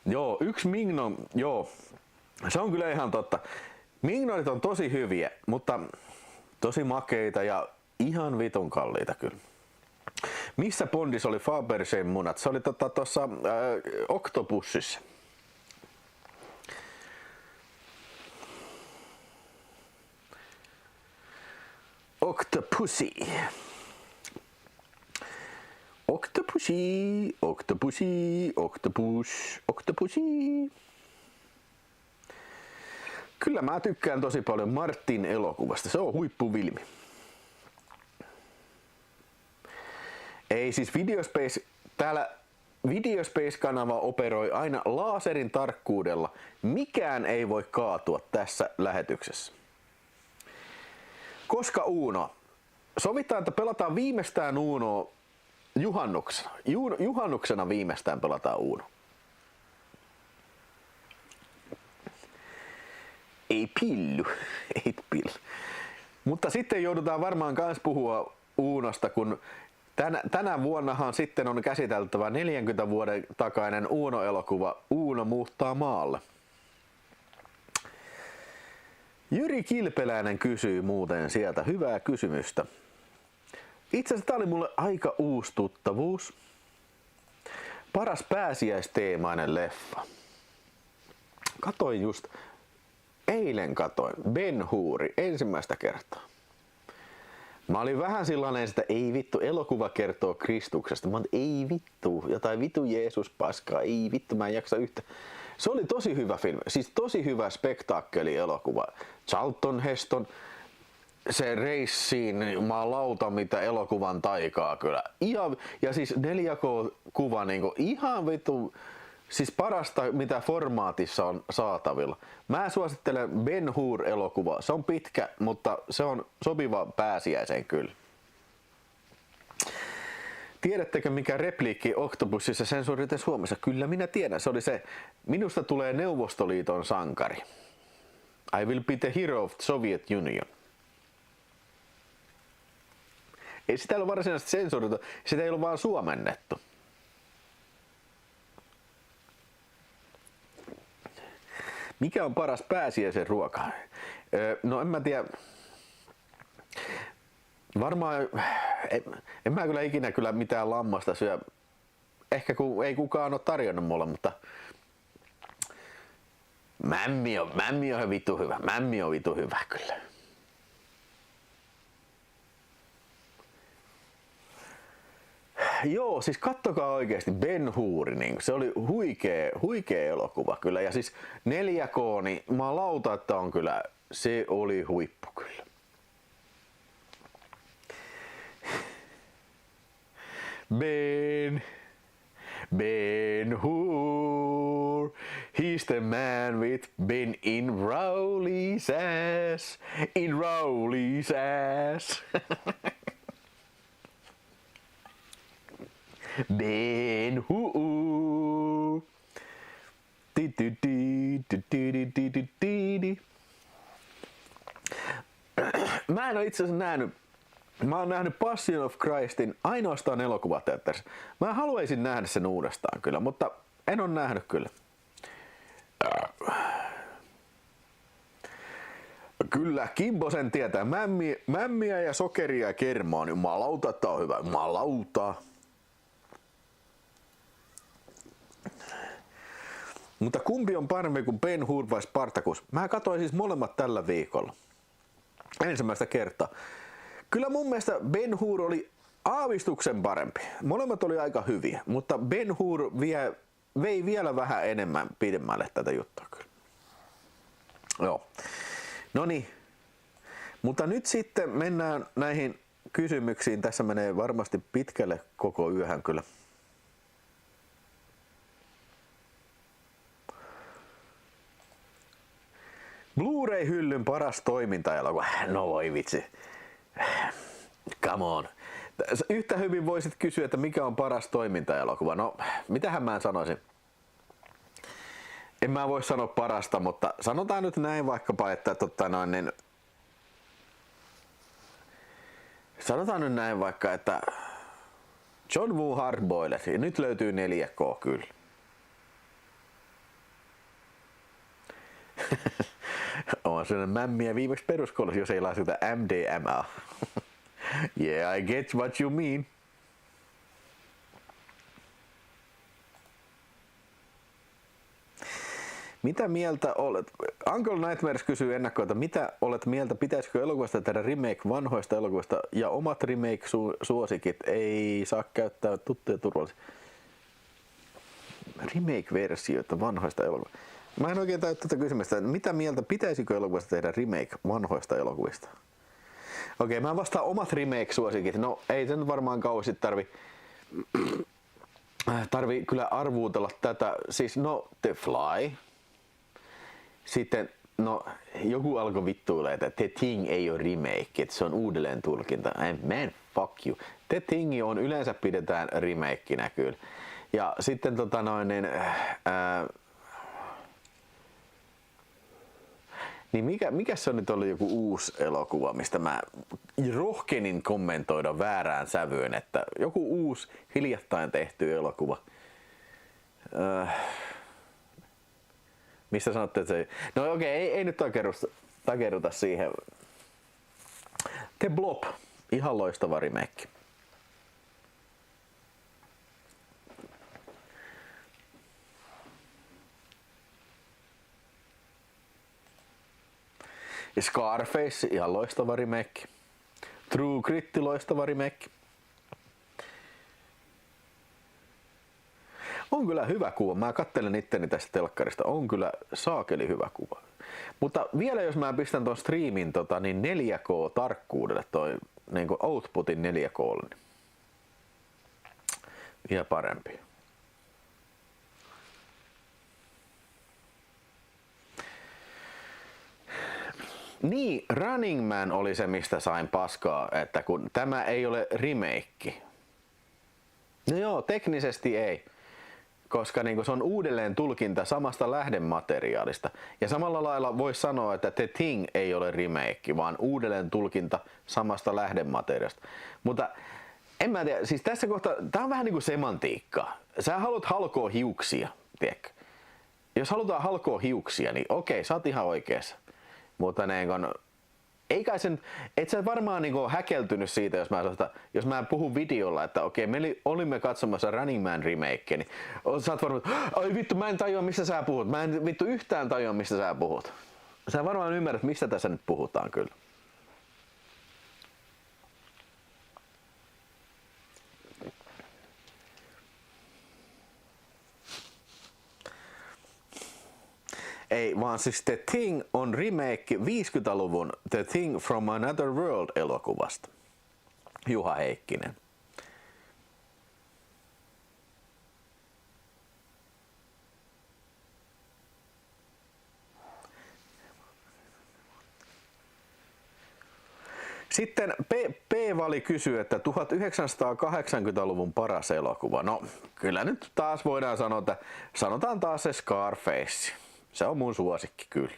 Joo, yksi Mignon, joo, se on kyllä ihan totta. Mignonit on tosi hyviä, mutta tosi makeita ja ihan vitun kalliita kyllä. Missä Bondissa oli Fabergén munat? Se oli tuossa Octopussissa. Octopussy. Octopussy, Octopussy, Octopussy. Kyllä mä tykkään tosi paljon Martin elokuvasta. Se on huippuvilmi. Ei siis Videospace, täällä Videospace-kanava operoi aina laaserin tarkkuudella. Mikään ei voi kaatua tässä lähetyksessä. Koska Uno? Sovitaan, että pelataan viimeistään Unoa juhannuksena. Juhannuksena viimeistään pelataan Uno. Ei pillu. Ei pillu. Mutta sitten joudutaan varmaan kans puhua Unosta, kun tänä vuonnahan sitten on käsiteltävä 40 vuoden takainen Uno-elokuva Uno muuttaa maalle. Jyri Kilpeläinen kysyy muuten sieltä hyvää kysymystä. Itse asiassa tää oli mulle aika uusi tuttavuus. Paras pääsiäisteemainen leffa. Eilen katoin Ben-Huri ensimmäistä kertaa. Mä olin vähän sellainen, että ei vittu, elokuva kertoo Kristuksesta. Mä olin, ei vittu, jotain vittu Jeesus paskaa, ei vittu, mä en jaksa yhtä. Se oli tosi hyvä filmi, siis tosi hyvä spektaakkeli elokuva. Charlton Heston, se reissiin, jumalauta mitä elokuvan taikaa kyllä. Ihan, ja siis 4K-kuva niinku ihan vittu, siis parasta mitä formaatissa on saatavilla. Mä suosittelen Ben-Hur-elokuvaa. Se on pitkä, mutta se on sopiva pääsiäiseen kyllä. Tiedättekö mikä repliikki Octopussissa sensuuriten Suomessa? Kyllä minä tiedän. Se oli se, minusta tulee Neuvostoliiton sankari. I will be the hero of the Soviet Union. Ei sitä ole varsinaisesti sensuurita, sitä ei ole vaan suomennettu. Mikä on paras pääsiäisen ruoka? No en mä tiedä. Varmaan, en mä kyllä ikinä kyllä mitään lammasta syö. Ehkä kun ei kukaan ole tarjonnut mulle, mutta Mämmi on vittu hyvä. Mämmi on vittu hyvä kyllä. Joo, siis kattokaa oikeesti Ben Hur, niin se oli huikee elokuva kyllä. Ja siis 4K, niin mä lauta, että on kyllä, se oli huippu kyllä. Ben Hur, he's the man with Ben in Rowley's ass, in Rowley's ass. Ben Hur. Mä en ole itse asiassa nähnyt. Mä oon nähnyt Passion of Christin ainoastaan elokuvateatterissa. Mä haluaisin nähdä sen uudestaan kyllä, mutta en ole nähnyt kyllä. Kyllä, Kimbo sen tietää. Mämmiä ja sokeria ja kermaa, niin jumalauta, että on hyvä. Jumalauta. Mutta kumpi on parempi kuin Ben Hur vai Spartacus? Mä katsoin siis molemmat tällä viikolla. Ensimmäistä kertaa. Kyllä mun mielestä Ben Hur oli aavistuksen parempi. Molemmat oli aika hyviä, mutta Ben Hur vei vielä vähän enemmän pidemmälle tätä juttua kyllä. Joo. Noniin. Mutta nyt sitten mennään näihin kysymyksiin. Tässä menee varmasti pitkälle koko yöhän kyllä. Blu-ray-hyllyn paras toimintaelokuva. No voi vitsi. Come on. Yhtä hyvin voisit kysyä, että mikä on paras toimintaelokuva. No, mitähän mä sanoisin? En mä voi sanoa parasta, mutta sanotaan nyt näin vaikkapa, että sanotaan nyt näin vaikka, että John Woo Hardboiled. Ja nyt löytyy 4K kyllä. On sellainen mämmiä viimeksi peruskoulussa, jos ei lasketa MDMA. Yeah, I get what you mean. Mitä mieltä olet? Uncle Nightmares kysyy ennakkoilta, mitä olet mieltä, pitäisikö elokuvasta tehdä remake vanhoista elokuvista ja omat remake-suosikit ei saa käyttää tuttuja turvallisia. Remake-versioita vanhoista elokuvista. Mä en oikein täytä tätä kysymystä, mitä mieltä pitäisikö elokuvasta tehdä remake vanhoista elokuvista? Okei, mä vastaan omat remake-suosikit. No ei sen varmaan kauheasti tarvi kyllä arvuutella tätä. Siis no The Fly. Sitten no joku alkoi vittuilla, että The Thing ei ole remake, että se on uudelleen tulkinta. Man, fuck you. The Thing on yleensä pidetään remakeina kyllä. Ja sitten niin mikä se on nyt ollut joku uusi elokuva, mistä mä rohkenin kommentoida väärään sävyyn, että joku uusi hiljattain tehty elokuva. Mistä sanotte, että se... No okei, ei nyt takeruta siihen. The Blob, ihan loistava remake. Scarface, ihan loistava remake. True Grit, loistava remake. On kyllä hyvä kuva. Mä katselen itteni tästä telkkarista. On kyllä saakeli hyvä kuva. Mutta vielä jos mä pistän ton streamin niin 4K tarkkuudelle toi niin kuin outputin 4K, niin vielä parempi. Niin, Running Man oli se, mistä sain paskaa, että kun tämä ei ole remake. No joo, teknisesti ei, koska niin se on uudelleen tulkinta samasta lähdemateriaalista. Ja samalla lailla voisi sanoa, että The Thing ei ole remake, vaan uudelleen tulkinta samasta lähdemateriaalista. Mutta en mä tiedä, siis tässä kohtaa, tää on vähän niin kuin semantiikkaa. Sä haluat halkoa hiuksia, tiedätkö? Jos halutaan halkoa hiuksia, niin okei, sä oot ihan oikeassa. Mutta eikä sen, et sä varmaan niinku häkeltynyt siitä, jos mä puhun videolla, että okei, me olimme katsomassa Running Man remake, niin sä oot varmaan, ai vittu, mä en tajua mistä sä puhut, mä en vittu yhtään tajua mistä sä puhut. Sä varmaan ymmärrät, mistä tässä nyt puhutaan kyllä. Ei, vaan siis The Thing on remake 50-luvun The Thing from Another World -elokuvasta. Juha Heikkinen. Sitten P-Vali kysyy, että 1980-luvun paras elokuva. No, kyllä nyt taas voidaan sanoa, että sanotaan taas se Scarface. Se on mun suosikki kyllä.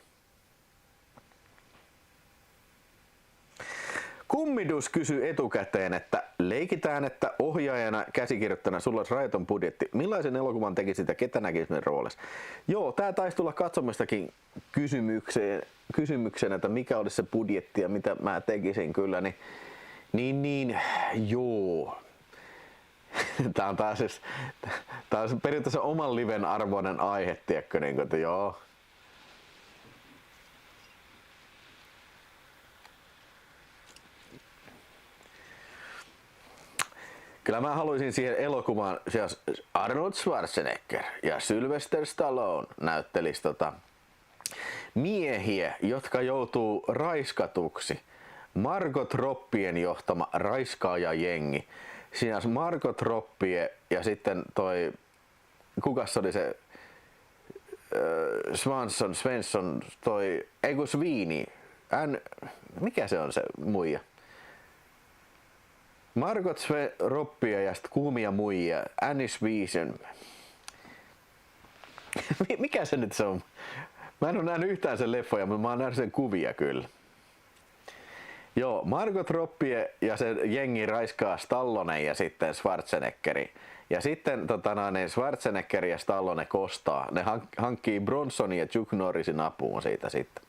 Kummidus kysyy etukäteen, että leikitään, että ohjaajana käsikirjoittajana sulla olisi rajaton budjetti. Millaisen elokuvan tekisit ja ketä näkisit roolissa? Joo, tää taisi tulla katsomistakin kysymykseen, että mikä olisi se budjetti ja mitä mä tekisin kyllä. Niin, joo. Tää on periaatteessa oman liven arvoinen aihe, tiedätkö, niin kuin, että joo. Kyllä mä haluaisin siihen elokuvaan, Arnold Schwarzenegger ja Sylvester Stallone näyttelis miehiä, jotka joutuu raiskatuksi. Margot Robbien johtama raiskaajajengi. Siinä on Margot Robbie ja sitten toi, kukas oli se Svensson, toi, eiku Sweeney, mikä se on se muija? Margot Robbie ja sitten kuumia muijia, Annie Sweeney. Mikä se nyt se on? Mä en ole nähnyt yhtään sen leffoja, mutta mä oon nähnyt sen kuvia kyllä. Joo, Margot Robbie ja se jengi raiskaa Stallone ja sitten Schwarzeneggeri. Ja sitten Schwarzenegger ja Stallone kostaa. Ne hankkii Bronsonin ja Chuck Norrisin apuun siitä sitten.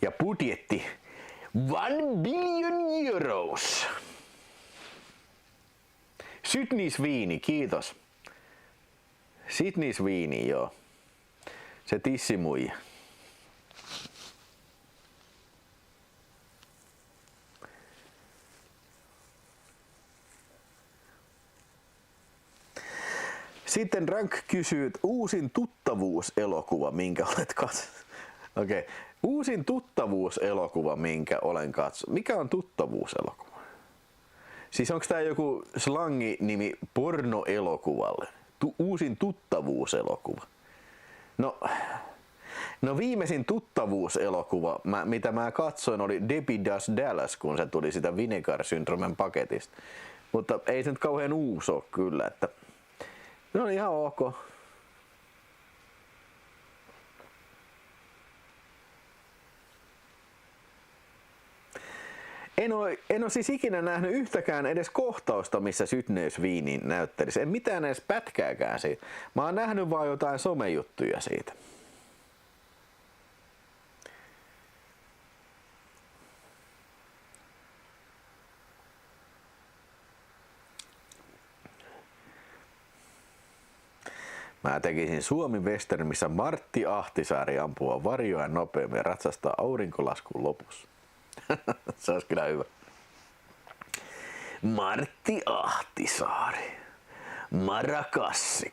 Ja budjetti 1 billion euros. Sydney Sweeney, kiitos. Sydney Sweeney, joo. Se tissimuija. Sitten Rank kysyy, uusin tuttavuuselokuva, minkä olet katsonut. Okei. Uusin tuttavuuselokuva, minkä olen katsonut. Mikä on tuttavuuselokuva? Siis onko tää joku slangi-nimi pornoelokuvalle? Uusin tuttavuuselokuva. No viimeisin tuttavuuselokuva, mitä mä katsoin, oli Debbie Does Dallas, kun se tuli sitä Vinegar-syndromen paketista. Mutta ei se nyt kauhean uusi ole kyllä, että no ihan ok. En ole siis ikinä nähnyt yhtäkään edes kohtausta, missä Sydney Sweeney näyttelisi. En mitään edes pätkääkään siitä. Mä oon nähnyt vaan jotain somejuttuja siitä. Mä tekisin Suomi-western, missä Martti Ahtisaari ampuu varjoa nopeammin ja ratsastaa aurinkolaskuun lopussa. Se olisi kyllä hyvä. Martti Ahtisaari. Marakassi.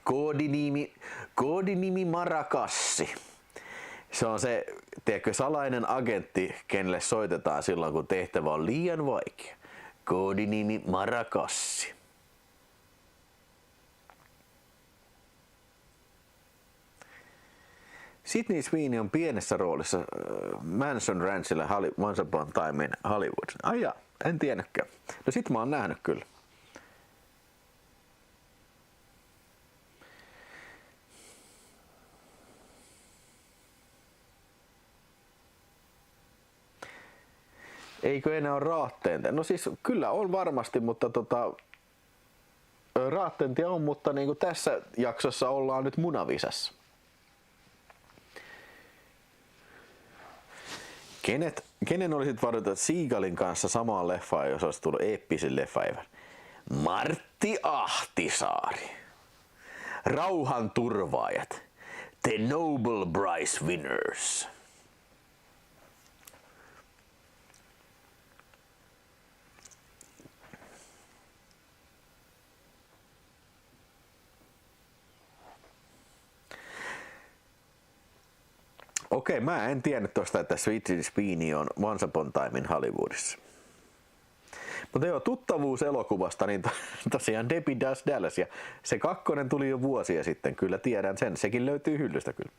Koodinimi Marakassi. Se on se, tiedätkö, salainen agentti, kenelle soitetaan silloin, kun tehtävä on liian vaikea. Koodinimi Marakassi. Sydney Sweeney on pienessä roolissa Manson Ranchilla Once Upon a Time in Hollywood. Ai jaa, en tiennytkään. No sit mä oon nähnyt kyllä. Eikö enää ole raatteen? No siis kyllä on varmasti, mutta raattentia on, mutta niin kuin tässä jaksossa ollaan nyt munavisassa. Kenen olisit varoittanut Seagalin kanssa samaan leffaan, jos olisi tullut eeppisin leffa ever? Martti Ahtisaari. Rauhanturvaajat. The Nobel Prize Winners. Okei, mä en tiennyt tosta, että Sweet Sweeney on Once Upon a Time in Hollywoodissa. Mutta joo, tuttavuuselokuvasta, niin tosiaan Debbie Does Dallas, ja se 2 tuli jo vuosia sitten, kyllä tiedän sen, sekin löytyy hyllystä kyllä.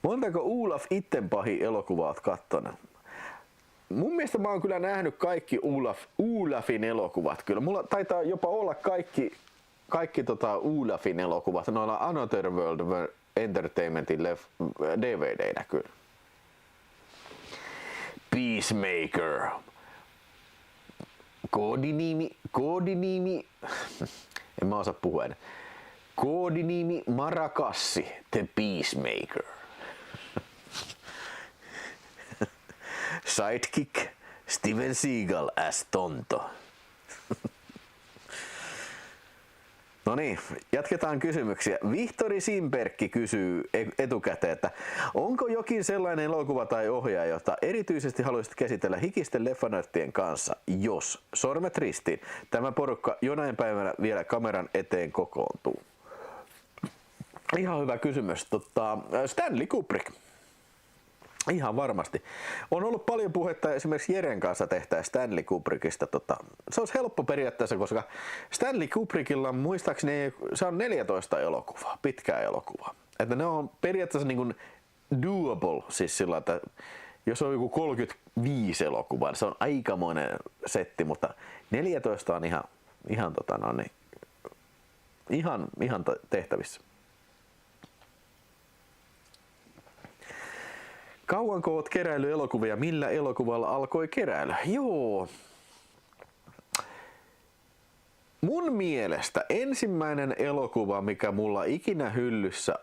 Montako Olaf Ittenpahi elokuvaa oot kattonut? Mun mielestä mä oon kyllä nähnyt kaikki Olafin elokuvat, kyllä mulla taitaa jopa olla kaikki Olafin elokuvat noilla Another World Entertainmentin DVD:nä kyllä. Peacemaker. Koodinimi. En mä osaa puhua enää. Koodinimi Maracassi, The Peacemaker. Sidekick, Steven Seagal as Tonto. No niin, jatketaan kysymyksiä. Vihtori Simperkki kysyy etukäteen, että onko jokin sellainen elokuva tai ohjaaja, jota erityisesti haluaisit käsitellä hikisten leffanörttien kanssa, jos sormet ristiin tämä porukka jonain päivänä vielä kameran eteen kokoontuu? Ihan hyvä kysymys. Stanley Kubrick. Ihan varmasti. On ollut paljon puhetta esimerkiksi Jeren kanssa tehtäessä Stanley Kubrickista. Se olisi helppo periaatteessa, koska Stanley Kubrickilla muistaakseni se on 14 elokuvaa, pitkää elokuvaa. Että ne on periaatteessa niin kuin doable, siis sillä, että jos on joku 35 elokuvaa, niin se on aikamoinen setti, mutta 14 on ihan tehtävissä. Kauanko oot keräily elokuvia? Millä elokuvalla alkoi keräily? Joo. Mun mielestä ensimmäinen elokuva, mikä mulla ikinä hyllyssä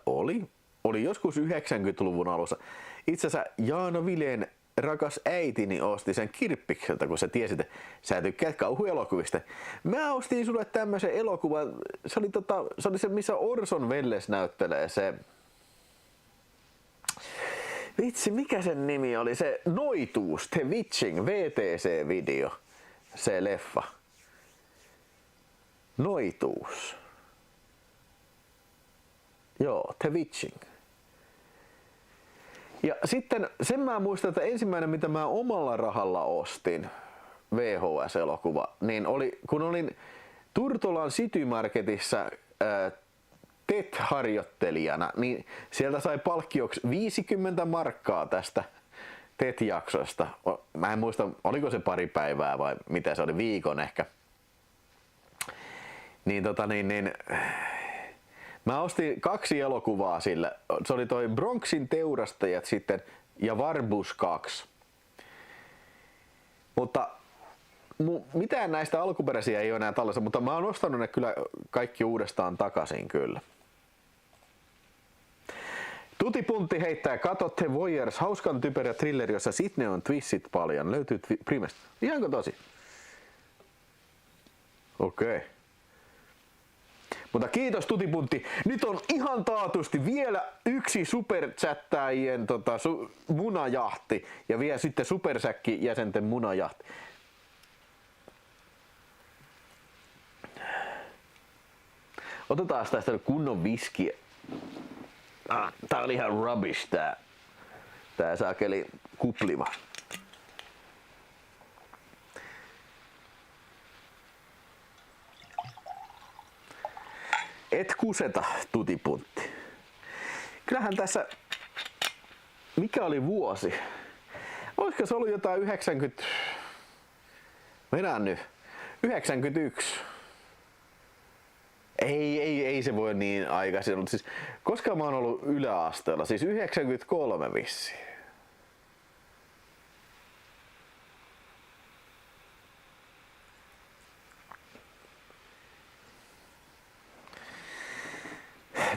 oli joskus 90-luvun alussa. Itse asiassa Jaana Vileen rakas äitini osti sen Kirppikseltä, kun sä tiesit, että sä tykkäät kauhuelokuvista. Mä ostin sulle tämmöisen elokuvan. Se oli se, missä Orson Welles näyttelee se... Vitsi, mikä sen nimi oli? Se Noituus, The Witching, VTC-video, se leffa. Noituus. Joo, The Witching. Ja sitten sen mä muistan, että ensimmäinen mitä mä omalla rahalla ostin, VHS-elokuva, niin oli, kun olin Turtolan City Marketissa TET-harjoittelijana, niin sieltä sai palkkioksi 50 markkaa tästä TET-jaksosta. Mä en muista, oliko se pari päivää vai mitä se oli, viikon ehkä. Mä ostin 2 elokuvaa sillä. Se oli toi Bronxin teurastajat sitten ja Varbus 2. Mutta mitään näistä alkuperäisiä ei ole enää tallessa, mutta mä oon ostanut ne kyllä kaikki uudestaan takaisin kyllä. Tuti Puntti heittää, kato The Voyeurs, hauskan typerä thriller, jossa Sydney on twistit paljon. Löytyy Primesta. Ihanko tosi? Okei. Mutta kiitos Tuti Puntti. Nyt on ihan taatusti vielä yksi superchattaajien munajahti ja vielä sitten supersäkki jäsenten munajahti. Otetaan tästä kunnon viskiä. Tää oli ihan rubbish tää saakeli kupliva. Et kuseta, Tuti Puntti. Kyllähän tässä, mikä oli vuosi? Olisiko se ollut jotain 91. Ei se voi niin aikaisin olla. Siis, koska mä oon ollut yläasteella, siis 93 vissiin.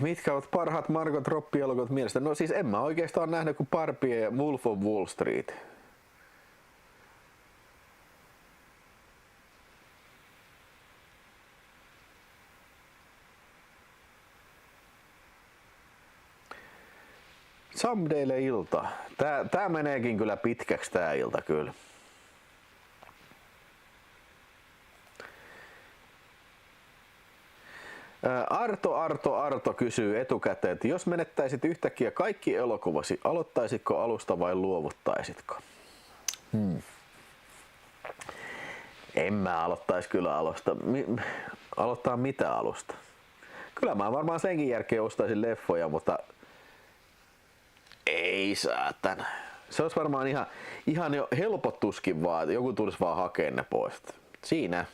Mitkä ovat parhaat Margot Robbie-elokuvat mielestä? No siis en mä oikeastaan nähnyt kuin Barbie ja Wolf of Wall Street. Somedaylle ilta. Tää meneekin kyllä pitkäksi tää ilta kyllä. Arto kysyy etukäteen, että jos menettäisit yhtäkkiä kaikki elokuvasi, aloittaisitko alusta vai luovuttaisitko? En mä aloittaisi kyllä alusta. Aloittaa mitä alusta? Kyllä mä varmaan senkin jälkeen ostaisin leffoja, mutta ei saatana. Se olisi varmaan ihan jo helpottuskin vaan, joku tulisi vaan hakea ne pois. Siinä,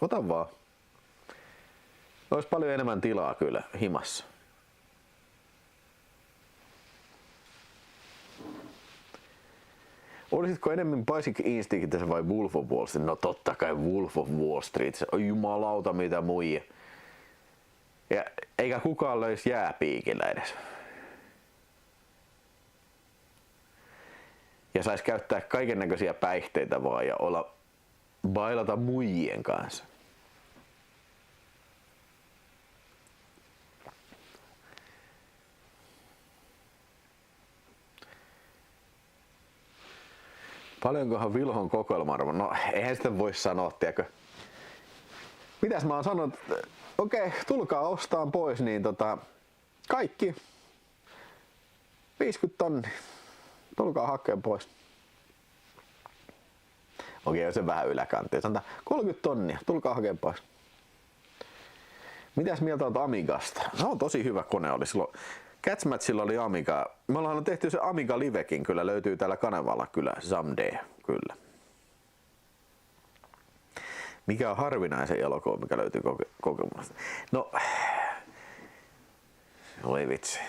ota vaan. Olisi paljon enemmän tilaa kyllä himassa. Olisitko enemmän Basic Instinctissä vai Wolf of Wall Street? No totta kai Wolf of Wall Street. Se on jumalauta mitä muija. Ja eikä kukaan löisi jääpiikillä edes. Ja sais käyttää kaikennäköisiä päihteitä vaan ja bailata muijien kanssa. Paljonkohan Vilhon kokoelma-arvo? No eihän sitä voi sanoa, tiedäkö. Mitäs mä oon sanonut? Okei, tulkaa ostaan pois, niin kaikki 50 000. Tulkaa hakkeen pois. Okei, se vähän yläkantti. Sanotaan 30 000, tulkaa hakkeen pois. Mitäs mieltä olet Amigasta? Se on tosi hyvä kone oli silloin. Catchmatchilla oli Amiga. Me ollaan tehty se Amiga Livekin, kyllä löytyy täällä kanavalla kyllä, someday, kyllä. Mikä on harvinaisen elokuva, mikä löytyy kokemuksesta? No, oi vitsi.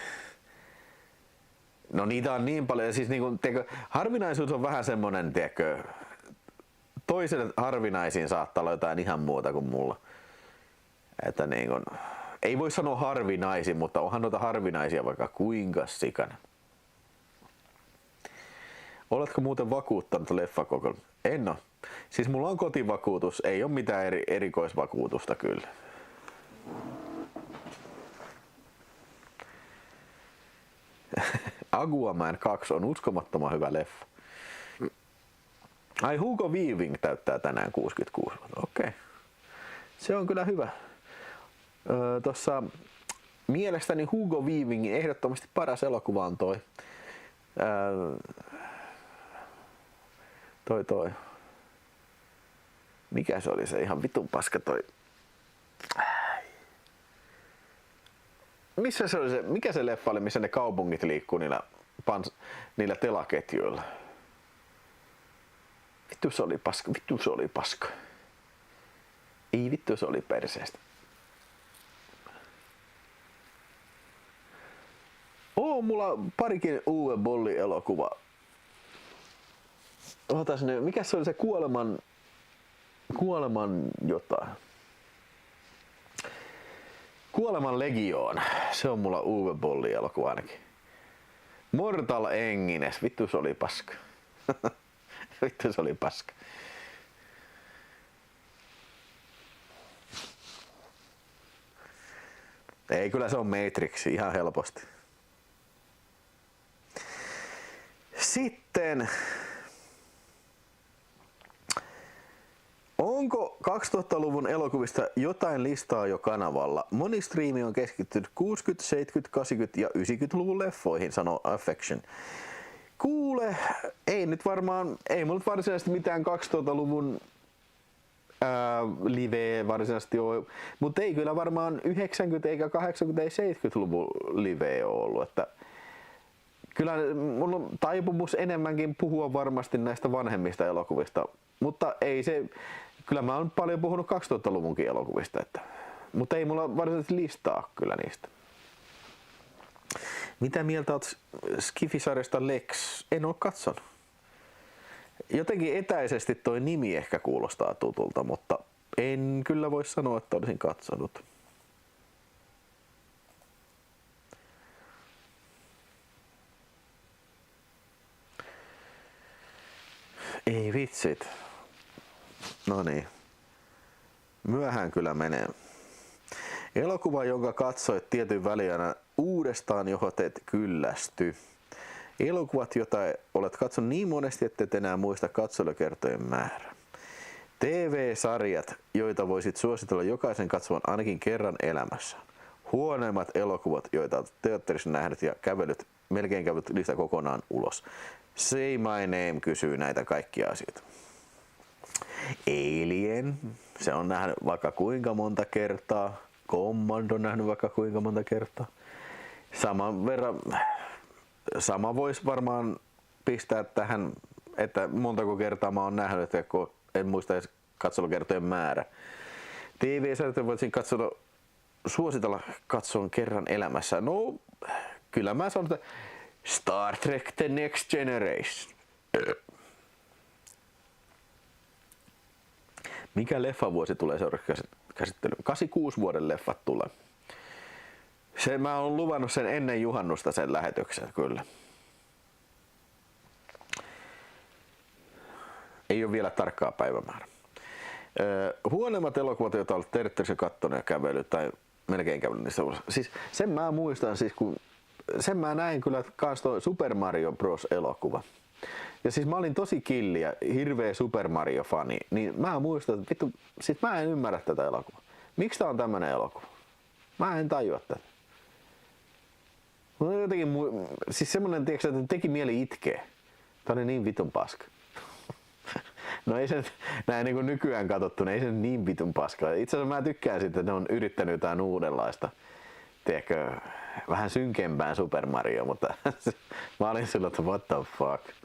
No niitä on niin paljon, siis niinku, harvinaisuus on vähän semmonen, tiedätkö, toiselle harvinaisin saattaa olla jotain ihan muuta kuin mulla. Että niinku, ei voi sanoa harvinaisin, mutta onhan noita harvinaisia vaikka kuinka sikana. Oletko muuten vakuuttanut leffakokeilun? En oo. Siis mulla on kotivakuutus, ei ole mitään erikoisvakuutusta kyllä. Aquaman 2 on uskomattoman hyvä leffa. Ai Hugo Weaving täyttää tänään 66. Okei. Se on kyllä hyvä. Tossa mielestäni Hugo Weavingin ehdottomasti paras elokuva on toi. Toi. Mikä se oli se ihan vitun paska toi? Missä se oli se, mikä se leffa oli, missä ne kaupungit liikkuu niillä telaketjuilla? Vittu se oli paska. Ei vittu se oli perseestä. Mulla parikin Uwe Bolli elokuva. Otas nyt, mikä se oli se kuoleman jotain? Kuoleman legioon. Se on mulla Uwe Bolli elokuva ainakin. Mortal Engines. Vittu se oli paska. Vittu se oli paska. Ei, kyllä se on Matrix ihan helposti. Sitten onko 2000-luvun elokuvista jotain listaa jo kanavalla? Moni striimi on keskittynyt 60-, 70-, 80- ja 90-luvun leffoihin, sanoo Affection. Kuule, ei mulla varsinaisesti mitään 2000-luvun live varsinaisesti ole, mutta ei kyllä varmaan 90- eikä 80- ei 70-luvun live ole ollut, että kyllä mulla on taipumus enemmänkin puhua varmasti näistä vanhemmista elokuvista, mutta ei se, kyllä mä oon paljon puhunut 2000-luvunkin elokuvista, mutta ei mulla varsinaisesti listaa kyllä niistä. Mitä mieltä oot Skifisarjasta Lex? En oo katsonut. Jotenkin etäisesti toi nimi ehkä kuulostaa tutulta, mutta en kyllä voi sanoa, että olisin katsonut. Ei vitsit. No niin. Myöhään kyllä menee. Elokuva, jonka katsoit tietyn väliajan uudestaan, johon et kyllästy. Elokuvat, joita olet katsonut niin monesti, ettet enää muista katselukertojen määrä. TV-sarjat, joita voisit suositella jokaisen katsomaan ainakin kerran elämässä. Huonoimmat elokuvat, joita olet teatterissa nähnyt ja melkein kävellyt lista kokonaan ulos. Say My Name kysyy näitä kaikkia asioita. Alien, se on nähnyt vaikka kuinka monta kertaa. Commando on nähnyt vaikka kuinka monta kertaa. Sama voisi varmaan pistää tähän, että montako kertaa mä oon nähnyt, että en muista edes katselukertojen määrä. TV-sarjoja voisin suositella katsoa kerran elämässä. No, kyllä mä sanon, että Star Trek The Next Generation. Mikä leffavuosi tulee seuraavaksi käsittelyyn? 86 vuoden leffat tulee. Mä oon luvannut sen ennen juhannusta sen lähetyksen, kyllä. Ei ole vielä tarkkaa päivämäärää. Huonommat elokuvat, joita olet teatterissa kattonut ja kävellyt tai melkein kävellyt niissä ulos. Siis sen mä muistan, kun sen mä näin kyllä kans toi Super Mario Bros. Elokuva. Ja siis mä olin tosi killi ja hirveä Super Mario-fani, niin mä muistan, että vittu, sit mä en ymmärrä tätä elokuvaa. Miksi tää on tämmönen elokuva? Mä en tajua tätä. Mutta jotenkin, siis semmonen, tiiäks, että teki mieli itkeä. Tää oli niin vitun paska. No ei se näin niin kuin nykyään katsottuna, ei se niin vitun paskaa. Itse asiassa mä tykkään siitä, että ne on yrittänyt jotain uudenlaista. Tiedätkö, vähän synkempään Super Mario, mutta mä olin silloin, että what the fuck.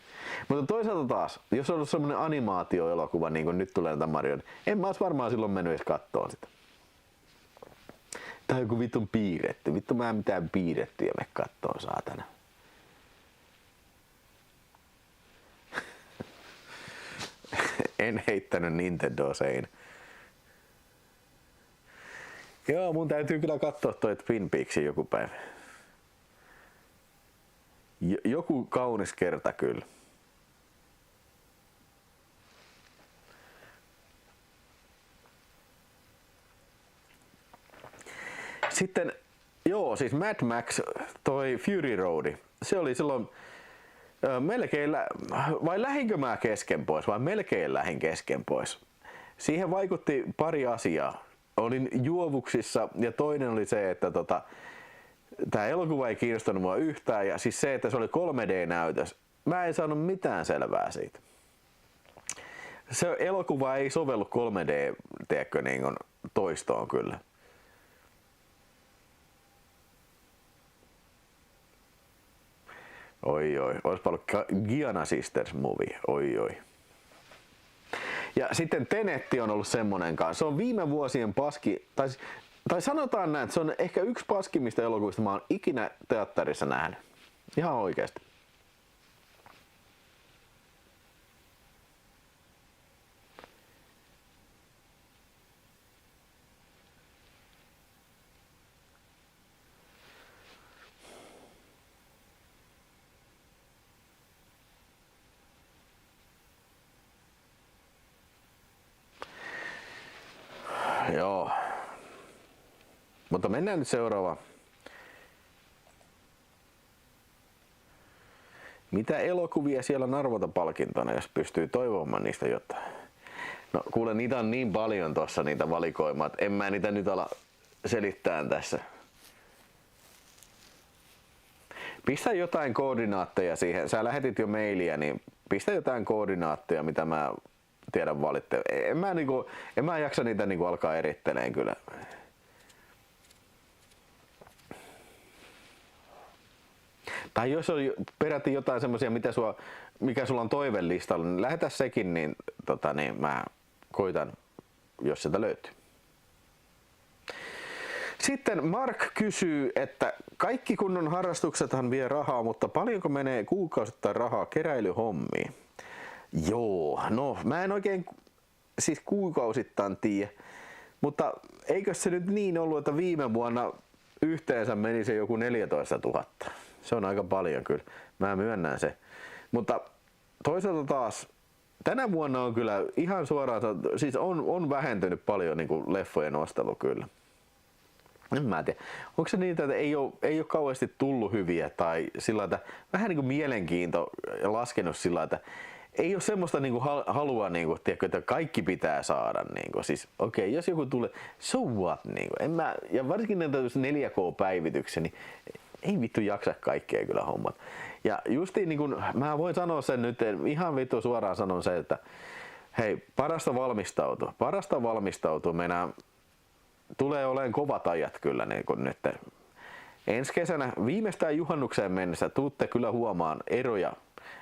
Mutta toisaalta taas, jos on ollut semmonen animaatioelokuva, niin kuin nyt tulee näitä Mario, en mä ois varmaan silloin mennyt edes kattoo sitä. Tää on joku vitun piirretty. Vittu mä en mitään piirrettyä me kattoo, saatana. En heittänyt Nintendoa sein. Joo, mun täytyy kyllä katsoa toi Twin Peaksin joku päivä. Joku kaunis kerta kyllä. Sitten, joo, siis Mad Max, toi Fury Road, se oli silloin melkein, vai lähinkö mä kesken pois, vai melkein lähin kesken pois. Siihen vaikutti pari asiaa. Olin juovuksissa ja toinen oli se, että tää elokuva ei kiinnostanut mua yhtään ja siis se, että se oli 3D-näytös. Mä en saanut mitään selvää siitä. Se elokuva ei sovellu 3D, tiedätkö, niin kuin toistoon kyllä. Oi, olispa ollut Giana Sisters movie, oi. Ja sitten Tenetti on ollut semmonen kanssa. Se on viime vuosien paski, tai sanotaan näin, että se on ehkä yksi paskimmista elokuvista mä oon ikinä teatterissa nähnyt. Ihan oikeesti. Joo. Mutta mennään nyt seuraavaan. Mitä elokuvia siellä narvota palkintona, jos pystyy toivomaan niistä jotain? No kuule, niitä on niin paljon tossa niitä valikoimaa, että en mä niitä nyt ala selittää tässä. Pistä jotain koordinaatteja siihen. Sä lähetit jo mailia, niin pistä jotain koordinaatteja, mitä mä tiedän valitte. En mä jaksa niitä niinku alkaa eritteleen kyllä. Tai jos on peräti jotain semmosia, mikä sulla on toivelistalla, niin lähetä sekin, niin, niin mä koitan, jos sieltä löytyy. Sitten Mark kysyy, että kaikki kunnon harrastuksethan vie rahaa, mutta paljonko menee kuukausittain rahaa keräilyhommiin? Joo, no mä en oikein siis kuukausittain tiedä, mutta eikö se nyt niin ollut, että viime vuonna yhteensä meni se joku 14 000? Se on aika paljon kyllä, mä myönnän se. Mutta toisaalta taas tänä vuonna on kyllä ihan suoraan, siis on vähentynyt paljon niin kuin leffojen ostelu kyllä. En mä tiedä. Onko se niitä, että ei ole kauheasti tullut hyviä tai sillä että vähän niin kuin mielenkiinto laskenut sillä että ei ole semmoista niin kuin halua, niin kuin, tiedätkö, että kaikki pitää saada. Niin kuin, siis, okei, jos joku tulee, so what? Niin kuin, en mä, ja varsinkin näitä 4K-päivityksiä, niin ei vittu jaksa kaikkea kyllä hommat. Ja justiin niin kuin, mä voin sanoa sen nyt, ihan vittu suoraan sanon se, että hei, parasta valmistautua. Meidän tulee olemaan kovat ajat kyllä niin kuin nyt. Ensi kesänä viimeistään juhannukseen mennessä tuutte kyllä huomaan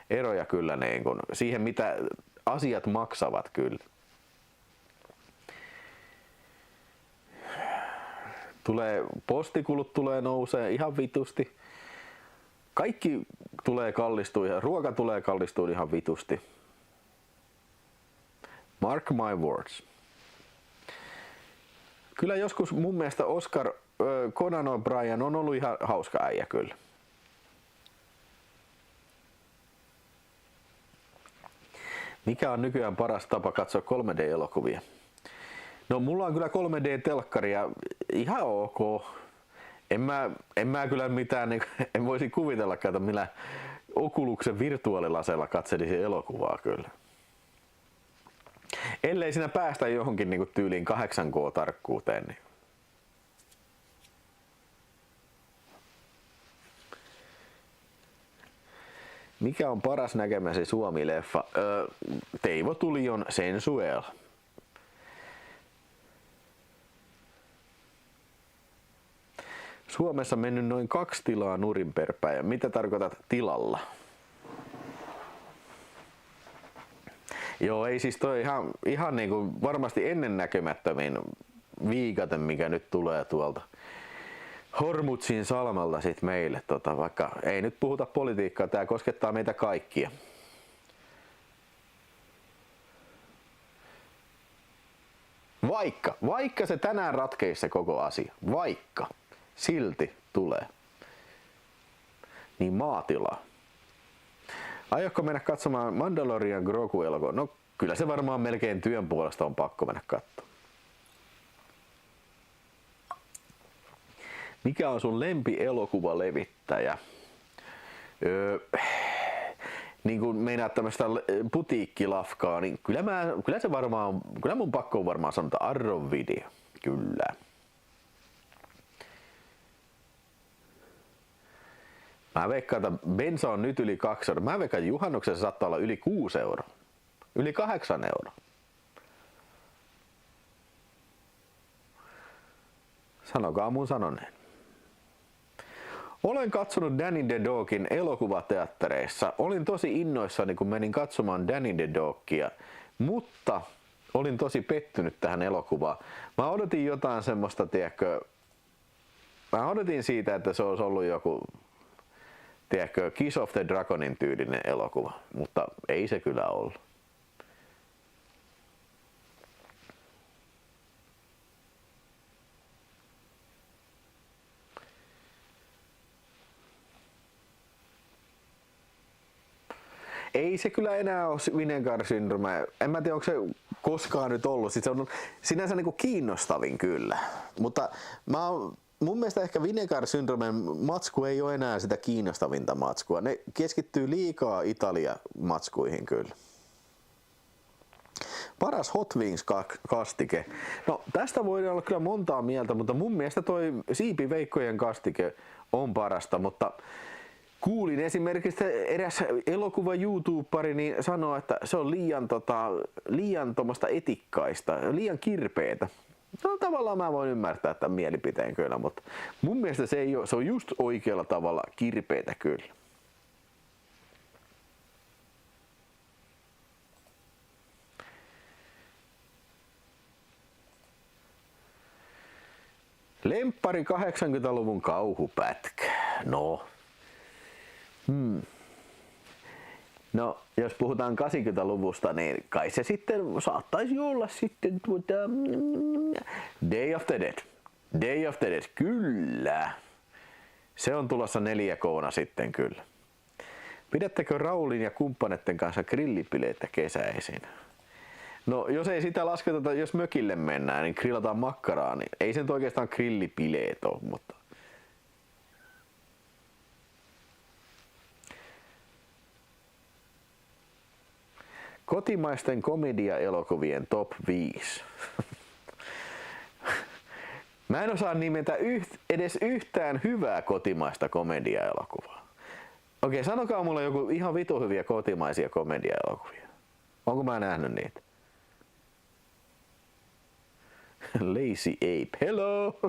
eroja kyllä niin kuin siihen mitä asiat maksavat kyllä. Postikulut tulee nousee ihan vitusti. Kaikki tulee kallistua ja ruoka tulee kallistua ihan vitusti. Mark my words. Kyllä joskus mun mielestä Conan O'Brien on ollut ihan hauska äijä kyllä. Mikä on nykyään paras tapa katsoa 3D-elokuvia? No mulla on kyllä 3D-telkkari ja ihan ok. En mä kyllä mitään, niin, en voisi kuvitellakaan, että millä Oculusen virtuaalilaseella katselisin elokuvaa kyllä. Ellei siinä päästä johonkin niin kuin tyyliin 8K-tarkkuuteen. Niin. Mikä on paras näkemäsi Suomi-leffa? Teivo Tulion Sensuel. Suomessa mennyt noin 2 tilaa nurin per päivä. Mitä tarkoitat tilalla? Joo, ei siis toi ihan niinku varmasti ennennäkemättömin viikate, mikä nyt tulee tuolta Hormutsin salmalta sit meille. Vaikka ei nyt puhuta politiikkaa, tää koskettaa meitä kaikkia. Vaikka se tänään ratkeisi se koko asia, vaikka silti tulee, niin maatilaa. Aiotko mennä katsomaan Mandalorian Grogu-elokuva? No kyllä se varmaan melkein työn puolesta on pakko mennä katsomaan. Mikä on sun lempielokuvalevittäjä? Niin kuin meinaat tämmöistä putiikkilafkaa, niin kyllä mun pakko on varmaan sanoa Arrow Video. Kyllä. Mä veikkaan, että bensa on nyt yli 2 €. Mä veikkaan, että juhannuksessa saattaa olla yli 6 €. Yli 8 €. Sanokaa mun sanoneen. Olen katsonut Danny the Dogin elokuvateattereissa. Olin tosi innoissani, kun menin katsomaan Danny the Dogia, mutta olin tosi pettynyt tähän elokuvaan. Mä odotin jotain semmoista, tiedätkö, mä odotin siitä, että se olisi ollut joku, tiedätkö, Kiss of the Dragonin tyylinen elokuva, mutta ei se kyllä ollut. Ei se kyllä enää ole Vinegar-syndrooma. En mä tiedä, onko se koskaan nyt ollut. Se on sinänsä niin kuin kiinnostavin kyllä. Mutta mun mielestä ehkä Vinegar-syndroomen matsku ei ole enää sitä kiinnostavinta matskua. Ne keskittyy liikaa Italia-matskuihin kyllä. Paras Hot Wings-kastike. No tästä voidaan olla kyllä montaa mieltä, mutta mun mielestä toi siipiveikkojen kastike on parasta, mutta kuulin esimerkiksi eräs elokuva YouTuberi niin sanoo, että se on liian tommoista etikkaista, liian kirpeetä. No tavallaan mä voin ymmärtää tämän mielipiteen kyllä, mutta mun mielestä se on just oikealla tavalla kirpeetä kyllä. Lemppari 80-luvun kauhupätkä. No, jos puhutaan 80-luvusta, niin kai se sitten saattaisi olla sitten Day of the Dead. Day of the Dead, kyllä. Se on tulossa 4K:na sitten kyllä. Pidättekö Raulin ja kumppaneiden kanssa grillipileitä kesäisin? No jos ei sitä lasketa, jos mökille mennään, niin grillataan makkaraa, niin ei se nyt oikeastaan grillipileet ole, mutta... Kotimaisten komedia-elokuvien top 5. Mä en osaa nimetä edes yhtään hyvää kotimaista komedia-elokuvaa. Okei, sanokaa mulle joku ihan vitu hyviä kotimaisia komedia-elokuvia. Onko mä nähnyt niitä? Lazy Ape, hello!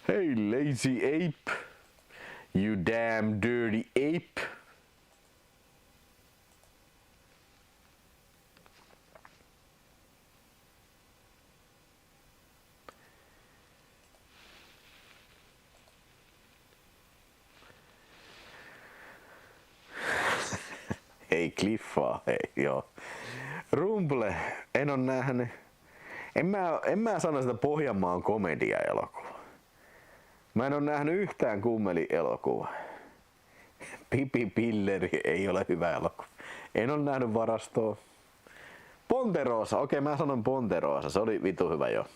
Hey Lazy Ape! You damn dirty ape! Ei Cliffaa, ei joo. Rumble, en on nähnyt. En mä sano sitä Pohjanmaan komedia-elokuvaa. Mä en oo nähnyt yhtään kummeli-elokuvaa. Pipi Pilleri ei ole hyvä elokuva. En ole nähnyt Varastoa. Ponterosa, okei mä sanon Ponterosa, se oli vitu hyvä jo.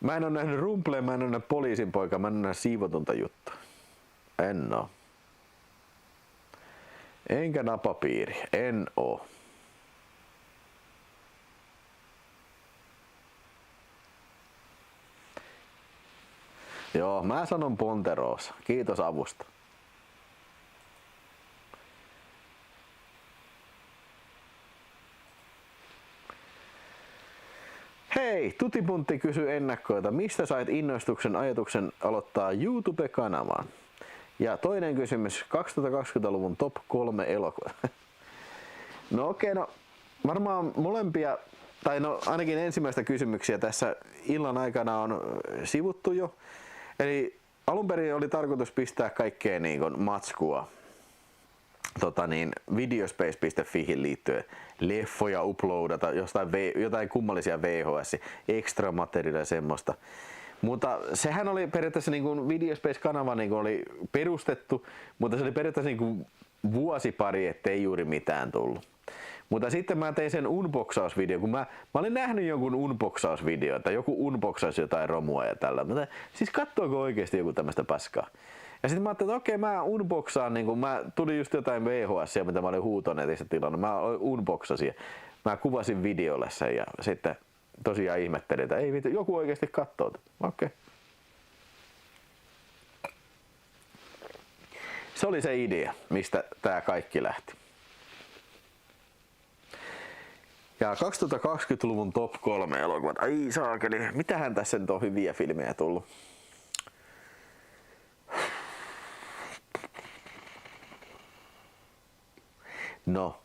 Mä en ole nähnyt Rumble, mä en ole nähnyt Poliisin poika, mä en ole nähnyt Siivotonta juttua. En oo. Enkä Napapiiri, en oo. Joo, mä sanon Ponterosa. Kiitos avusta. Hei, Tutipuntti kysyy ennakkoita. Mistä sait innostuksen ajatuksen aloittaa YouTube-kanavan? Ja toinen kysymys, 2020-luvun top 3 elokuva. No okei, no varmaan molempia, tai no ainakin ensimmäistä kysymyksiä tässä illan aikana on sivuttu jo. Eli alun perin oli tarkoitus pistää kaikkea niin kuin matskua videospace.fihin liittyen leffoja uploadata, jotain kummallisia VHS, extra materiaalia semmoista. Mutta sehän oli periaatteessa niin kuin Videospace-kanava niin kuin oli perustettu, mutta se oli periaatteessa niin kuin vuosi pari, ettei juuri mitään tullut. Mutta sitten mä tein sen unboxausvideon, kun mä olin nähnyt jonkun unboxausvideo, että joku unboxasi jotain romua ja tällä. Mutta siis katsoiko oikeasti joku tämmöistä paskaa? Ja sitten mä ajattelin, että okei, mä unboxaan, niin kun mä tuli just jotain VHS, mitä mä olin huutonetistä tilannut. Mä unboxasin ja mä kuvasin videolle sen ja sitten tosiaan ihmettelin, että ei vittu, joku oikeasti katsoo. Okei. Se oli se idea, mistä tää kaikki lähti. Ja 2020-luvun top 3 elokuvat. Ai saakeli, mitähän tässä nyt on hyviä filmejä tullut? No.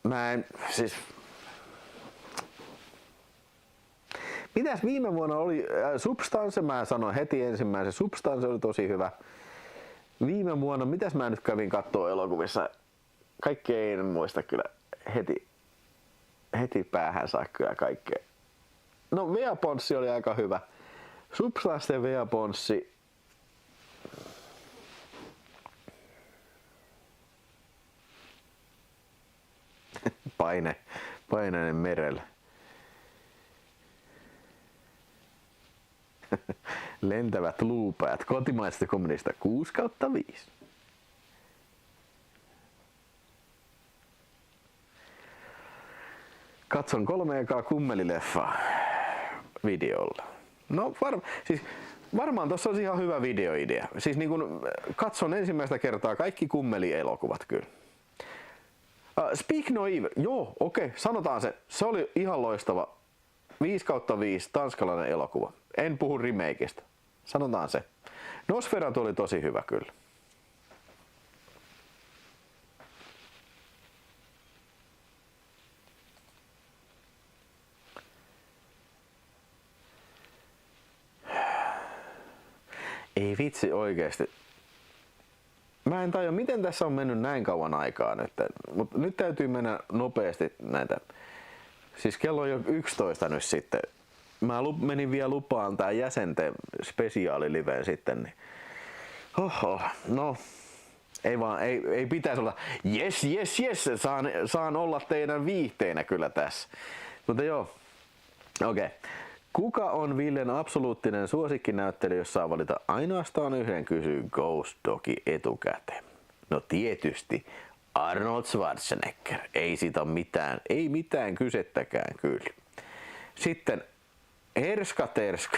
Mä en, siis... Mitäs viime vuonna oli? Substance, mä sanoin heti ensimmäisen. Substance oli tosi hyvä. Viime vuonna, mitäs mä nyt kävin kattoo elokuvissa? Kaikkea en muista kyllä heti päähän saa kyllä kaikkea. No Veaponssi oli aika hyvä. Substance ja Veaponssi. Painainen merellä. Lentävät luupäät kotimaisesta komedista 6/5. Katson 3 ekaa kummelileffaa videolla. No varmaan tossa olisi ihan hyvä videoidea. Siis niin kun katson ensimmäistä kertaa kaikki kummelielokuvat kyllä. Speak No Evil. Joo, okei, sanotaan se. Se oli ihan loistava 5/5 tanskalainen elokuva. En puhu remakeista. Sanotaan se. Nosferatu oli tosi hyvä kyllä. Ei vitsi oikeesti. Mä en tajua, miten tässä on mennyt näin kauan aikaa nyt. Mutta nyt täytyy mennä nopeasti näitä. Siis kello on jo 11 nyt sitten. Mä menin vielä lupaan tää jäsenten spesiaaliliveen sitten. Niin Oho, no. Ei pitäisi olla, yes, saan olla teidän viihteenä kyllä tässä. Mutta joo, okei. Kuka on Villen absoluuttinen suosikkinäyttelijä, jos saa valita ainoastaan yhden, kysyy Ghost Dogi etukäteen? No tietysti Arnold Schwarzenegger. Ei siitä ole mitään kysettäkään kyllä. Sitten Erska Terska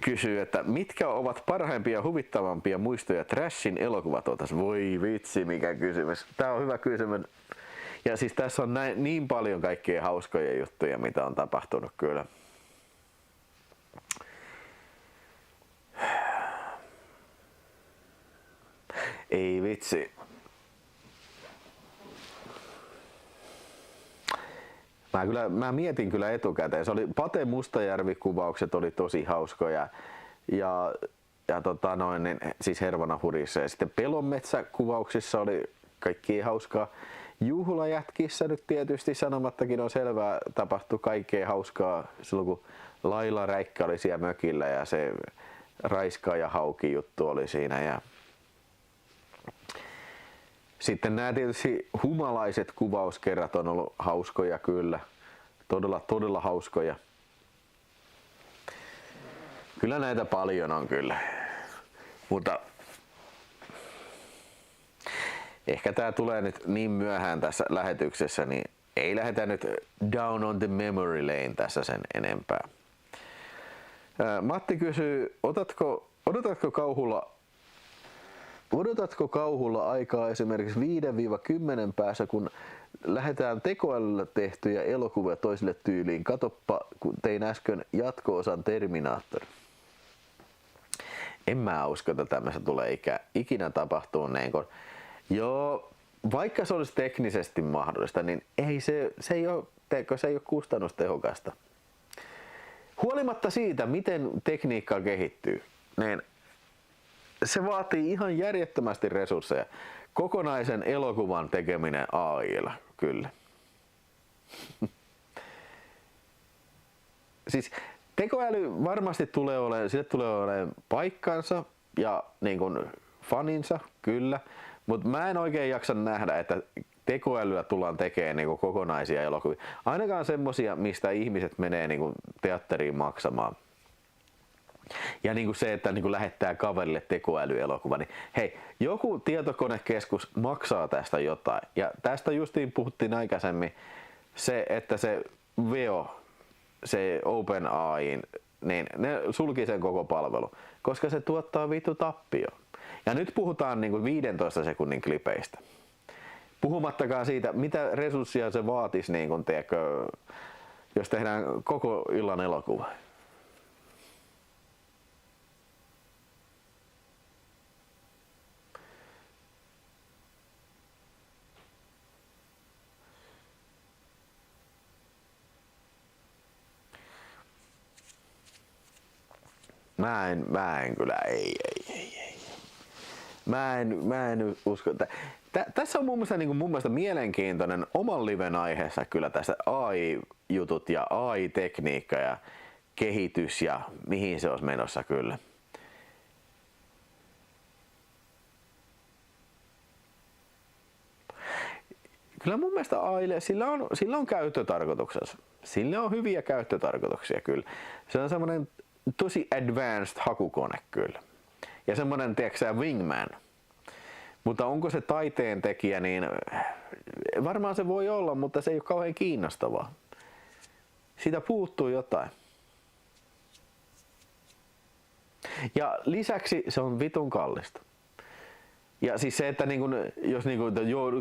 kysyy, että mitkä ovat parhaimpia ja huvittavampia muistoja Trashin elokuvatuotannosta? Voi vitsi, mikä kysymys. Tää on hyvä kysymys. Ja siis tässä on niin paljon kaikkia hauskoja juttuja, mitä on tapahtunut kyllä. Ei vitsi. Mä mietin kyllä etukäteen. Se oli Pate Mustajärvi-kuvaukset oli tosi hauskoja. Ja niin, siis Hervana hurissa. Ja sitten Pelonmetsä-kuvauksissa oli kaikkia hauskaa. Juhlajätkissä nyt tietysti sanomattakin on selvää, tapahtui kaikkea hauskaa silloin kun Laila Räikkä oli siellä mökillä ja se raiska ja hauki juttu oli siinä. Ja sitten nämä tietysti humalaiset kuvauskerrat on ollut hauskoja kyllä, todella hauskoja. Kyllä näitä paljon on kyllä, mutta ehkä tää tulee nyt niin myöhään tässä lähetyksessä, niin ei lähdetä nyt down on the memory lane tässä sen enempää. Matti kysyy, odotatko kauhulla aikaa esimerkiksi 5-10 päässä, kun lähdetään tekoälyllä tehtyjä elokuvia toiselle tyyliin? Katoppa, kun tein äsken jatko-osan Terminator. En mä usko, että tämmöistä tulee ikinä tapahtuu. Joo, vaikka se olisi teknisesti mahdollista, niin se ei ole kustannustehokasta. Huolimatta siitä, miten tekniikka kehittyy, niin se vaatii ihan järjettömästi resursseja. Kokonaisen elokuvan tekeminen AI:lla, kyllä. Siis tekoäly varmasti tulee olemaan paikkansa ja niin kuin faninsa, kyllä. Mutta mä en oikein jaksa nähdä, että tekoälyä tullaan tekemään niin kuin kokonaisia elokuvia. Ainakaan semmosia, mistä ihmiset menee niin kuin teatteriin maksamaan. Ja niin kuin se, että niin kuin lähettää kaverille tekoälyelokuva, niin hei, joku tietokonekeskus maksaa tästä jotain. Ja tästä justiin puhuttiin aikaisemmin, se, että se Veo, se OpenAI, niin ne sulki sen koko palvelu, koska se tuottaa vittu tappio. Ja nyt puhutaan niin kuin 15 sekunnin klipeistä. Puhumattakaan siitä, mitä resursseja se vaatisi, niin kuin, tiedätkö, jos tehdään koko illan elokuva. Mä en kyllä, ei. Mä en usko. Tässä on mun mielestä mielenkiintoinen oman liven aiheessa kyllä tästä AI-jutut ja AI-tekniikka ja kehitys ja mihin se olisi menossa kyllä. Kyllä mun mielestä AIlle, sillä on käyttötarkoituksensa. Sillä on hyviä käyttötarkoituksia kyllä. Se on semmoinen tosi advanced hakukone kyllä. Ja semmoinen, tiedätkö, wingman. Mutta onko se taiteen tekijä, niin varmaan se voi olla, mutta se ei ole kauhean kiinnostavaa. Siitä puuttuu jotain. Ja lisäksi se on vitun kallista. Ja siis se, että jos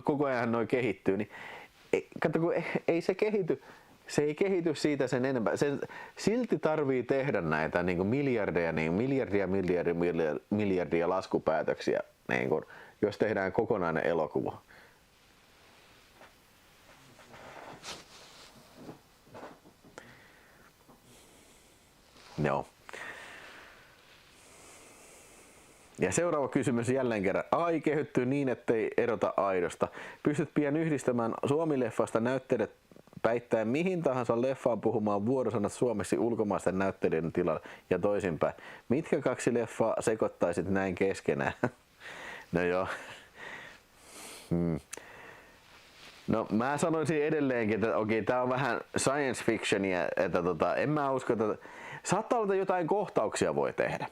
koko ajan noin kehittyy, niin ei se kehity. Se ei kehity siitä sen enempää. Se silti tarvii tehdä näitä miljardia laskupäätöksiä, jos tehdään kokonainen elokuva. Joo. Ja seuraava kysymys jälleen kerran. AI kehittyy niin, ettei erota aidosta. Pystyt pian yhdistämään Suomi-leffasta näyttelijät päittäen mihin tahansa leffaan puhumaan vuorosanat suomeksi ulkomaisten näyttelijöiden tilalla ja toisinpäin. Mitkä kaksi leffaa sekoittaisit näin keskenään? No joo. No mä sanoisin edelleenkin, että okei, tää on vähän science fictionia, että en mä usko, että saattaa olla, että jotain kohtauksia voi tehdä.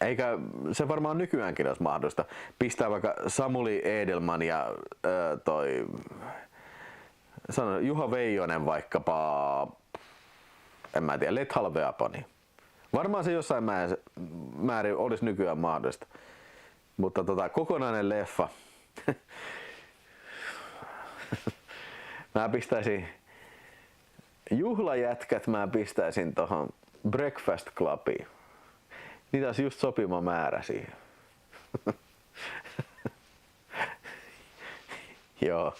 Eikä se varmaan nykyäänkin olisi mahdollista. Pistää vaikka Samuli Edelman ja Juha Veijonen vaikkapa, en mä tiedä, Lethal Weaponi. Varmaan se jossain määrin olisi nykyään mahdollista. Mutta kokonainen leffa. Mä pistäisin juhlajätkät, mä pistäisin tohon Breakfast Clubiin. Niitä olisi just sopiva määrä siihen. Joo.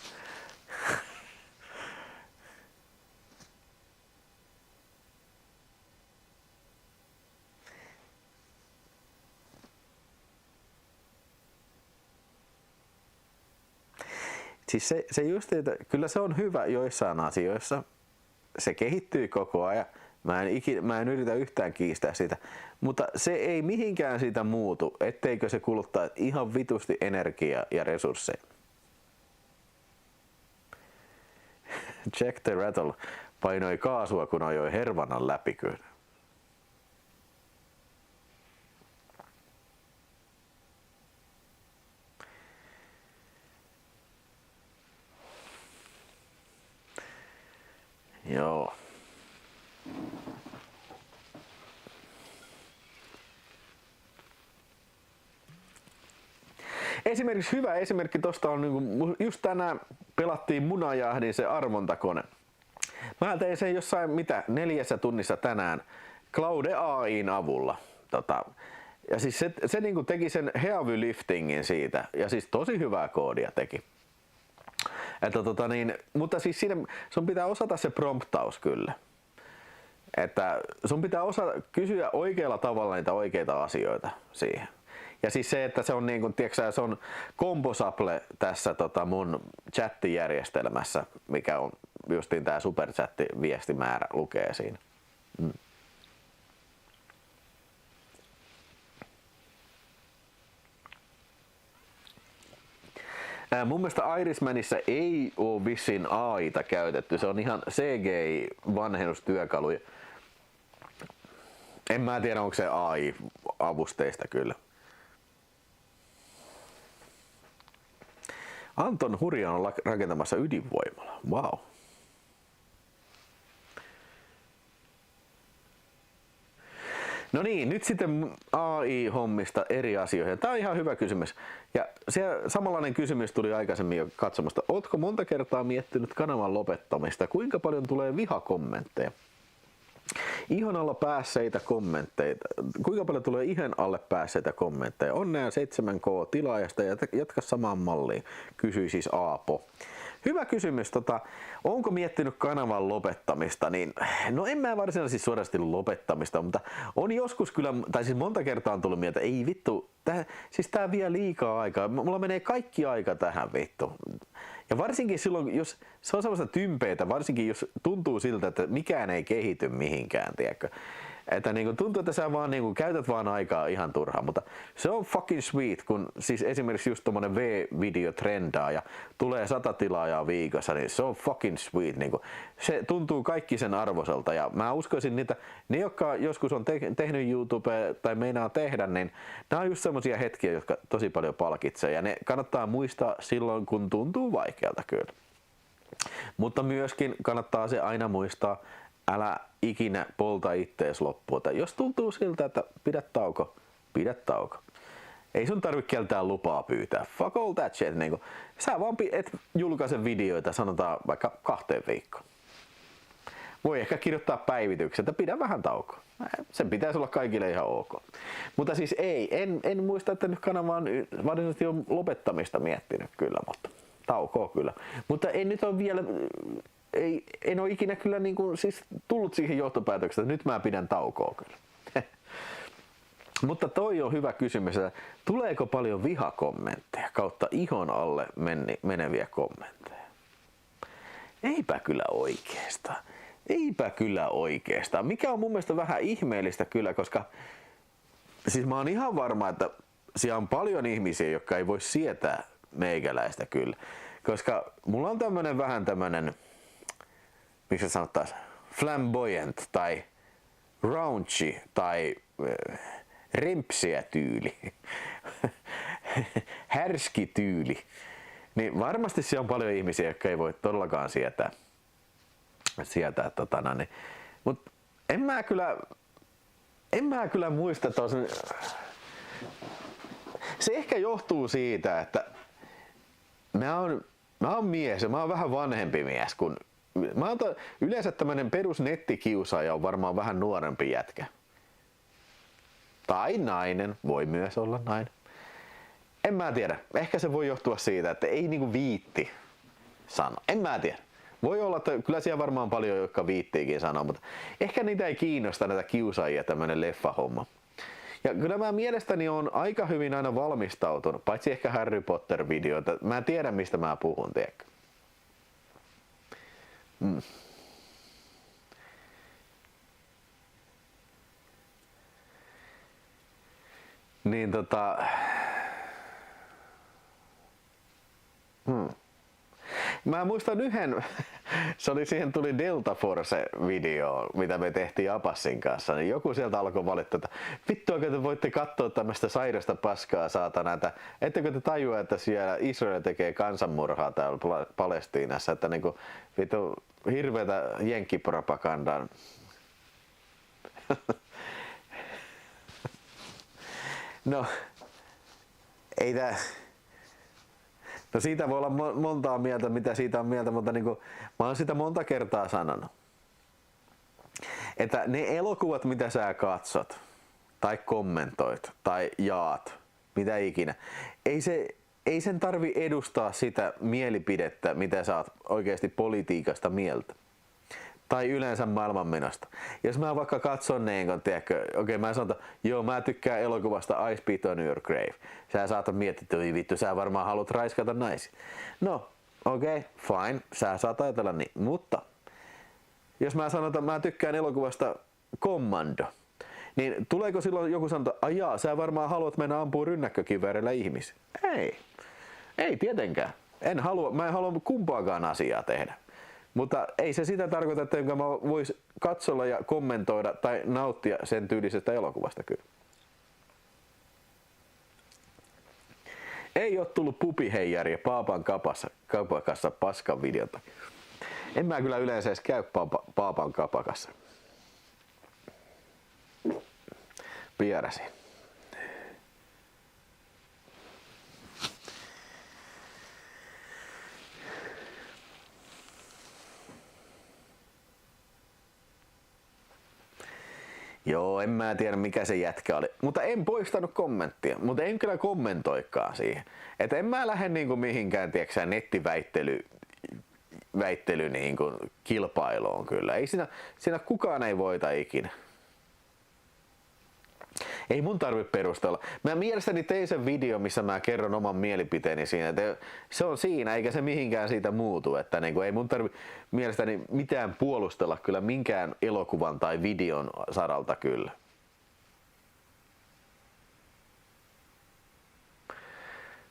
Siis se just, että kyllä se on hyvä joissain asioissa. Se kehittyy koko ajan. Mä en yritä yhtään kiistää sitä. Mutta se ei mihinkään siitä muutu, etteikö se kuluttaa ihan vitusti energiaa ja resursseja. Jack the Rattle painoi kaasua, kun ajoi Hervannan läpi kyllä. Joo. Esimerkiksi hyvä esimerkki tosta on, just tänään pelattiin Munajahdin se arvontakone. Mä tein sen jossain 4 tunnissa tänään Claude AI:n avulla. Ja siis se niinku teki sen heavy liftingin siitä ja siis tosi hyvää koodia teki. Että mutta siis siinä sun pitää osata se promptaus kyllä. Että sun pitää kysyä oikealla tavalla niitä oikeita asioita siihen. Ja siis se, että se on niinku, tiiäksä, se on komposable tässä mun chattijärjestelmässä, mikä on justiin tää superchatti viestimäärä lukee siinä. Mun mielestä Irishmanissa ei oo vissiin AI:ta käytetty, se on ihan CGI-vanhennustyökaluja. En mä tiedä, onko se AI-avusteista kyllä. Anton Hurja on rakentamassa ydinvoimala. Wow. No niin, nyt sitten AI-hommista eri asioihin. Tämä on ihan hyvä kysymys. Ja samanlainen kysymys tuli aikaisemmin jo katsomasta. Ootko monta kertaa miettinyt kanavan lopettamista? Kuinka paljon tulee vihakommentteja? Ihon alla päässeitä kommentteja. Kuinka paljon tulee ihan alle päässeitä kommentteja? Onnea 7K tilaajasta ja jatka samaan malliin, kysyi siis Aapo. Hyvä kysymys. Onko miettinyt kanavan lopettamista? Niin, no en mä varsinaisesti suorasti lopettamista, mutta on joskus kyllä, tai siis monta kertaa on tullut mieltä, ei vittu, siis tää vie liikaa aikaa. Mulla menee kaikki aika tähän vittu. Ja varsinkin silloin, jos se on sellaista tympeitä, varsinkin jos tuntuu siltä, että mikään ei kehity mihinkään, tiedätkö? Että niinku tuntuu, että sä vaan niinku käytät vaan aikaa ihan turhaan, mutta se on fucking sweet, kun siis esimerkiksi just tommonen V-video trendaa ja tulee 100 tilaajaa viikossa, niin se on fucking sweet. Niinku. Se tuntuu kaikki sen arvoiselta ja mä uskoisin niitä, ne jotka joskus on tehnyt YouTubea tai meinaa tehdä, niin nämä on just semmosia hetkiä, jotka tosi paljon palkitsee ja ne kannattaa muistaa silloin, kun tuntuu vaikealta kyllä. Mutta myöskin kannattaa se aina muistaa, älä ikinä polta ittees loppuun. Jos tuntuu siltä, että pidä tauko, pidä tauko. Ei sun tarvitse keltään lupaa pyytää. Fuck all that shit. Niin sä vaan et julkaise videoita, sanotaan vaikka 2 viikkoon. Voi ehkä kirjoittaa päivityksen, että pidä vähän taukoa. Sen pitäisi olla kaikille ihan ok. Mutta siis en muista, että nyt kanava on varsinaisesti on lopettamista miettinyt kyllä, mutta taukoa kyllä. Mutta en nyt ole vielä... En ole ikinä kyllä siis tullut siihen johtopäätökseen, että nyt mä pidän taukoa kyllä. Mutta toi on hyvä kysymys, että tuleeko paljon vihakommentteja kautta ihon alle meneviä kommentteja? Eipä kyllä oikeastaan. Eipä kyllä oikeastaan. Mikä on mun mielestä vähän ihmeellistä kyllä, koska siis mä oon ihan varma, että siellä on paljon ihmisiä, jotka ei voi sietää meikäläistä kyllä. Koska mulla on vähän tämmönen, miksi sanottais, flamboyant tai raunchy tai rempsiä tyyli. Härski tyyli. Niin varmasti siellä on paljon ihmisiä, jotka ei voi todellakaan sietää niin. Mut en mä kyllä muista tosin. Se ehkä johtuu siitä, että mä oon mies ja mä oon vähän vanhempi mies kun yleensä tämmönen perus nettikiusaaja on varmaan vähän nuorempi jätkä. Tai nainen, voi myös olla nainen. En mä tiedä. Ehkä se voi johtua siitä, että ei niinku viitti sanoa. En mä tiedä. Voi olla, että kyllä siellä varmaan paljon, jotka viittiikin sanoa, mutta ehkä niitä ei kiinnosta näitä kiusaajia tämmönen leffahomma. Ja kyllä mä mielestäni on aika hyvin aina valmistautunut, paitsi ehkä Harry Potter-videoita. Mä tiedän mistä mä puhun, tiedätkö? Niin Mä muistan yhden, siihen tuli Delta Force-video, mitä me tehtiin Apassin kanssa, niin joku sieltä alkoi valittaa, että vittuako te voitte katsoa tämmöistä sairasta paskaa saatana, että ettekö te tajua, että siellä Israel tekee kansanmurhaa täällä Palestiinassa, että niinku vittu hirveätä jenkkipropagandaa. No, ei tää. No siitä voi olla montaa mieltä, mitä siitä on mieltä, mutta niinku, mä oon sitä monta kertaa sanonut. Että ne elokuvat, mitä sä katsot, tai kommentoit, tai jaat, mitä ikinä, ei sen tarvi edustaa sitä mielipidettä, mitä sä oot oikeasti politiikasta mieltä. Tai yleensä maailmanmenosta. Jos mä vaikka katson mä sanon, että joo, mä tykkään elokuvasta I Spit on Your Grave. Sä saatat miettiä, että vittu, sä varmaan haluat raiskata naisia. No, fine, sä saat ajatella niin. Mutta jos mä sanon, että mä tykkään elokuvasta Commando, niin tuleeko silloin joku sanoa, että ajaa, sä varmaan haluat mennä ampua rynnäkkökiväärillä ihmisiä? Ei tietenkään. Mä en halua kumpaakaan asiaa tehdä. Mutta ei se sitä tarkoita, että mä vois katsella ja kommentoida tai nauttia sen tyylisestä elokuvasta kyllä. Ei oo tullut pupiheijari Paapan kapakassa paskan videota. En mä kyllä yleensä edes käy Paapan kapakassa. Pieräsin. Joo, en mä tiedä mikä se jätkä oli. Mutta en poistanut kommenttia. Mutta en kyllä kommentoikaan siihen. Että en mä lähde niinku mihinkään, tiedätkö, nettiväittely niinku kilpailuun kyllä. Ei siinä kukaan ei voita ikinä. Ei mun tarvitse perustella. Mä mielestäni tein sen video, missä mä kerron oman mielipiteeni siinä. Että se on siinä, eikä se mihinkään siitä muutu. Että niinku, ei mun tarvitse mielestäni mitään puolustella kyllä minkään elokuvan tai videon saralta kyllä.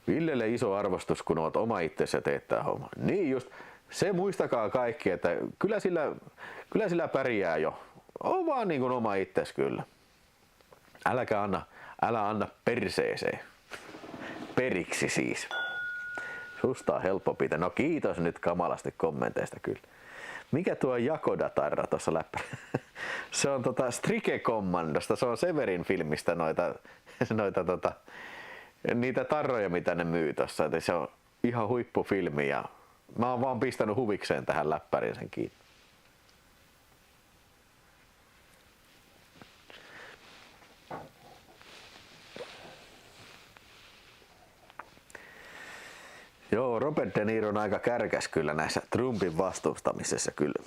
Villelle iso arvostus, kun oot oma itsesi ja teet tää homma. Niin just, se muistakaa kaikki, että kyllä sillä pärjää jo. On vaan niin kuin oma itsesi kyllä. Älä anna perseeseen. Periksi siis. Susta on helppo pitää. No kiitos nyt kamalasti kommenteista kyllä. Mikä tuo Jakoda-tarra tuossa läppä? Se on Strike Commandosta. Se on Severin filmistä niitä tarroja mitä ne myy tossa. Se on ihan huippufilmi ja mä oon vaan pistänyt huvikseen tähän läppäriin sen kiinni. Joo, Robert De Niro on aika kärkäs kyllä näissä Trumpin vastustamisessa kyllä.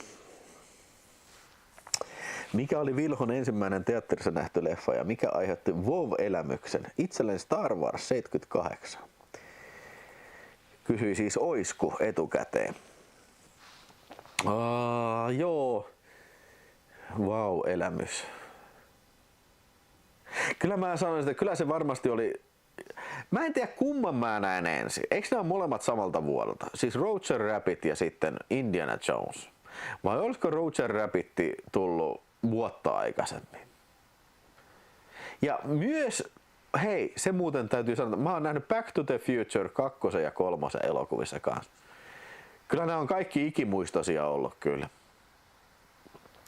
Mikä oli Vilhon ensimmäinen teatterissa nähty leffa ja mikä aiheutti wow-elämyksen? Itselleen Star Wars 78. Kysyi siis Oisku etukäteen. Joo. Elämys. Kyllä mä sanoin, että kyllä se varmasti oli. Mä en tiedä kumman mä näen ensin. Eikö nämä molemmat samalta vuodelta? Siis Roger Rabbit ja sitten Indiana Jones. Vai olisiko Roger Rabbit tullut vuotta aikaisemmin? Ja myös, hei, se muuten täytyy sanoa, että mä oon nähnyt Back to the Future 2 ja 3 elokuvissa kanssa. Kyllä nämä on kaikki ikimuistoisia ollut kyllä.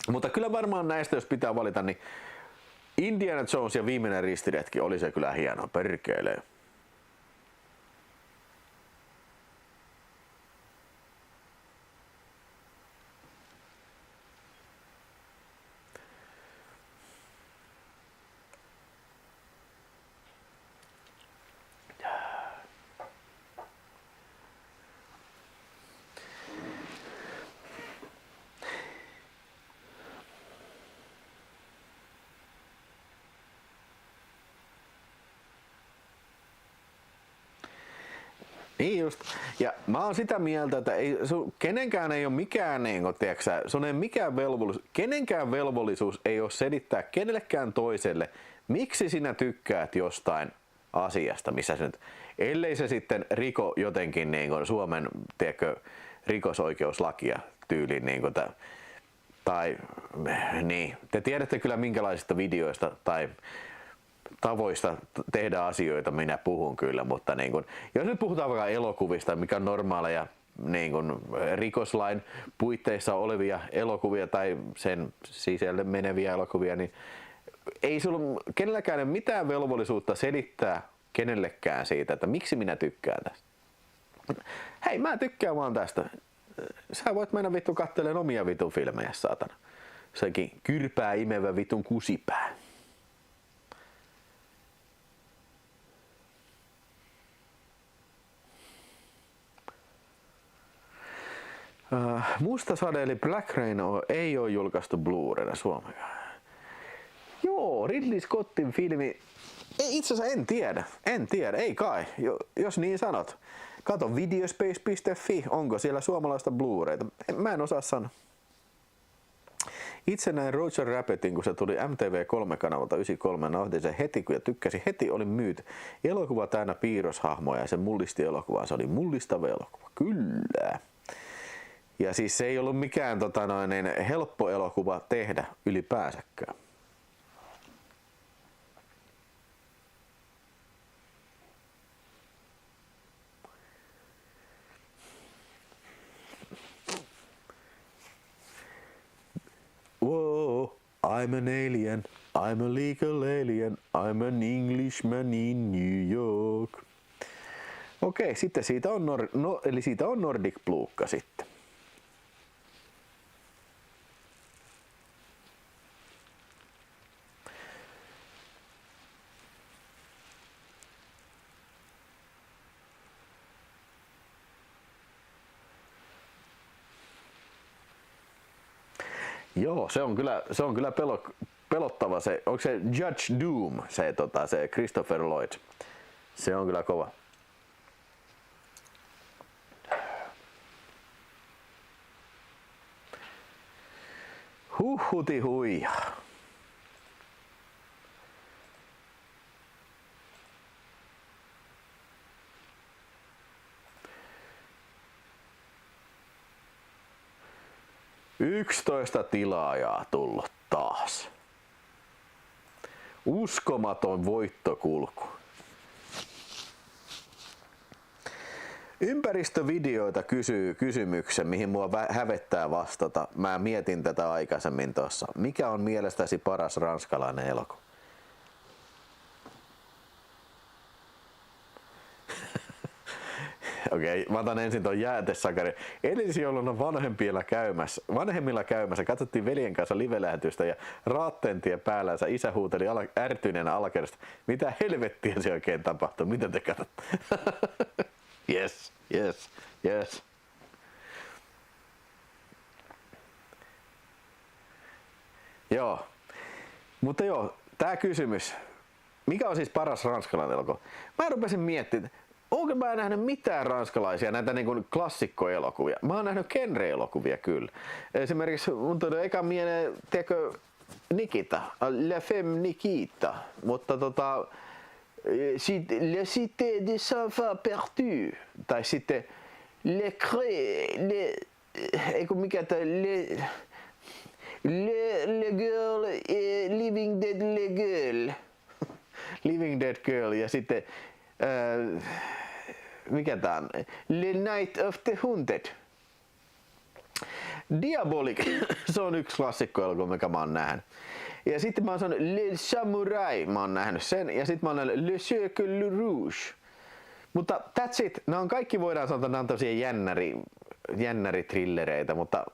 Mutta kyllä varmaan näistä, jos pitää valita, niin Indiana Jones ja Viimeinen ristiretki oli se kyllä hieno, perkele. Niin just. Ja mä oon sitä mieltä, että kenenkään ei ole mikään, tiiäksä, sun ei mikään kenenkään velvollisuus ei ole selittää kenellekään toiselle, miksi sinä tykkäät jostain asiasta, missä se nyt, ellei se sitten riko jotenkin Suomen, tiedätkö, rikosoikeuslakia tyyliin, tai niin, te tiedätte kyllä minkälaisista videoista tai tavoista tehdä asioita minä puhun kyllä, mutta jos nyt puhutaan vaikka elokuvista, mikä on normaaleja rikoslain puitteissa olevia elokuvia tai sen sisälle meneviä elokuvia, niin ei sulla kenelläkään ole mitään velvollisuutta selittää kenellekään siitä, että miksi minä tykkään tästä. Hei, mä tykkään vaan tästä. Sä voit mennä vittu kattelemaan omia vitun filmejä, saatana. Sekin kyrpää imevä vitun kusipää. Musta sade eli Black Rain ei ole julkaistu Blu-rayna Suomessa. Joo, Ridley Scottin filmi. Itse asiassa en tiedä, ei kai, jos niin sanot. Kato videospace.fi, onko siellä suomalaista Blu-rayta. Mä en osaa sanoa. Itse näin Roger Rabbitin, kun se tuli MTV3-kanavalta 93, nautin se heti, kun tykkäsin heti, oli myyty. Elokuva täynnä piirroshahmoja ja se mullisti elokuvaa. Se oli mullistava elokuva, kyllä. Ja siis se ei ollut mikään helppo elokuva tehdä ylipäänsäkään. Whoa, I'm an alien, I'm a legal alien, I'm an Englishman in New York. Okei, sitten siitä on, eli siitä on Nordic Bluekka sitten. Joo, se on kyllä pelottava se. Onko se Judge Doom, se Christopher Lloyd? Se on kyllä kova. Huhhuti huija. Yksitoista tilaajaa tullut taas. Uskomaton voittokulku. Ympäristövideoita kysyy kysymyksen, mihin mua hävettää vastata. Mä mietin tätä aikaisemmin tuossa. Mikä on mielestäsi paras ranskalainen elokuva? Okei, mä otan ensin ton jäätesakari. Edellisjouluna vanhemmilla käymässä katsottiin veljen kanssa live-lähetystä ja Raattentien päällänsä isä huuteli ärtyneenä alakerrasta. Mitä helvettiä se oikein tapahtui? Mitä te katsotte? Yes. Joo. Mutta joo, tää kysymys. Mikä on siis paras ranskalainen elokuva? Mä rupesin miettimään, onko Onko mä nähnyt mitään ranskalaisia näitä niin klassikkoelokuvia? Mä oon nähnyt genre-elokuvia kyllä. Esimerkiksi mun tuli eka mieleen, tiedätkö, Nikita, La Femme Nikita, mutta Le Cité des Enfants Perdus, tai sitten Le Girl, Living Dead Le Girl. Living Dead Girl ja sitten mikä tää on? The Night of the Hunted. Diabolik, se on yksi klassikkoelokuva, mikä mä oon nähnyt. Ja sitten mä oon sanonut Le Samurai, mä oon nähnyt sen. Ja sitten mä oon nähnyt Le Cercle Rouge. Mutta that's it. Nämä on kaikki voidaan sanoa, että nämä on tosiaan jännäritrillereitä, mutta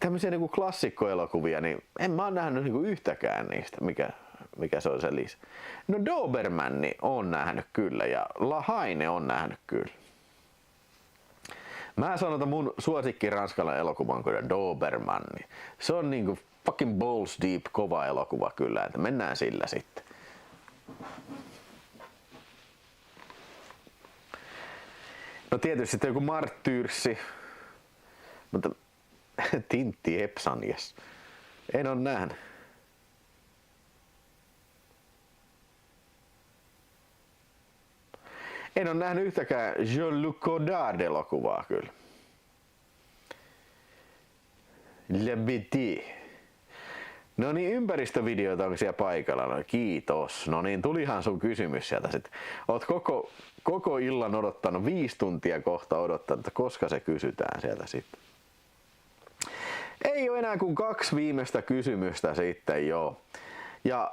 tämmöisiä niinku klassikkoelokuvia, niin en mä oon nähnyt niinku yhtäkään niistä, mikä se on se lisä. No Dobermanni on nähnyt kyllä ja La Haine on nähnyt kyllä. Mä sanon, että mun suosikki ranskalainen elokuva on kyllä Dobermanni. Se on niinku fucking balls deep kova elokuva kyllä, että mennään sillä sitten. No tietysti sitten joku Martyyrssi, mutta Tintti Epsanjes. En ole nähnyt. En ole nähnyt yhtäkään Jean-Luc Godard-elokuvaa kyllä. Le BT. No niin, ympäristövideoita onko siellä paikalla? No kiitos. No niin, tulihan sun kysymys sieltä sitten. Oot koko illan odottanut, 5 tuntia kohta odottanut, että koska se kysytään sieltä sitten. Ei ole enää kuin 2 viimeistä kysymystä sitten joo. Ja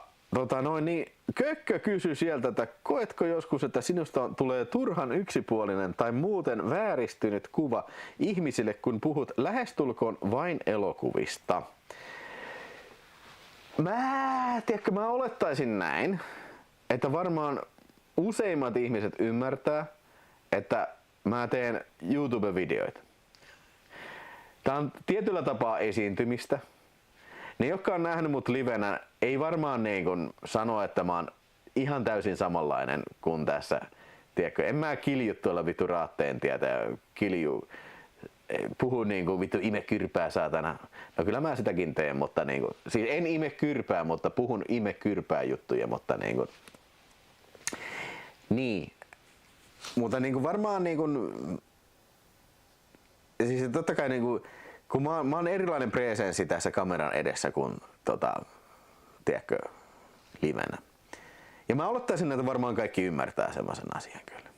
niin Kökkö kysyi sieltä, että koetko joskus, että sinusta tulee turhan yksipuolinen tai muuten vääristynyt kuva ihmisille, kun puhut lähestulkoon vain elokuvista? Mä olettaisin näin, että varmaan useimmat ihmiset ymmärtää, että mä teen YouTube-videoita. Tää on tietyllä tapaa esiintymistä. Ne, jotka on nähnyt mut livenä, ei varmaan niin kun sano, että mä oon ihan täysin samanlainen kuin tässä. Tiedätkö, en mä kilju tuolla vittu raatteen tietä ja puhu niinku vittu ime kyrpää saatana. No kyllä mä sitäkin teen, mutta niinku, siis en ime kyrpää, mutta puhun ime kyrpää juttuja, mutta niinku, niin. Mutta niinku varmaan niinku, siis totta kai niinku, kun mä oon erilainen presenssi tässä kameran edessä kuin tiedätkö, livenä. Ja mä olettaisin, että varmaan kaikki ymmärtää semmoisen asian kyllä.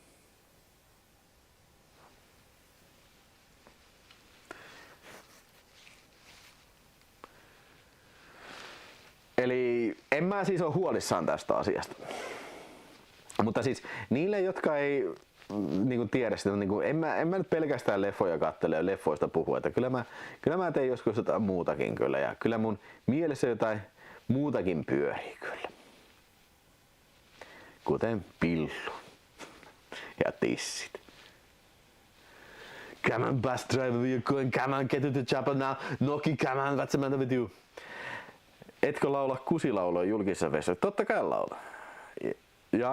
Eli en mä siis ole huolissaan tästä asiasta. Mutta siis niille, jotka ei niin tiedä sitä, niin en mä nyt pelkästään leffoja katsele ja leffoista puhu, että kyllä mä teen joskus jotain muutakin kyllä ja kyllä mun mielessä jotain muutakin pyörii kyllä. Kuten pillu ja tissit. Come on bus driver, we're going, come on get to the chopper now, Noki, come on, what's the matter with you? Etkö laula kusilauloa julkisessa vessassa? Totta kai laula. Ja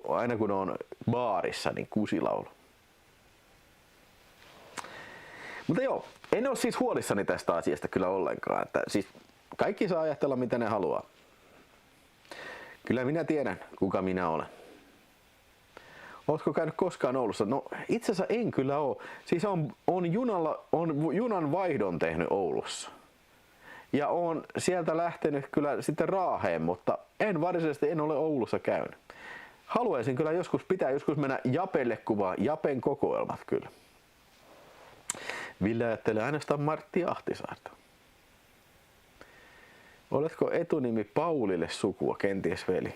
aina kun on baarissa, niin kusilaulu. Mutta joo, en ole siis huolissani tästä asiasta kyllä ollenkaan. Että siis kaikki saa ajatella mitä ne haluaa. Kyllä minä tiedän, kuka minä olen. Ootko käynyt koskaan Oulussa? No itse asiassa en kyllä ole. Siis on junan vaihdon tehnyt Oulussa. Ja on sieltä lähtenyt kyllä sitten Raaheen, mutta varsinaisesti ole Oulussa käynyt. Haluaisin kyllä joskus mennä Japelle kuvaa Japen kokoelmat kyllä. Ville ajattelee ainoastaan Martti Ahtisaarta. Oletko etunimi Paulille sukua, kenties veli?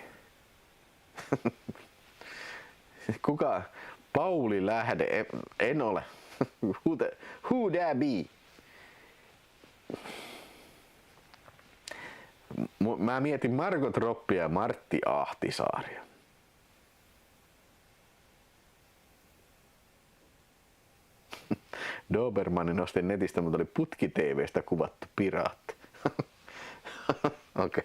Kuka? Pauli Lähde? En ole. Who that be? Mä mietin Margot Robbia ja Martti Ahtisaaria. Dobermannin nostin netistä, mutta oli Putki TV:stä kuvattu piraatti. Okei.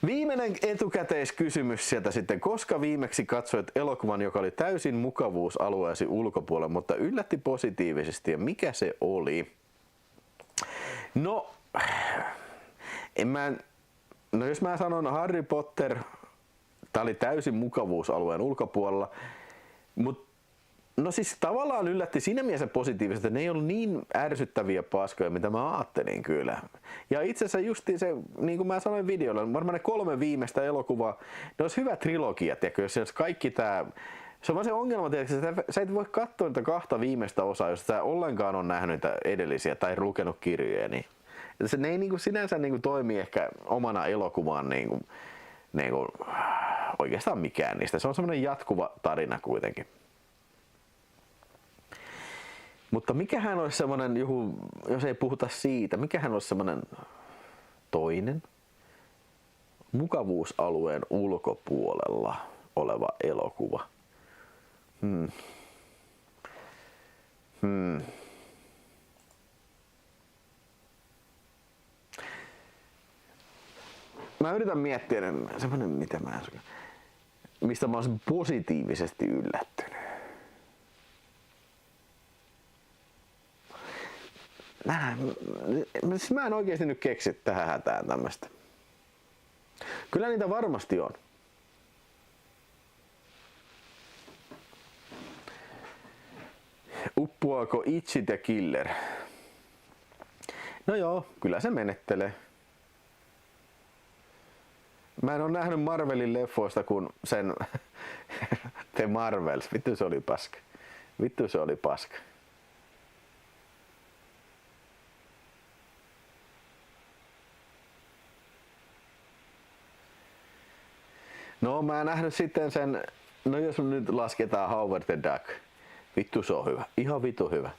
Viimeinen etukäteiskysymys sieltä sitten. Koska viimeksi katsoit elokuvan, joka oli täysin mukavuusalueesi ulkopuolella, mutta yllätti positiivisesti, ja mikä se oli? No, jos mä sanon Harry Potter, tää oli täysin mukavuusalueen ulkopuolella, mutta no siis tavallaan yllätti siinä mielessä positiivisesti, että ne ei ollut niin ärsyttäviä paskoja, mitä mä ajattelin kyllä. Ja itse asiassa justiin se, niin kuin mä sanoin videolla, varmaan ne 3 viimeistä elokuvaa, ne olisi hyvä trilogia, tiedätkö, jos kaikki tää. Se on vaan se ongelma, että sä et voi katsoa niitä 2 viimeistä osaa, jos sä ollenkaan on nähnyt niitä edellisiä tai lukenut kirjoja. Niin ne ei niin kuin sinänsä niin kuin toimi ehkä omana elokuvaan niin kuin oikeastaan mikään niistä. Se on semmoinen jatkuva tarina kuitenkin. Mutta mikähän olisi semmoinen, jos ei puhuta siitä, mikähän olisi semmoinen toinen mukavuusalueen ulkopuolella oleva elokuva? Mä yritän miettiä semmoinen, mistä mä olisin positiivisesti yllättynyt. Mä en oikeesti nyt keksi tähän hätään tämmöstä. Kyllä niitä varmasti on. Uppoako Itchit ja Killer? No joo, kyllä se menettelee. Mä en oo nähnyt Marvelin leffoista kuin sen The Marvels. Vittu se oli paska. No mä oon nähnyt sitten sen, no jos nyt lasketaan Howard the Duck. Vittu se on hyvä, ihan vittu hyvä.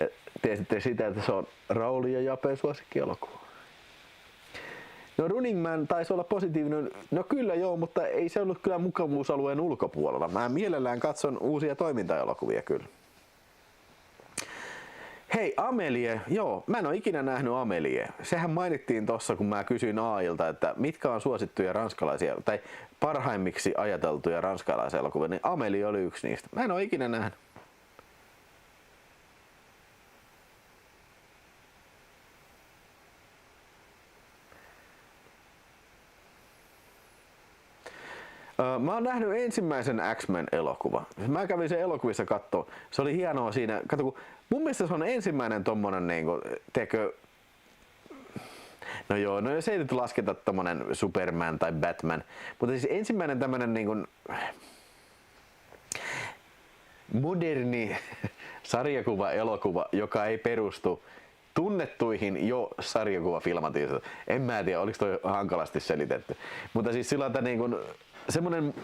Ja tiesitte sitä, että se on Rauli ja Japen suosikkielokuva. No Running Man taisi olla positiivinen, no kyllä joo, mutta ei se ollut kyllä mukavuusalueen ulkopuolella. Mä mielellään katson uusia toimintaelokuvia kyllä. Hei, Amelie, joo, mä en oo ikinä nähnyt Amelie. Sehän mainittiin tossa, kun mä kysyin Ailta, että mitkä on suosittuja ranskalaisia, tai parhaimmiksi ajateltuja ranskalaisia elokuvia, niin Amelie oli yksi niistä. Mä en oo ikinä nähnyt. Mä oon nähnyt ensimmäisen X-Men elokuva. Mä kävin sen elokuvissa kattoo. Se oli hienoa siinä. Kato, kun mun mielestä se on ensimmäinen tommonen niinku, no joo, no jos ei nyt lasketa tommonen Superman tai Batman, mutta siis ensimmäinen tämmönen niinku moderni sarjakuva-elokuva, joka ei perustu tunnettuihin jo sarjakuvafilmatiisoihin. En mä tiedä, oliko toi hankalasti selitetty. Mutta siis sillä on niin semmoinen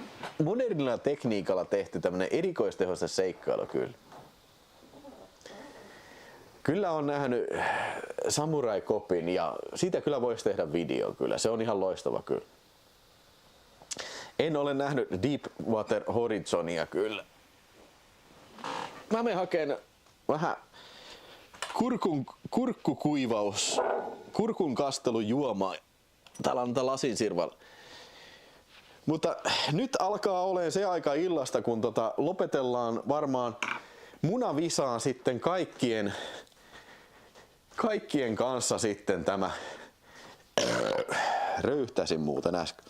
modernilla tekniikalla tehty tämmönen erikoistehoista seikkailu kyllä. Kyllä on nähnyt Samurai Copin ja siitä kyllä voisi tehdä video kyllä. Se on ihan loistava kyllä. En ole nähnyt Deepwater Horizonia kyllä. Mä menen hakeen vähän kurkun kastelujuomaa. Täällä on tätä lasinsirvalla. Mutta nyt alkaa olemaan se aika illasta, kun lopetellaan varmaan munavisaan sitten kaikkien kanssa sitten tämä röyhtäsin muuten äsken.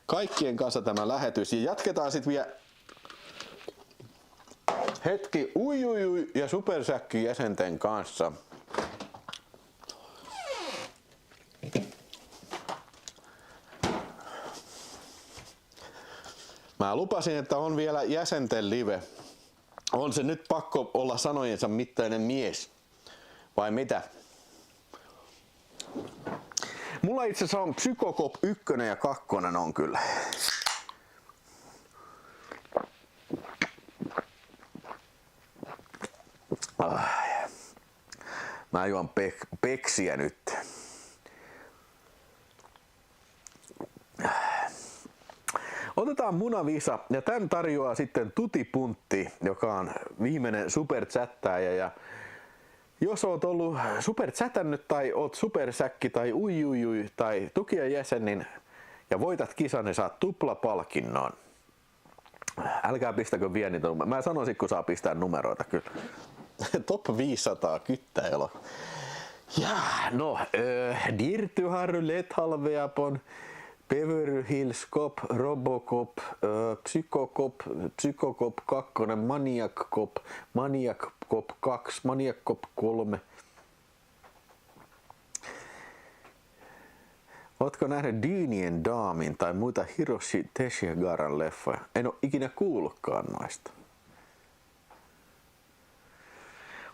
Kaikkien kanssa tämä lähetys ja jatketaan sitten vielä hetki uiuiui ja supersäkki jäsenten kanssa. Mä lupasin, että on vielä jäsenten live. On se nyt pakko olla sanojensa mittainen mies? Vai mitä? Mulla itse asiassa on Psykokop 1 ja 2 on kyllä. Mä juon peksiä nyt. Otetaan munavisa ja tän tarjoaa sitten Tuti Puntti, joka on viimeinen superchattaaja ja Jos oot ollut superchatannut tai oot supersäkki tai uijujui tai tukijajäsen niin, ja voitat kisan, niin saat tuplapalkinnon. Älkää pistäkö vielä niitä numeroita. Mä sanoisin, kun saa pistää numeroita kyllä. Top 500 kyttäelo. Ja, no, Dirty Harry, Lethal Weapon, Beverly Hills Cop, Robocop, Psychocop, Psychocop 2, Maniac Cop, Maniac Cop 2, Maniac Cop 3. Ootko nähnyt Dynien Daamin tai muita Hiroshi Teshigaran leffoja? En oo ikinä kuullutkaan noista.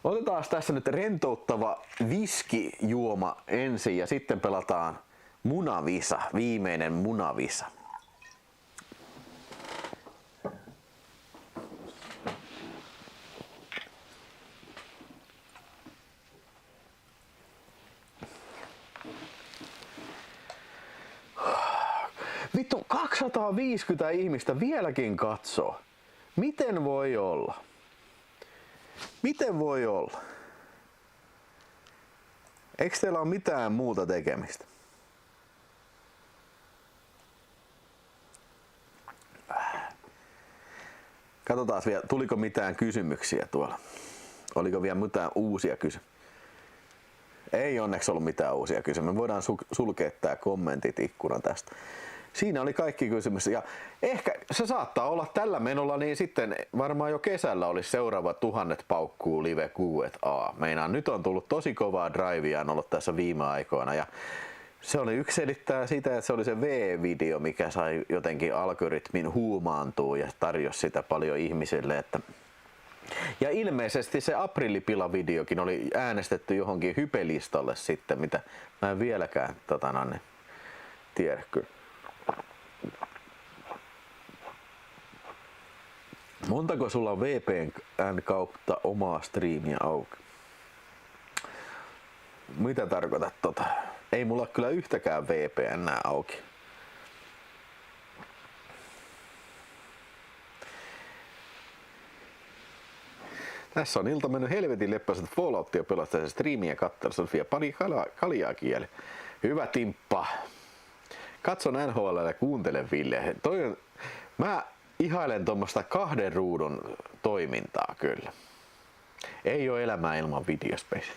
Otetaan tässä nyt rentouttava viskijuoma ensin ja sitten pelataan munavisa, viimeinen munavisa. Vittu, 250 ihmistä vieläkin katsoo. Miten voi olla? Miten voi olla? Eikö teillä ole mitään muuta tekemistä? Katsotaan vielä, tuliko mitään kysymyksiä tuolla. Oliko vielä mitään uusia kysymyksiä? Ei onneksi ollut mitään uusia kysymyksiä. Me voidaan sulkea tää kommentit ikkunan tästä. Siinä oli kaikki kysymykset. Ja ehkä se saattaa olla tällä menolla, niin sitten varmaan jo kesällä olisi seuraava 1000 paukkuu live Q&A. Meinaan nyt on tullut tosi kovaa drivea ollut tässä viime aikoina. Ja se oli yksi selittää sitä, että se oli se V-video, mikä sai jotenkin algoritmin huumaantua ja tarjosi sitä paljon ihmisille. Että ja ilmeisesti se aprillipila-videokin oli äänestetty johonkin hypelistalle sitten, mitä mä en vieläkään tiedä kyllä. Montako sulla on VPN kautta omaa striimiä auki? Mitä tarkoitat tota? Ei mulla kyllä yhtäkään VPN auki. Tässä on ilta mennyt helvetin leppäiset Falloutia pelastaa striimiä kattelussa vielä pari kaljaa kieli. Hyvä Timppa. Katson NHL ja kuuntele Ville. Mä ihailen tuommoista 2 ruudun toimintaa kyllä. Ei ole elämää ilman videospace.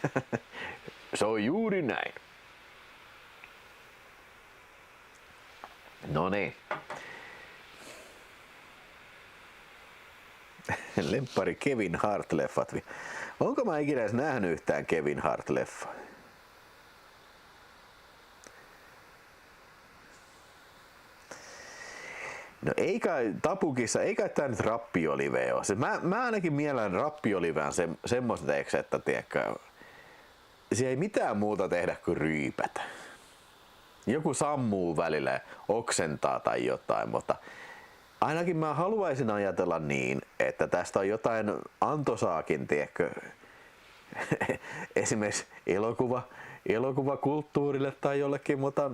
Se on juuri näin. No niin. Lemppari Kevin Hart-leffat. Onko mä ikinä edes nähnyt yhtään Kevin Hart-leffaa? No ei kai Tapukissa, ei kai tää nyt Rappiolive oo. Mä ainakin miellän Rappiolivään semmoiseksi, että tiedätkö, siellä ei mitään muuta tehdä kuin ryypätä. Joku sammuu välillä ja oksentaa tai jotain, mutta ainakin mä haluaisin ajatella niin, että tästä on jotain antosaakin, tiedätkö, esimerkiksi elokuvakulttuurille tai jollekin, mutta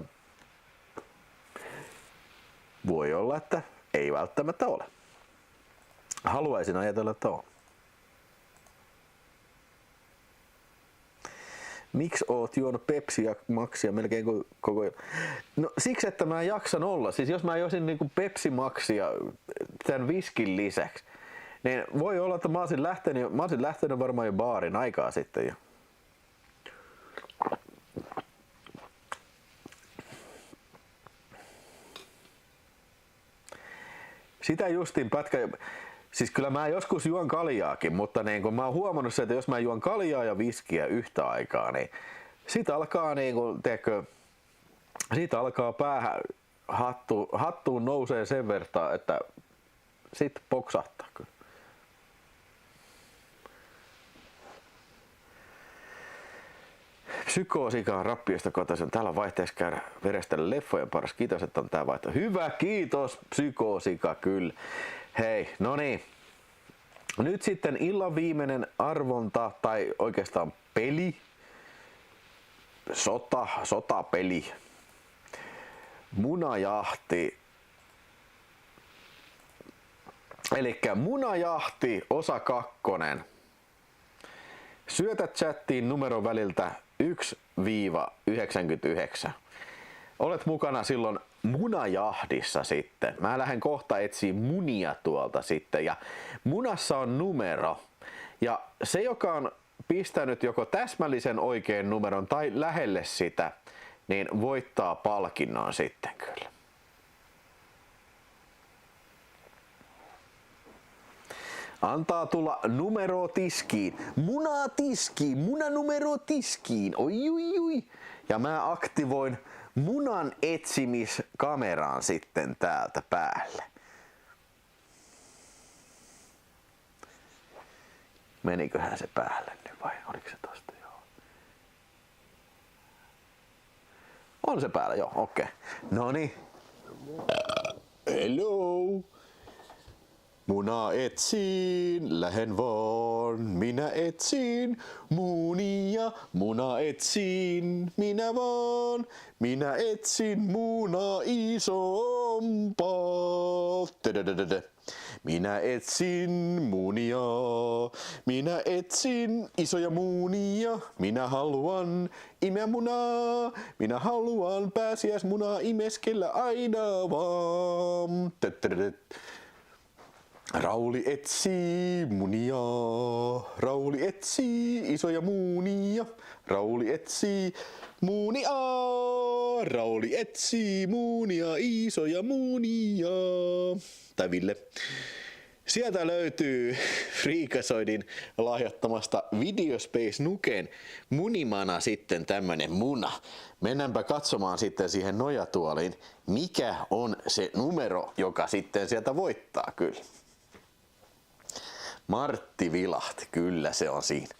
voi olla, että ei välttämättä ole. Haluaisin ajatella, että on. Miksi oot juonut Pepsiä Maxia melkein koko ajan? No siksi, että mä jaksan olla. Siis jos mä josin niinku Pepsi Maxia tämän viskin lisäksi, niin voi olla, että mä olisin lähtenyt varmaan jo baarin aikaa sitten jo. Sitä justiin pätkä. Siis kyllä mä joskus juon kaljaakin, mutta niin kun mä oon huomannut se, että jos mä juon kaljaa ja viskiä yhtä aikaa, niin siitä alkaa siitä alkaa päähän hattuun nousee sen verran, että sit poksahtaa kyllä. Psykoosikaan Rappiosta kotoisin. Täällä on vaihteeksi käydä verestellä leffojen paras. Kiitos, että on tää vaihto. Hyvä, kiitos Psykoosika kyllä. Hei, no niin. Nyt sitten illan viimeinen arvonta tai oikeastaan peli. Sotapeli. Munajahti. Elikkä Munajahti osa 2. Syötä chattiin numeron väliltä 1-99. Olet mukana silloin munajahdissa sitten. Mä lähden kohta etsiä munia tuolta sitten. Ja munassa on numero. Ja se, joka on pistänyt joko täsmällisen oikein numeron tai lähelle sitä, niin voittaa palkinnon sitten kyllä. Antaa tulla numero tiskiin. Munaa tiskiin. Munanumero tiskiin. Oi, oi, oi. Ja mä aktivoin munan etsimiskameraan sitten täältä päälle. Meniköhän se päälle nyt vai oliko se tosta? Joo. On se päällä, joo, okei. Noniin. Hello. Munaa etsiin, lähen vaan, minä etsin munia, muna etsiin, minä vaan, minä etsin munaa isompaa. Minä etsin munia, minä etsin isoja munia, minä haluan imeä munaa, minä haluan pääsiäismunaa imeskellä aina vaan. Rauli etsii munia, Rauli etsii isoja muunia, Rauli etsii muunia, Rauli etsii muunia, isoja muunia. Tai Ville. Sieltä löytyy Freakazoidin lahjoittamasta Videospace Nuken munimana sitten tämmönen muna. Mennäänpä katsomaan sitten siihen nojatuoliin, mikä on se numero, joka sitten sieltä voittaa kyllä. Martti vilahti, kyllä se on siinä.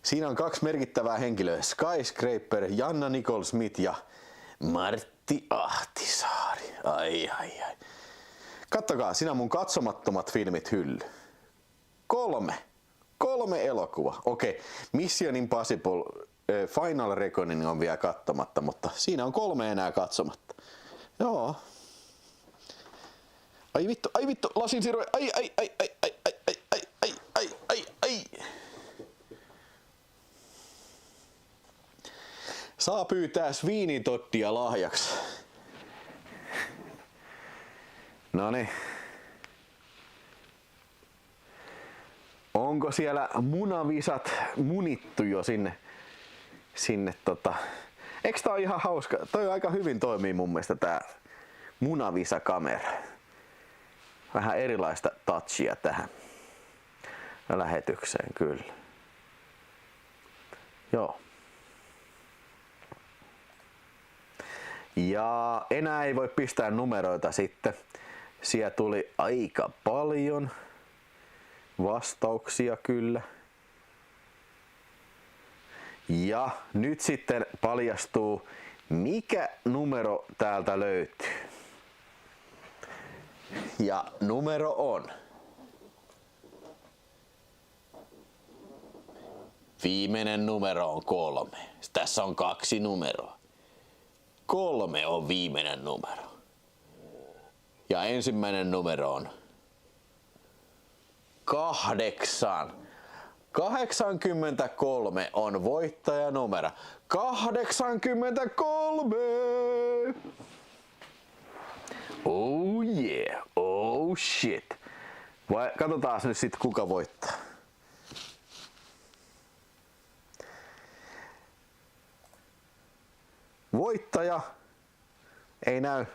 Siinä on 2 merkittävää henkilöä, Skyscraper, Janna Nicole Smith ja Martti Ahtisaari. Ai. Kattokaa, siinä on mun katsomattomat filmit hylly. 3 elokuva. Okei, Mission Impossible Final Reckoning on vielä katsomatta, mutta siinä on 3 enää katsomatta. Joo. Ai vittu, lasinsiirroja. Ai. Saa pyytää sviinitottia lahjaksi. Noniin. Onko siellä munavisat munittu jo sinne Eikö tää on ihan hauska? Toi aika hyvin toimii mun mielestä tää munavisakamera. Vähän erilaista touchia tähän lähetykseen kyllä. Joo. Ja enää ei voi pistää numeroita sitten. Siellä tuli aika paljon vastauksia kyllä. Ja nyt sitten paljastuu, mikä numero täältä löytyy. Ja numero on viimeinen numero on 3. Tässä on 2 numeroa. 3 on viimeinen numero. Ja ensimmäinen numero on 8. 83 on voittajanumero. 83! Oh yeah, oh shit. Vai katsotaan nyt sit kuka voittaa. Voittaja ei näy.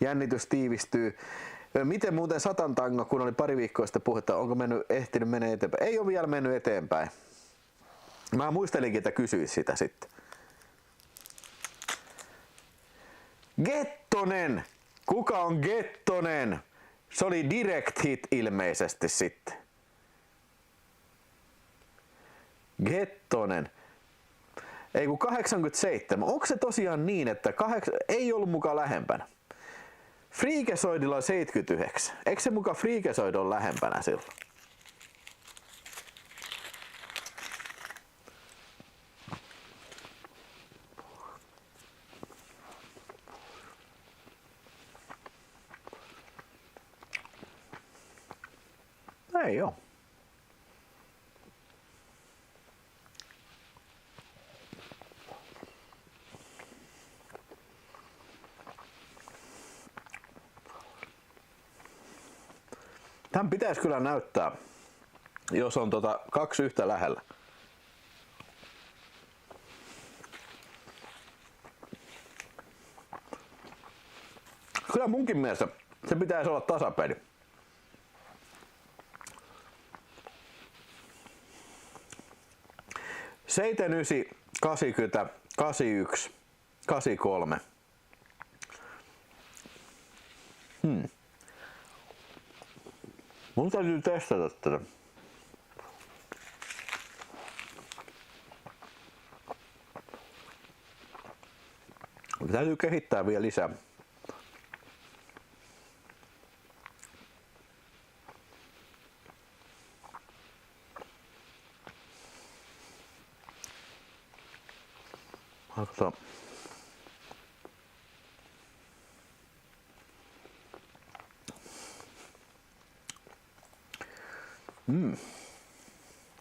Jännitys tiivistyy. Miten muuten Satan Tango, kun oli pari viikkoa sitten puhetta, onko ehtinyt mennä eteenpäin? Ei ole vielä mennyt eteenpäin. Mä muistelinkin, että kysyis sitä sitten. Gettonen! Kuka on Gettonen? Se oli direct hit ilmeisesti sitten. Gettonen. Ei kun 87. Onko se tosiaan niin, että ei ollut mukaan lähempänä? Freakazoidilla on 79. Eikö se mukaan Freakazoid on lähempänä silloin? Ei oo. Tän pitäisi kyllä näyttää, jos on 2 yhtä lähellä. Kyllä munkin mielestä se pitäisi olla tasapeli. Seiten, 9, 80, 81, 83. Mun täytyy testata tätä. Täytyy kehittää vielä lisää. Katsotaan.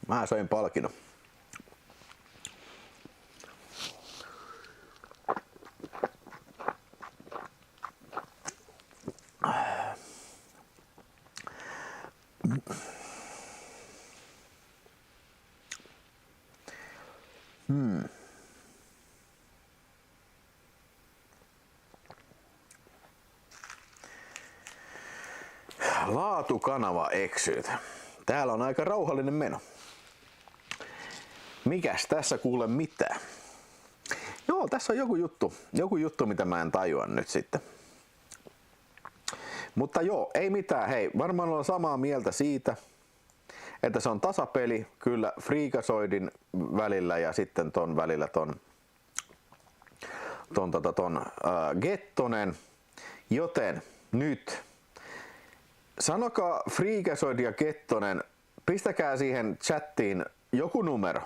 Mä söin palkinnon. Laatukanava eksyt. Täällä on aika rauhallinen meno. Mikäs tässä kuule mitään? Joo, tässä on joku juttu mitä mä en tajua nyt sitten. Mutta joo, ei mitään. Hei, varmaan ollaan samaa mieltä siitä, että se on tasapeli kyllä Freakazoidin välillä ja sitten ton välillä ton Gettonen. Joten nyt sanokaa Freakazoid ja Gettonen, pistäkää siihen chattiin joku numero.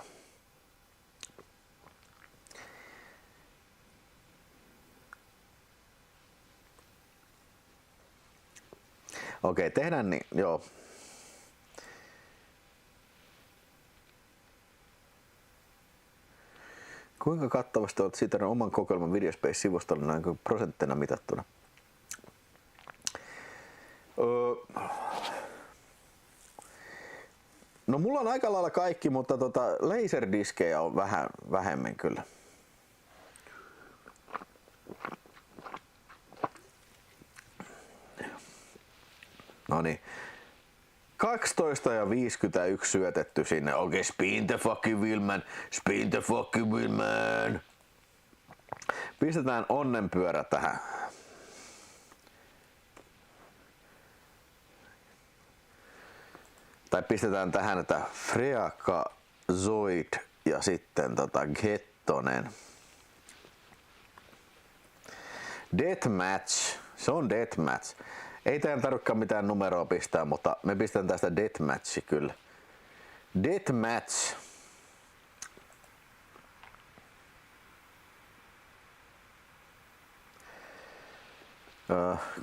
Okei, tehdään niin, joo. Kuinka kattavasti olet siitä oman kokoelman Videospace-sivustolla näin kuin prosenttina mitattuna? No mulla on aika lailla kaikki, mutta laserdiskejä on vähän vähemmän kyllä. Noniin. 12 ja 51 syötetty sinne. Okei, spin the fucking Willman. Spin the fucking Willman. Pistetään onnenpyörä tähän. Tai pistetään tähän, että Freakazoid ja sitten Gettonen. Deathmatch. Se on deathmatch. Ei teidän tarvitsekaan mitään numeroa pistää, mutta me pistän tästä deathmatchi kyllä. Deathmatch.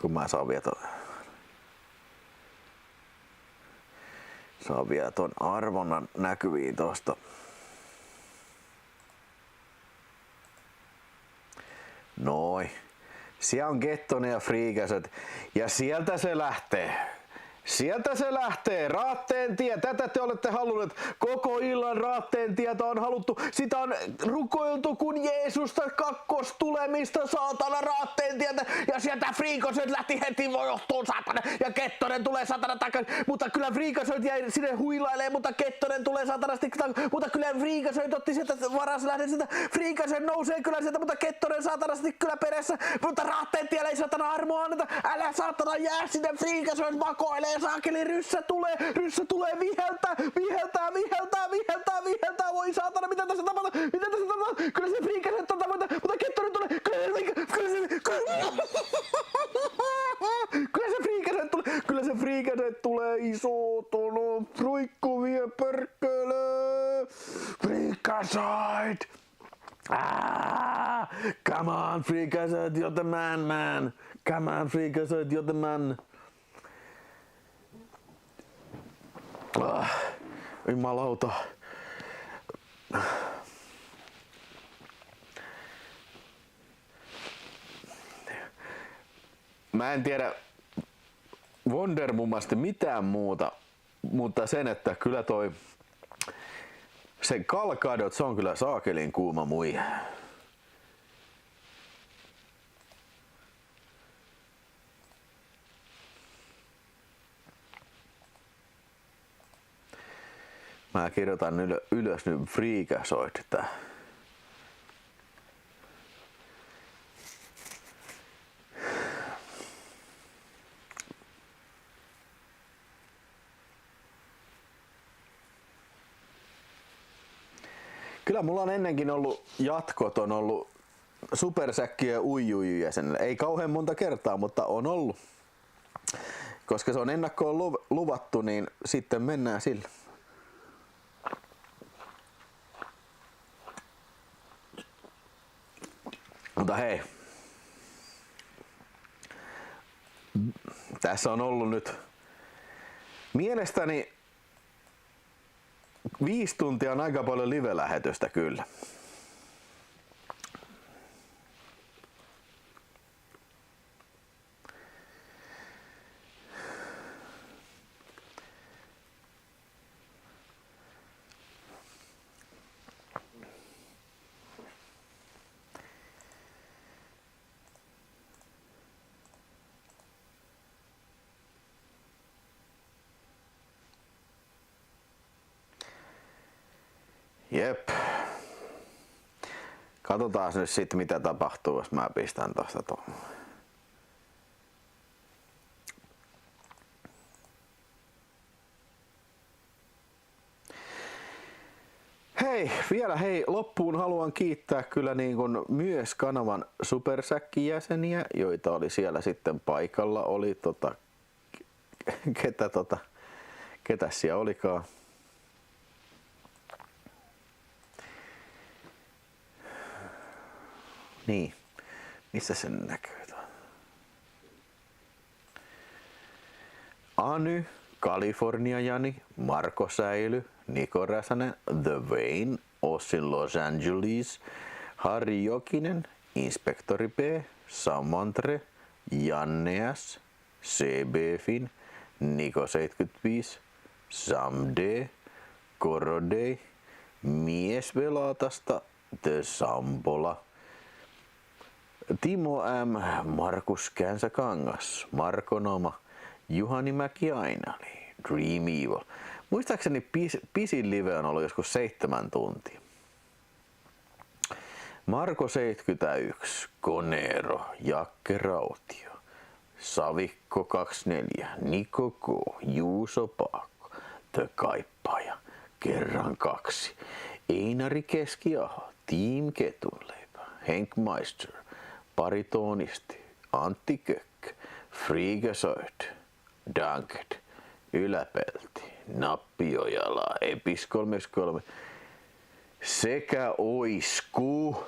Kun mä saan vielä ton arvonnan näkyviin tosta. Noin. Siellä on Gettonen ja Freakazoid ja sieltä se lähtee. Sieltä se lähtee, Raatteen tie, tätä te olette halunneet, koko illan Raatteen tietä on haluttu, sitä on rukoiltu kun Jeesusta kakkostulemista, saatana Raatteen tietä, ja sieltä Freakazoid lähti heti johtoon, saatana, ja Gettonen tulee saatana takaisin, mutta kyllä Freakazoid jäi sinne huilailee, mutta Gettonen tulee saatanasti, mutta kyllä Freakazoid otti sieltä varas lähden sieltä, Freakazoid nousee kyllä sieltä, mutta Gettonen saatanasti kyllä perässä, mutta Raatteen tiellä ei saatana armoa anneta, älä saatana jää sinne, Freakazoid makoilee, saakeli, ryssä tulee, viheltää, voi saatana, mitä tässä tapahtuu, kyllä se Freakazoid mutta Gettonen tulee, kyllä se Freakazoid tulee iso tono, roikku vie perkele, Freakazoid. Come on Freakazoid, you're the man. Come on Freakazoid, you're the man. Jumalauta. Mä en tiedä Wondermummasti mitään muuta, mutta sen, että kyllä se Gal Gadot, se on kyllä saakelin kuuma muija. Mä kirjoitan ylös nyt Freakazoid tää. Kyllä mulla on ennenkin ollut jatkot, on ollut supersäkkiä uijuju jäsenellä. Ei kauhean monta kertaa, mutta on ollut. Koska se on ennakkoon luvattu, niin sitten mennään sillä. Mutta hei. Tässä on ollut nyt mielestäni 5 tuntia on aika paljon live-lähetystä kyllä. Jep. Katsotaan nyt sit mitä tapahtuu, jos mä pistän tosta tuon. Vielä loppuun haluan kiittää kyllä niin kun myös kanavan supersäkkijäseniä, joita oli siellä sitten paikalla. Oli ketä siellä olikaan? Niin, missä sen näkyy? Any, California Jani, Marko Säily, Niko Räsänen, The Wayne, Ossin Los Angeles, Harri Jokinen, Inspektori P, Samantre, Janne S, CB-Fin, Niko 75, Sam D, Korodei, Mies Velatasta, The Sampola, Timo M, Markus Känsäkangas, Marko Noma, Juhani Mäki Ainali, Dream Evil. Muistaakseni pisin live on ollut joskus 7 tuntia. Marko 71, Konero, Jakke Rautio, Savikko 24, Niko K, Juuso Paakko, The Kaippaaja, Kerran 2, Einari Keskiaho, Team Ketunleipä, Henk Meister, Paritoonisti, Antti Kökkö, Freakazoid, Dunked, Yläpelti, Nappiojala, Epis 33 sekä Oisku.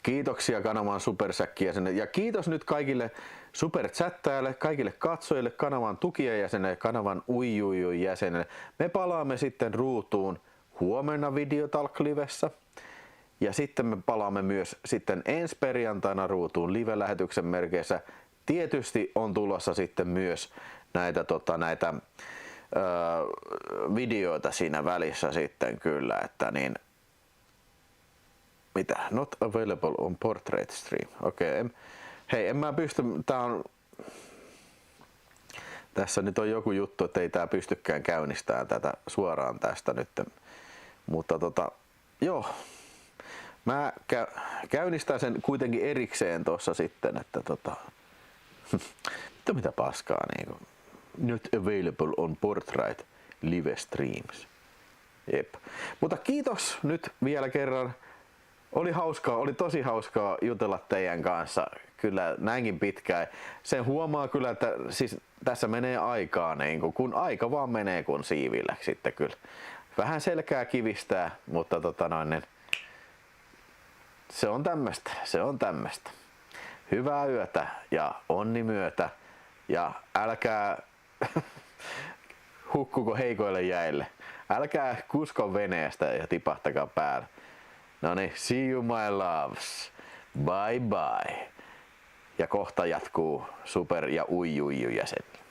Kiitoksia kanavan supersäkkijäsenille ja kiitos nyt kaikille superchattaajille, kaikille katsojille, kanavan tukijajäsenille, kanavan uijujuj jäsenille. Me palaamme sitten ruutuun huomenna Videotalk-livessä. Ja sitten me palaamme myös sitten ensi perjantaina ruutuun live-lähetyksen merkeissä. Tietysti on tulossa sitten myös näitä videoita siinä välissä sitten kyllä, että niin mitä? Not available on portrait stream. Okei. Hei, en mä pysty, tässä nyt on joku juttu, että ei tää pystykään käynnistämään tätä suoraan tästä nyt. Mutta joo. Mä käynnistän sen kuitenkin erikseen tossa sitten, että mitä paskaa niinku. Not available on portrait live streams. Jep. Mutta kiitos nyt vielä kerran. Oli hauskaa, oli tosi hauskaa jutella teidän kanssa. Kyllä näinkin pitkään. Sen huomaa kyllä, että siis tässä menee aikaa niin kun aika vaan menee kun siivillä sitten kyllä. Vähän selkää kivistää, mutta se on tämmöstä. Hyvää yötä ja onni myötä ja älkää hukkuko heikoille jäille. Älkää kusko veneestä ja tipahtakaa päälle. Noniin, see you my loves. Bye bye. ja kohta jatkuu super ja jäsen.